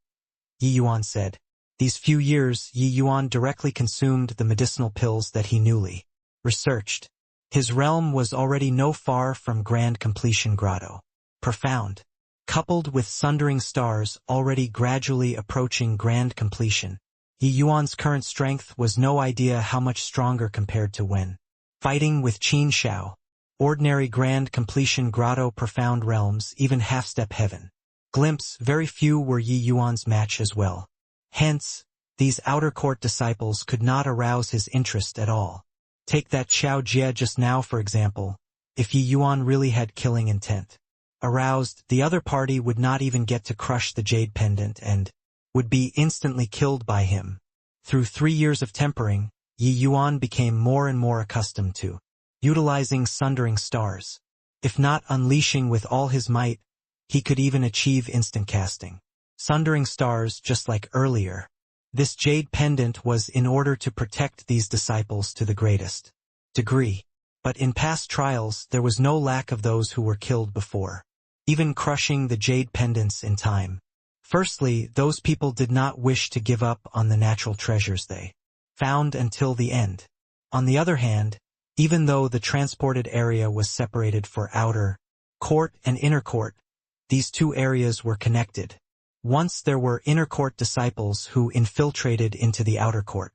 Yi Yuan said. These few years, Yi Yuan directly consumed the medicinal pills that he newly researched. His realm was already no far from grand completion grotto. Profound. Coupled with sundering stars already gradually approaching grand completion, Yi Yuan's current strength was no idea how much stronger compared to when fighting with Qin Shao. Ordinary grand completion grotto profound realms, even half-step heaven glimpse, very few were Yi Yuan's match as well. Hence, these outer court disciples could not arouse his interest at all. Take that Xiao Jie just now for example. If Yi Yuan really had killing intent aroused, the other party would not even get to crush the jade pendant and would be instantly killed by him. Through 3 years of tempering, Yi Yuan became more and more accustomed to utilizing sundering stars. If not unleashing with all his might, he could even achieve instant casting sundering stars just like earlier. This jade pendant was in order to protect these disciples to the greatest degree. But in past trials there was no lack of those who were killed before even crushing the jade pendants in time. Firstly, those people did not wish to give up on the natural treasures they found until the end. On the other hand, even though the transported area was separated for outer court and inner court, these two areas were connected. Once there were inner court disciples who infiltrated into the outer court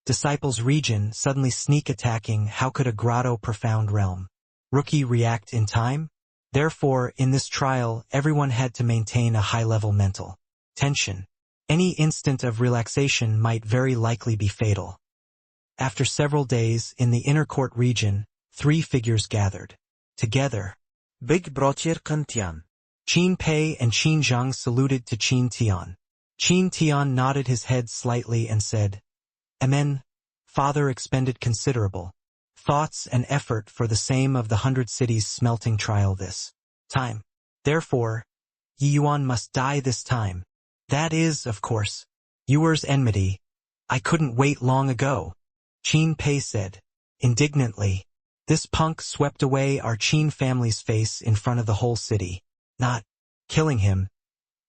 disciples region, suddenly sneak attacking. How could a grotto profound realm rookie react in time? Therefore, in this trial, everyone had to maintain a high-level mental tension. Any instant of relaxation might very likely be fatal. After several days, in the inner court region, 3 figures gathered together. Big Brother Kantian. Qin Pei and Qin Zhang saluted to Qin Tian. Qin Tian nodded his head slightly and said, Amen. Father expended considerable thoughts and effort for the same of the 100 cities smelting trial this time. Therefore, Yi Yuan must die this time. That is, of course, Yuer's enmity. I couldn't wait long ago, Qin Pei said indignantly. This punk swept away our Qin family's face in front of the whole city. Not killing him.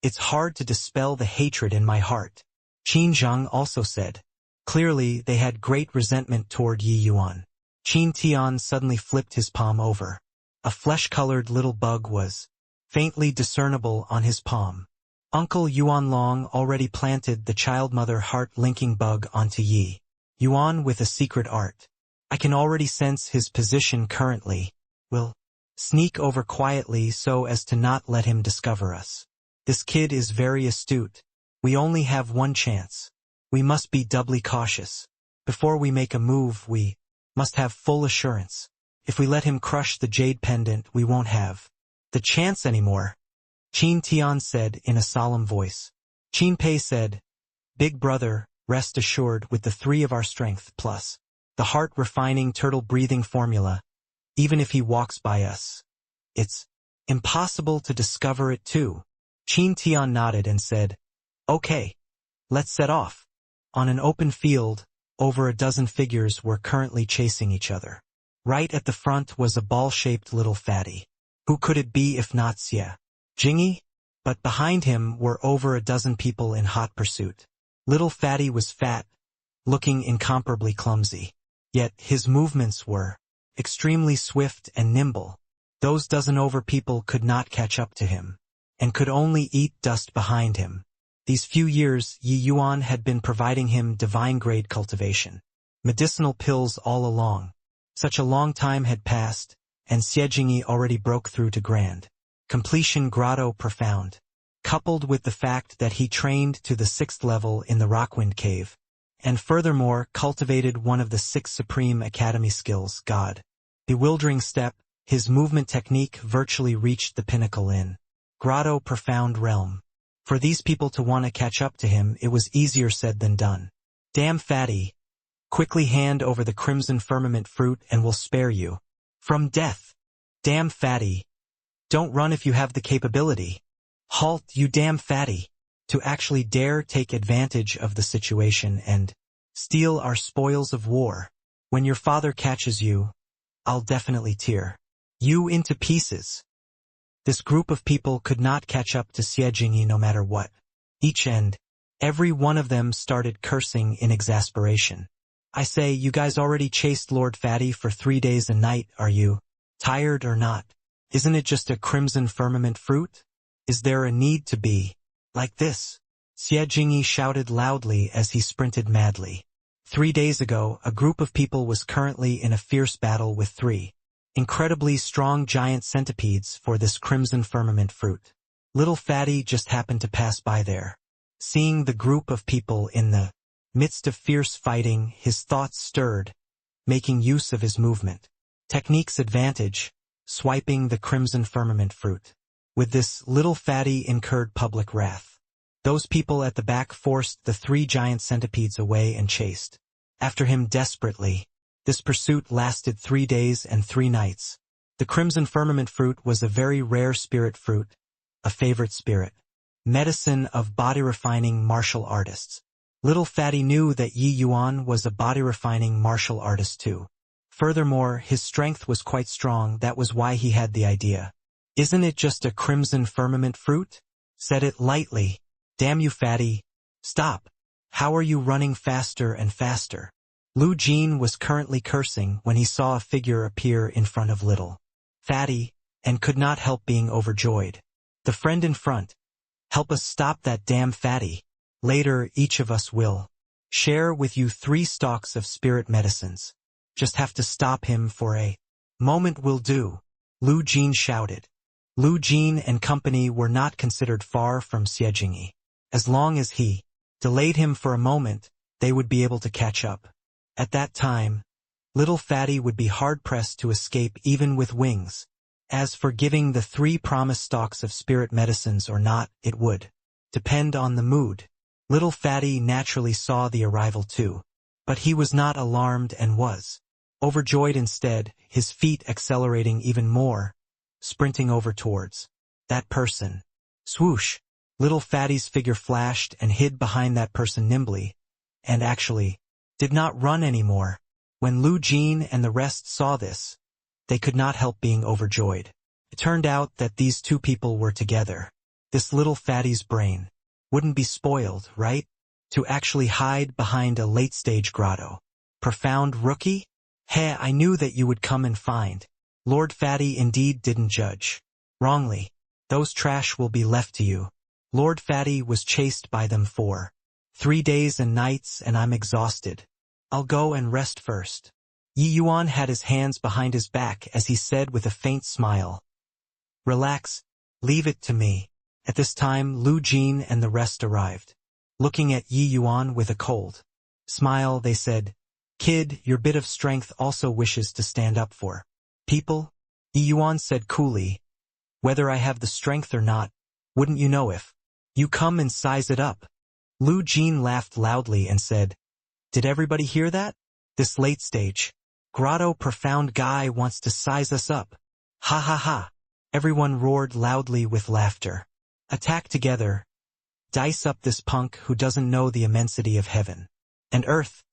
It's hard to dispel the hatred in my heart, Qin Zhang also said. Clearly, they had great resentment toward Yi Yuan. Qin Tian suddenly flipped his palm over. A flesh-colored little bug was faintly discernible on his palm. Uncle Yuan Long already planted the child-mother heart-linking bug onto Yi Yuan with a secret art. I can already sense his position currently. We'll sneak over quietly so as to not let him discover us. This kid is very astute. We only have one chance. We must be doubly cautious. Before we make a move, we must have full assurance. If we let him crush the jade pendant, we won't have the chance anymore, Qin Tian said in a solemn voice. Qin Pei said, Big brother, rest assured, with the 3 of our strength plus the heart-refining turtle-breathing formula, even if he walks by us, it's impossible to discover it too. Qin Tian nodded and said, Okay, let's set off. On an open field, over a dozen figures were currently chasing each other. Right at the front was a ball-shaped little fatty. Who could it be if not Xie Jingyi? But behind him were over a dozen people in hot pursuit. Little fatty was fat, looking incomparably clumsy. Yet his movements were extremely swift and nimble. Those dozen over people could not catch up to him, and could only eat dust behind him. These few years, Yi Yuan had been providing him divine-grade cultivation, medicinal pills all along. Such a long time had passed, and Xie Jingyi already broke through to grand completion grotto profound. Coupled with the fact that he trained to the 6th level in the Rockwind Cave, and furthermore cultivated one of the 6 supreme academy skills, God. Bewildering step, his movement technique virtually reached the pinnacle in grotto profound realm. For these people to want to catch up to him, it was easier said than done. Damn fatty, Quickly hand over the crimson firmament fruit and we'll spare you from death. Damn fatty. Don't run if you have the capability. Halt, you damn fatty. To actually dare take advantage of the situation and steal our spoils of war. When your father catches you, I'll definitely tear you into pieces. This group of people could not catch up to Xie Jingyi no matter what. Each and every one of them started cursing in exasperation. I say, you guys already chased Lord Fatty for 3 days and night, are you tired or not? Isn't it just a crimson firmament fruit? Is there a need to be like this? Xie Jingyi shouted loudly as he sprinted madly. 3 days ago, a group of people was currently in a fierce battle with 3 incredibly strong giant centipedes for this crimson firmament fruit. Little Fatty just happened to pass by there. Seeing the group of people in the midst of fierce fighting, his thoughts stirred, making use of his movement technique's advantage, swiping the crimson firmament fruit. With this, Little Fatty incurred public wrath. Those people at the back forced the 3 giant centipedes away and chased after him desperately. This pursuit lasted 3 days and 3 nights. The crimson firmament fruit was a very rare spirit fruit, a favorite spirit medicine of body-refining martial artists. Little Fatty knew that Yi Yuan was a body-refining martial artist too. Furthermore, his strength was quite strong, that was why he had the idea. Isn't it just a crimson firmament fruit? Said it lightly. Damn you, Fatty. Stop. How are you running faster and faster? Lu Jin was currently cursing when he saw a figure appear in front of Little Fatty, and could not help being overjoyed. The friend in front. Help us stop that damn Fatty. Later, each of us will share with you 3 stalks of spirit medicines. Just have to stop him for a moment will do. Lu Jin shouted. Lu Jin and company were not considered far from Xie Jingyi. As long as he delayed him for a moment, they would be able to catch up. At that time, Little Fatty would be hard-pressed to escape even with wings. As for giving the 3 promised stalks of spirit medicines or not, it would depend on the mood. Little Fatty naturally saw the arrival too, but he was not alarmed and was overjoyed instead, his feet accelerating even more, sprinting over towards that person. Swoosh! Little Fatty's figure flashed and hid behind that person nimbly, and actually did not run anymore. When Lu Jin and the rest saw this, they could not help being overjoyed. It turned out that these 2 people were together. This Little Fatty's brain wouldn't be spoiled, right? To actually hide behind a late-stage grotto. Profound rookie? Hey, I knew that you would come and find. Lord Fatty indeed didn't judge wrongly. Those trash will be left to you. Lord Fatty was chased by them for 3 days and nights and I'm exhausted. I'll go and rest first. Yi Yuan had his hands behind his back as he said with a faint smile. Relax, leave it to me. At this time, Lu Jin and the rest arrived. Looking at Yi Yuan with a cold smile, they said, Kid, your bit of strength also wishes to stand up for people? Yi Yuan said coolly, whether I have the strength or not, wouldn't you know if you come and size it up? Lu Jin laughed loudly and said, Did everybody hear that? This late stage grotto profound guy wants to size us up. Ha ha ha. Everyone roared loudly with laughter. Attack together. Dice up this punk who doesn't know the immensity of heaven and earth.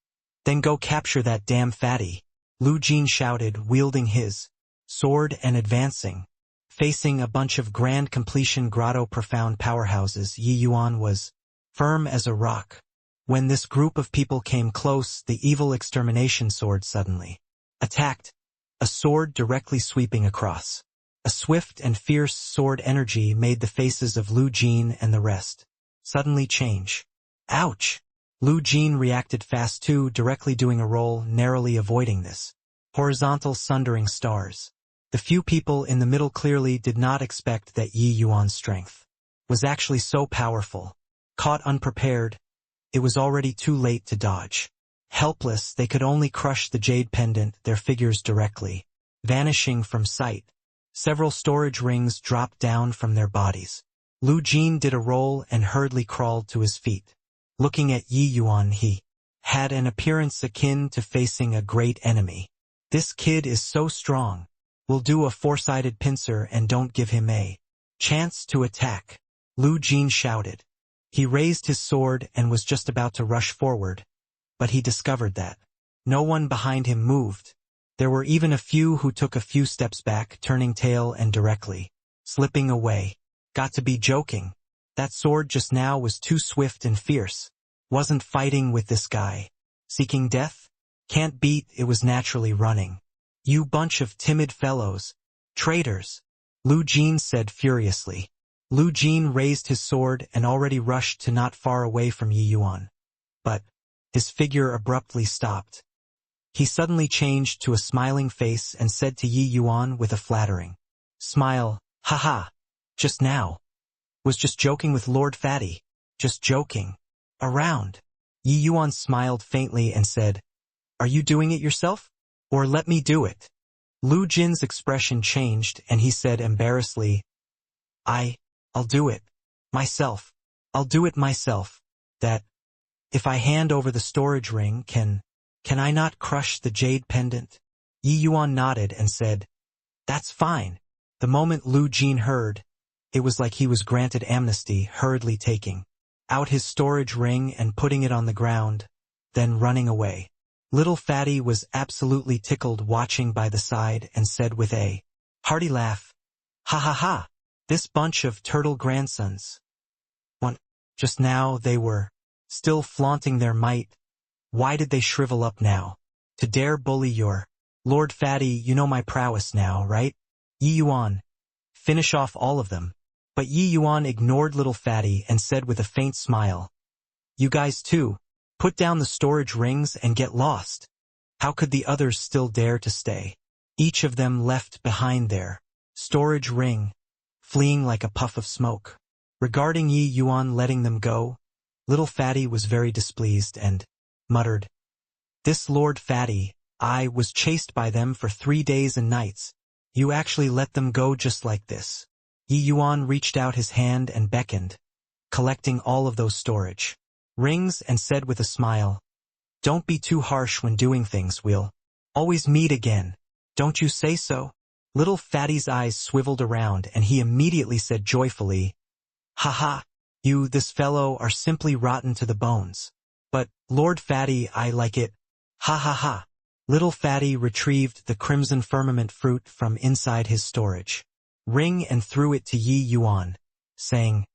Then go capture that damn Fatty. Lu Jin shouted, wielding his sword and advancing. Facing a bunch of grand completion grotto profound powerhouses, Yi Yuan was firm as a rock. When this group of people came close, the evil extermination sword suddenly attacked, a sword directly sweeping across. A swift and fierce sword energy made the faces of Lu Jin and the rest suddenly change. Ouch! Lu Jin reacted fast too, directly doing a roll, narrowly avoiding this horizontal sundering stars. The few people in the middle clearly did not expect that Yi Yuan's strength was actually so powerful. Caught unprepared, it was already too late to dodge. Helpless, they could only crush the jade pendant, their figures directly vanishing from sight. Several storage rings dropped down from their bodies. Lu Jin did a roll and hurriedly crawled to his feet. Looking at Yi Yuan, he had an appearance akin to facing a great enemy. This kid is so strong. We'll do a four-sided pincer and don't give him a chance to attack. Lu Jin shouted. He raised his sword and was just about to rush forward, but he discovered that no one behind him moved. There were even a few who took a few steps back, turning tail and directly slipping away. Got to be joking. That sword just now was too swift and fierce. Wasn't fighting with this guy. Seeking death? Can't beat, it was naturally running. You bunch of timid fellows. Traitors. Lu Jin said furiously. Lu Jin raised his sword and already rushed to not far away from Yi Yuan. But his figure abruptly stopped. He suddenly changed to a smiling face and said to Yi Yuan with a flattering smile, "Haha, just now. Was just joking with Lord Fatty. Just joking. Around." Yi Yuan smiled faintly and said, "Are you doing it yourself? Or let me do it?" Lu Jin's expression changed and he said embarrassedly, I'll do it. Myself. I'll do it myself. That, if I hand over the storage ring, can I not crush the jade pendant? Yi Yuan nodded and said, "That's fine." The moment Lu Jin heard, it was like he was granted amnesty, hurriedly taking out his storage ring and putting it on the ground, then running away. Little Fatty was absolutely tickled watching by the side and said with a hearty laugh, "Ha ha ha, this bunch of turtle grandsons. Just now they were still flaunting their might. Why did they shrivel up now? To dare bully your Lord Fatty, you know my prowess now, right? Yi Yuan. Finish off all of them." But Yi Yuan ignored Little Fatty and said with a faint smile, "You guys too, put down the storage rings and get lost." How could the others still dare to stay? Each of them left behind their storage ring, fleeing like a puff of smoke. Regarding Yi Yuan letting them go, Little Fatty was very displeased and muttered, "This Lord Fatty, I was chased by them for 3 days and nights. You actually let them go just like this?" Yi Yuan reached out his hand and beckoned, collecting all of those storage rings and said with a smile, "Don't be too harsh when doing things, we'll always meet again. Don't you say so?" Little Fatty's eyes swiveled around and he immediately said joyfully, "Haha, this fellow are simply rotten to the bones. But, Lord Fatty, I like it. Ha ha ha." Little Fatty retrieved the crimson firmament fruit from inside his storage ring and threw it to Yi Yuan, saying,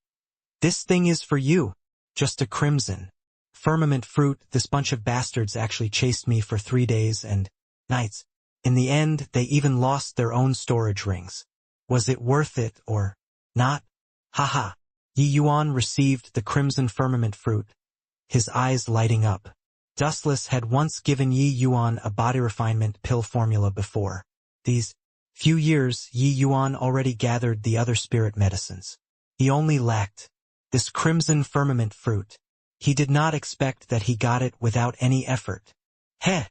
"This thing is for you. Just a crimson firmament fruit. This bunch of bastards actually chased me for 3 days and nights. In the end, they even lost their own storage rings. Was it worth it or not? Haha." Yi Yuan received the crimson firmament fruit, his eyes lighting up. Dustless had once given Yi Yuan a body refinement pill formula before. These few years, Yi Yuan already gathered the other spirit medicines. He only lacked this crimson firmament fruit. He did not expect that he got it without any effort. "Heh,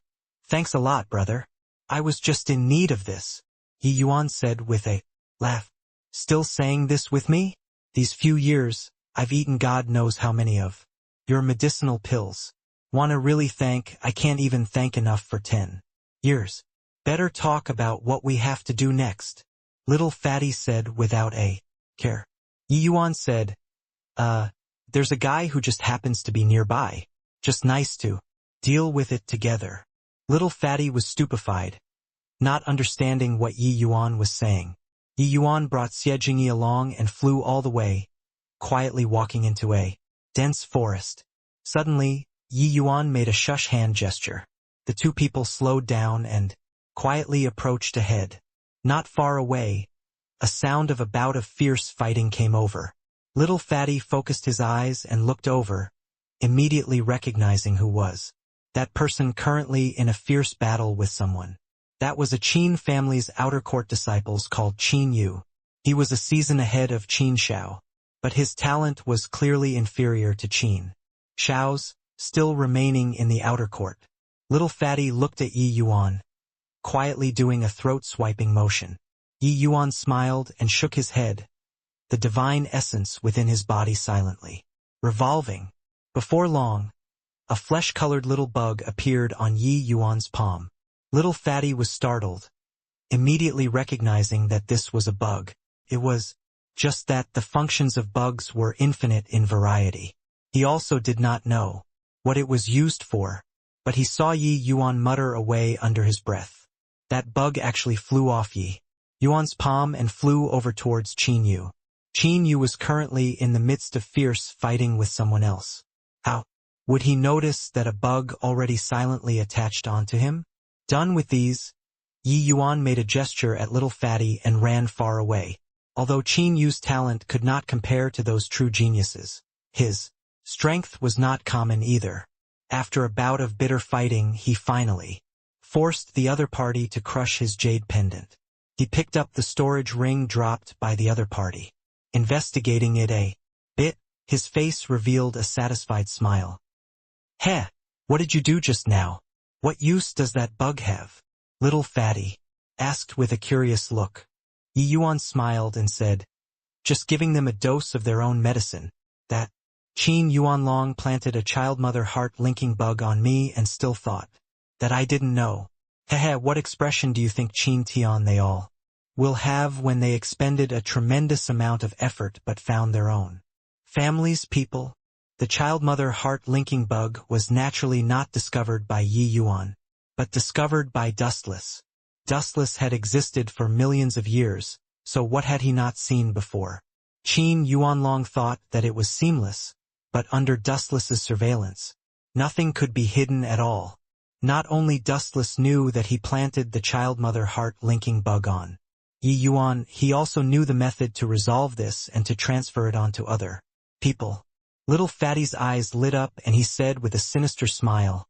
thanks a lot, brother. I was just in need of this," Yi Yuan said with a laugh. "Still saying this with me? These few years, I've eaten God knows how many of your medicinal pills. Wanna really thank, I can't even thank enough for 10 years. Better talk about what we have to do next," Little Fatty said without a care. Yi Yuan said, There's a guy who just happens to be nearby. Just nice to deal with it together." Little Fatty was stupefied, not understanding what Yi Yuan was saying. Yi Yuan brought Xie Jingyi along and flew all the way, quietly walking into a dense forest. Suddenly, Yi Yuan made a shush hand gesture. The two people slowed down and quietly approached ahead. Not far away, a sound of a bout of fierce fighting came over. Little Fatty focused his eyes and looked over, immediately recognizing who was that person currently in a fierce battle with someone. That was a Qin family's outer court disciples called Qin Yu. He was a season ahead of Qin Shao, but his talent was clearly inferior to Qin Shao's, still remaining in the outer court. Little Fatty looked at Yi Yuan, quietly doing a throat-swiping motion. Yi Yuan smiled and shook his head, the divine essence within his body silently revolving. Before long, A flesh-colored little bug appeared on Yi Yuan's palm. Little Fatty was startled, immediately recognizing that this was a bug. It was just that the functions of bugs were infinite in variety. He also did not know what it was used for, but he saw Yi Yuan mutter away under his breath. That bug actually flew off Yi Yuan's palm and flew over towards Qin Yu. Qin Yu was currently in the midst of fierce fighting with someone else. How would he notice that a bug already silently attached onto him? Done with these, Yi Yuan made a gesture at Little Fatty and ran far away. Although Qin Yu's talent could not compare to those true geniuses, his strength was not common either. After a bout of bitter fighting, he finally forced the other party to crush his jade pendant. He picked up the storage ring dropped by the other party. Investigating it a bit, his face revealed a satisfied smile. "Heh, what did you do just now? What use does that bug have?" Little Fatty asked with a curious look. Yi Yuan smiled and said, "Just giving them a dose of their own medicine. That Qin Yuan Long planted a child-mother heart-linking bug on me and still thought that I didn't know. Heh, what expression do you think Qin Tian they all will have when they expended a tremendous amount of effort but found their own families, people?" The child-mother heart-linking bug was naturally not discovered by Yi Yuan, but discovered by Dustless. Dustless had existed for millions of years, so what had he not seen before? Qin Yuan Long thought that it was seamless, but under Dustless's surveillance, nothing could be hidden at all. Not only Dustless knew that he planted the child-mother heart-linking bug on Yi Yuan, he also knew the method to resolve this and to transfer it onto other people. Little Fatty's eyes lit up and he said with a sinister smile,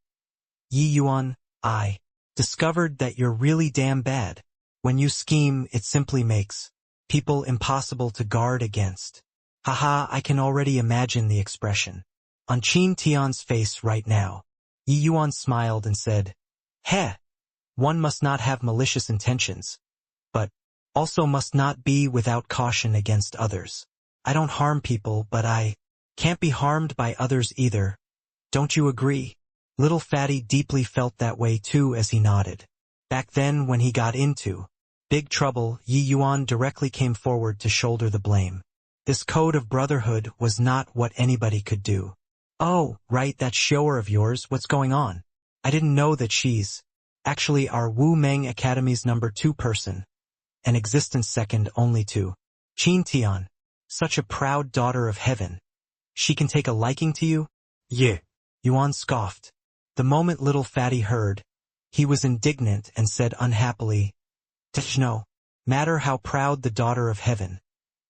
"Yi Yuan, I discovered that you're really damn bad. When you scheme, it simply makes people impossible to guard against." Haha, I can already imagine the expression on Qin Tian's face right now. Yi Yuan smiled and said, "Heh, one must not have malicious intentions, but also must not be without caution against others. I don't harm people, but I can't be harmed by others either. Don't you agree?" Little Fatty deeply felt that way too as he nodded. Back then when he got into big trouble, Yi Yuan directly came forward to shoulder the blame. This code of brotherhood was not what anybody could do. "Oh, right, that shower of yours, what's going on? I didn't know that she's actually our Wu Meng Academy's #2 person, an existence second only to Qin Tian. Such a proud daughter of heaven. She can take a liking to you?" Yeah. Yuan scoffed. The moment Little Fatty heard, he was indignant and said unhappily, "No matter how proud the daughter of heaven,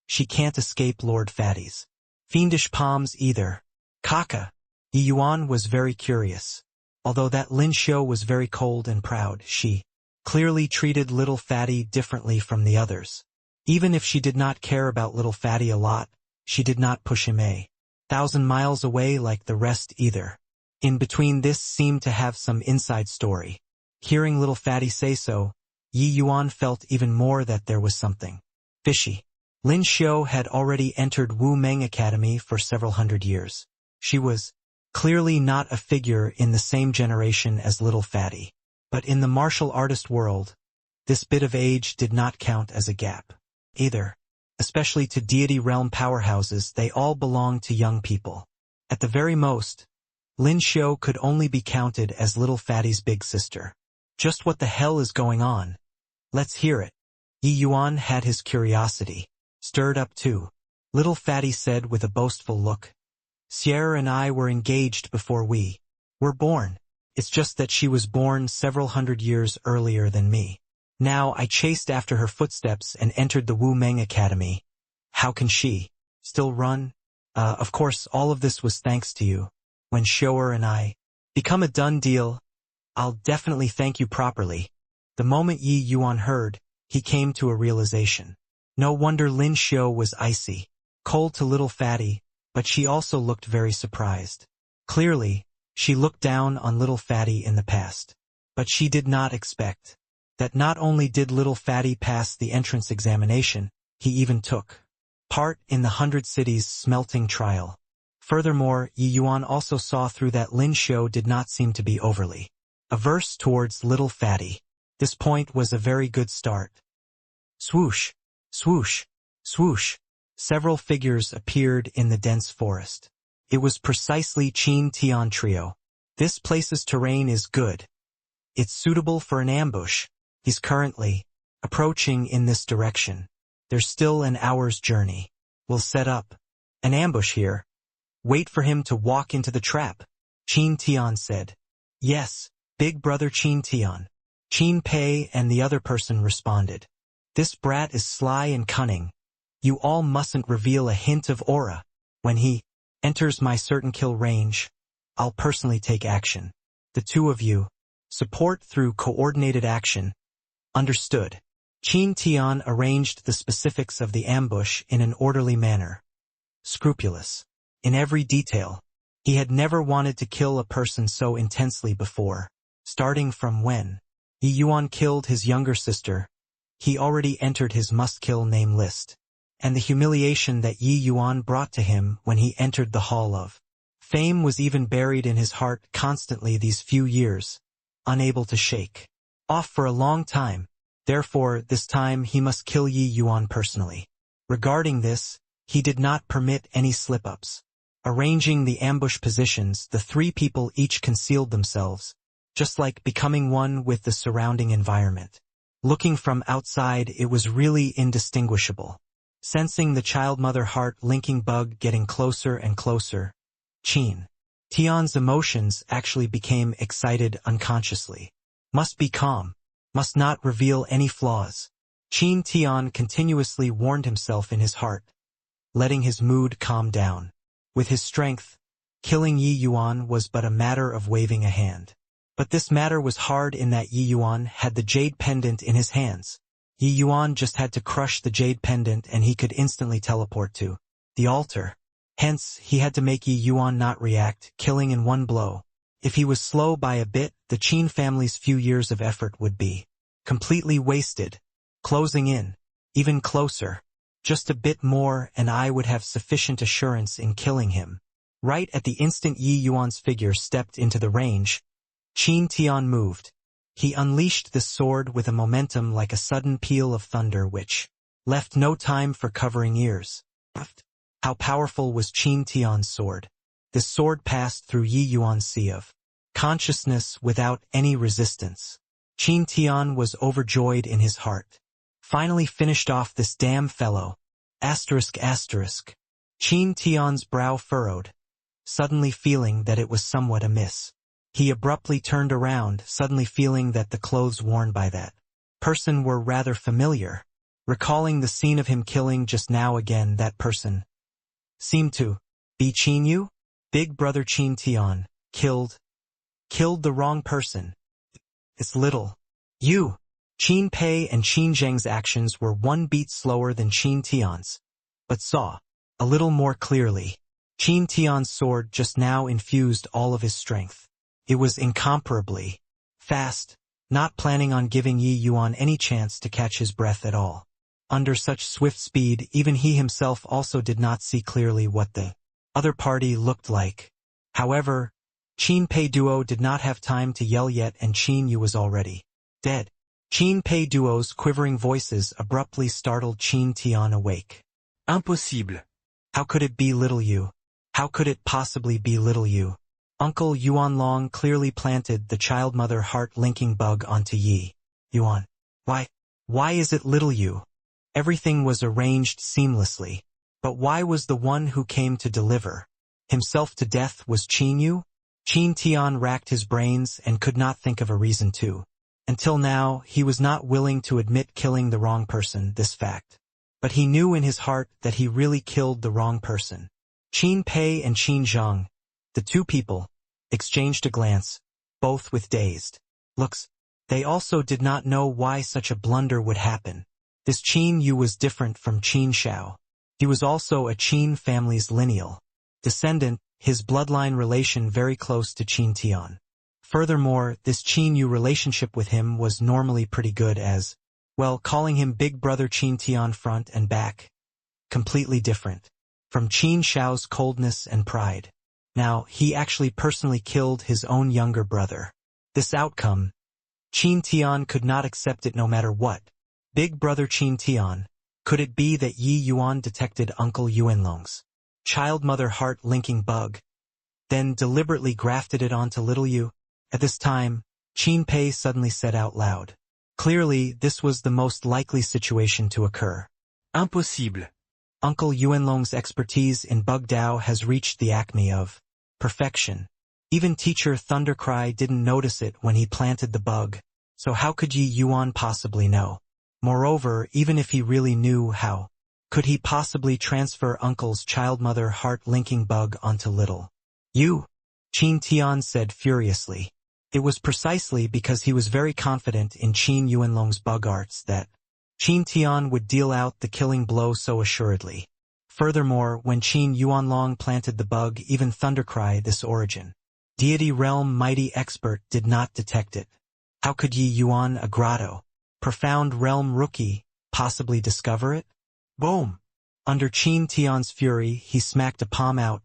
she can't escape Lord Fatty's fiendish palms either." Kaka. Yi Yuan was very curious. Although that Lin Xiu was very cold and proud, she clearly treated Little Fatty differently from the others. Even if she did not care about Little Fatty a lot, she did not push him 1,000 miles away like the rest either. In between this seemed to have some inside story. Hearing Little Fatty say so, Yi Yuan felt even more that there was something fishy. Lin Xiu had already entered Wu Meng Academy for several hundred years. She was clearly not a figure in the same generation as Little Fatty. But in the martial artist world, this bit of age did not count as a gap either. Especially to deity realm powerhouses, they all belonged to young people. At the very most, Lin Xiu could only be counted as Little Fatty's big sister. Just what the hell is going on? Let's hear it. Yi Yuan had his curiosity stirred up too. Little Fatty said with a boastful look, "Sierra and I were engaged before we were born. It's just that she was born several hundred years earlier than me. Now I chased after her footsteps and entered the Wu Meng Academy. How can she still run? Of course, all of this was thanks to you. When Shower and I become a done deal, I'll definitely thank you properly." The moment Yi Yuan heard, he came to a realization. No wonder Lin Xiu was icy cold to Little Fatty, but she also looked very surprised. Clearly, she looked down on Little Fatty in the past. But she did not expect that not only did Little Fatty pass the entrance examination, he even took part in the 100 Cities smelting trial. Furthermore, Yi Yuan also saw through that Lin Xiu did not seem to be overly averse towards little fatty. This point was a very good start. Swoosh, swoosh, swoosh. Several figures appeared in the dense forest. It was precisely Qin Tian trio. This place's terrain is good. It's suitable for an ambush. He's currently approaching in this direction. There's still an hour's journey. We'll set up an ambush here. Wait for him to walk into the trap, Qin Tian said. Yes, big brother Qin Tian. Qin Pei and the other person responded. This brat is sly and cunning. You all mustn't reveal a hint of aura. When he enters my certain kill range, I'll personally take action. The two of you support through coordinated action. Understood. Qin Tian arranged the specifics of the ambush in an orderly manner. Scrupulous. In every detail. He had never wanted to kill a person so intensely before. Starting from when Yi Yuan killed his younger sister, he already entered his must-kill name list. And the humiliation that Yi Yuan brought to him when he entered the Hall of Fame was even buried in his heart constantly these few years, unable to shake off for a long time. Therefore, this time he must kill Yi Yuan personally. Regarding this, he did not permit any slip-ups. Arranging the ambush positions, the three people each concealed themselves, just like becoming one with the surrounding environment. Looking from outside, it was really indistinguishable. Sensing the child-mother heart-linking bug getting closer and closer, Qin Tian's emotions actually became excited unconsciously. Must be calm. Must not reveal any flaws. Qin Tian continuously warned himself in his heart, letting his mood calm down. With his strength, killing Yi Yuan was but a matter of waving a hand. But this matter was hard in that Yi Yuan had the jade pendant in his hands. Yi Yuan just had to crush the jade pendant and he could instantly teleport to the altar. Hence, he had to make Yi Yuan not react, killing in one blow. If he was slow by a bit, the Qin family's few years of effort would be completely wasted. Closing in, even closer. Just a bit more and I would have sufficient assurance in killing him. Right at the instant Yi Yuan's figure stepped into the range, Qin Tian moved. He unleashed this sword with a momentum like a sudden peal of thunder which left no time for covering ears. How powerful was Qin Tian's sword? This sword passed through Yi Yuan's sea of consciousness without any resistance. Qin Tian was overjoyed in his heart. Finally finished off this damn fellow. Asterisk asterisk. Qin Tian's brow furrowed, suddenly feeling that it was somewhat amiss. He abruptly turned around, suddenly feeling that the clothes worn by that person were rather familiar. Recalling the scene of him killing just now again, that person seemed to be Qin Yu? Big brother Qin Tian, killed the wrong person. It's little Yu. Qin Pei and Qin Zheng's actions were one beat slower than Qin Tian's, but saw a little more clearly. Qin Tian's sword just now infused all of his strength. It was incomparably fast, not planning on giving Yi Yuan any chance to catch his breath at all. Under such swift speed, even he himself also did not see clearly what the other party looked like. However, Qin Pei Duo did not have time to yell yet and Qin Yu was already dead. Qin Pei Duo's quivering voices abruptly startled Qin Tian awake. Impossible. How could it be little Yu? How could it possibly be little Yu? Uncle Yuan Long clearly planted the child-mother heart-linking bug onto Yi Yuan. Why is it little Yu? Everything was arranged seamlessly. But why was the one who came to deliver himself to death was Qin Yu? Qin Tian racked his brains and could not think of a reason to. Until now, he was not willing to admit killing the wrong person, this fact. But he knew in his heart that he really killed the wrong person. Qin Pei and Qin Zheng, the two people, exchanged a glance, both with dazed looks. They also did not know why such a blunder would happen. This Qin Yu was different from Qin Shao. He was also a Qin family's lineal descendant, his bloodline relation very close to Qin Tian. Furthermore, this Qin Yu relationship with him was normally pretty good as, well, calling him big brother Qin Tian front and back. Completely different. from Qin Shao's coldness and pride. Now, he actually personally killed his own younger brother. This outcome, Qin Tian could not accept it no matter what. Big brother Qin Tian, could it be that Yi Yuan detected Uncle Yuanlong's child mother heart linking bug, then deliberately grafted it onto little Yu? At this time, Qin Pei suddenly said out loud. Clearly, this was the most likely situation to occur. Impossible. Uncle Yuanlong's expertise in bug Dao has reached the acme of perfection. Even teacher Thundercry didn't notice it when he planted the bug, so how could Yi Yuan possibly know? Moreover, even if he really knew how, could he possibly transfer Uncle's child-mother heart-linking bug onto little Yu? Qin Tian said furiously. It was precisely because he was very confident in Qin Yuanlong's bug arts that Qin Tian would deal out the killing blow so assuredly. Furthermore, when Qin Yuanlong planted the bug, even Thundercry, this origin deity realm mighty expert, did not detect it. How could Yi Yuan, a grotto, profound realm rookie, possibly discover it? Boom! Under Qin Tian's fury, he smacked a palm out,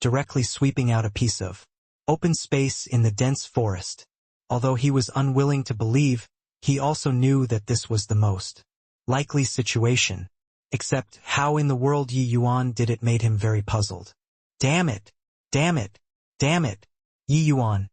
directly sweeping out a piece of open space in the dense forest. Although he was unwilling to believe, he also knew that this was the most likely situation. Except, how in the world Yi Yuan did it made him very puzzled. Damn it! Damn it! Damn it! Yi Yuan!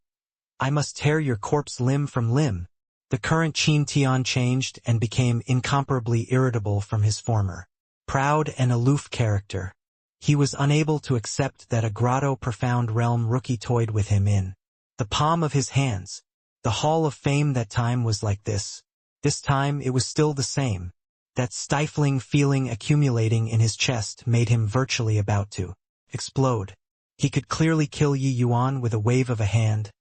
I must tear your corpse limb from limb. The current Qin Tian changed and became incomparably irritable from his former proud and aloof character. He was unable to accept that a grotto profound realm rookie toyed with him in the palm of his hands. The Hall of Fame that time was like this. This time it was still the same. That stifling feeling accumulating in his chest made him virtually about to explode. He could clearly kill Yi Yuan with a wave of a hand,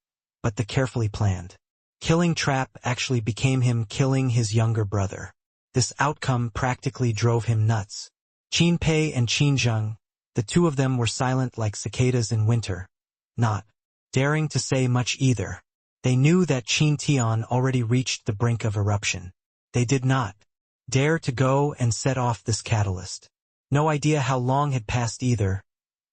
but the carefully planned killing trap actually became him killing his younger brother. This outcome practically drove him nuts. Qin Pei and Qin Zheng, the two of them were silent like cicadas in winter, not daring to say much either. They knew that Qin Tian already reached the brink of eruption. They did not dare to go and set off this catalyst. No idea how long had passed either.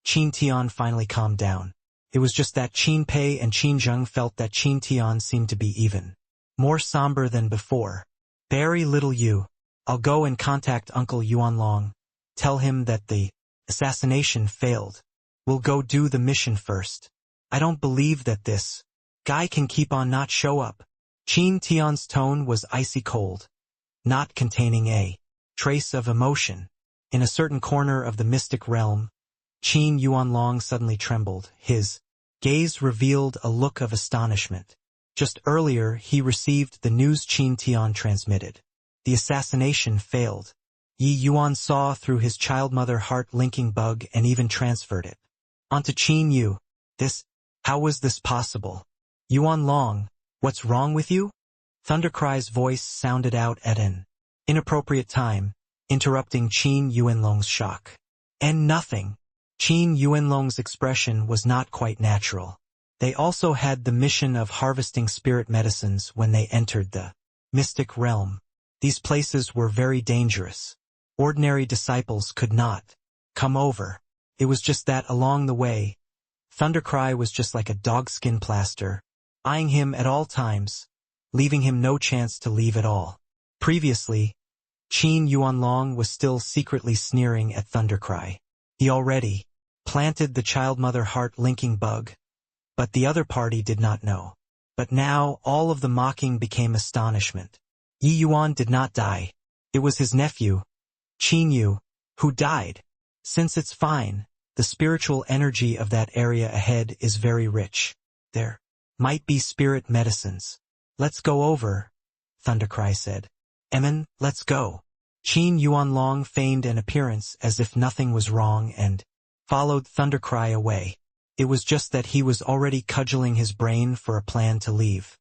Qin Tian finally calmed down. It was just that Qin Pei and Qin Zheng felt that Qin Tian seemed to be even more somber than before. Bury little Yu. I'll go and contact Uncle Yuanlong. Tell him that the assassination failed. We'll go do the mission first. I don't believe that this guy can keep on not show up. Qin Tian's tone was icy cold, not containing a trace of emotion. In a certain corner of the mystic realm, Qin Yuanlong suddenly trembled. His gaze revealed a look of astonishment. Just earlier, he received the news Qin Tian transmitted. The assassination failed. Yi Yuan saw through his child-mother heart-linking bug and even transferred it onto Qin Yu. How was this possible? Yuanlong, what's wrong with you? Thundercry's voice sounded out at an inappropriate time, interrupting Qin Yuanlong's shock. And nothing. Qin Yuanlong's expression was not quite natural. They also had the mission of harvesting spirit medicines when they entered the mystic realm. These places were very dangerous. Ordinary disciples could not come over. It was just that along the way, Thundercry was just like a dogskin plaster, eyeing him at all times, leaving him no chance to leave at all. Previously, Qin Yuanlong was still secretly sneering at Thundercry. He already planted the child-mother heart-linking bug, but the other party did not know. But now all of the mocking became astonishment. Yi Yuan did not die. It was his nephew, Qin Yu, who died. Since it's fine, the spiritual energy of that area ahead is very rich. There might be spirit medicines. Let's go over, Thundercry said. Emin, let's go. Qin Yuanlong feigned an appearance as if nothing was wrong and followed Thundercry away. It was just that he was already cudgeling his brain for a plan to leave.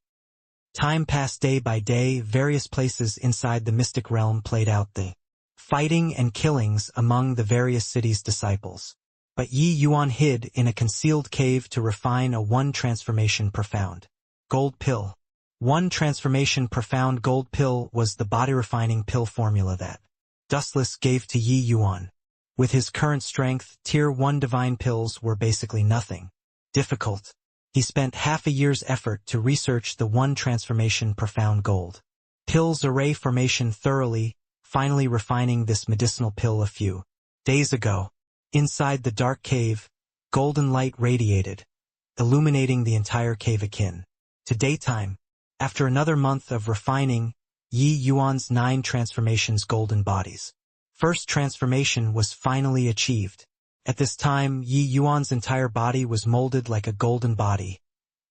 Time passed day by day. Various places inside the mystic realm played out the fighting and killings among the various cities' disciples. But Yi Yuan hid in a concealed cave to refine a one transformation profound gold pill. One transformation profound gold pill was the body-refining pill formula that Dustless gave to Yi Yuan. With his current strength, Tier 1 divine pills were basically nothing. Difficult. He spent half a year's effort to research the one transformation profound gold. Pills array formation thoroughly, finally refining this medicinal pill a few days ago. Inside the dark cave, golden light radiated, illuminating the entire cave akin to daytime. After another month of refining, Yi Yuan's 9 transformations golden bodies. First transformation was finally achieved. At this time, Yi Yuan's entire body was molded like a golden body.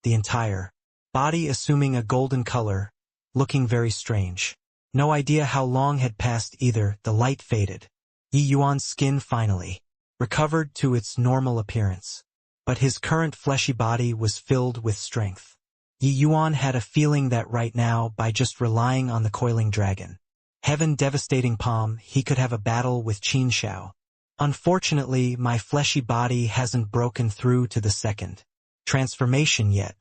The entire body assuming a golden color, looking very strange. No idea how long had passed either, the light faded. Yi Yuan's skin finally recovered to its normal appearance. But his current fleshy body was filled with strength. Yi Yuan had a feeling that right now, by just relying on the coiling dragon, heaven devastating palm, he could have a battle with Qin Shao. Unfortunately, my fleshy body hasn't broken through to the second transformation yet.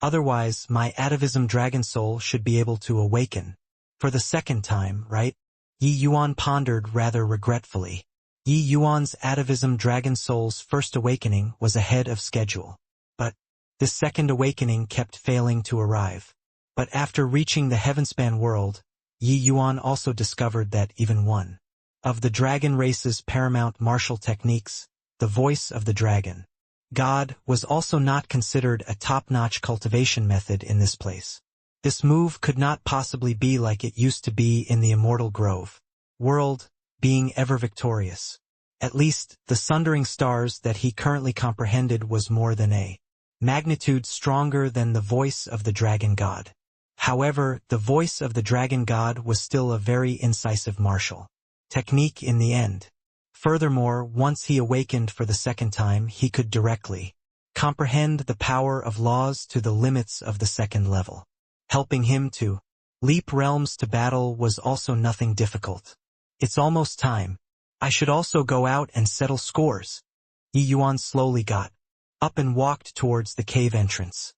Otherwise, my atavism dragon soul should be able to awaken. For the second time, right? Yi Yuan pondered rather regretfully. Yi Yuan's atavism dragon soul's first awakening was ahead of schedule. But this second awakening kept failing to arrive. But after reaching the heavenspan world, Yi Yuan also discovered that even one of the dragon race's paramount martial techniques, the voice of the dragon God, was also not considered a top-notch cultivation method in this place. This move could not possibly be like it used to be in the Immortal Grove world, being ever victorious. At least, the sundering stars that he currently comprehended was more than a magnitude stronger than the voice of the dragon god. However, the voice of the dragon god was still a very incisive martial technique in the end. Furthermore, once he awakened for the second time, he could directly comprehend the power of laws to the limits of the second level. Helping him to leap realms to battle was also nothing difficult. It's almost time. I should also go out and settle scores. Yi Yuan slowly got up and walked towards the cave entrance.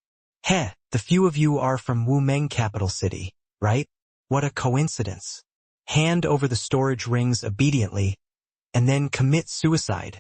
Heh, the few of you are from Wu Meng capital city, right? What a coincidence. Hand over the storage rings obediently, and then commit suicide.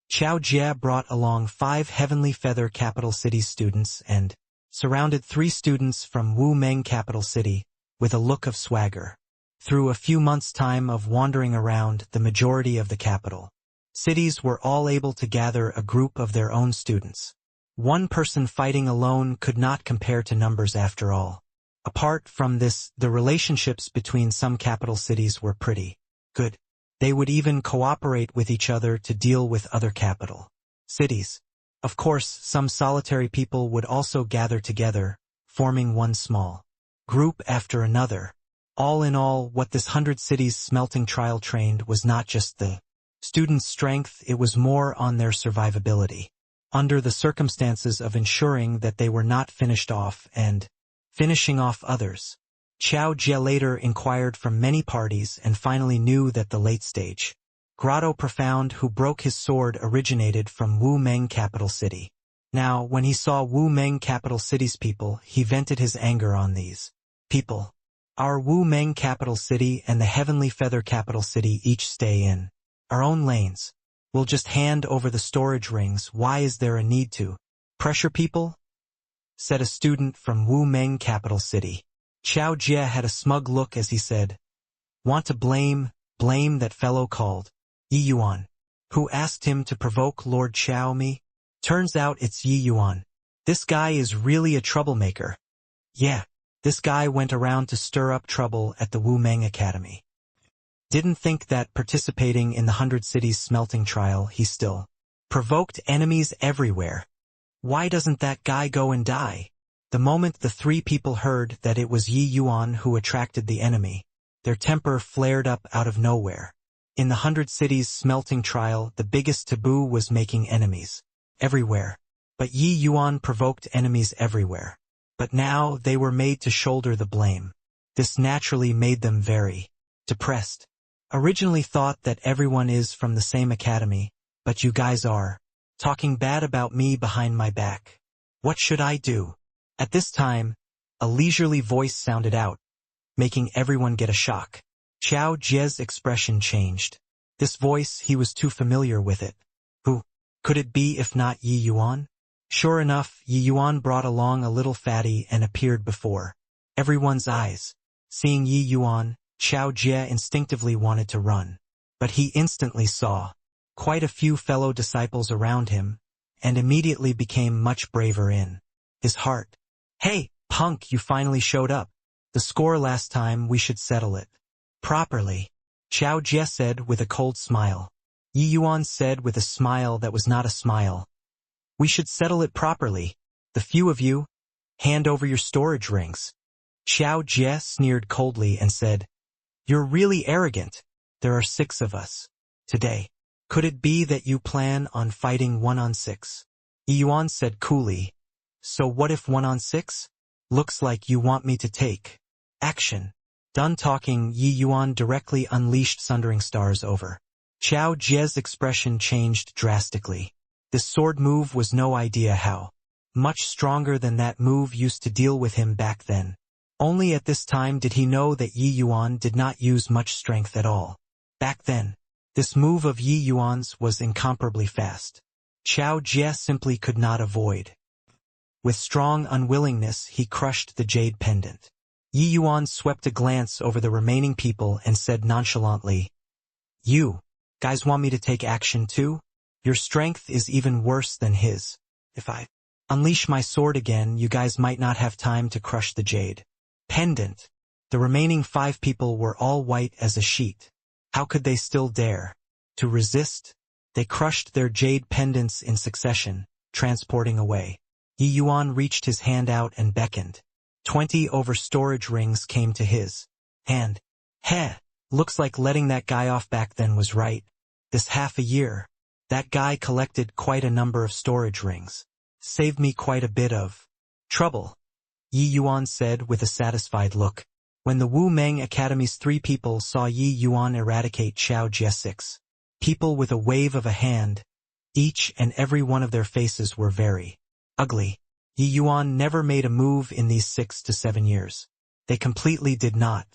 Qiao Jie brought along 5 Heavenly Feather capital city students and surrounded 3 students from Wu Meng capital city with a look of swagger. Through a few months' time of wandering around the majority of the capital cities were all able to gather a group of their own students. One person fighting alone could not compare to numbers after all. Apart from this, the relationships between some capital cities were pretty good. They would even cooperate with each other to deal with other capital cities. Of course, some solitary people would also gather together, forming one small group after another. All in all, what this 100 cities smelting trial trained was not just the students' strength, it was more on their survivability, under the circumstances of ensuring that they were not finished off and finishing off others. Qiao Jie later inquired from many parties and finally knew that the late-stage Grotto Profound who broke his sword originated from Wu Meng capital city. Now, when he saw Wu Meng capital city's people, he vented his anger on these people. Our Wu Meng capital city and the Heavenly Feather capital city each stay in our own lanes. We'll just hand over the storage rings. Why is there a need to pressure people? Said a student from Wu Meng capital city. Qiao Jie had a smug look as he said, "Want to blame that fellow called Yi Yuan, who asked him to provoke Lord Xiao me? Turns out it's Yi Yuan. This guy is really a troublemaker. Yeah, this guy went around to stir up trouble at the Wu Meng Academy. Didn't think that participating in the 100 cities smelting trial he still provoked enemies everywhere. Why doesn't that guy go and die?" The moment the 3 people heard that it was Yi Yuan who attracted the enemy, their temper flared up out of nowhere. In the 100 cities smelting trial, the biggest taboo was making enemies everywhere. But Yi Yuan provoked enemies everywhere. But now they were made to shoulder the blame. This naturally made them very depressed. Originally thought that everyone is from the same academy, but you guys are talking bad about me behind my back. What should I do? At this time, a leisurely voice sounded out, making everyone get a shock. Qiao Jie's expression changed. This voice, he was too familiar with it. Who could it be if not Yi Yuan? Sure enough, Yi Yuan brought along a little fatty and appeared before everyone's eyes. Seeing Yi Yuan, Xiao Jie instinctively wanted to run. But he instantly saw quite a few fellow disciples around him, and immediately became much braver in his heart. Hey, punk, you finally showed up. The score last time, we should settle it properly, Xiao Jie said with a cold smile. Yi Yuan said with a smile that was not a smile. We should settle it properly. The few of you, hand over your storage rings. Xiao Jie sneered coldly and said, You're really arrogant. There are 6 of us today. Could it be that you plan on fighting 1-on-6? Yi Yuan said coolly. So what if 1-on-6? Looks like you want me to take action. Done talking, Yi Yuan directly unleashed Sundering Stars over. Xiao Jie's expression changed drastically. This sword move was no idea how much stronger than that move used to deal with him back then. Only at this time did he know that Yi Yuan did not use much strength at all. Back then, this move of Yi Yuan's was incomparably fast. Xiao Jie simply could not avoid. With strong unwillingness, he crushed the jade pendant. Yi Yuan swept a glance over the remaining people and said nonchalantly, You guys want me to take action too? Your strength is even worse than his. If I unleash my sword again, you guys might not have time to crush the jade pendant. The remaining 5 people were all white as a sheet. How could they still dare to resist? They crushed their jade pendants in succession, transporting away. Yi Yuan reached his hand out and beckoned. 20 over storage rings came to his hand. Looks like letting that guy off back then was right. This half a year, that guy collected quite a number of storage rings. Saved me quite a bit of trouble, Yi Yuan said with a satisfied look. When the Wu Meng Academy's 3 people saw Yi Yuan eradicate Xiao Jie 6 people with a wave of a hand, each and every one of their faces were very ugly. Yi Yuan never made a move in these 6 to 7 years. They completely did not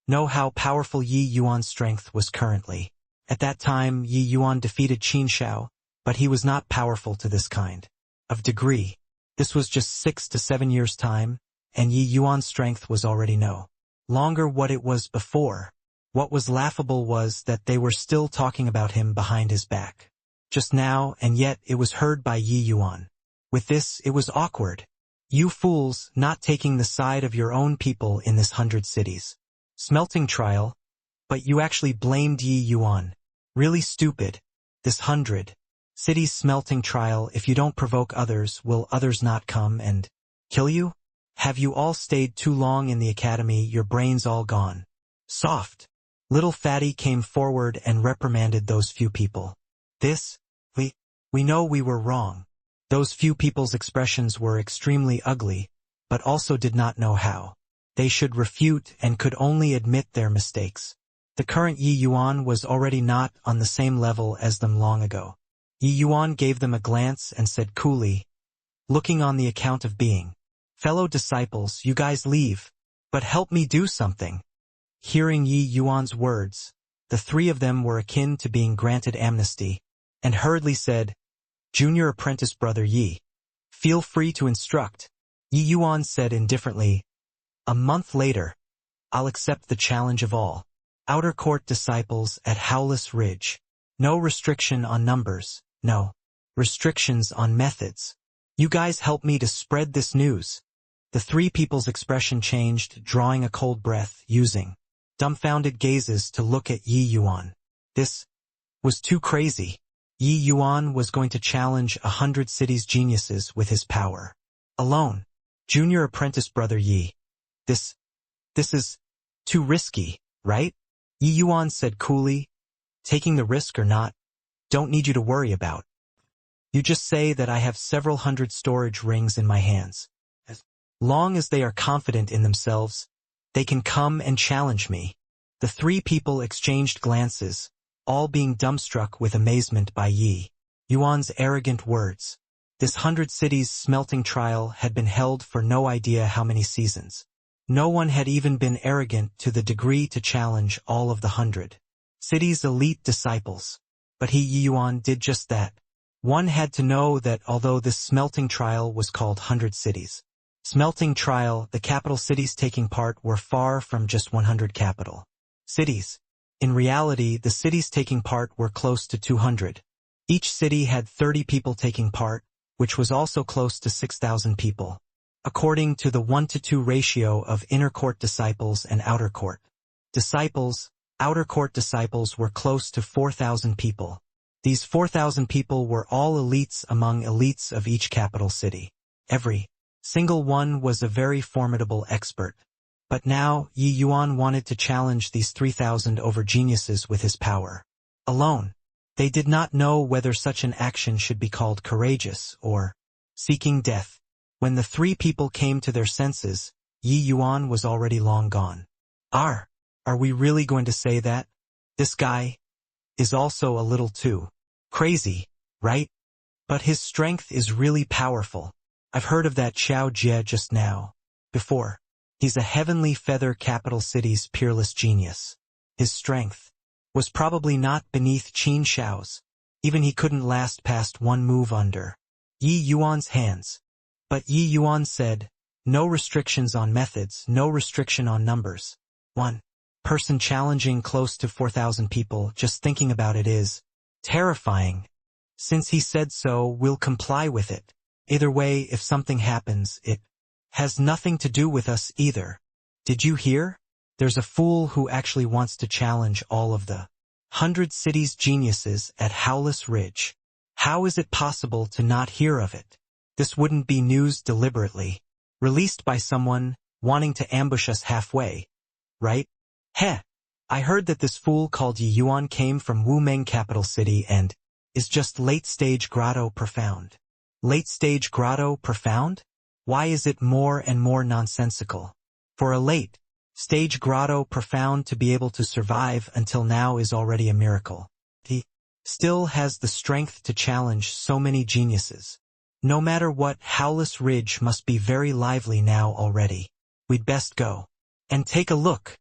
know how powerful Yi Yuan's strength was currently. At that time, Yi Yuan defeated Qin Shao, but he was not powerful to this kind of degree. This was just 6 to 7 years' time, and Yi Yuan's strength was already no longer what it was before. What was laughable was that they were still talking about him behind his back just now, and yet it was heard by Yi Yuan. With this, it was awkward. You fools, not taking the side of your own people in this 100 cities smelting trial, but you actually blamed Yi Yuan. Really stupid. This 100 cities smelting trial, if you don't provoke others, will others not come and kill you? Have you all stayed too long in the academy, your brains all gone soft? Little Fatty came forward and reprimanded those few people. We know we were wrong. Those few people's expressions were extremely ugly, but also did not know how they should refute and could only admit their mistakes. The current Yi Yuan was already not on the same level as them long ago. Yi Yuan gave them a glance and said coolly, looking on the account of being fellow disciples, you guys leave, but help me do something. Hearing Yi Yuan's words, the 3 of them were akin to being granted amnesty, and hurriedly said, Junior apprentice brother Yi, feel free to instruct. Yi Yuan said indifferently, a month later, I'll accept the challenge of all outer court disciples at Howless Ridge. No restriction on numbers, no restrictions on methods. You guys help me to spread this news. The 3 people's expression changed, drawing a cold breath, using dumbfounded gazes to look at Yi Yuan. This was too crazy. Yi Yuan was going to challenge 100 cities' geniuses with his power alone. Junior apprentice brother Yi. This is too risky, right? Yi Yuan said coolly, taking the risk or not, don't need you to worry about. You just say that I have several hundred storage rings in my hands. As long as they are confident in themselves, they can come and challenge me. The 3 people exchanged glances, all being dumbstruck with amazement by Yi Yuan's arrogant words. This 100 cities smelting trial had been held for no idea how many seasons. No one had even been arrogant to the degree to challenge all of the 100 city's elite disciples. But Yi Yuan did just that. One had to know that although this smelting trial was called 100 cities, smelting trial, the capital cities taking part were far from just 100 capital cities. In reality, the cities taking part were close to 200. Each city had 30 people taking part, which was also close to 6,000 people. According to the 1-to-2 ratio of inner court disciples and outer court disciples, outer court disciples were close to 4,000 people. These 4,000 people were all elites among elites of each capital city. Every single one was a very formidable expert. But now, Yi Yuan wanted to challenge these 3,000 over geniuses with his power alone. They did not know whether such an action should be called courageous or seeking death. When the three people came to their senses, Yi Yuan was already long gone. Are we really going to say that? This guy is also a little too crazy, right? But his strength is really powerful. I've heard of that Xiao Jie just now. Before. He's a heavenly feather capital city's peerless genius. His strength was probably not beneath Qin Shao's. Even he couldn't last past one move under Yi Yuan's hands. But Yi Yuan said, no restrictions on methods, no restriction on numbers. One person challenging close to 4,000 people, just thinking about it is terrifying. Since he said so, we'll comply with it. Either way, if something happens, it has nothing to do with us either. Did you hear? There's a fool who actually wants to challenge all of the 100 cities' geniuses at Howless Ridge. How is it possible to not hear of it? This wouldn't be news deliberately released by someone wanting to ambush us halfway, right? Heh! I heard that this fool called Yi Yuan came from Wu Meng capital city and is just late-stage grotto profound. Late-stage grotto profound? Why is it more and more nonsensical? For a late-stage grotto profound to be able to survive until now is already a miracle. He still has the strength to challenge so many geniuses. No matter what, Howless Ridge must be very lively now already. We'd best go and take a look.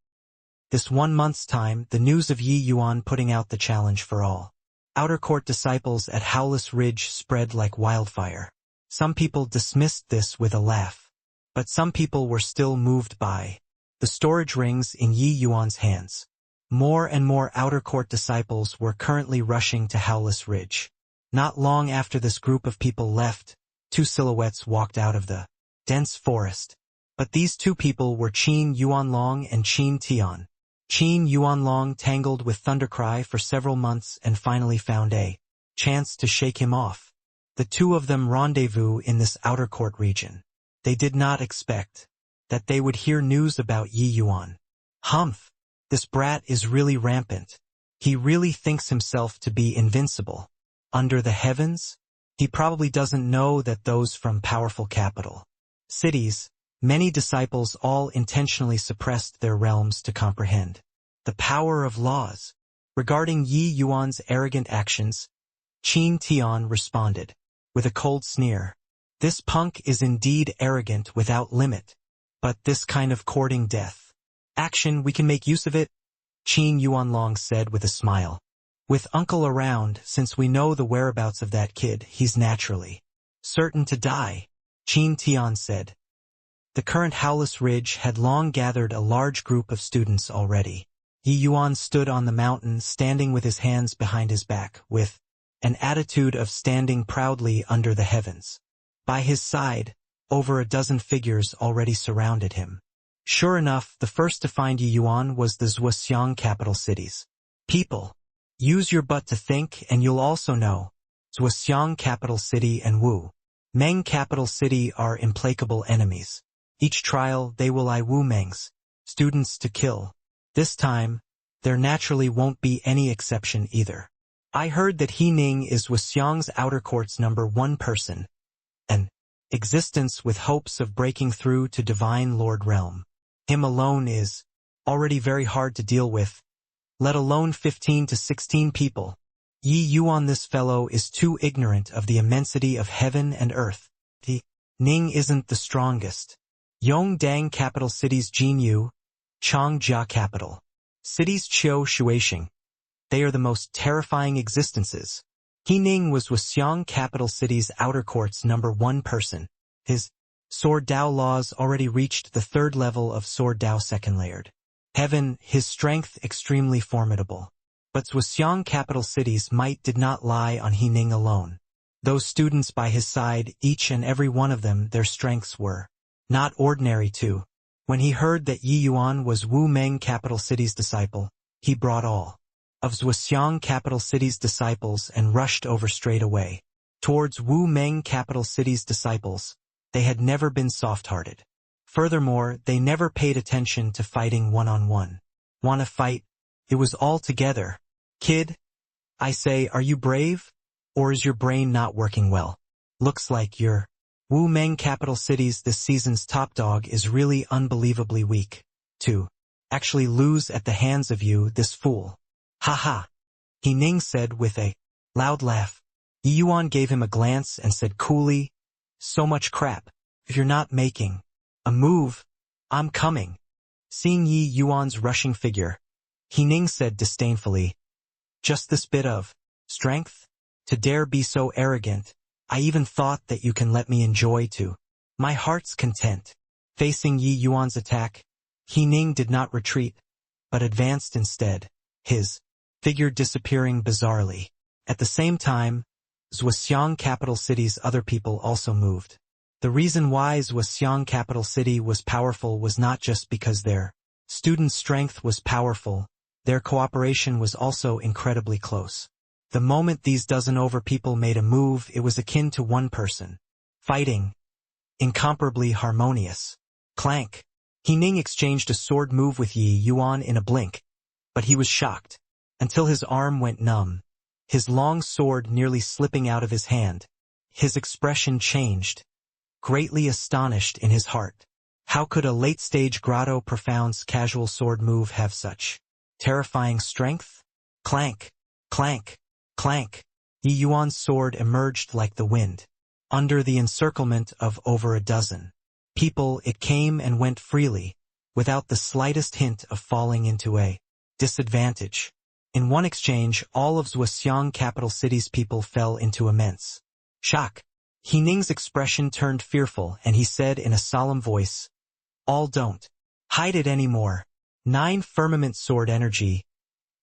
This 1 month's time, the news of Yi Yuan putting out the challenge for all outer court disciples at Howless Ridge spread like wildfire. Some people dismissed this with a laugh, but some people were still moved by the storage rings in Yi Yuan's hands. More and more outer court disciples were currently rushing to Howless Ridge. Not long after this group of people left, 2 silhouettes walked out of the dense forest. But these 2 people were Qin Yuanlong and Qin Tian. Qin Yuanlong tangled with Thundercry for several months and finally found a chance to shake him off. The 2 of them rendezvous in this outer court region. They did not expect that they would hear news about Yi Yuan. Humph! This brat is really rampant. He really thinks himself to be invincible. Under the heavens? He probably doesn't know that those from powerful capital cities, many disciples all intentionally suppressed their realms to comprehend the power of laws. Regarding Yi Yuan's arrogant actions, Qin Tian responded with a cold sneer. This punk is indeed arrogant without limit. But this kind of courting death action, we can make use of it, Qin Yuanlong said with a smile. With uncle around, since we know the whereabouts of that kid, he's naturally certain to die, Qin Tian said. The current Howless Ridge had long gathered a large group of students already. Yi Yuan stood on the mountain, standing with his hands behind his back, with an attitude of standing proudly under the heavens. By his side, over a dozen figures already surrounded him. Sure enough, the first to find Yi Yuan was the Zhuoxiang capital cities. People, use your butt to think and you'll also know. Zhuoxiang capital city and Wu Meng capital city are implacable enemies. Each trial they will eye Wu Meng's students to kill. This time, there naturally won't be any exception either. I heard that He Ning is Zhuoxiang's outer court's #1 person. An existence with hopes of breaking through to Divine Lord Realm. Him alone is already very hard to deal with, let alone 15 to 16 people. Yi Yuan, this fellow is too ignorant of the immensity of heaven and earth. The Ning isn't the strongest. Yongdang capital cities Jinyu, Changjia capital cities Chiu Shuisheng, They are the most terrifying existences. He Ning was Wuxiang capital city's outer court's #1 person. His Sword Dao laws already reached the 3rd level of Sword Dao 2nd layered. Heaven, his strength extremely formidable. But Wuxiang capital city's might did not lie on He Ning alone. Those students by his side, each and every one of them, their strengths were not ordinary too. When he heard that Yi Yuan was Wu Meng capital city's disciple, he brought all of Wuxiang capital city's disciples and rushed over straight away. Towards Wu Meng capital city's disciples, they had never been soft-hearted. Furthermore, they never paid attention to fighting one-on-one. Wanna fight? It was all together. Kid, I say, are you brave? Or is your brain not working well? Looks like your Wu Meng capital city's this season's top dog is really unbelievably weak. To actually lose at the hands of you, this fool. Ha ha. He Ning said with a loud laugh. Yi Yuan gave him a glance and said coolly, so much crap. If you're not making a move, I'm coming. Seeing Yi Yuan's rushing figure, He Ning said disdainfully, just this bit of strength? To dare be so arrogant, I even thought that you can let me enjoy to my heart's content. Facing Yi Yuan's attack, He Ning did not retreat, but advanced instead, his figure disappearing bizarrely. At the same time, Zhuxiang capital city's other people also moved. The reason why Zhuxiang capital city was powerful was not just because their student strength was powerful, their cooperation was also incredibly close. The moment these dozen over people made a move, it was akin to one person fighting, incomparably harmonious. Clank. He Ning exchanged a sword move with Yi Yuan in a blink, but he was shocked, until his arm went numb, his long sword nearly slipping out of his hand. His expression changed, greatly astonished in his heart. How could a late-stage Grotto Profound's casual sword move have such terrifying strength? Clank, clank, clank. Yi Yuan's sword emerged like the wind. Under the encirclement of over a dozen people, it came and went freely, without the slightest hint of falling into a disadvantage. In one exchange, all of Zhuxiang capital city's people fell into immense shock. He Ning's expression turned fearful, and he said in a solemn voice, all don't hide it anymore. 9 firmament sword energy.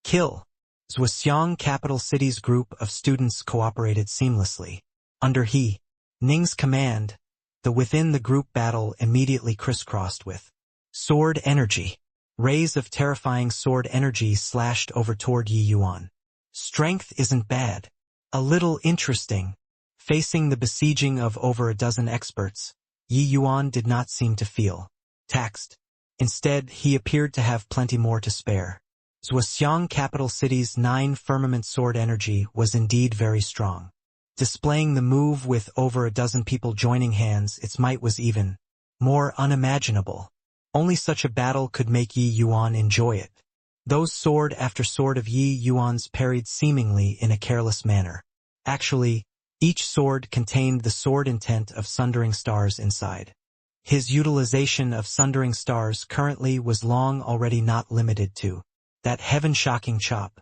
Kill. Zhuxiang capital city's group of students cooperated seamlessly. Under He Ning's command, the within the group battle immediately crisscrossed with sword energy. Rays of terrifying sword energy slashed over toward Yi Yuan. Strength isn't bad. A little interesting. Facing the besieging of over a dozen experts, Yi Yuan did not seem to feel taxed. Instead, he appeared to have plenty more to spare. Zhuxiang capital city's 9 firmament sword energy was indeed very strong. Displaying the move with over a dozen people joining hands, its might was even more unimaginable. Only such a battle could make Yi Yuan enjoy it. Those sword after sword of Yi Yuan's parried seemingly in a careless manner. Actually, each sword contained the sword intent of Sundering Stars inside. His utilization of Sundering Stars currently was long already not limited to that heaven-shocking chop,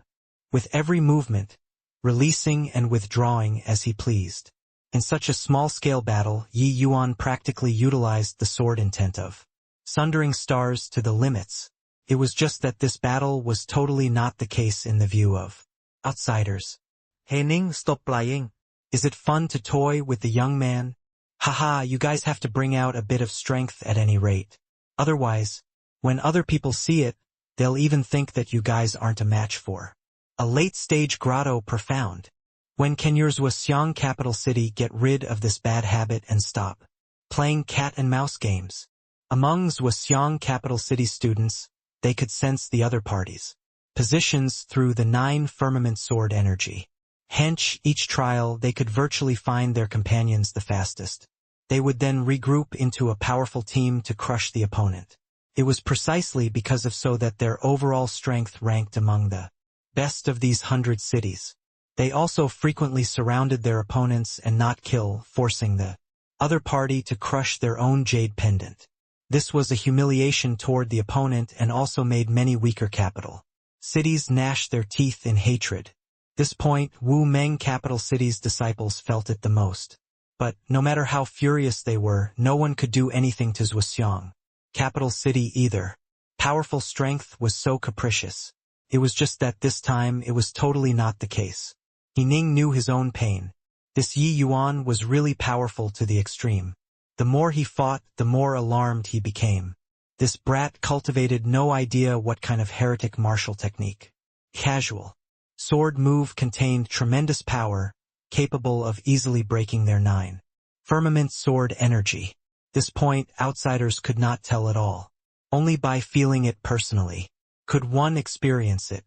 with every movement, releasing and withdrawing as he pleased. In such a small-scale battle, Yi Yuan practically utilized the sword intent of Sundering Stars to the limits. It was just that this battle was totally not the case in the view of outsiders. He Ning, stop playing. Is it fun to toy with the young man? Haha, you guys have to bring out a bit of strength at any rate. Otherwise, when other people see it, they'll even think that you guys aren't a match for a late-stage Grotto Profound. When can your Zhuxiang capital city get rid of this bad habit and stop playing cat and mouse games? Among Zhuxiang capital city students, they could sense the other party's positions through the 9 firmament sword energy. Hence, each trial they could virtually find their companions the fastest. They would then regroup into a powerful team to crush the opponent. It was precisely because of so that their overall strength ranked among the best of these 100 cities. They also frequently surrounded their opponents and not kill, forcing the other party to crush their own jade pendant. This was a humiliation toward the opponent and also made many weaker capital Cities gnashed their teeth in hatred. This point, Wu Meng capital city's disciples felt it the most. But, no matter how furious they were, no one could do anything to Zhuoxiang capital city either. Powerful strength was so capricious. It was just that this time it was totally not the case. He Ning knew his own pain. This Yi Yuan was really powerful to the extreme. The more he fought, the more alarmed he became. This brat cultivated no idea what kind of heretic martial technique. Casual. Sword move contained tremendous power, capable of easily breaking their 9. Firmament sword energy. This point outsiders could not tell at all. Only by feeling it personally could one experience it.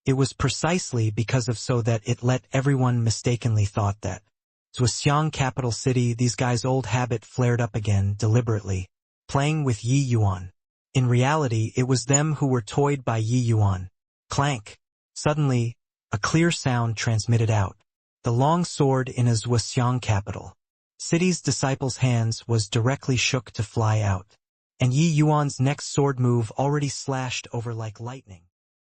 It was precisely because of so that it let everyone mistakenly thought that. Zhuoxiang capital city, these guys' old habit flared up again, deliberately, playing with Yi Yuan. In reality, it was them who were toyed by Yi Yuan. Clank. Suddenly, a clear sound transmitted out. The long sword in a Zhuoxiang capital city's disciples' hands was directly shook to fly out. And Yi Yuan's next sword move already slashed over like lightning.